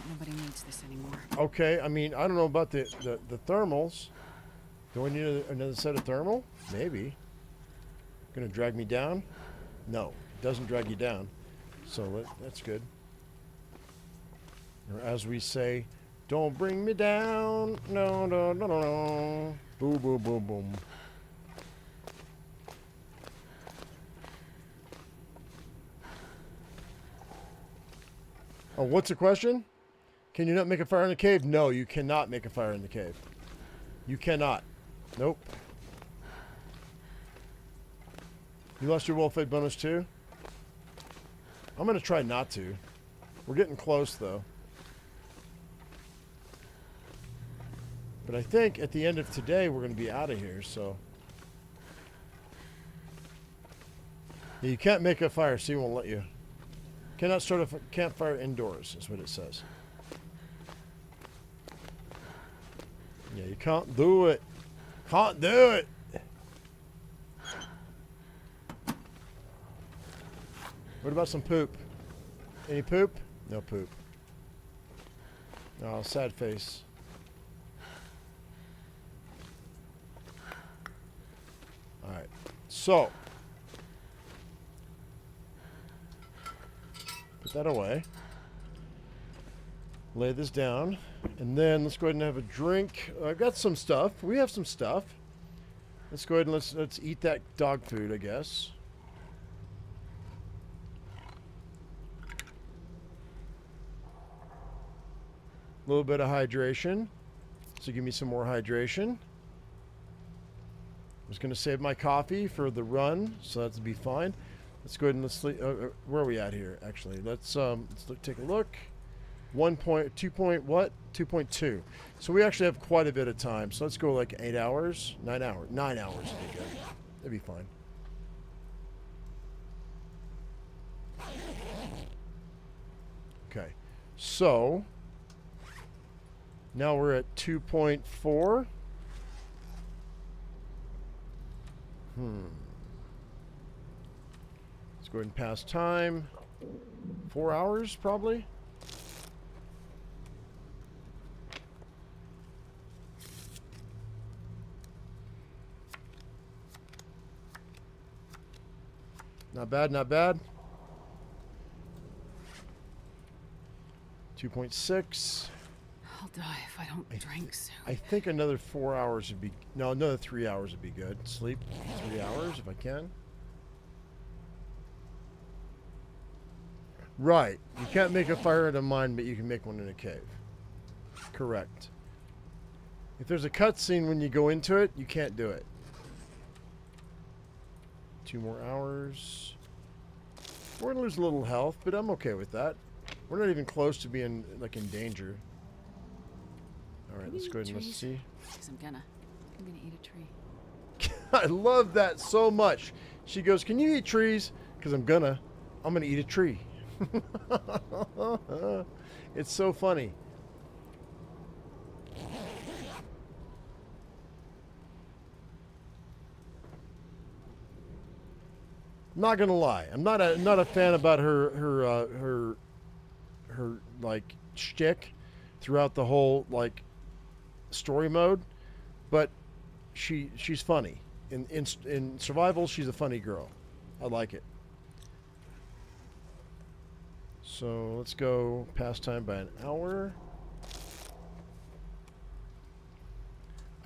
Speaker 2: Nobody needs this anymore.
Speaker 1: Okay, I mean, I don't know about the thermals. Do I need another set of thermal? Maybe. Gonna drag me down? No, it doesn't drag you down. So that's good. Or as we say, don't bring me down. No, no, no, no, no. Boom, boom, boom, boom. Oh, what's the question? Can you not make a fire in the cave? No, you cannot make a fire in the cave. You cannot. Nope. You lost your wolf egg bonus too? I'm going to try not to. We're getting close though. But I think at the end of today we're going to be out of here, so. Yeah, you can't make a fire, so he won't let you. Cannot start a campfire indoors, is what it says. Yeah, you can't do it. Can't do it. What about some poop? Any poop? No poop. Oh, sad face. Alright. So. Put that away. Lay this down. And then let's go ahead and have a drink. I've got some stuff. We have some stuff. Let's go ahead and let's eat that dog food, I guess. A little bit of hydration. So give me some more hydration. I was going to save my coffee for the run, so that's be fine. Let's go ahead and let's sleep. Where are we at here? Actually, let's take a look. 2.2. So we actually have quite a bit of time. So let's go like 8 hours, 9 hours. 9 hours would be good. That'd be fine. Okay, so now we're at 2.4. Let's go ahead and pass time. 4 hours, probably. Not bad, not bad. 2.6.
Speaker 2: I'll die if I don't drink soon.
Speaker 1: I think another 4 hours would be... No, another 3 hours would be good. Sleep 3 hours if I can. Right. You can't make a fire in a mine, but you can make one in a cave. Correct. If there's a cutscene when you go into it, you can't do it. 2 more hours. We're going to lose a little health, but I'm okay with that. We're not even close to being, like, in danger. Alright, let's go ahead and let's see.
Speaker 2: Because I'm gonna eat a tree.
Speaker 1: I love that so much. She goes, can you eat trees? Because I'm gonna eat a tree. It's so funny. I'm not gonna lie. I'm not a fan about her like shtick throughout the whole like story mode, but she's funny. In survival, she's a funny girl. I like it. So let's go past time by an hour.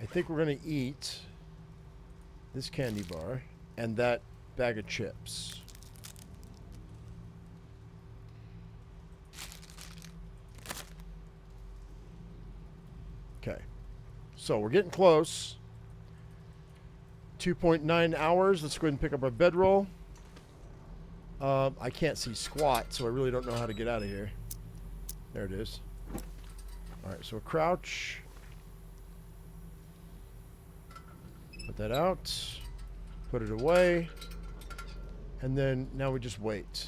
Speaker 1: I think we're gonna eat this candy bar and that bag of chips. Okay. So we're getting close. 2.9 hours. Let's go ahead and pick up our bedroll. I can't see squat, so I really don't know how to get out of here. There it is. Alright, so crouch. Put that out. Put it away. And then now we just wait.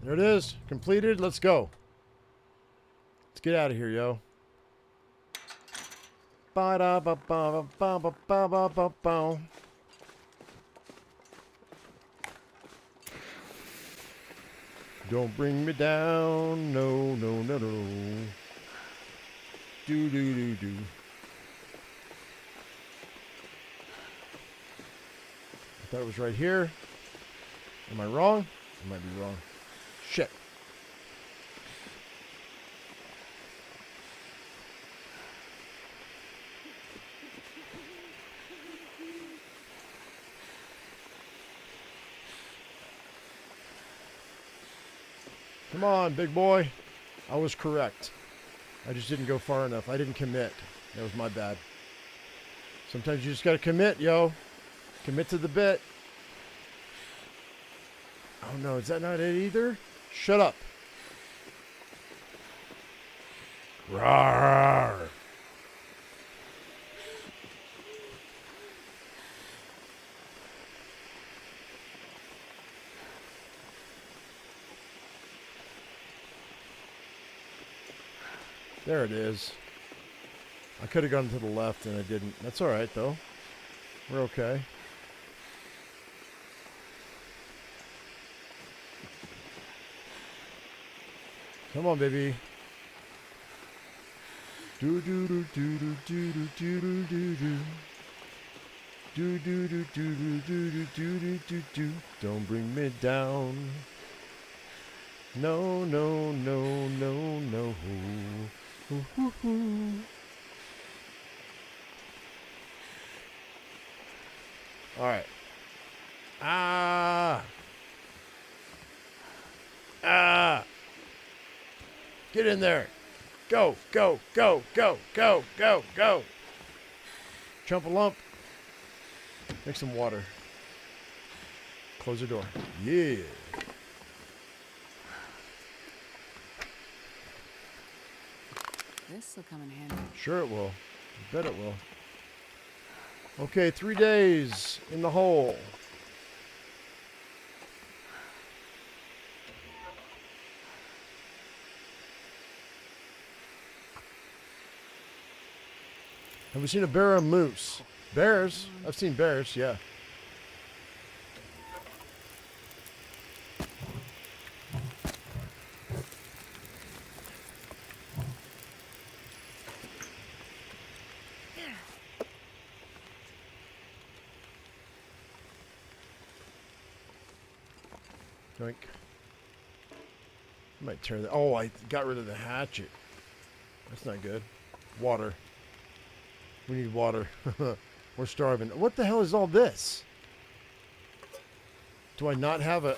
Speaker 1: There it is. Completed. Let's go. Let's get out of here, yo. Ba-da-ba-ba-ba-ba-ba-ba-ba. Don't bring me down. No, no, no, no. Do, do, do, do. I thought it was right here. Am I wrong? I might be wrong. Shit. Come on, big boy. I was correct. I just didn't go far enough. I didn't commit. That was my bad. Sometimes you just gotta commit, yo. Commit to the bit. Oh no, is that not it either? Shut up. Rawr. There it is. I could have gone to the left and I didn't. That's all right though. We're okay. Come on, baby. Do do do do do do do do do do. Do do do do do do do do do do. Don't bring me down. No, no, no, no, no. Ooh, ooh, ooh. All right. Ah. Get in there. Go, go, go, go, go, go, go. Chump a lump. Make some water. Close the door. Yeah.
Speaker 2: This will come in handy.
Speaker 1: Sure it will. I bet it will. Okay, 3 days in the hole. Have we seen a bear or a moose? Bears? I've seen bears, yeah. Doink. I might tear that. Oh, I got rid of the hatchet. That's not good. Water. We need water. We're starving. What the hell is all this? Do I not have a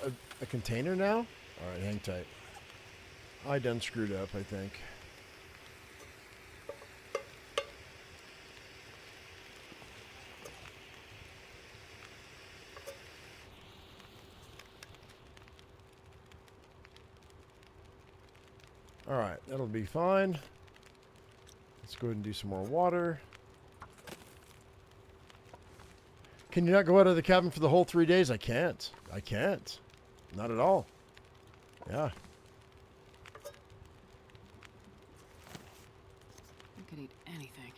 Speaker 1: container now? All right, hang tight. I done screwed up, I think. All right, that'll be fine. Let's go ahead and do some more water. Can you not go out of the cabin for the whole 3 days? I can't. I can't. Not at all. Yeah.
Speaker 2: I could eat anything.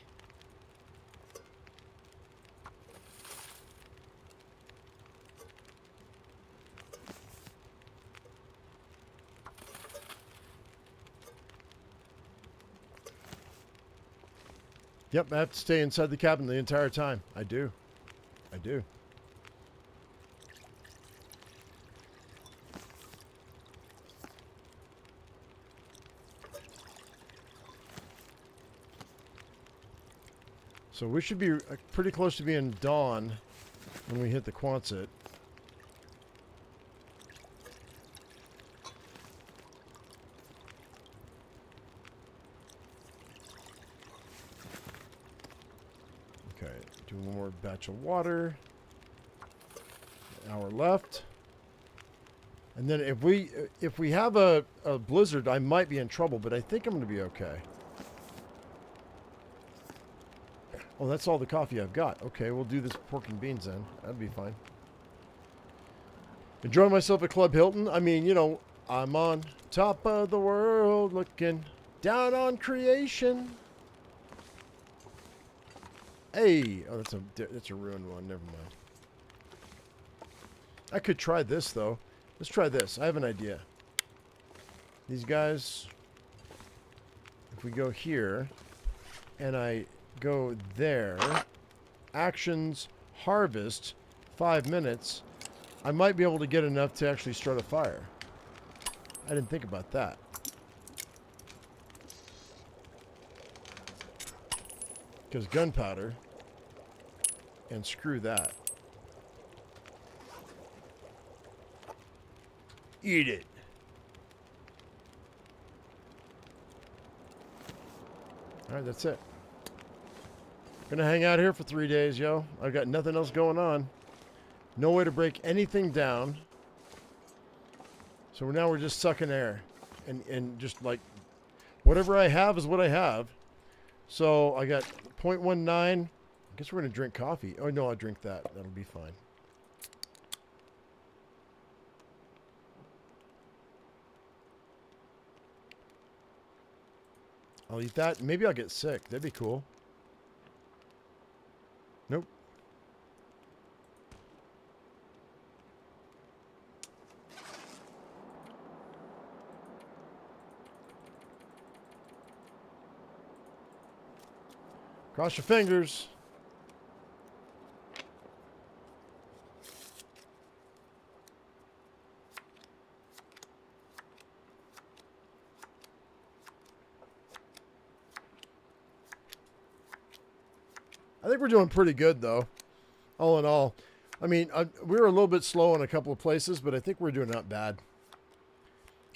Speaker 1: Yep, I have to stay inside the cabin the entire time. I do. I do. So we should be pretty close to being dawn when we hit the Quonset. Okay, do one more batch of water. An hour left. And then if we have a blizzard, I might be in trouble, but I think I'm going to be okay. Oh, that's all the coffee I've got. Okay, we'll do this pork and beans then. That'd be fine. Enjoying myself at Club Hilton. I mean, you know, I'm on top of the world looking down on creation. Hey, oh, that's a ruined one. Never mind. I could try this though. Let's try this. I have an idea. These guys, if we go here and I go there, actions, harvest, 5 minutes, I might be able to get enough to actually start a fire. I didn't think about that. Because gunpowder, and screw that. Eat it. Alright, that's it. Gonna hang out here for 3 days, yo. I've got nothing else going on. No way to break anything down. So now we're just sucking air. And just like, whatever I have is what I have. So I got 0.19. I guess we're gonna drink coffee. Oh no, I'll drink that. That'll be fine. I'll eat that. Maybe I'll get sick. That'd be cool. Nope. Cross your fingers. I think we're doing pretty good, though. All in all. I mean, we were a little bit slow in a couple of places, but I think we're doing not bad.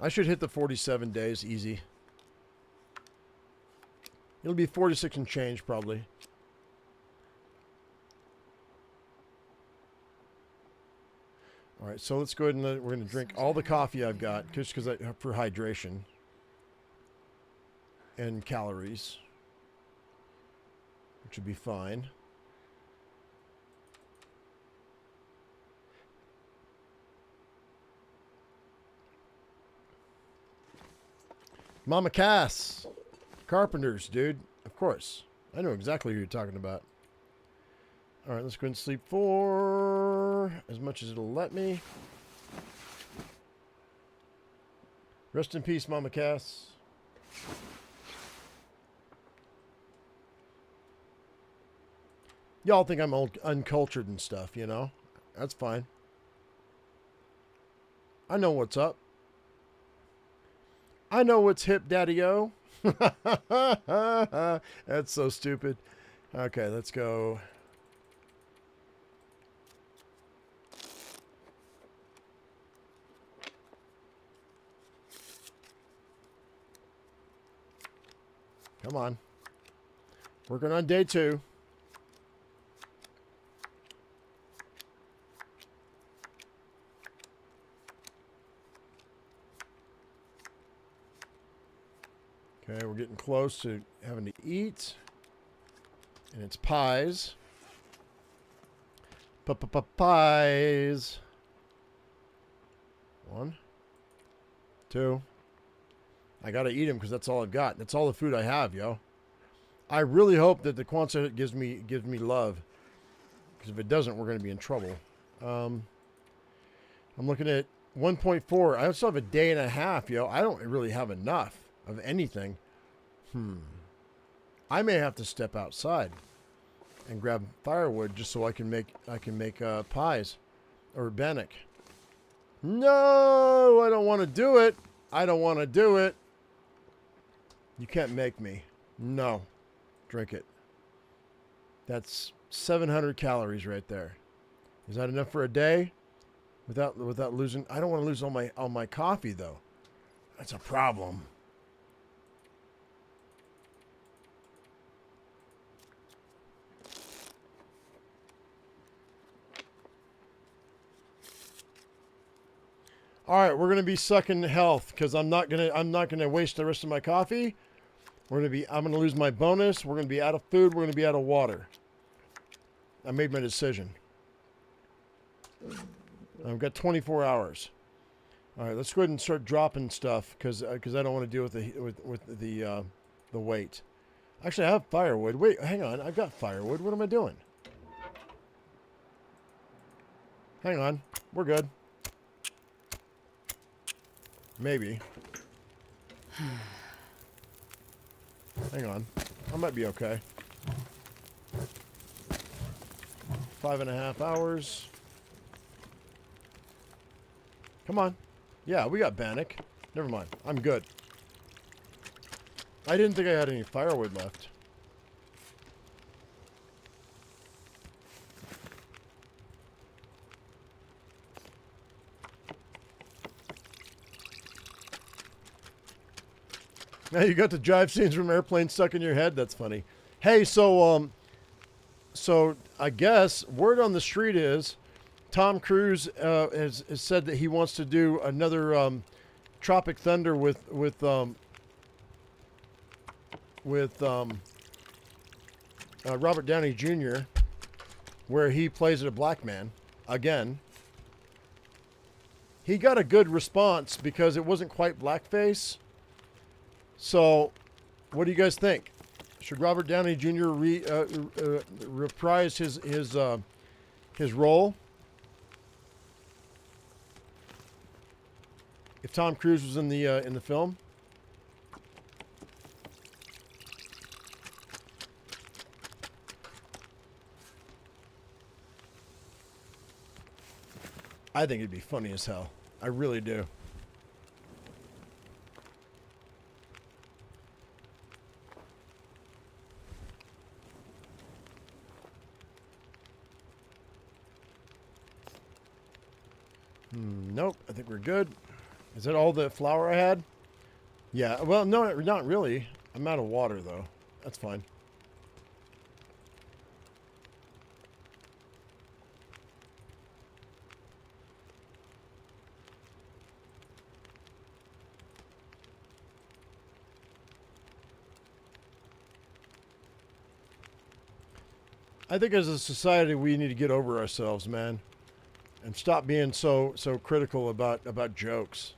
Speaker 1: I should hit the 47 days easy. It'll be 46 and change, probably. All right, so let's go ahead and we're going to drink all the coffee I've got, just because for hydration and calories, which would be fine. Mama Cass. Carpenters, dude. Of course. I know exactly who you're talking about. All right, let's go ahead and sleep for as much as it'll let me. Rest in peace, Mama Cass. Y'all think I'm uncultured and stuff, you know? That's fine. I know what's up. I know what's hip, Daddy-O. That's so stupid. Okay, let's go. Come on. Working on day 2. Okay, we're getting close to having to eat. And it's pies. Pies. 1, 2. I gotta eat them because that's all I've got. That's all the food I have, yo. I really hope that the Quonset gives me love. Because if it doesn't, we're gonna be in trouble. I'm looking at 1.4. I also have a day and a half, yo. I don't really have enough of anything. I may have to step outside and grab firewood just so I can make pies or bannock. No, I don't want to do it. I don't want to do it. You can't make me. No. Drink it. That's 700 calories right there. Is that enough for a day? Without losing, I don't want to lose all my coffee though. That's a problem. All right, we're gonna be sucking health because I'm not gonna waste the rest of my coffee. I'm gonna lose my bonus. We're gonna be out of food. We're gonna be out of water. I made my decision. I've got 24 hours. All right, let's go ahead and start dropping stuff because I don't want to deal with the weight. Actually, I have firewood. Wait, hang on. I've got firewood. What am I doing? Hang on. We're good. Maybe. Hang on. I might be okay. 5.5 hours. Come on. Yeah, we got Bannock. Never mind. I'm good. I didn't think I had any firewood left. Now you got the drive scenes from airplanes stuck in your head. That's funny. Hey, so I guess word on the street is Tom Cruise has said that he wants to do another Tropic Thunder with Robert Downey Jr., where he plays a black man again. He got a good response because it wasn't quite blackface. So, what do you guys think? Should Robert Downey Jr. reprise his role? If Tom Cruise was in the film? I think it'd be funny as hell. I really do. Nope, I think we're good. Is that all the flour I had? Yeah, well, no, not really. I'm out of water, though. That's fine. I think as a society, we need to get over ourselves, man. And stop being so critical about jokes.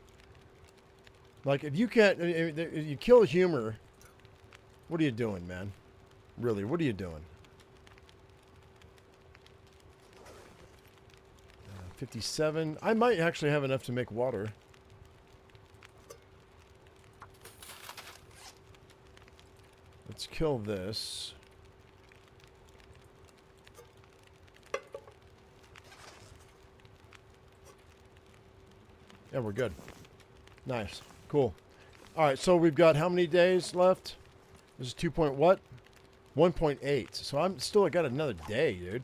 Speaker 1: Like, if you can't, if you kill humor, what are you doing, man? Really, what are you doing? 57. I might actually have enough to make water. Let's kill this. Yeah, we're good. Nice. Cool. All right, so we've got how many days left? This is 2 point what? 1.8. So I got another day, dude.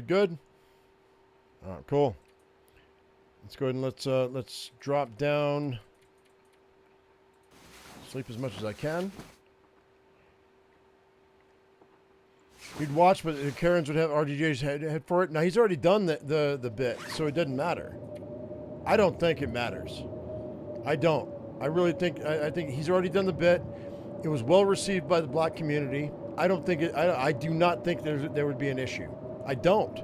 Speaker 1: Good. All right, cool. Let's go ahead and let's drop down. Sleep as much as I can. We'd watch, but Karens would have RDJ's head for it. Now he's already done the bit, so it doesn't matter. I don't think it matters. I don't. I really think I think he's already done the bit. It was well received by the black community. I don't think it. I do not think there would be an issue. I don't.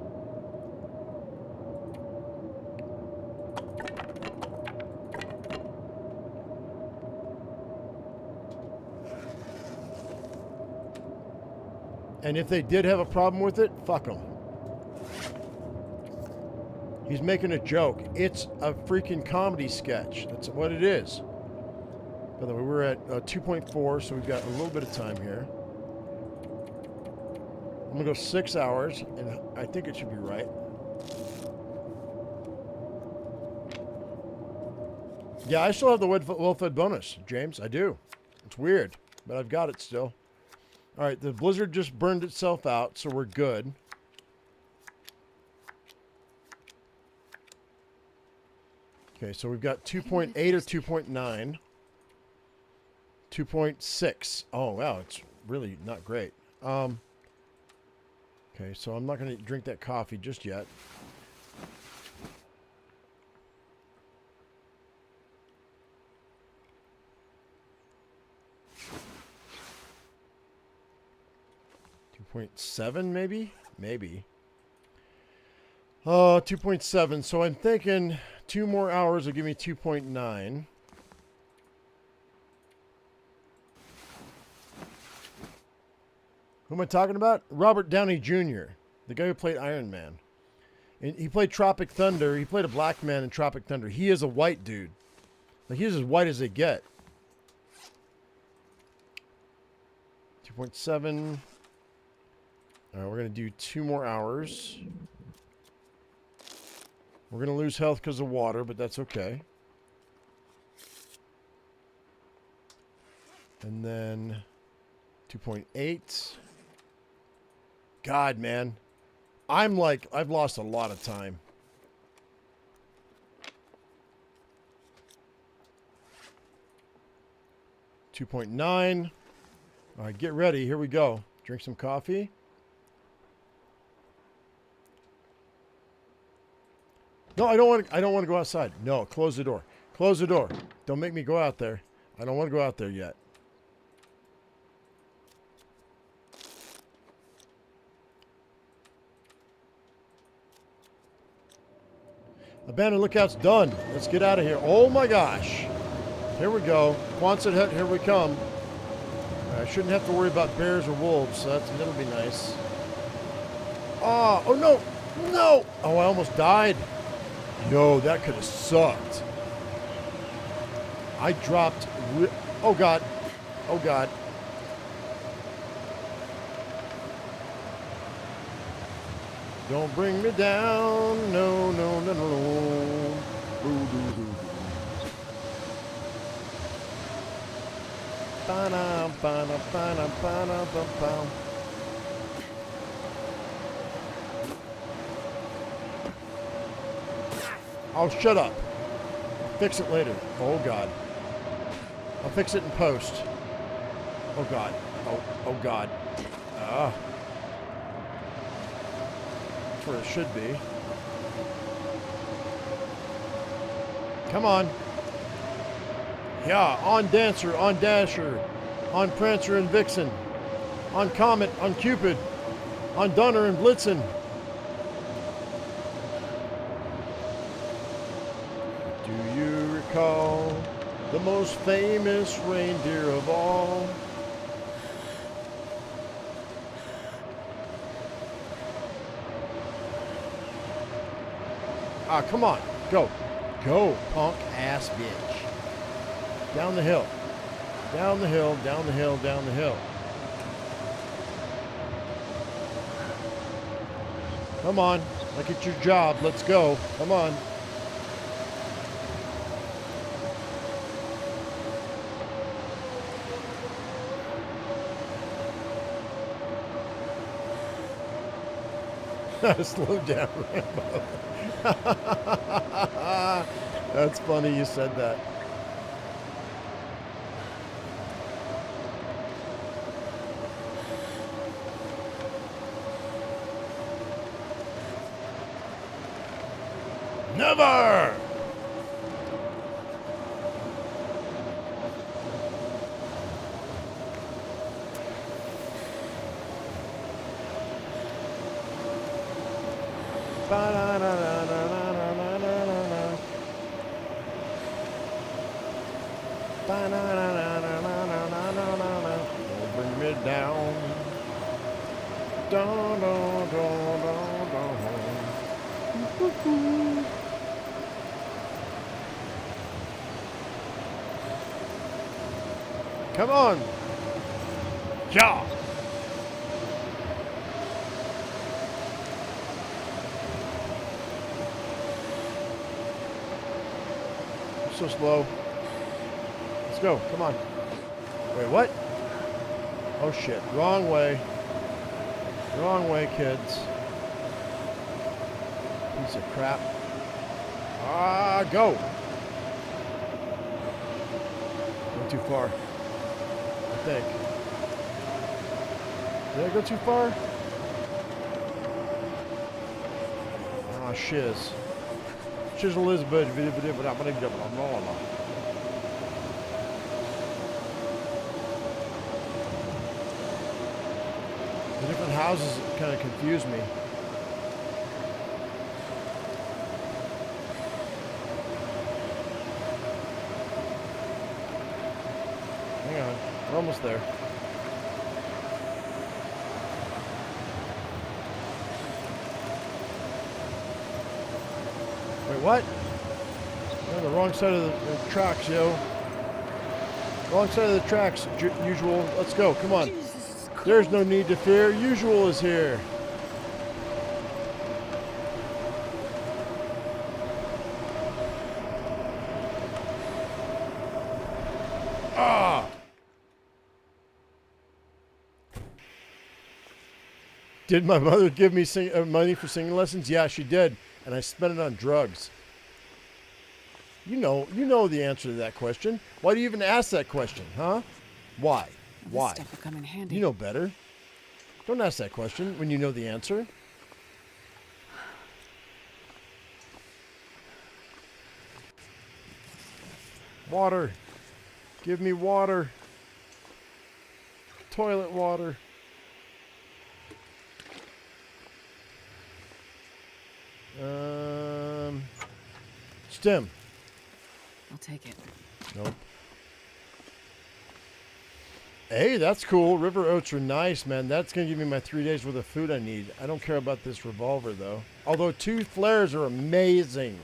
Speaker 1: And if they did have a problem with it, fuck them. He's making a joke. It's a freaking comedy sketch. That's what it is. By the way, we're at 2.4, so we've got a little bit of time here. I'm going to go 6 hours, and I think it should be right. Yeah, I still have the well-fed bonus, James. I do. It's weird, but I've got it still. All right, the blizzard just burned itself out, so we're good. Okay, so we've got 2.8 or 2.9. 2.6. Oh, wow. It's really not great. Okay, so I'm not going to drink that coffee just yet. .7 maybe? Maybe. 2.7. So I'm thinking 2 more hours will give me 2.9. Who am I talking about? Robert Downey Jr., the guy who played Iron Man. And he played Tropic Thunder. He played a black man in Tropic Thunder. He is a white dude. Like, he's as white as they get. 2.7. All right, we're going to do 2 more hours. We're going to lose health because of water, but that's okay. And then 2.8. God, man. I'm like, I've lost a lot of time. 2.9. All right, get ready. Here we go. Drink some coffee. No, I don't want to go outside. No, close the door. Close the door. Don't make me go out there. I don't want to go out there yet. Abandoned lookout's done. Let's get out of here. Oh my gosh. Here we go. Quonset hut, here we come. I shouldn't have to worry about bears or wolves, so that'll be nice. Oh no. No. Oh, I almost died. Yo, that could have sucked. I dropped. Oh God. Oh God. Don't bring me down. No, no, no, no, no. Ba-na, ba-na, ba-na, ba-na, ba-ba. Oh, shut up. I'll fix it later. Oh, God. I'll fix it in post. Oh, God. Oh, God. Ah. That's where it should be. Come on. Yeah, on Dancer, on Dasher, on Prancer and Vixen, on Comet, on Cupid, on Donner and Blitzen. Do you recall the most famous reindeer of all? Ah, come on. Go. Go, punk ass bitch. Down the hill. Down the hill, down the hill, down the hill. Come on. Like it's your job. Let's go. Come on. Slow down, Rambo. That's funny you said that. Never! Don't bring me down. Don't. Come on. Ja. So slow. Let's go. Come on. Wait, what? Oh shit. Wrong way. Wrong way, kids. Piece of crap. Ah, go. Went too far. think. Did I go too far? Ah, shiz. Shiz Elizabeth. The different houses kind of confuse me. Hang on, we're almost there. Wait, what? You're on the wrong side of the tracks, yo. Wrong side of the tracks, usual. Let's go, come on. There's no need to fear. Usual is here. Ah! Did my mother give me money for singing lessons? Yeah, she did, and I spent it on drugs. You know the answer to that question. Why do you even ask that question, huh? Why? Why?
Speaker 2: This stuff will come in handy.
Speaker 1: You know better. Don't ask that question when you know the answer. Water. Give me water. Toilet water. Stem.
Speaker 2: I'll take it.
Speaker 1: Nope. Hey, that's cool. River oats are nice, man. That's going to give me my 3 days worth of food I need. I don't care about this revolver, though. Although 2 flares are amazing.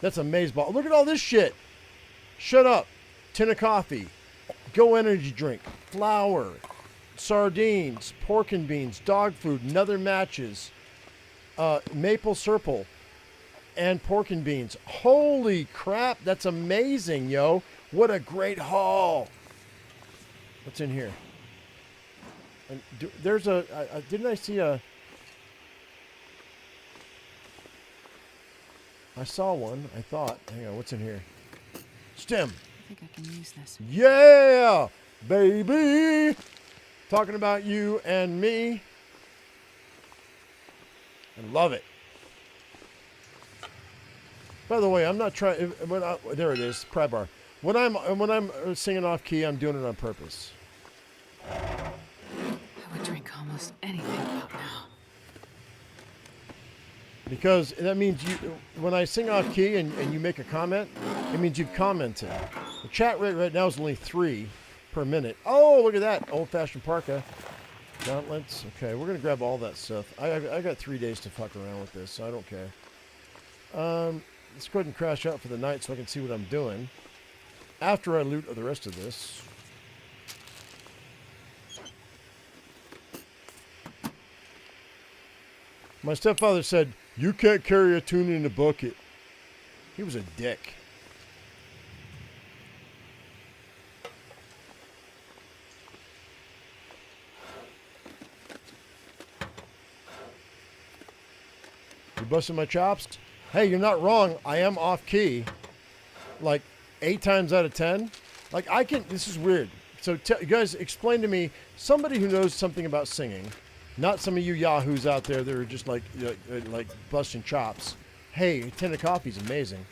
Speaker 1: That's a maze ball. Look at all this shit. Shut up. Tin of coffee. Go energy drink. Flour. Sardines. Pork and beans. Dog food. Nether matches. Maple syrup. And pork and beans. Holy crap. That's amazing, yo. What a great haul. What's in here? And there's didn't I see a... I saw one, I thought. Hang on, what's in here? Stem.
Speaker 2: I think I can use this.
Speaker 1: Yeah, baby. Talking about you and me. I love it. By the way, I'm not trying... There it is, pry bar. When I'm singing off key, I'm doing it on purpose.
Speaker 2: I would drink almost anything about now.
Speaker 1: Because that means when I sing off key and you make a comment, it means you've commented. The chat rate right now is only 3 per minute. Oh, look at that. Old-fashioned parka. Gauntlets. Okay, we're going to grab all that stuff. I got 3 days to fuck around with this, so I don't care. Let's go ahead and crash out for the night so I can see what I'm doing. After I loot the rest of this. My stepfather said, "You can't carry a tuna in a bucket." He was a dick. You busting my chops? Hey, you're not wrong. I am off key. Like 8 times out of 10. Like this is weird. So you guys explain to me, somebody who knows something about singing, not some of you yahoos out there that are just like busting chops. Hey, tin of coffee is amazing.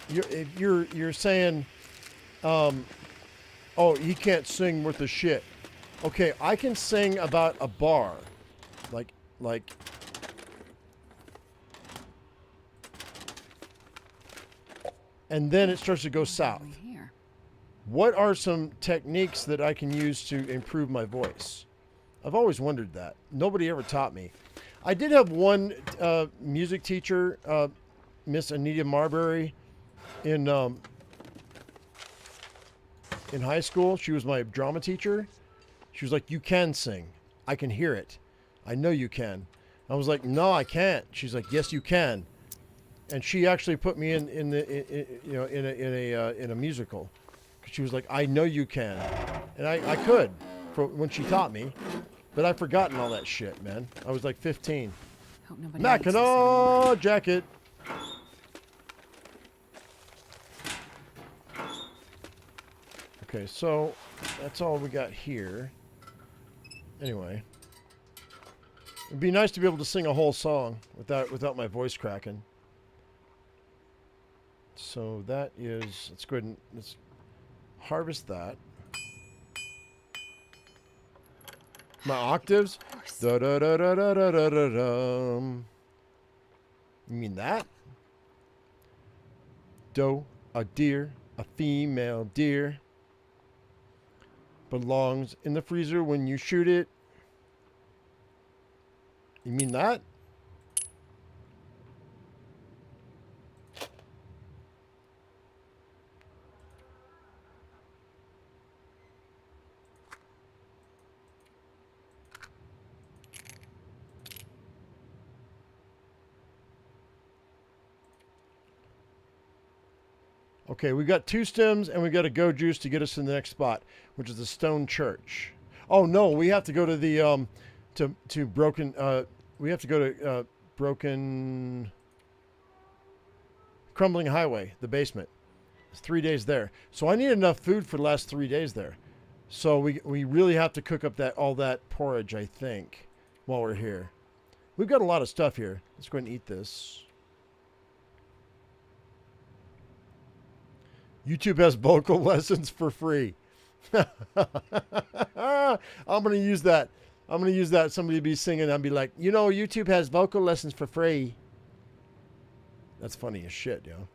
Speaker 1: You're saying, oh, he can't sing worth a shit. Okay, I can sing about a bar, like. And then it starts to go south. What are some techniques that I can use to improve my voice? I've always wondered that. Nobody ever taught me. I did have one music teacher, Miss Anita Marbury, in high school. She was my drama teacher. She was like, "You can sing. I can hear it. I know you can." I was like, "No, I can't." She's like, "Yes, you can." And she actually put me in a musical. She was like, "I know you can," and I could, when she taught me, but I've forgotten all that shit, man. I was like 15. Mackinac jacket. Okay, so that's all we got here. Anyway. It'd be nice to be able to sing a whole song without my voice cracking. So that is, let's go ahead and let's harvest that. My octaves? Da da da da da da da da da. You mean that? Doe, a deer, a female deer. Belongs in the freezer when you shoot it. You mean that? Okay, we got 2 stems and we got a go juice to get us to the next spot, which is the stone church. Oh no, we have to go to the to broken we have to go to broken crumbling highway, the basement. It's 3 days there. So I need enough food for the last 3 days there. So we really have to cook up all that porridge, I think, while we're here. We've got a lot of stuff here. Let's go ahead and eat this. YouTube has vocal lessons for free. I'm going to use that. I'm going to use that. Somebody be singing. I'll be like, you know, YouTube has vocal lessons for free. That's funny as shit, yo.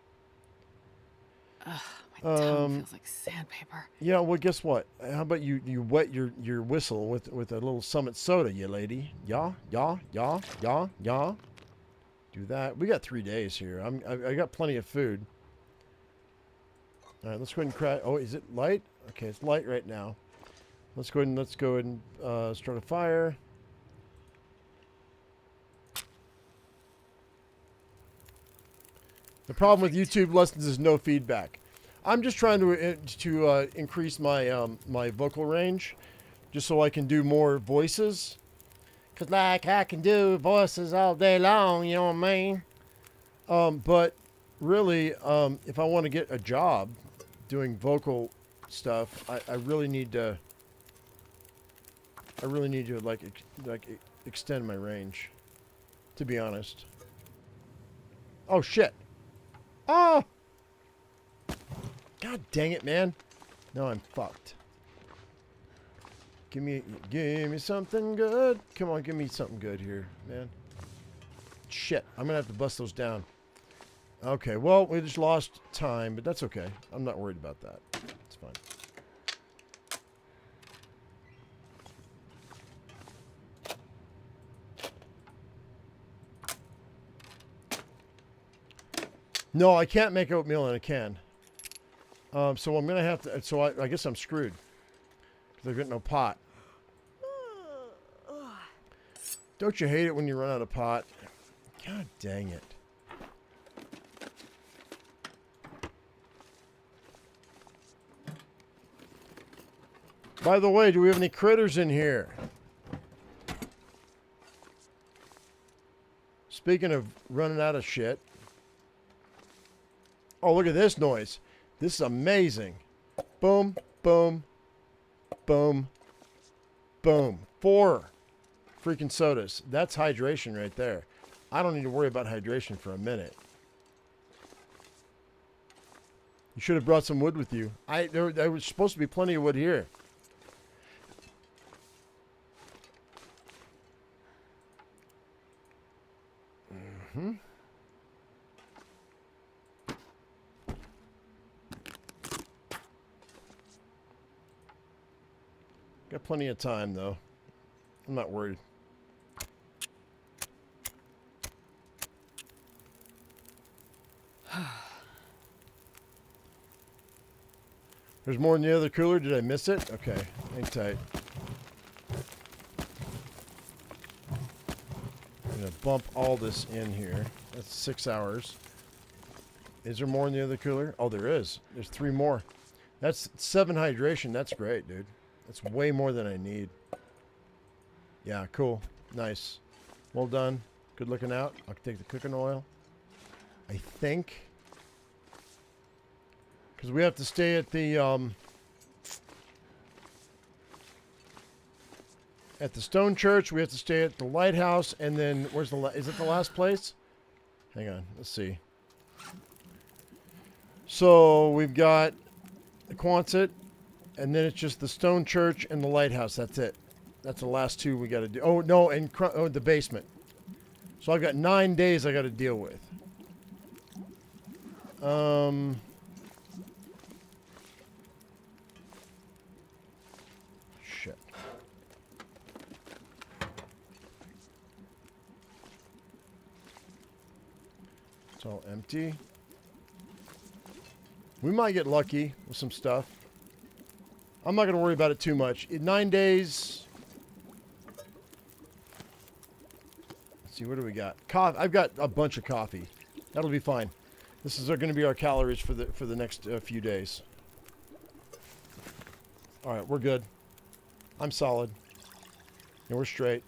Speaker 2: Ugh, my tongue feels like sandpaper.
Speaker 1: Yeah, well, guess what? How about you wet your whistle with a little Summit soda, you lady? Yeah. Do that. We got 3 days here. I got plenty of food. All right, let's go ahead and crack. Oh, is it light? Okay, it's light right now. Let's go ahead and start a fire. The problem with YouTube lessons is no feedback. I'm just trying to increase my my vocal range, just so I can do more voices. Cause like I can do voices all day long, you know what I mean? But really, if I want to get a job doing vocal stuff, I really need to. I really need to like extend my range, to be honest. Oh shit! Oh! God dang it, man! Now I'm fucked. Give me something good. Come on, give me something good here, man. Shit, I'm gonna have to bust those down. Okay, well, we just lost time, but that's okay. I'm not worried about that. It's fine. No, I can't make oatmeal in a can. So I'm gonna have to. So I guess I'm screwed because I've got no pot. Don't you hate it when you run out of pot? God dang it! By the way, do we have any critters in here? Speaking of running out of shit. Oh, look at this noise. This is amazing. Boom, boom, boom, boom. 4 freaking sodas. That's hydration right there. I don't need to worry about hydration for a minute. You should have brought some wood with you. There was supposed to be plenty of wood here. Mm-hmm. Got plenty of time, though. I'm not worried. There's more in the other cooler. Did I miss it? Okay. Hang tight. I'm going to bump all this in here. That's 6 hours. Is there more in the other cooler? Oh, there is. There's 3 more. That's 7 hydration. That's great, dude. That's way more than I need. Yeah, cool. Nice. Well done. Good looking out. I'll take the cooking oil. I think. Because we have to stay at the at the stone church. We have to stay at the lighthouse, and then where's the? Is it the last place? Hang on, let's see. So we've got the Quonset, and then it's just the stone church and the lighthouse. That's it. That's the last two we got to do. Oh no, and the basement. So I've got 9 days I got to deal with. Shit. It's all empty. We might get lucky with some stuff. I'm not going to worry about it too much. In 9 days... Let's see, what do we got? I've got a bunch of coffee. That'll be fine. This is going to be our calories for the next few days. All right, we're good. I'm solid. And we're straight.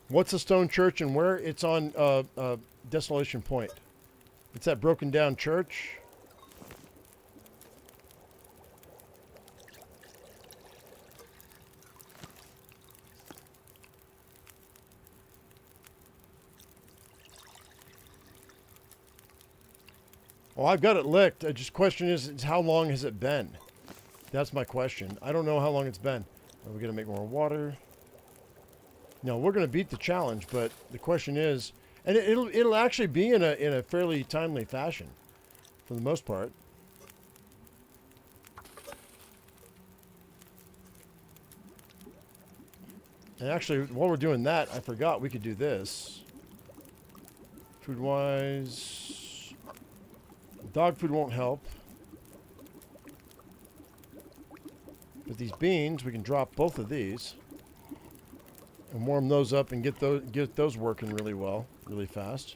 Speaker 1: What's a stone church and where? It's on Desolation Point. It's that broken down church. Oh, I've got it licked. The just question is how long has it been? That's my question. I don't know how long it's been. Are we going to make more water? No, we're going to beat the challenge, but the question is, and it'll actually be in a fairly timely fashion, for the most part. And actually, while we're doing that, I forgot we could do this. Food-wise, dog food won't help. But these beans, we can drop both of these. And warm those up and get those working really well, really fast.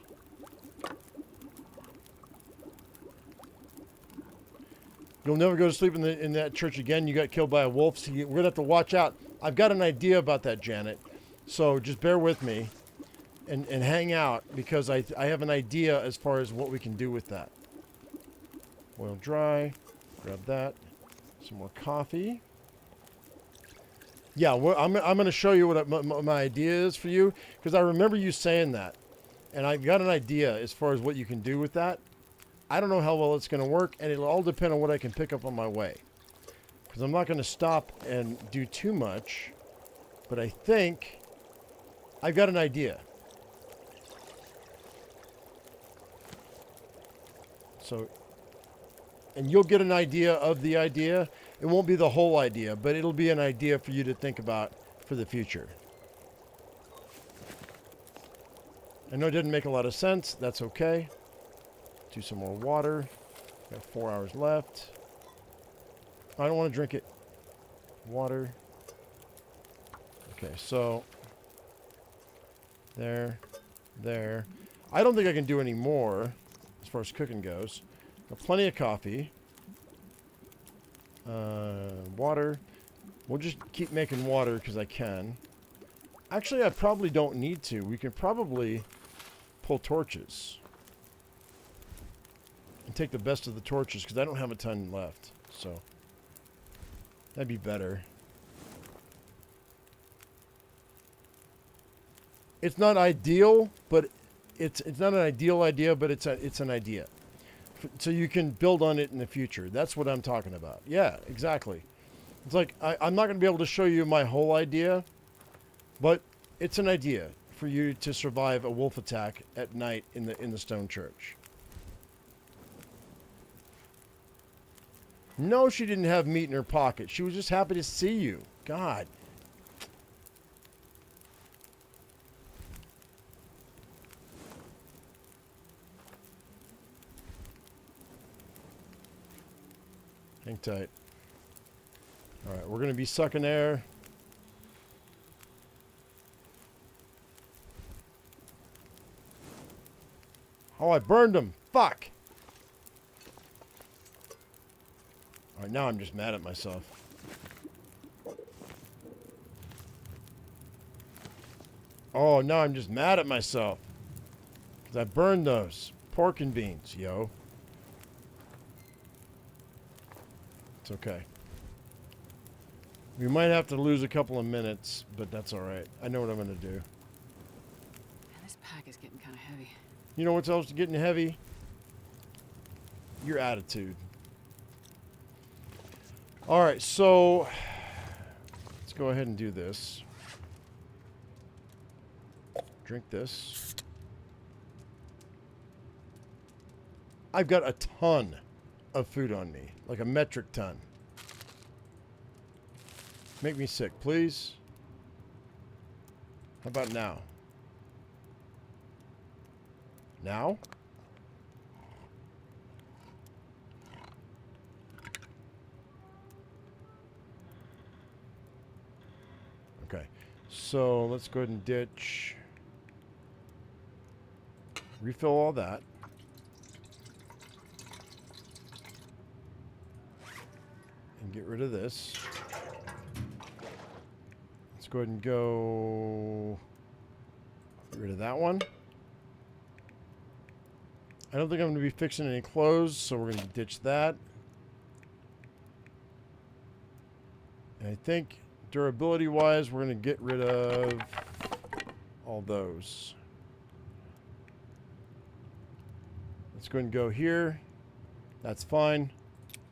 Speaker 1: You'll never go to sleep in that church again. You got killed by a wolf. So we're gonna have to watch out. I've got an idea about that, Janet. So just bear with me and hang out because I have an idea as far as what we can do with that. Oil dry. Grab that. Some more coffee. Yeah, I'm going to show you what my idea is for you, because I remember you saying that, and I've got an idea as far as what you can do with that. I don't know how well it's going to work, and it'll all depend on what I can pick up on my way, because I'm not going to stop and do too much, but I think I've got an idea. So, and you'll get an idea of the idea. It won't be the whole idea, but it'll be an idea for you to think about for the future. I know it didn't make a lot of sense. That's okay. Do some more water. Got 4 hours left. I don't want to drink it. Water. Okay, so there. I don't think I can do any more as far as cooking goes. Got plenty of coffee. Water. We'll just keep making water because I can. Actually, I probably don't need to. We can probably pull torches. And take the best of the torches because I don't have a ton left. So, that'd be better. It's not ideal, but it's not an ideal idea, but it's an idea. So you can build on it in the future. That's what I'm talking about. Yeah, exactly. It's like, I'm not going to be able to show you my whole idea, but it's an idea for you to survive a wolf attack at night in the stone church. No, she didn't have meat in her pocket. She was just happy to see you. God. Hang tight. All right, we're going to be sucking air. Oh, I burned him. Fuck. All right, now I'm just mad at myself. Oh, now I'm just mad at myself. 'Cause I burned those. Pork and beans, yo. It's okay. We might have to lose a couple of minutes, but that's alright. I know what I'm going to do.
Speaker 2: Man, this pack is getting kind of heavy.
Speaker 1: You know what's else getting heavy? Your attitude. Alright, so let's go ahead and do this. Drink this. I've got a ton of food on me. Like a metric ton. Make me sick, please. How about now? Now? Okay. So let's go ahead and ditch. Refill all that. And get rid of this. Let's go ahead and go. Get rid of that one. I don't think I'm going to be fixing any clothes, so we're going to ditch that. And I think durability-wise, we're going to get rid of all those. Let's go ahead and go here. That's fine.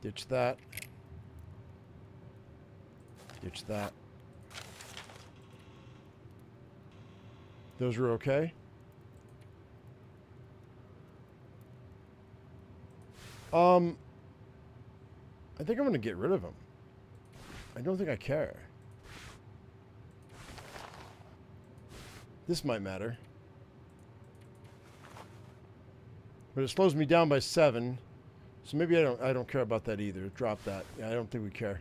Speaker 1: Ditch that. Ditch that. Those are okay. I think I'm going to get rid of them. I don't think I care. This might matter. But it slows me down by 7. So maybe I don't care about that either. Drop that. Yeah, I don't think we care.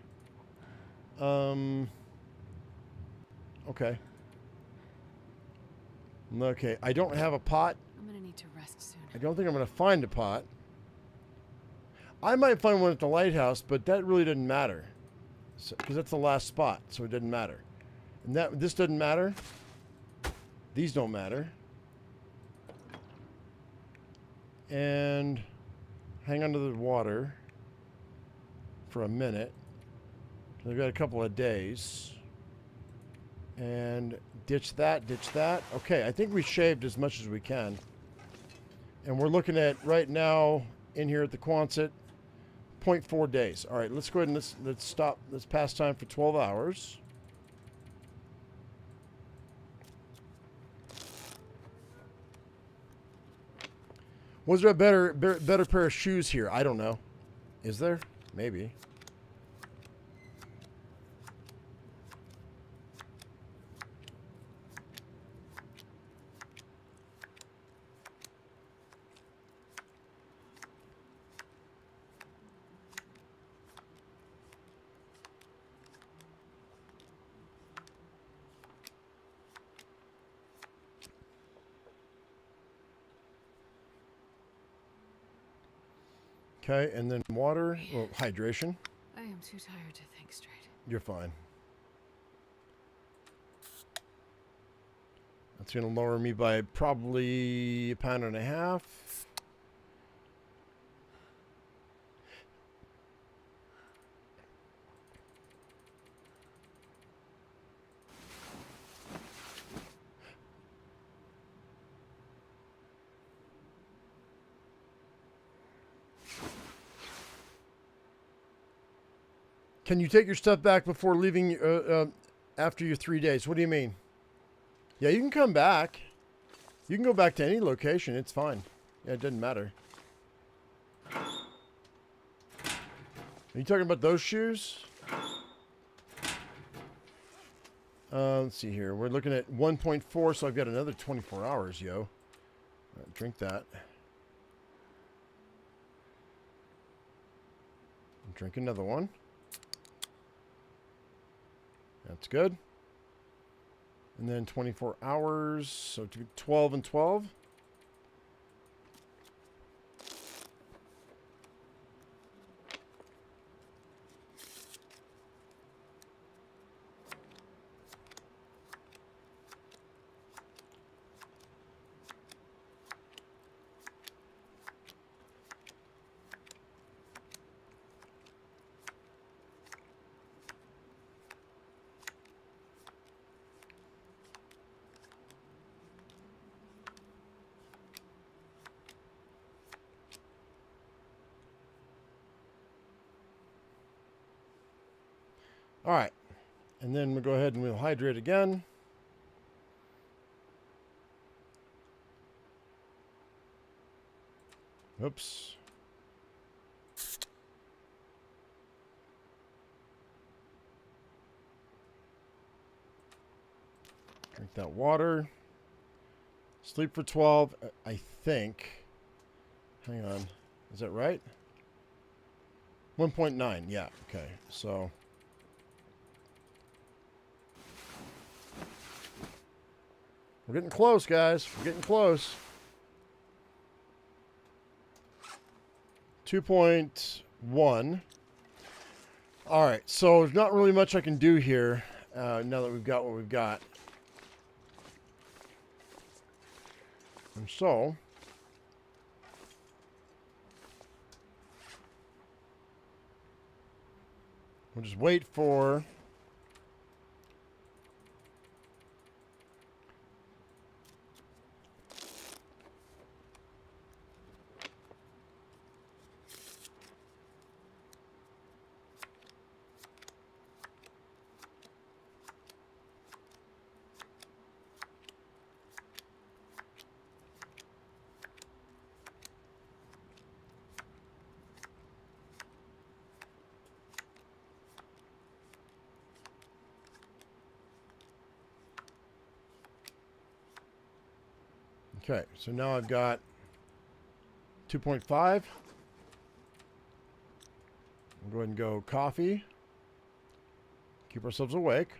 Speaker 1: Okay. Okay, I don't have a pot.
Speaker 2: I'm gonna need to rest soon.
Speaker 1: I don't think I'm going to find a pot. I might find one at the lighthouse, but that really doesn't matter. Because that's the last spot, so it doesn't matter. And this doesn't matter. These don't matter. And hang on to the water for a minute. I've got a couple of days. And ditch that, ditch that. Okay, I think we shaved as much as we can. And we're looking at, right now, in here at the Quonset, 0.4 days. All right, let's go ahead and let's stop. Let's pass time for 12 hours. Was there a better pair of shoes here? I don't know. Is there? Maybe. Okay, and then water, well, hydration.
Speaker 2: I am too tired to think straight.
Speaker 1: You're fine. That's going to lower me by probably 1.5 pounds. Can you take your stuff back before leaving after your 3 days? What do you mean? Yeah, you can come back. You can go back to any location. It's fine. Yeah, it doesn't matter. Are you talking about those shoes? Let's see here. We're looking at 1.4, so I've got another 24 hours, yo. All right, drink that. Drink another one. That's good. And then 24 hours, so 12 and 12. All right. And then we'll go ahead and we'll hydrate again. Oops. Drink that water. Sleep for 12, I think. Hang on. Is that right? 1.9, yeah, okay. So we're getting close, guys. We're getting close. 2.1. All right, so there's not really much I can do here now that we've got what we've got. And so we'll just wait for okay, so now I've got 2.5. We'll go ahead and go coffee. Keep ourselves awake.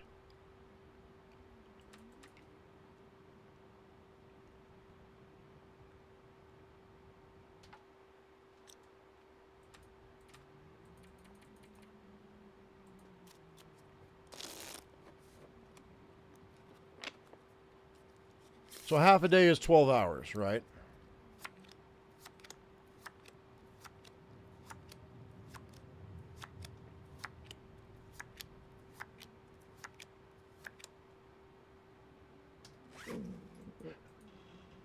Speaker 1: So half a day is 12 hours, right?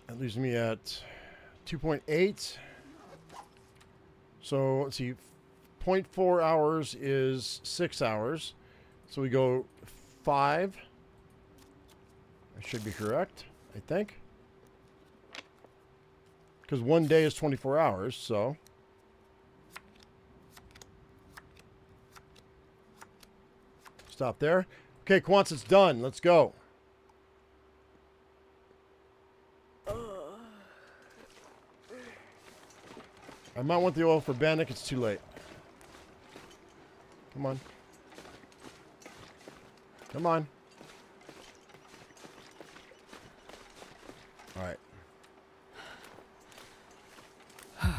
Speaker 1: That leaves me at 2.8. So let's see, 0.4 hours is 6 hours. So we go 5. I should be correct, I think. Because one day is 24 hours, so. Stop there. Okay, Quants, it's done. Let's go. I might want the oil for Bannock. It's too late. Come on. Come on. All right.
Speaker 2: That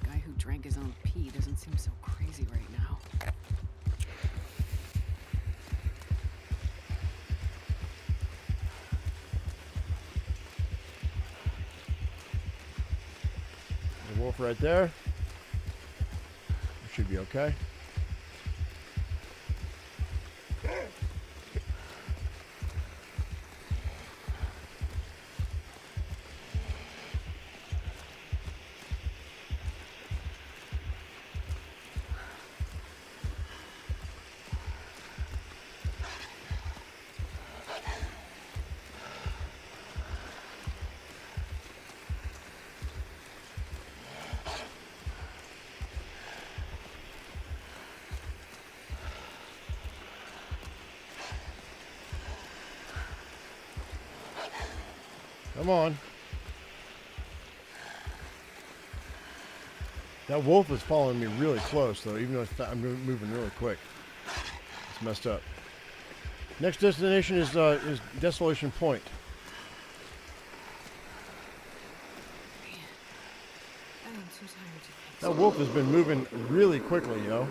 Speaker 2: guy who drank his own pee doesn't seem so crazy right now.
Speaker 1: There's a wolf right there. Should be okay. Come on. That wolf is following me really close, though, even though I'm moving really quick. It's messed up. Next destination is Desolation Point.
Speaker 2: Man, I am too tired to think.
Speaker 1: That wolf has been moving really quickly, yo.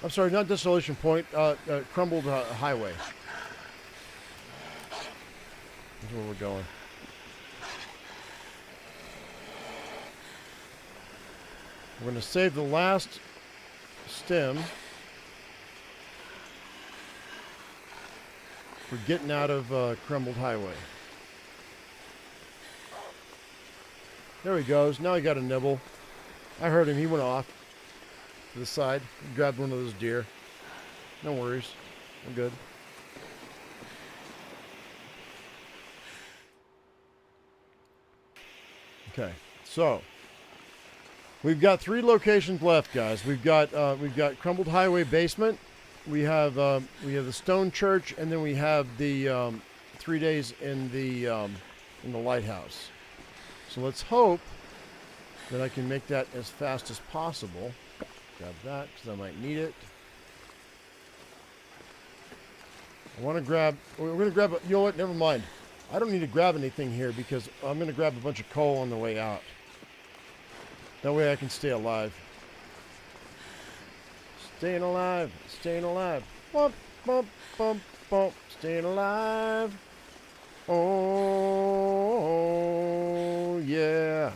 Speaker 1: I'm sorry, not Desolation Point, Crumbled Highway. That's where we're going. We're going to save the last stem. for getting out of Crumbled Highway. There he goes. Now he got a nibble. I heard him. He went off to the side. Grabbed one of those deer. No worries. I'm good. Okay, so we've got 3 locations left, guys. We've got Crumbled Highway basement. We have the Stone Church, and then we have the 3 days in the lighthouse. So let's hope that I can make that as fast as possible. Grab that because I might need it. I want to grab. We're going to grab. You know what? Never mind. I don't need to grab anything here because I'm going to grab a bunch of coal on the way out. That way I can stay alive. Staying alive. Staying alive. Bump, bump, bump, bump. Staying alive. Oh, yeah.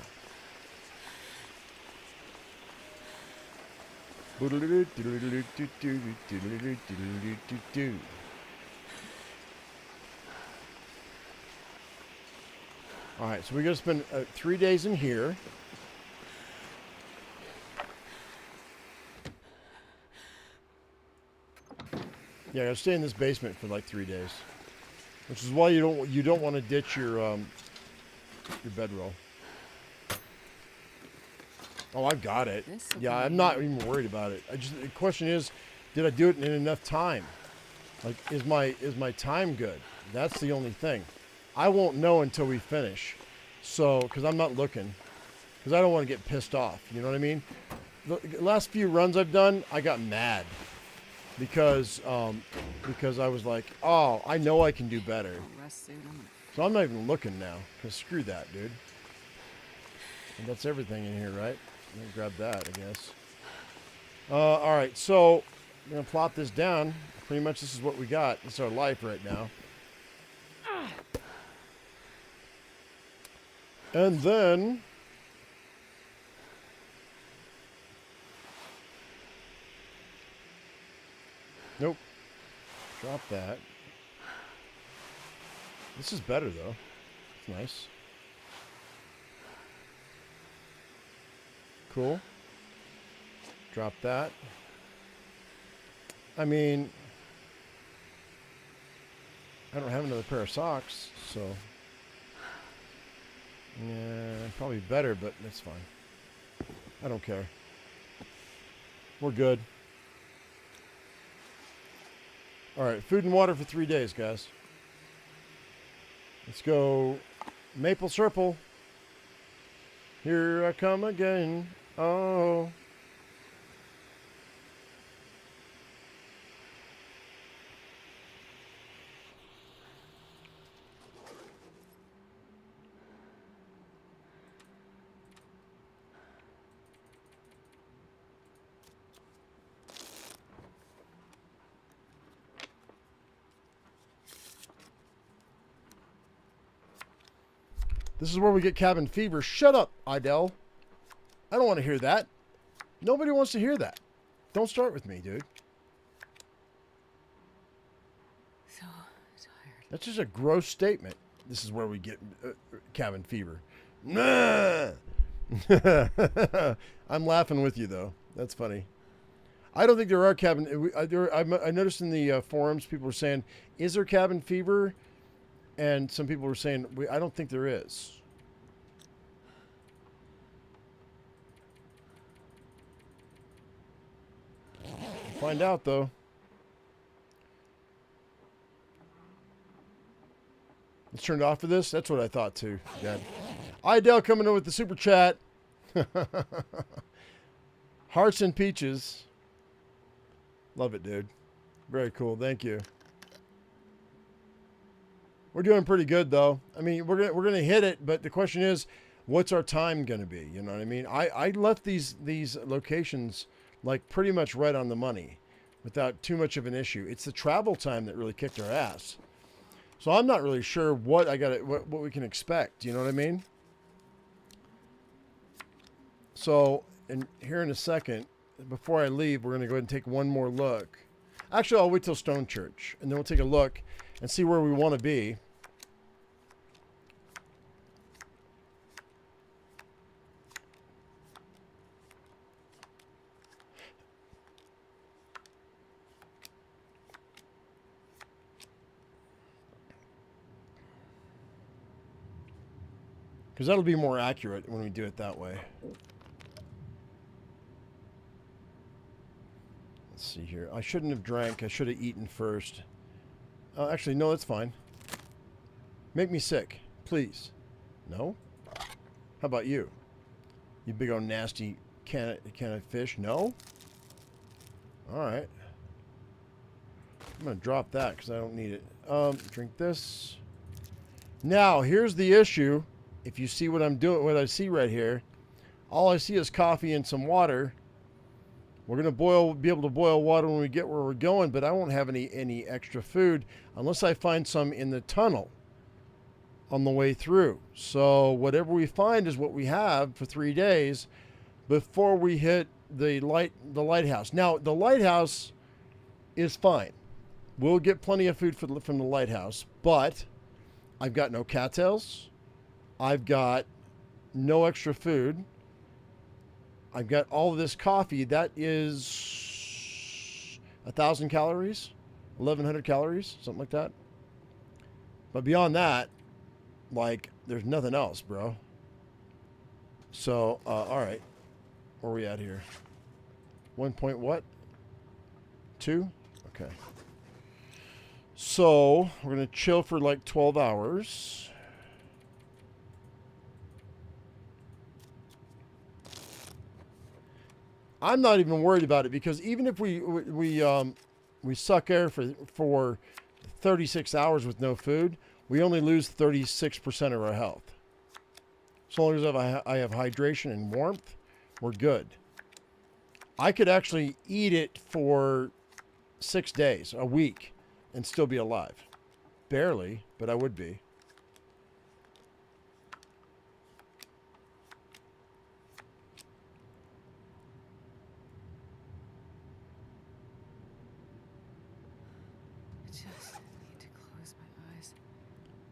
Speaker 1: All right, so we're going to spend 3 days in here. Yeah, I gotta stay in this basement for like 3 days, which is why you don't want to ditch your bedroll. Oh, I've got it. Yeah, I'm not even worried about it. The question is, did I do it in enough time? Like, is my time good? That's the only thing. I won't know until we finish. So, because I'm not looking, because I don't want to get pissed off. You know what I mean? The last few runs I've done, I got mad because I was like, oh, I know I can do better. So I'm not even looking now, because screw that, dude. And that's everything in here, right? I'm going to grab that, I guess. All right, so I'm going to plop this down. Pretty much this is what we got. This is our life right now. And then... Nope. Drop that. This is better, though. It's nice. Cool. Drop that. I mean, I don't have another pair of socks, so yeah, probably better, but that's fine. I don't care. We're good. All right, food and water for 3 days, guys. Let's go maple syrup. Here I come again. Oh. This is where we get cabin fever. Shut up, Idell. I don't want to hear that. Nobody wants to hear that. Don't start with me, dude.
Speaker 2: So tired.
Speaker 1: That's just a gross statement. This is where we get cabin fever. Nah. I'm laughing with you, though. That's funny. I don't think there are cabin... I noticed in the forums, people were saying, is there cabin fever? And some people were saying, I don't think there is. We'll find out, though. Let's turn it off for this. That's what I thought, too, Dad. Idell coming in with the super chat. Hearts and peaches. Love it, dude. Very cool. Thank you. We're doing pretty good, though. I mean, we're gonna hit it, but the question is, what's our time gonna be? You know what I mean? I left these locations like pretty much right on the money, without too much of an issue. It's the travel time that really kicked our ass. So I'm not really sure what what we can expect. You know what I mean? So, here in a second, before I leave, we're gonna go ahead and take one more look. Actually, I'll wait till Stone Church, and then we'll take a look and see where we want to be. Because that'll be more accurate when we do it that way. Let's see here. I shouldn't have drank. I should have eaten first. Actually, no, that's fine. Make me sick, please. No? How about you? You big old nasty can of fish? No? Alright. I'm going to drop that because I don't need it. Drink this. Now, here's the issue. If you see what I'm doing, what I see right here, all I see is coffee and some water. We're gonna be able to boil water when we get where we're going, but I won't have any extra food unless I find some in the tunnel on the way through. So whatever we find is what we have for 3 days before we hit the lighthouse. Now the lighthouse is fine. We'll get plenty of food from the lighthouse, but I've got no cattails. I've got no extra food. I've got all of this coffee. That is 1,000 calories, 1,100 calories, something like that. But beyond that, like, there's nothing else, bro. So, all right. Where are we at here? 1 point what? 2? Okay. So, we're going to chill for like 12 hours. I'm not even worried about it because even if we suck air for 36 hours with no food, we only lose 36% of our health. As long as I have hydration and warmth, we're good. I could actually eat it for 6 days, a week, and still be alive. Barely, but I would be.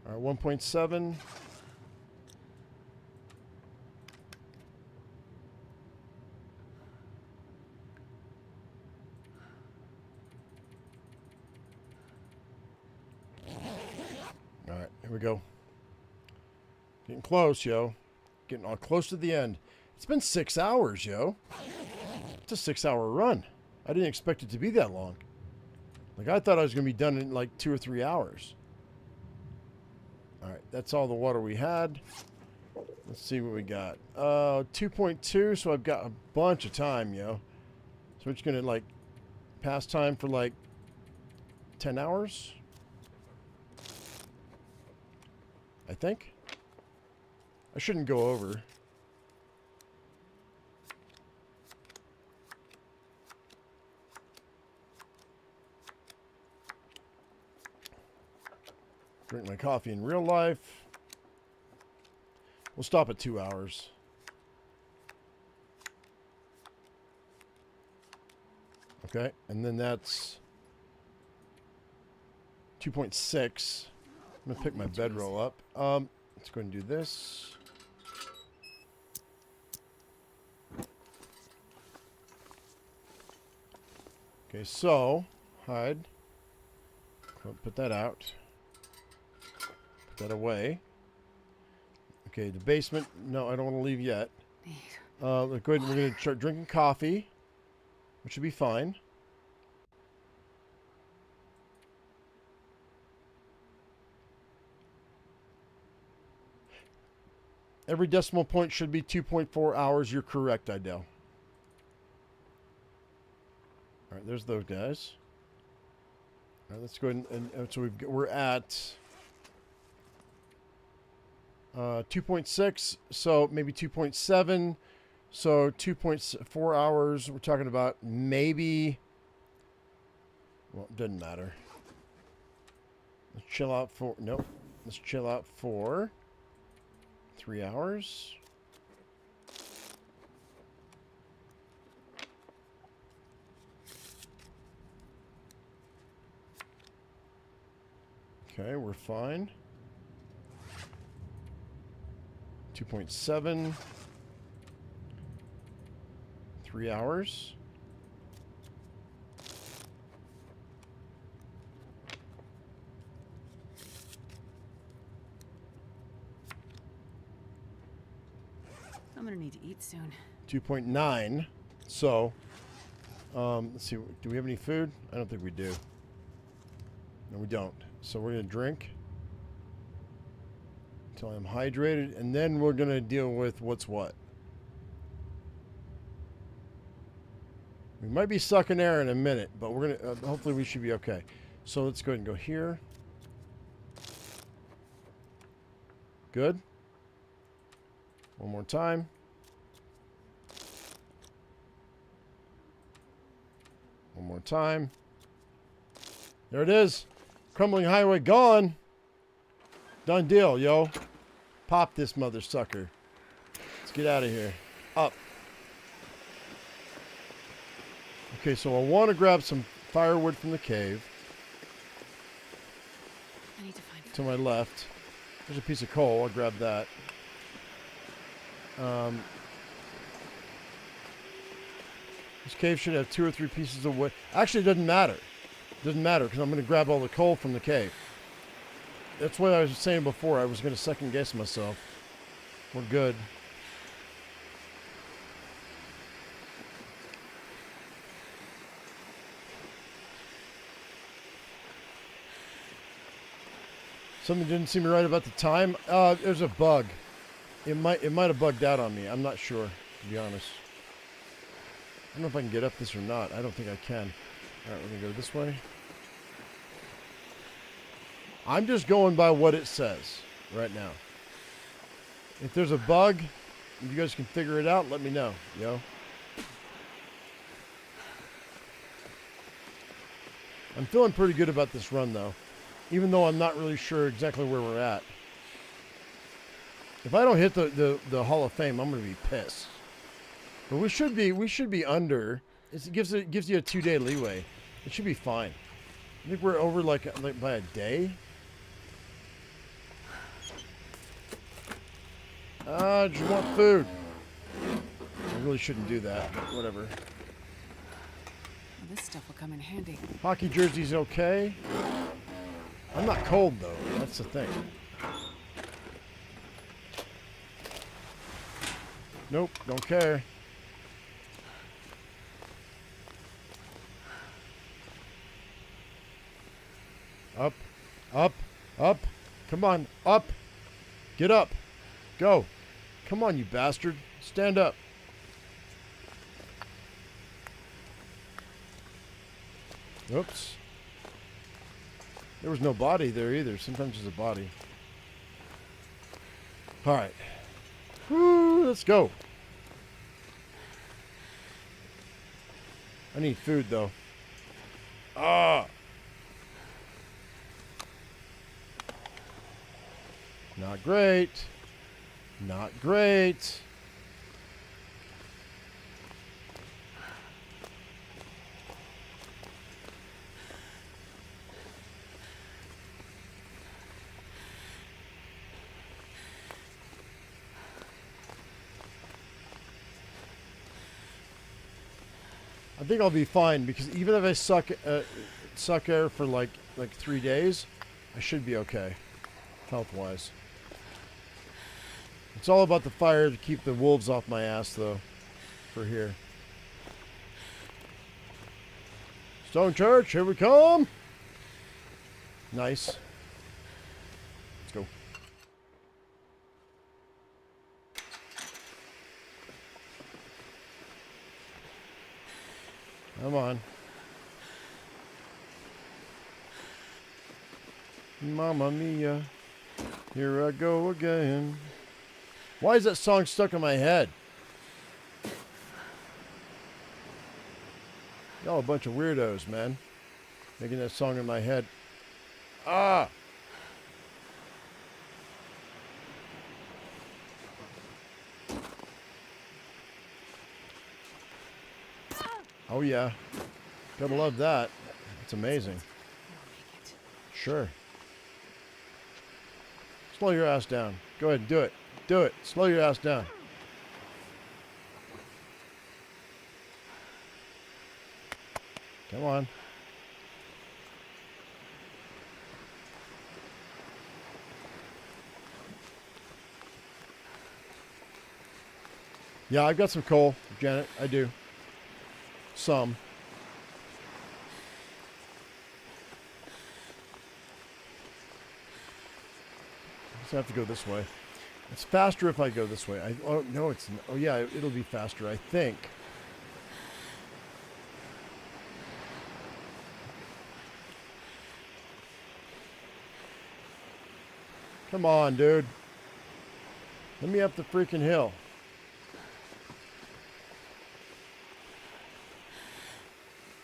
Speaker 1: All right, 1.7. All right, here we go. Getting close, yo. Getting all close to the end. It's been 6 hours, yo. It's a 6-hour run. I didn't expect it to be that long. Like, I thought I was going to be done in like 2 or 3 hours. All right, that's all the water we had. Let's see what we got. 2.2, so I've got a bunch of time, yo. So we're just going to, like, pass time for, like, 10 hours? I think. I shouldn't go over. Drink my coffee in real life. We'll stop at 2 hours. Okay, and then that's 2.6. I'm gonna pick my bedroll up. Let's go ahead and do this. Okay, so hide. Put that out. Put that away. Okay, the basement. No, I don't want to leave yet. Go ahead. We're going to start drinking coffee, which should be fine. Every decimal point should be 2.4 hours. You're correct, Idell. All right, there's those guys. All right, let's go ahead and so we're at 2.6, so maybe 2.7, so 2.4 hours. We're talking about maybe, well, it doesn't matter. Let's chill out for, nope. Let's chill out for 3 hours. Okay, we're fine. 2.7. 3 hours.
Speaker 2: I'm gonna need to eat soon.
Speaker 1: 2.9. So, let's see. Do we have any food? I don't think we do. No, we don't. So we're gonna drink until I'm hydrated, and then we're gonna deal with what's what. We might be sucking air in a minute, but we're gonna. Hopefully, we should be okay. So let's go ahead and go here. Good. One more time. One more time. There it is. Crumbling highway gone. Done deal, yo. Pop this mother sucker. Let's get out of here. Up. Okay, so I want to grab some firewood from the cave.
Speaker 2: I need to find food.
Speaker 1: To my left. There's a piece of coal. I'll grab that. This cave should have 2 or 3 pieces of wood. Actually, it doesn't matter. It doesn't matter because I'm going to grab all the coal from the cave. That's what I was saying before. I was going to second guess myself. We're good. Something didn't seem right about the time. There's a bug. It might have bugged out on me. I'm not sure, to be honest. I don't know if I can get up this or not. I don't think I can. All right, we're going to go this way. I'm just going by what it says right now. If there's a bug, if you guys can figure it out, let me know, yo. I'm feeling pretty good about this run, though. Even though I'm not really sure exactly where we're at. If I don't hit the Hall of Fame, I'm going to be pissed. But we should be under. It gives you a 2-day leeway. It should be fine. I think we're over like by a day. Do you want food? I really shouldn't do that, but whatever.
Speaker 2: Well, this stuff will come in handy.
Speaker 1: Hockey jersey's okay. I'm not cold though. That's the thing. Nope, don't care. Up, up, up. Come on, up. Get up. Go. Come on, you bastard. Stand up. Oops. There was no body there either. Sometimes there's a body. All right. Woo, let's go. I need food, though. Ah. Not great. Not great. I think I'll be fine because even if I suck air for like 3 days, I should be okay, health-wise. It's all about the fire to keep the wolves off my ass, though, for here. Stone Church, here we come. Nice. Let's go. Come on. Mamma mia, here I go again. Why is that song stuck in my head? Y'all a bunch of weirdos, man. Making that song in my head. Ah! Oh yeah. Gotta love that. It's amazing. Sure. Slow your ass down. Go ahead and do it. Do it. Slow your ass down. Come on. Yeah, I've got some coal, Janet. I do. Some. I just have to go this way. It's faster if I go this way. Oh, no, it's... Oh, yeah, it'll be faster, I think. Come on, dude. Let me up the freaking hill.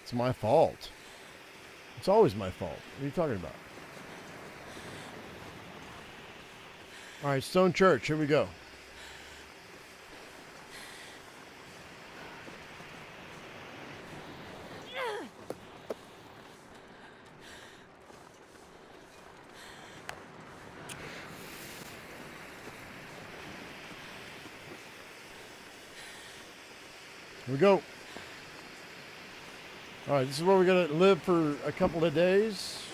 Speaker 1: It's my fault. It's always my fault. What are you talking about? All right, Stone Church. Here we go. Here we go. All right, this is where we're going to live for a couple of days.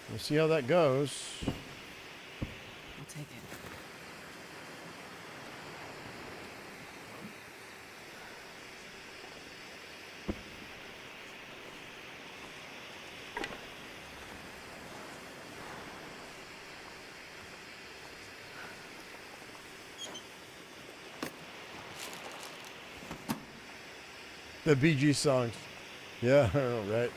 Speaker 1: We'll see how that goes.
Speaker 2: I'll take it.
Speaker 1: The Bee Gees songs. Yeah, I know, right?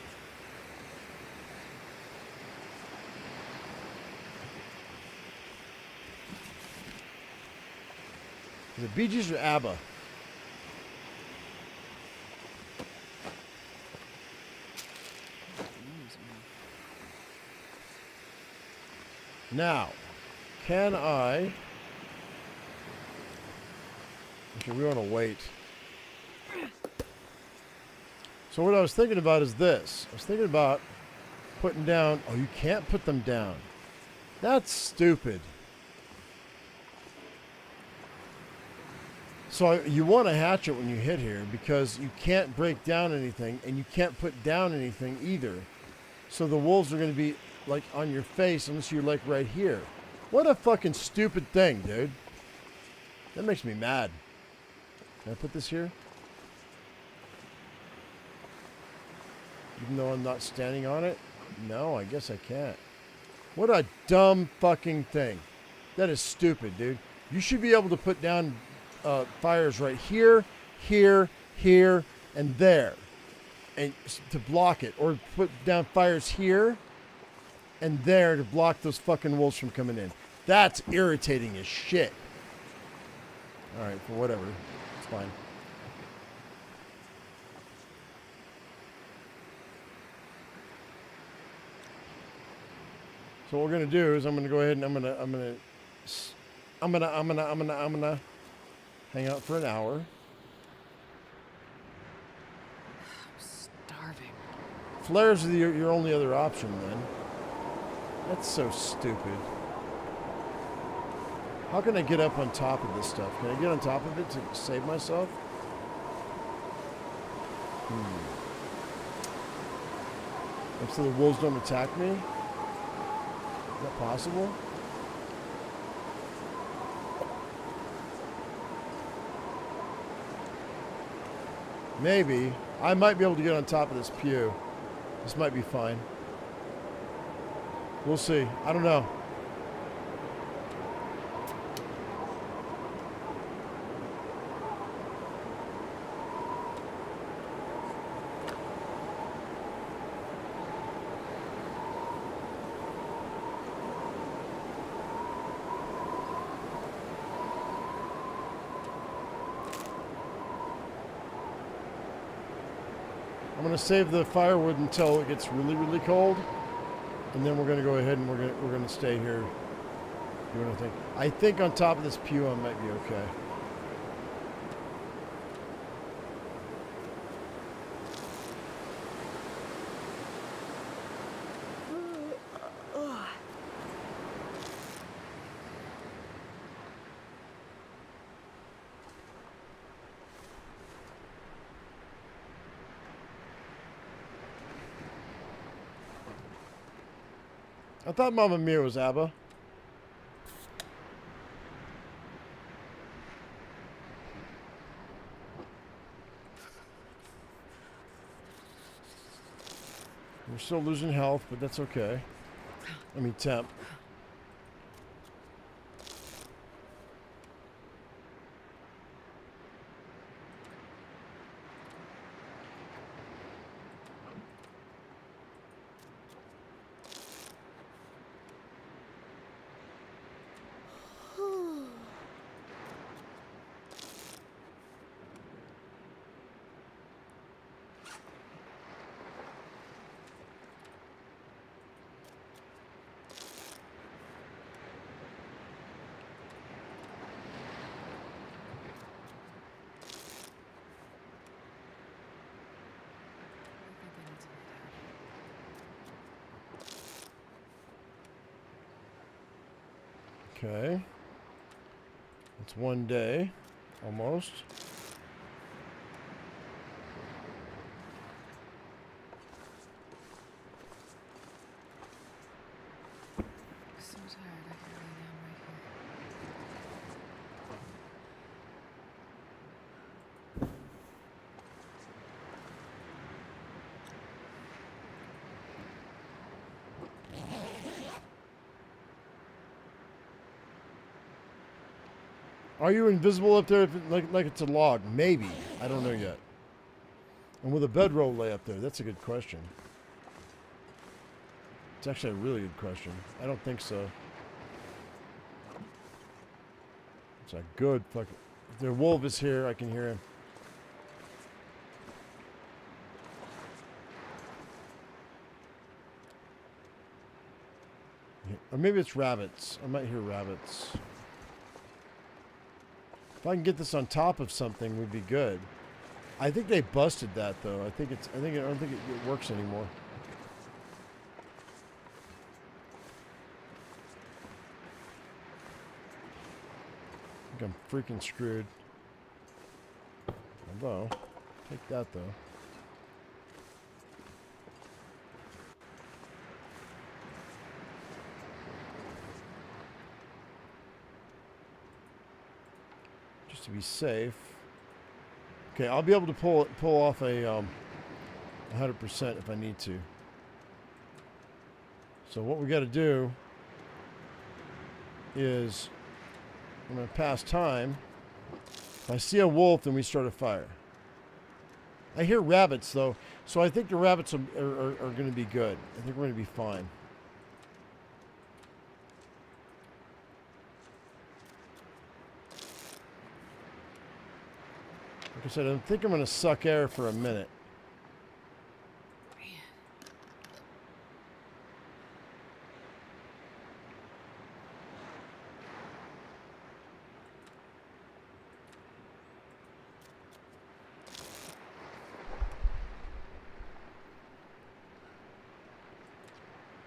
Speaker 1: Is it Bee Gees or ABBA? Now, can I... Actually, we want to wait. So what I was thinking about is this. I was thinking about putting down... Oh, you can't put them down. That's stupid. So you want a hatchet when you hit here because you can't break down anything and you can't put down anything either. So the wolves are going to be like on your face unless you're like right here. What a fucking stupid thing, dude. That makes me mad. Can I put this here? Even though I'm not standing on it? No, I guess I can't. What a dumb fucking thing. That is stupid, dude. You should be able to put down fires right here, here, here, and there. And to block it. Or put down fires here and there to block those fucking wolves from coming in. That's irritating as shit. Alright, for whatever. It's fine. So what we're gonna do is I'm gonna go ahead and I'm gonna hang out for an hour.
Speaker 2: I'm starving.
Speaker 1: Flares are your only other option then. That's so stupid. How can I get up on top of this stuff? Can I get on top of it to save myself? Like so the wolves don't attack me? Is that possible? Maybe. I might be able to get on top of this pew. This might be fine. We'll see. I don't know. I'm going to save the firewood until it gets really, really cold. And then we're going to go ahead and we're going to stay here doing a thing. I think on top of this pew I might be okay. I thought Mamma Mia was ABBA. We're still losing health, but that's okay. I mean, temp. Okay. It's one day, almost.
Speaker 2: So tired, I could lay down right here.
Speaker 1: Are you invisible up there if it, like it's a log? Maybe. I don't know yet. And will the bedroll lay up there? That's a good question. It's actually a really good question. I don't think so. It's a good fucking... If their wolf is here, I can hear him. Or maybe it's rabbits. I might hear rabbits. If I can get this on top of something, would be good. I think they busted that though. I don't think it works anymore. I think I'm freaking screwed. Although, take that though. To be safe. Okay, I'll be able to pull off a 100% if I need to. So what we got to do is I'm going to pass time. If I see a wolf, then we start a fire. I hear rabbits though, so I think the rabbits are going to be good. I think we're going to be fine. Like I said, I think I'm going to suck air for a minute.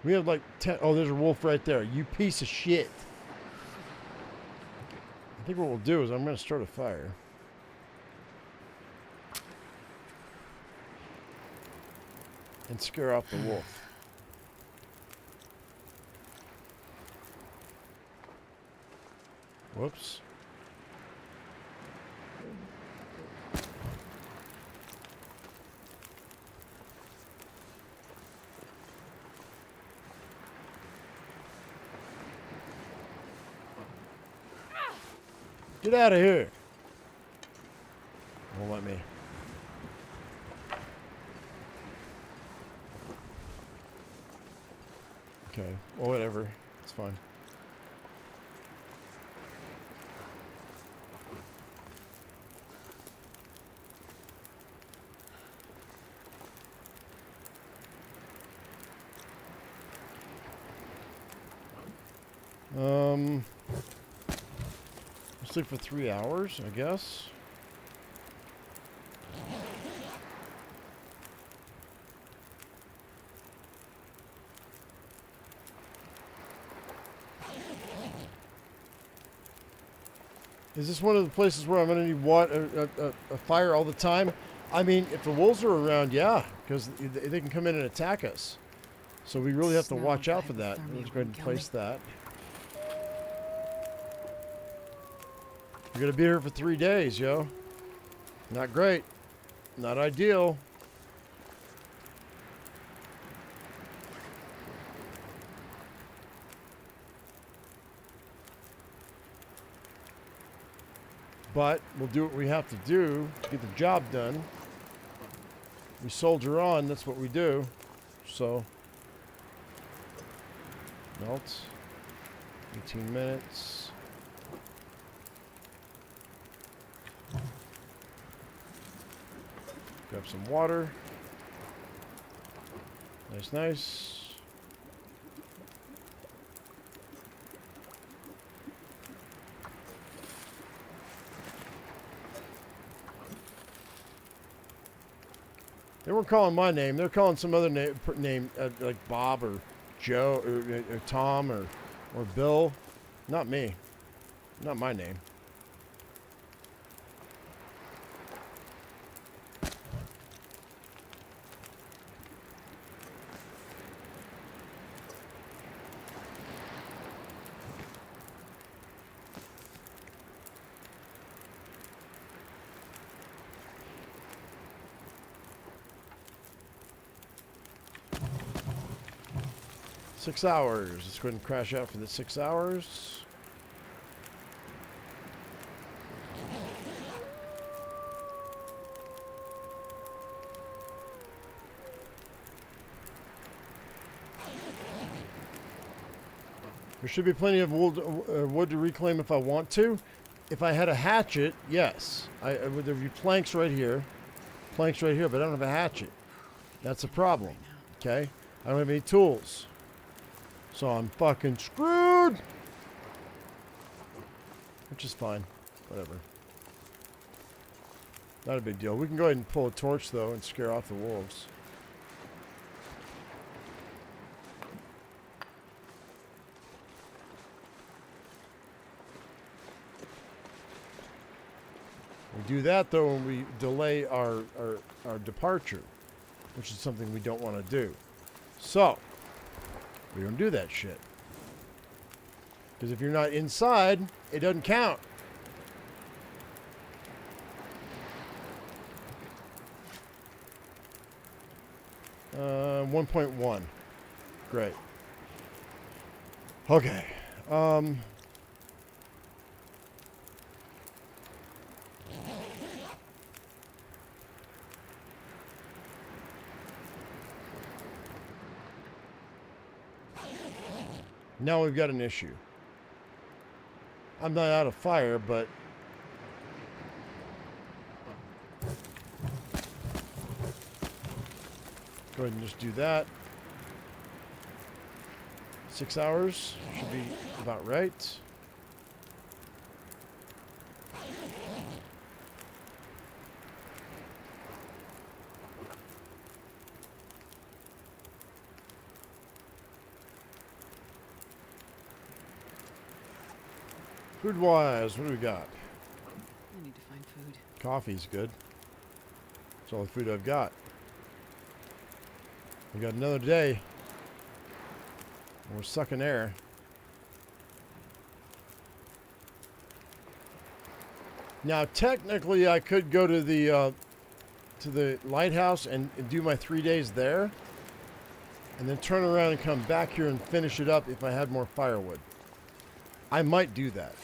Speaker 1: We have like 10... Oh, there's a wolf right there. You piece of shit. I think what we'll do is I'm going to start a fire. And scare off the wolf. Whoops. Get out of here. Won't let me. Okay, well, whatever. It's fine. Sleep for 3 hours, I guess. Is this one of the places where I'm going to need a fire all the time? I mean, if the wolves are around, yeah, because they can come in and attack us. So we really have to
Speaker 2: Smell
Speaker 1: watch
Speaker 2: of
Speaker 1: out for that.
Speaker 2: hypothermia
Speaker 1: Let's go ahead and
Speaker 2: wouldn't kill
Speaker 1: place
Speaker 2: me.
Speaker 1: that. We're going to be here for 3 days, yo. Not great. Not ideal. But we'll do what we have to do to get the job done. We soldier on, that's what we do. So, melt. 18 minutes. Grab some water. Nice, nice. They weren't calling my name. They're calling some other name like Bob or Joe or Tom or Bill. Not me. Not my name. Six hours. Let's go ahead and crash out for the 6 hours. There should be plenty of wood to reclaim if I want to. If I had a hatchet, yes. Would there be planks right here? Planks right here, but I don't have a hatchet. That's a problem. Okay? I don't have any tools. So I'm fucking screwed. Which is fine. Whatever. Not a big deal. We can go ahead and pull a torch, though, and scare off the wolves. We do that, though, when we delay our departure, which is something we don't want to do. So, we don't do that shit. Because if you're not inside, it doesn't count. Uh, 1.1. Great. Okay. Now we've got an issue. I'm not out of fire, but go ahead and just do that. 6 hours should be about right. Food-wise, what do we got?
Speaker 2: I need to find food.
Speaker 1: Coffee's good. That's all the food I've got. We got another day. We're sucking air. Now, technically, I could go to the lighthouse and do my 3 days there, and then turn around and come back here and finish it up if I had more firewood. I might do that.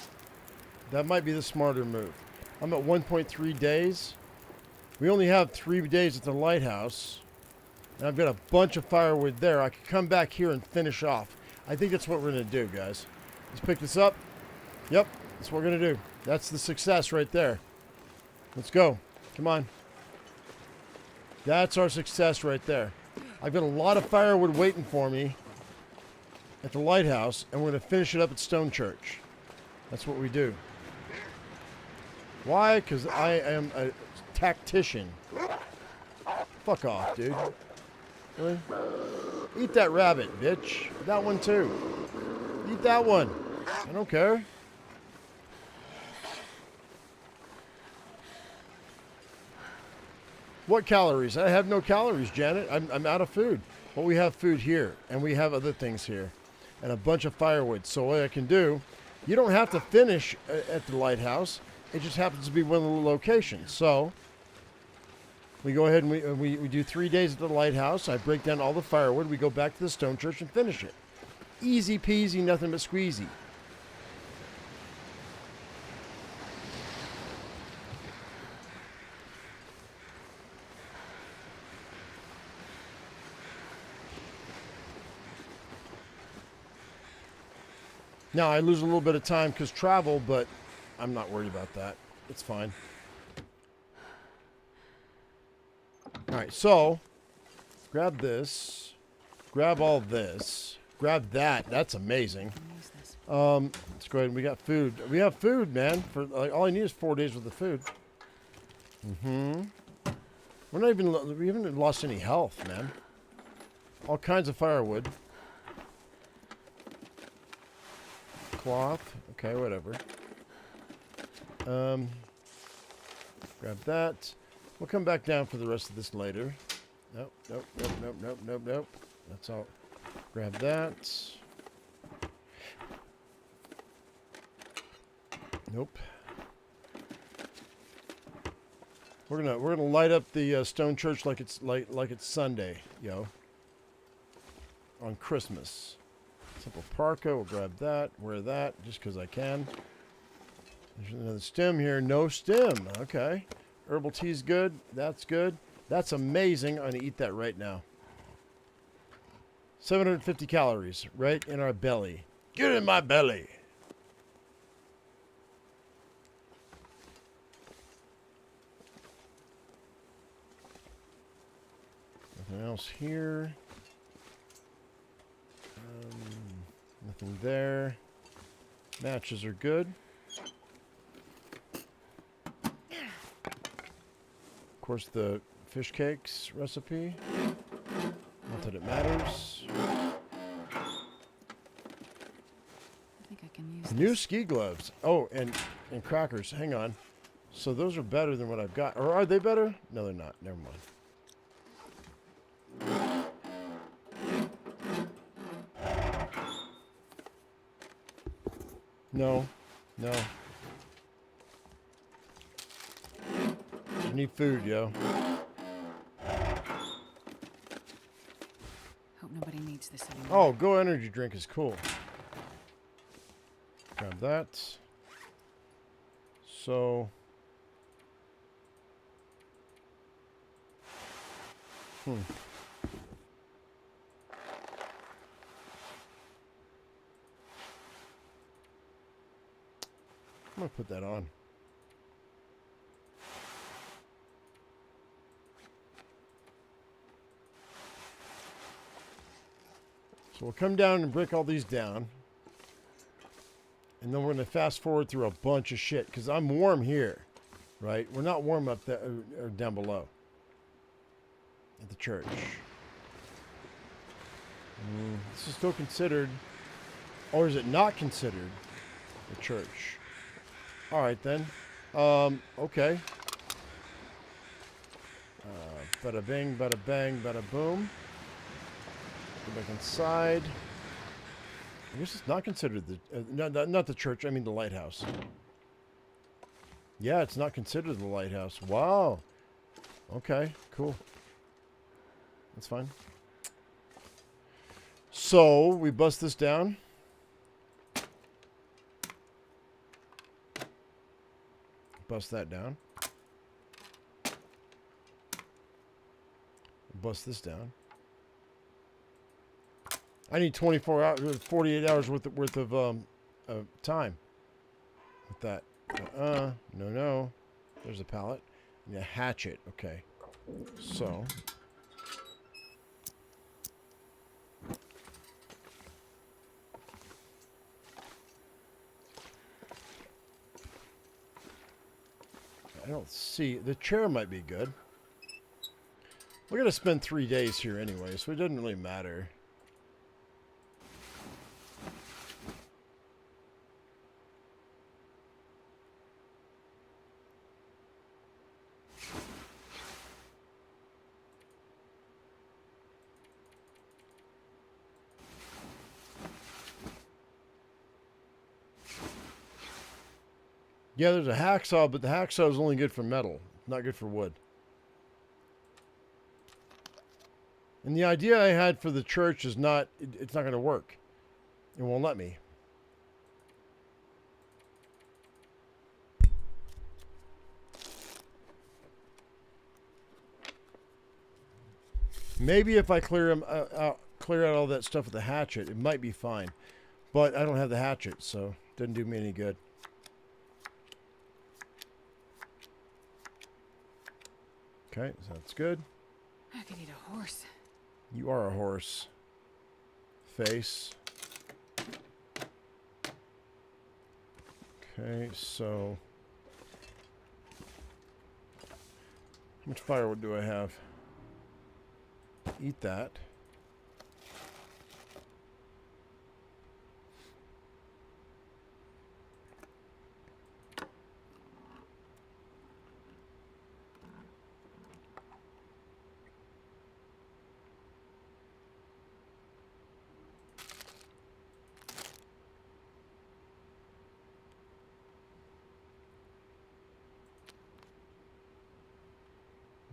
Speaker 1: That might be the smarter move. I'm at 1.3 days. We only have 3 days at the lighthouse. And I've got a bunch of firewood there. I could come back here and finish off. I think that's what we're going to do, guys. Let's pick this up. Yep, that's what we're going to do. That's the success right there. Let's go. Come on. That's our success right there. I've got a lot of firewood waiting for me at the lighthouse, and we're going to finish it up at Stone Church. That's what we do. Why? Because I am a tactician. Fuck off, dude. Really? Eat that rabbit, bitch. That one, too. Eat that one. I don't care. What calories? I have no calories, Janet. I'm out of food. But we have food here, and we have other things here, and a bunch of firewood. So what I can do, you don't have to finish at the lighthouse. It just happens to be one of the locations. So we go ahead and we do 3 days at the lighthouse. I break down all the firewood. We go back to the stone church and finish it. Easy peasy, nothing but squeezy. Now, I lose a little bit of time because travel, but I'm not worried about that. It's fine. All right, so grab this. Grab all this. Grab that. That's amazing. Let's go ahead and we got food. We have food, man. For all I need is 4 days worth of food. We're not even, we haven't lost any health, man. All kinds of firewood. Cloth. Okay, whatever. Grab that. We'll come back down for the rest of this later. Nope, nope, nope, nope, nope, nope, nope. That's all. Grab that. Nope. We're gonna light up the stone church like it's Sunday, yo. On Christmas. Simple parka. We'll grab that. Wear that just because I can. There's another stem here. No stem. Okay. Herbal tea's good. That's good. That's amazing. I'm gonna eat that right now. 750 calories right in our belly. Get in my belly. Nothing else here. Nothing there. Matches are good. Of course, the fish cakes recipe. Not that it matters.
Speaker 2: I think I can use
Speaker 1: New
Speaker 2: this.
Speaker 1: ski gloves. Oh, and crackers. Hang on. So those are better than what I've got. Or are they better? No, they're not. Never mind. No. No. I need food, yo.
Speaker 2: Hope nobody needs this anymore.
Speaker 1: Oh, Go Energy Drink is cool. Grab that. So. I'm going to put that on. So we'll come down and break all these down. And then we're going to fast forward through a bunch of shit. Because I'm warm here. Right? We're not warm up there, or down below. At the church. This is still considered... Or is it not considered the church? Alright then. Okay. Bada bing, bada bang, bada boom. Go back inside. I guess it's not considered the... not the church, I mean the lighthouse. Yeah, it's not considered the lighthouse. Wow. Okay, cool. That's fine. So, we bust this down. Bust that down. Bust this down. I need 24 hours, 48 hours worth of time with that. No. There's a pallet. I need a hatchet. Okay. So. I don't see. The chair might be good. We're going to spend 3 days here anyway, so it doesn't really matter. Yeah, there's a hacksaw, but the hacksaw is only good for metal, not good for wood. And the idea I had for the church is not, it's not going to work. It won't let me. Maybe if I clear out all that stuff with the hatchet, it might be fine. But I don't have the hatchet, so it doesn't do me any good. Okay, so that's good.
Speaker 2: I could eat a horse.
Speaker 1: You are a horse. Face. Okay, so... how much firewood do I have? Eat that.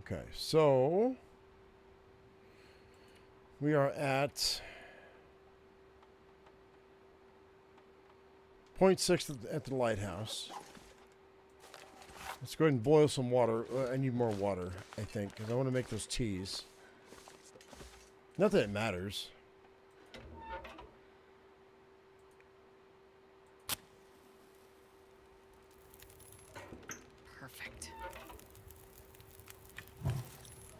Speaker 1: Okay, so we are at 0.6 at the lighthouse. Let's go ahead and boil some water. I need more water, I think, because I want to make those teas. Not that it matters.
Speaker 2: Perfect.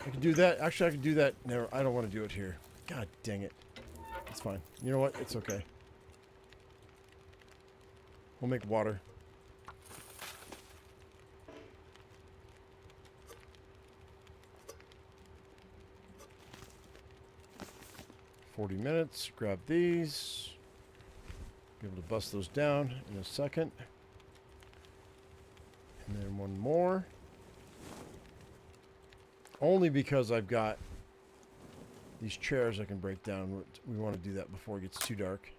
Speaker 1: I can do that. Actually, I can do that. No, I don't want to do it here. God dang it. It's fine. You know what? It's okay. We'll make water. $40 minutes. Grab these. Be able to bust those down in a second. And then one more. Only because I've got these chairs I can break down. We want to do that before it gets too dark.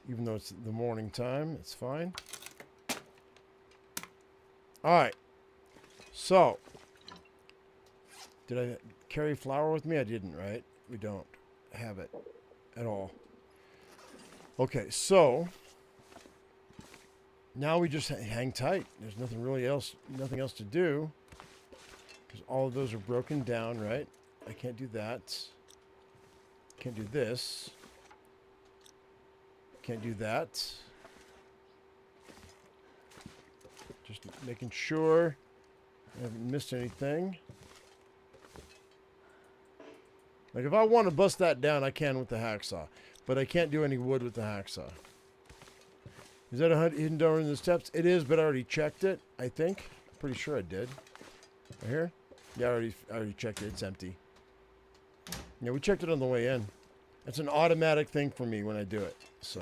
Speaker 1: Even though it's the morning time, it's fine. Alright. So. Did I carry flour with me? I didn't, right? We don't have it at all. Okay, so. Now we just hang tight. There's nothing else to do. Because all of those are broken down, right? I can't do that. Can't do this. Can't do that. Just making sure I haven't missed anything. Like if I want to bust that down, I can with the hacksaw. But I can't do any wood with the hacksaw. Is that a hidden door in the steps? It is, but I already checked it, I think. Pretty sure I did. Right here? Yeah, I already checked it. It's empty. Yeah, we checked it on the way in. It's an automatic thing for me when I do it. So.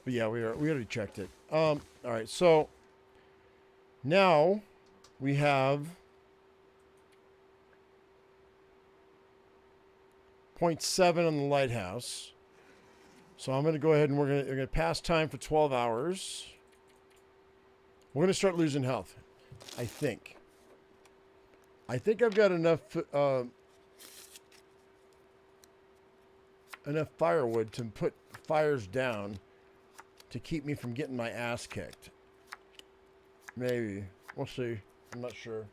Speaker 1: But yeah, we already checked it. All right, so now we have 0.7 on the lighthouse. So I'm going to go ahead and we're going to pass time for 12 hours. We're going to start losing health, I think. I think I've got enough firewood to put fires down to keep me from getting my ass kicked. Maybe. We'll see. I'm not sure.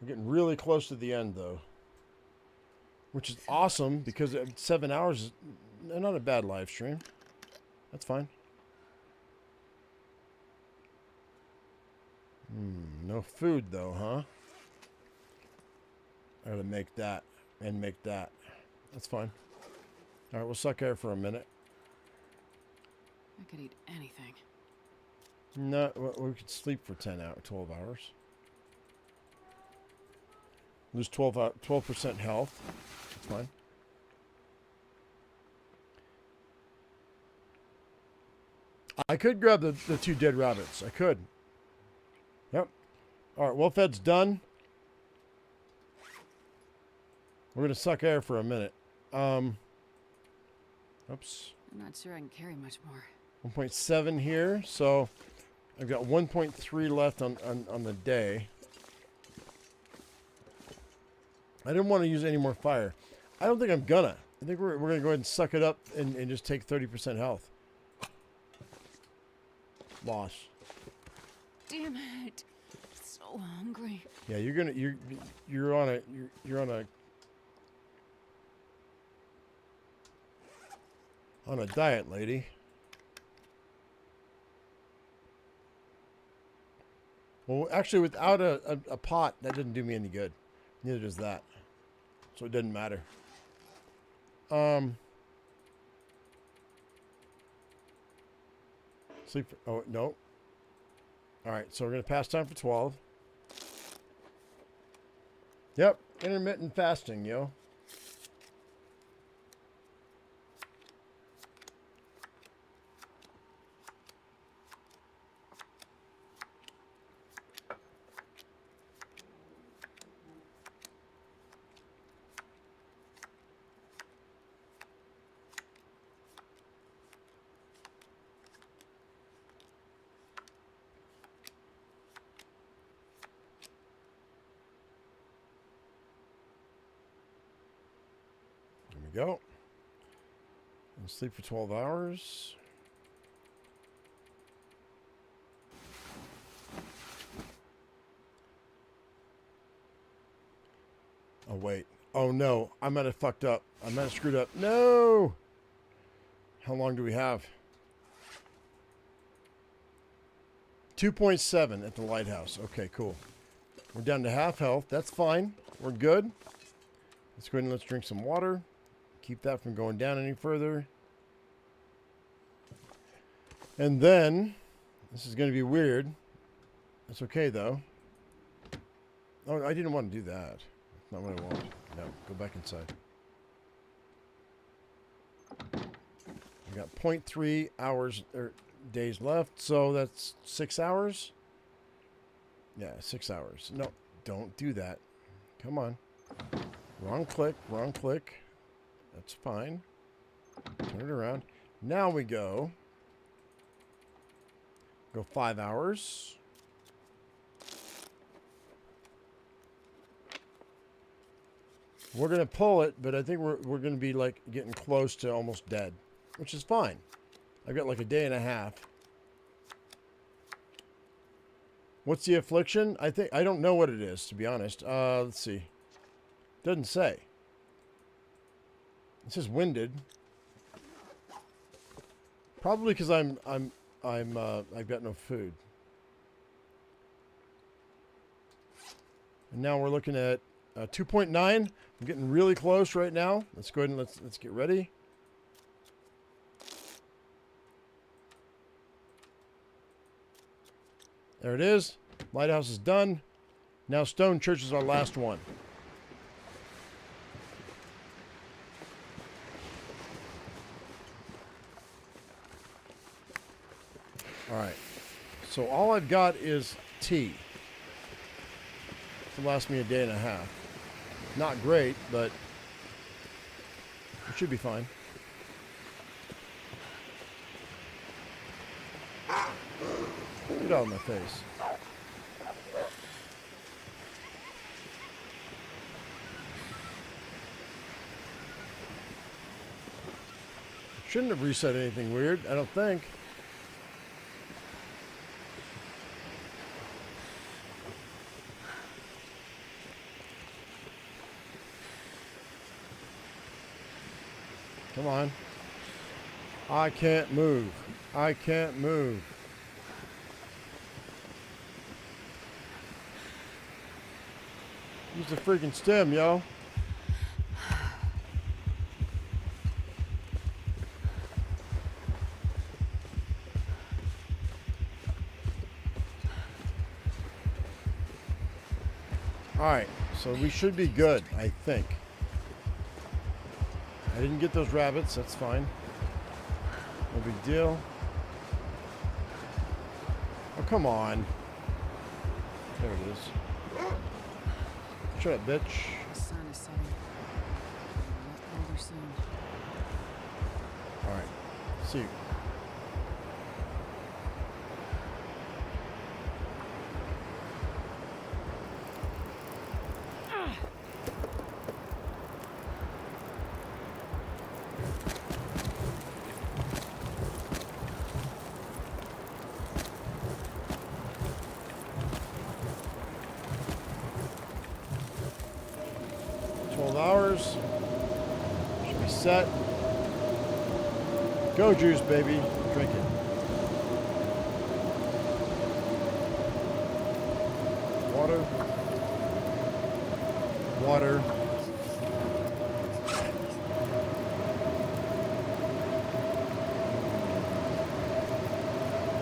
Speaker 1: We're getting really close to the end, though. Which is awesome, because 7 hours is not a bad live stream. That's fine. No food, though, huh? I gotta make that and make that. That's fine. Alright, we'll suck air for a minute.
Speaker 2: I could eat anything.
Speaker 1: No, we could sleep for 12 hours. Lose 12% health. That's fine. I could grab the 2 dead rabbits. I could. Yep. All right, well fed's done. We're going to suck air for a minute. Oops.
Speaker 2: I'm not sure I can carry much more.
Speaker 1: 1.7 here, so I've got 1.3 left on the day. I didn't want to use any more fire. I don't think I'm gonna. I think we're gonna go ahead and suck it up and just take 30% health. Loss.
Speaker 2: Damn it! So hungry.
Speaker 1: Yeah, you're on a diet, lady. Well, actually, without a pot, that didn't do me any good. Neither does that. So it doesn't matter. Sleep. Oh, no. All right, so we're going to pass time for 12. Yep, intermittent fasting, yo. Go and sleep for 12 hours. Oh wait, oh no, I might have fucked up. I might have screwed up. No. How long do we have? 2.7 at the lighthouse. Okay, cool. We're down to half health. That's fine. We're good. Let's go ahead and let's drink some water. Keep that from going down any further. And then, this is going to be weird. That's okay, though. Oh, I didn't want to do that. That's not what I want. No, go back inside. We got 0.3 hours or days left, so that's 6 hours. Yeah, 6 hours. No, don't do that. Come on. Wrong click, wrong click. That's fine. Turn it around. Now we go 5 hours. We're going to pull it, but I think we're going to be like getting close to almost dead, which is fine. I've got like a day and a half. What's the affliction? I don't know what it is, to be honest. Let's see. Doesn't say. It says winded. Probably because I've got no food. And now we're looking at 2.9. I'm getting really close right now. Let's go ahead and let's get ready. There it is. Lighthouse is done. Now Stone Church is our last one. All right, so all I've got is tea. It'll last me a day and a half. Not great, but it should be fine. Get out of my face. Shouldn't have reset anything weird, I don't think. Come on. I can't move. I can't move. Use the freaking stem, yo. Alright, so we should be good, I think. I didn't get those rabbits, that's fine. No big deal. come on. There it is. Shut up, bitch.
Speaker 2: The sun is setting. I'll get older soon.
Speaker 1: All right. See you.
Speaker 2: Ah.
Speaker 1: 12 hours. Should be set. Go juice, baby. Drink it. Water. Water.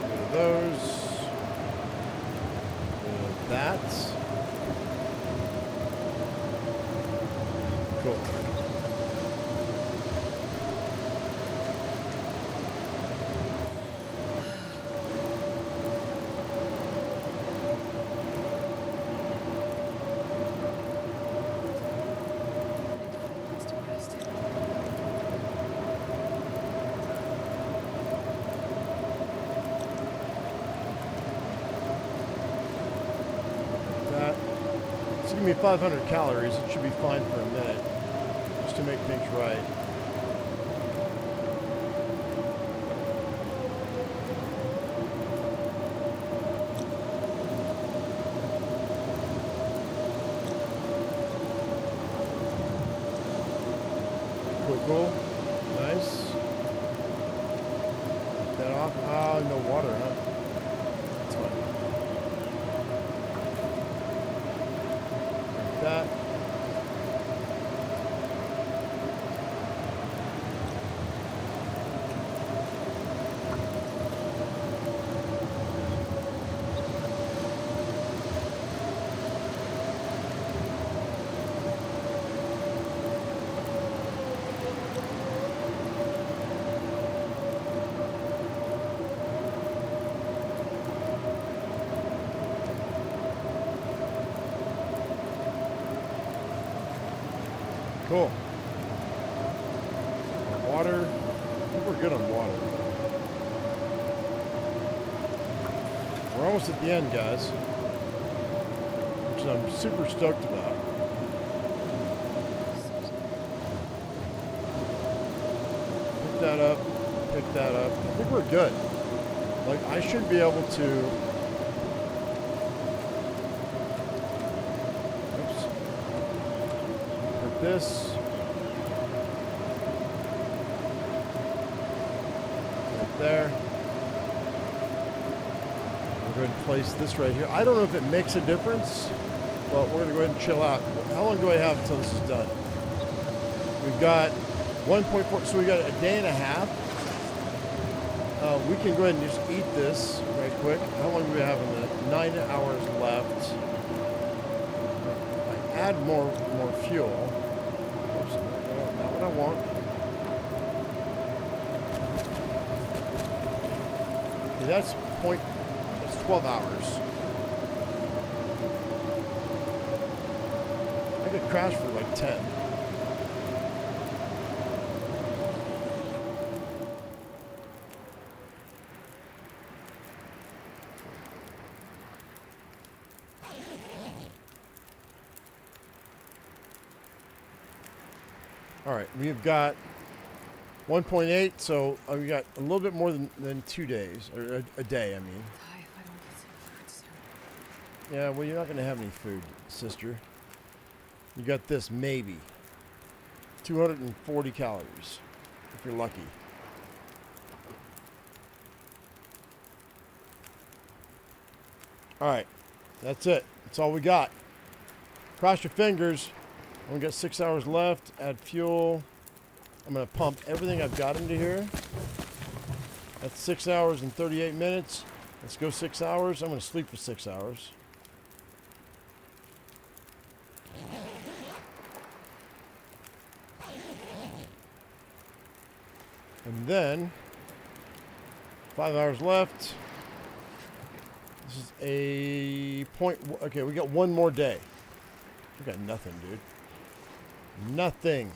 Speaker 1: Rid of those. Rid of that. Cool. That. It's gonna be 500 calories. It should be fine for a minute, just to make things right. Cool. Nice. Take that off. Ah, no water, huh? That's fine. Like that. Cool. Water. I think we're good on water. We're almost at the end, guys, which I'm super stoked about. Pick that up. Pick that up. I think we're good. Like, I should be able to... this right there. We're going to place this right here. I don't know if it makes a difference, but we're going to go ahead and chill out. How long do I have until this is done? We've got 1.4, so we got a day and a half. We can go ahead and just eat this right quick. How long do we have in the 9 hours left? If I add more fuel. Oops, not what I want. Okay, that's 12 hours. I could crash for like 10. All right, we've got 1.8, so we got a little bit more than 2 days, or a day, I mean.
Speaker 2: Die if I don't get some food soon.
Speaker 1: Yeah, well, you're not going to have any food, sister. You got this, maybe. 240 calories, if you're lucky. All right, that's it. That's all we got. Cross your fingers. Only got 6 hours left. Add fuel. I'm going to pump everything I've got into here. That's 6 hours and 38 minutes. Let's go 6 hours. I'm going to sleep for 6 hours. And then 5 hours left. This is a point. Okay, we got one more day. We got nothing, dude. Nothing.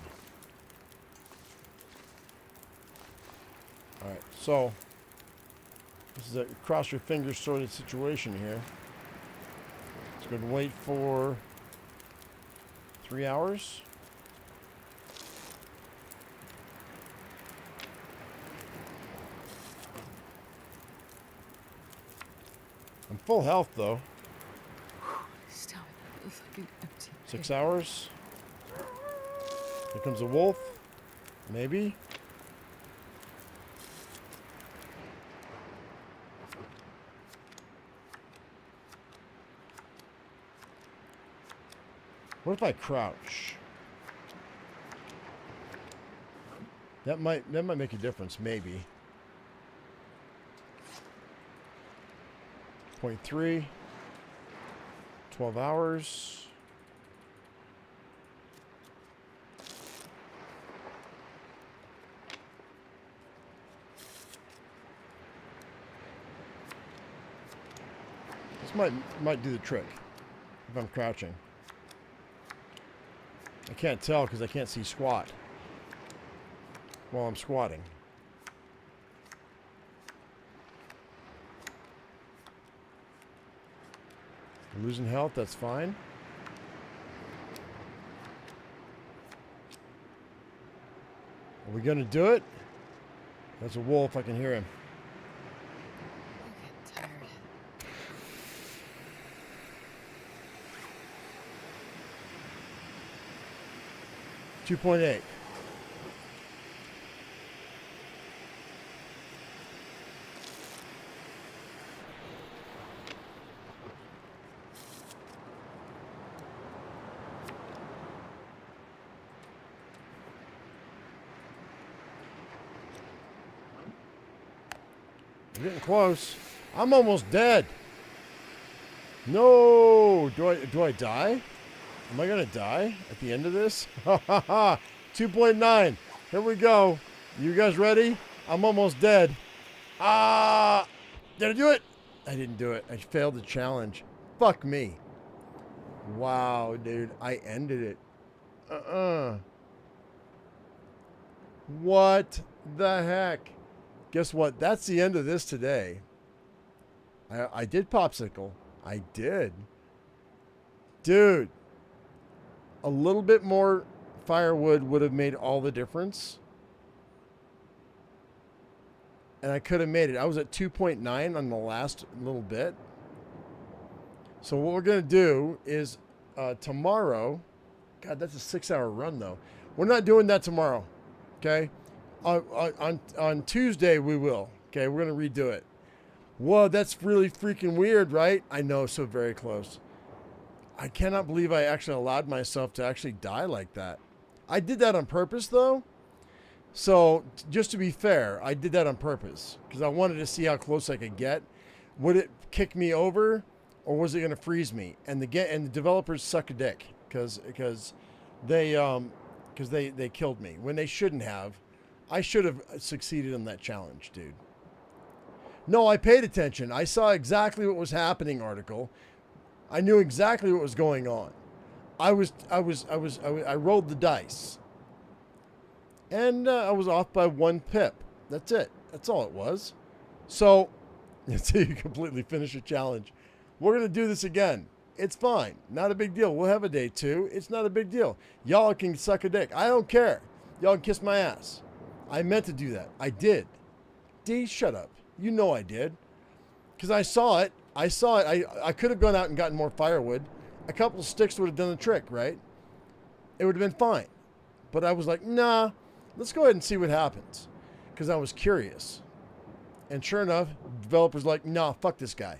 Speaker 1: All right, so this is a cross your fingers sort of situation here. It's going to wait for 3 hours. I'm full health though.
Speaker 2: Stomach fucking empty.
Speaker 1: 6 hours. Here comes a wolf. Maybe. What if I crouch? That might make a difference, maybe. 0.3. 12 hours. This might do the trick if I'm crouching. I can't tell because I can't see squat while I'm squatting. I'm losing health, that's fine. Are we gonna do it? That's a wolf, I can hear him.
Speaker 2: I'm getting tired.
Speaker 1: 2.8. We're getting close. I'm almost dead. No, do I die? Am I gonna die at the end of this? 2.9. Here we go. You guys ready? I'm almost dead. Did I do it? I didn't do it. I failed the challenge. Fuck me. Wow, dude. I ended it. What the heck? Guess what? That's the end of this today. I did popsicle. I did. Dude. A little bit more firewood would have made all the difference. And I could have made it. I was at 2.9 on the last little bit. So what we're going to do is tomorrow. God, that's a 6-hour run, though. We're not doing that tomorrow. Okay? On Tuesday, we will. Okay? We're going to redo it. Whoa, that's really freaking weird, right? I know, so very close. I cannot believe I actually allowed myself to actually die like that. I did that on purpose, though. So, just to be fair, I did that on purpose. Because I wanted to see how close I could get. Would it kick me over? Or was it going to freeze me? And the developers suck a dick. Because they killed me. When they shouldn't have. I should have succeeded in that challenge, dude. No, I paid attention. I saw exactly what was happening, article. I knew exactly what was going on. I rolled the dice. And I was off by 1 pip. That's it. That's all it was. So, until you completely finish a challenge. We're going to do this again. It's fine. Not a big deal. We'll have a day 2. It's not a big deal. Y'all can suck a dick. I don't care. Y'all can kiss my ass. I meant to do that. I did. D, shut up. You know I did. Because I saw it. I could have gone out and gotten more firewood. A couple of sticks would have done the trick, right? It would have been fine. But I was like, nah, let's go ahead and see what happens. Because I was curious. And sure enough, developers like, nah, fuck this guy.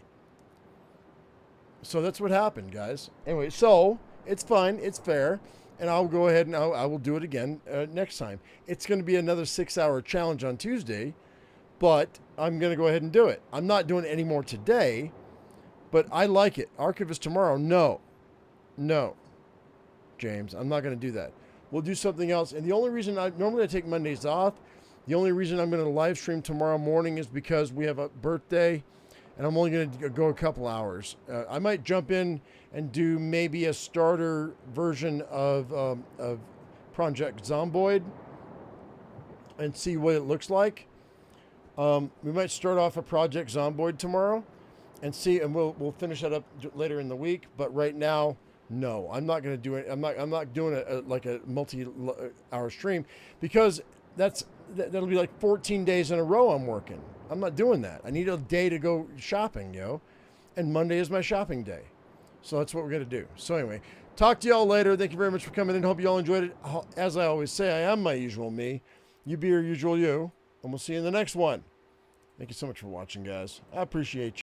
Speaker 1: So that's what happened, guys. Anyway, so it's fine. It's fair. And I'll go ahead and I will do it again next time. It's going to be another 6-hour challenge on Tuesday. But I'm going to go ahead and do it. I'm not doing it anymore today. But I like it. Archivist tomorrow. No. No. James, I'm not going to do that. We'll do something else. And the only reason normally I take Mondays off. The only reason I'm going to live stream tomorrow morning is because we have a birthday and I'm only going to go a couple hours. I might jump in and do maybe a starter version of Project Zomboid and see what it looks like. We might start off a Project Zomboid tomorrow and see, and we'll finish that up later in the week. But right now, no, I'm not going to do it. I'm not doing like a multi-hour stream, because that'll be like 14 days in a row I'm working. I'm not doing that. I need a day to go shopping, and Monday is my shopping day. So that's what we're going to do. So anyway, talk to y'all later. Thank you very much for coming in. Hope you all enjoyed it. As I always say, I am my usual me. You be your usual you. And we'll see you in the next one. Thank you so much for watching, guys. I appreciate you.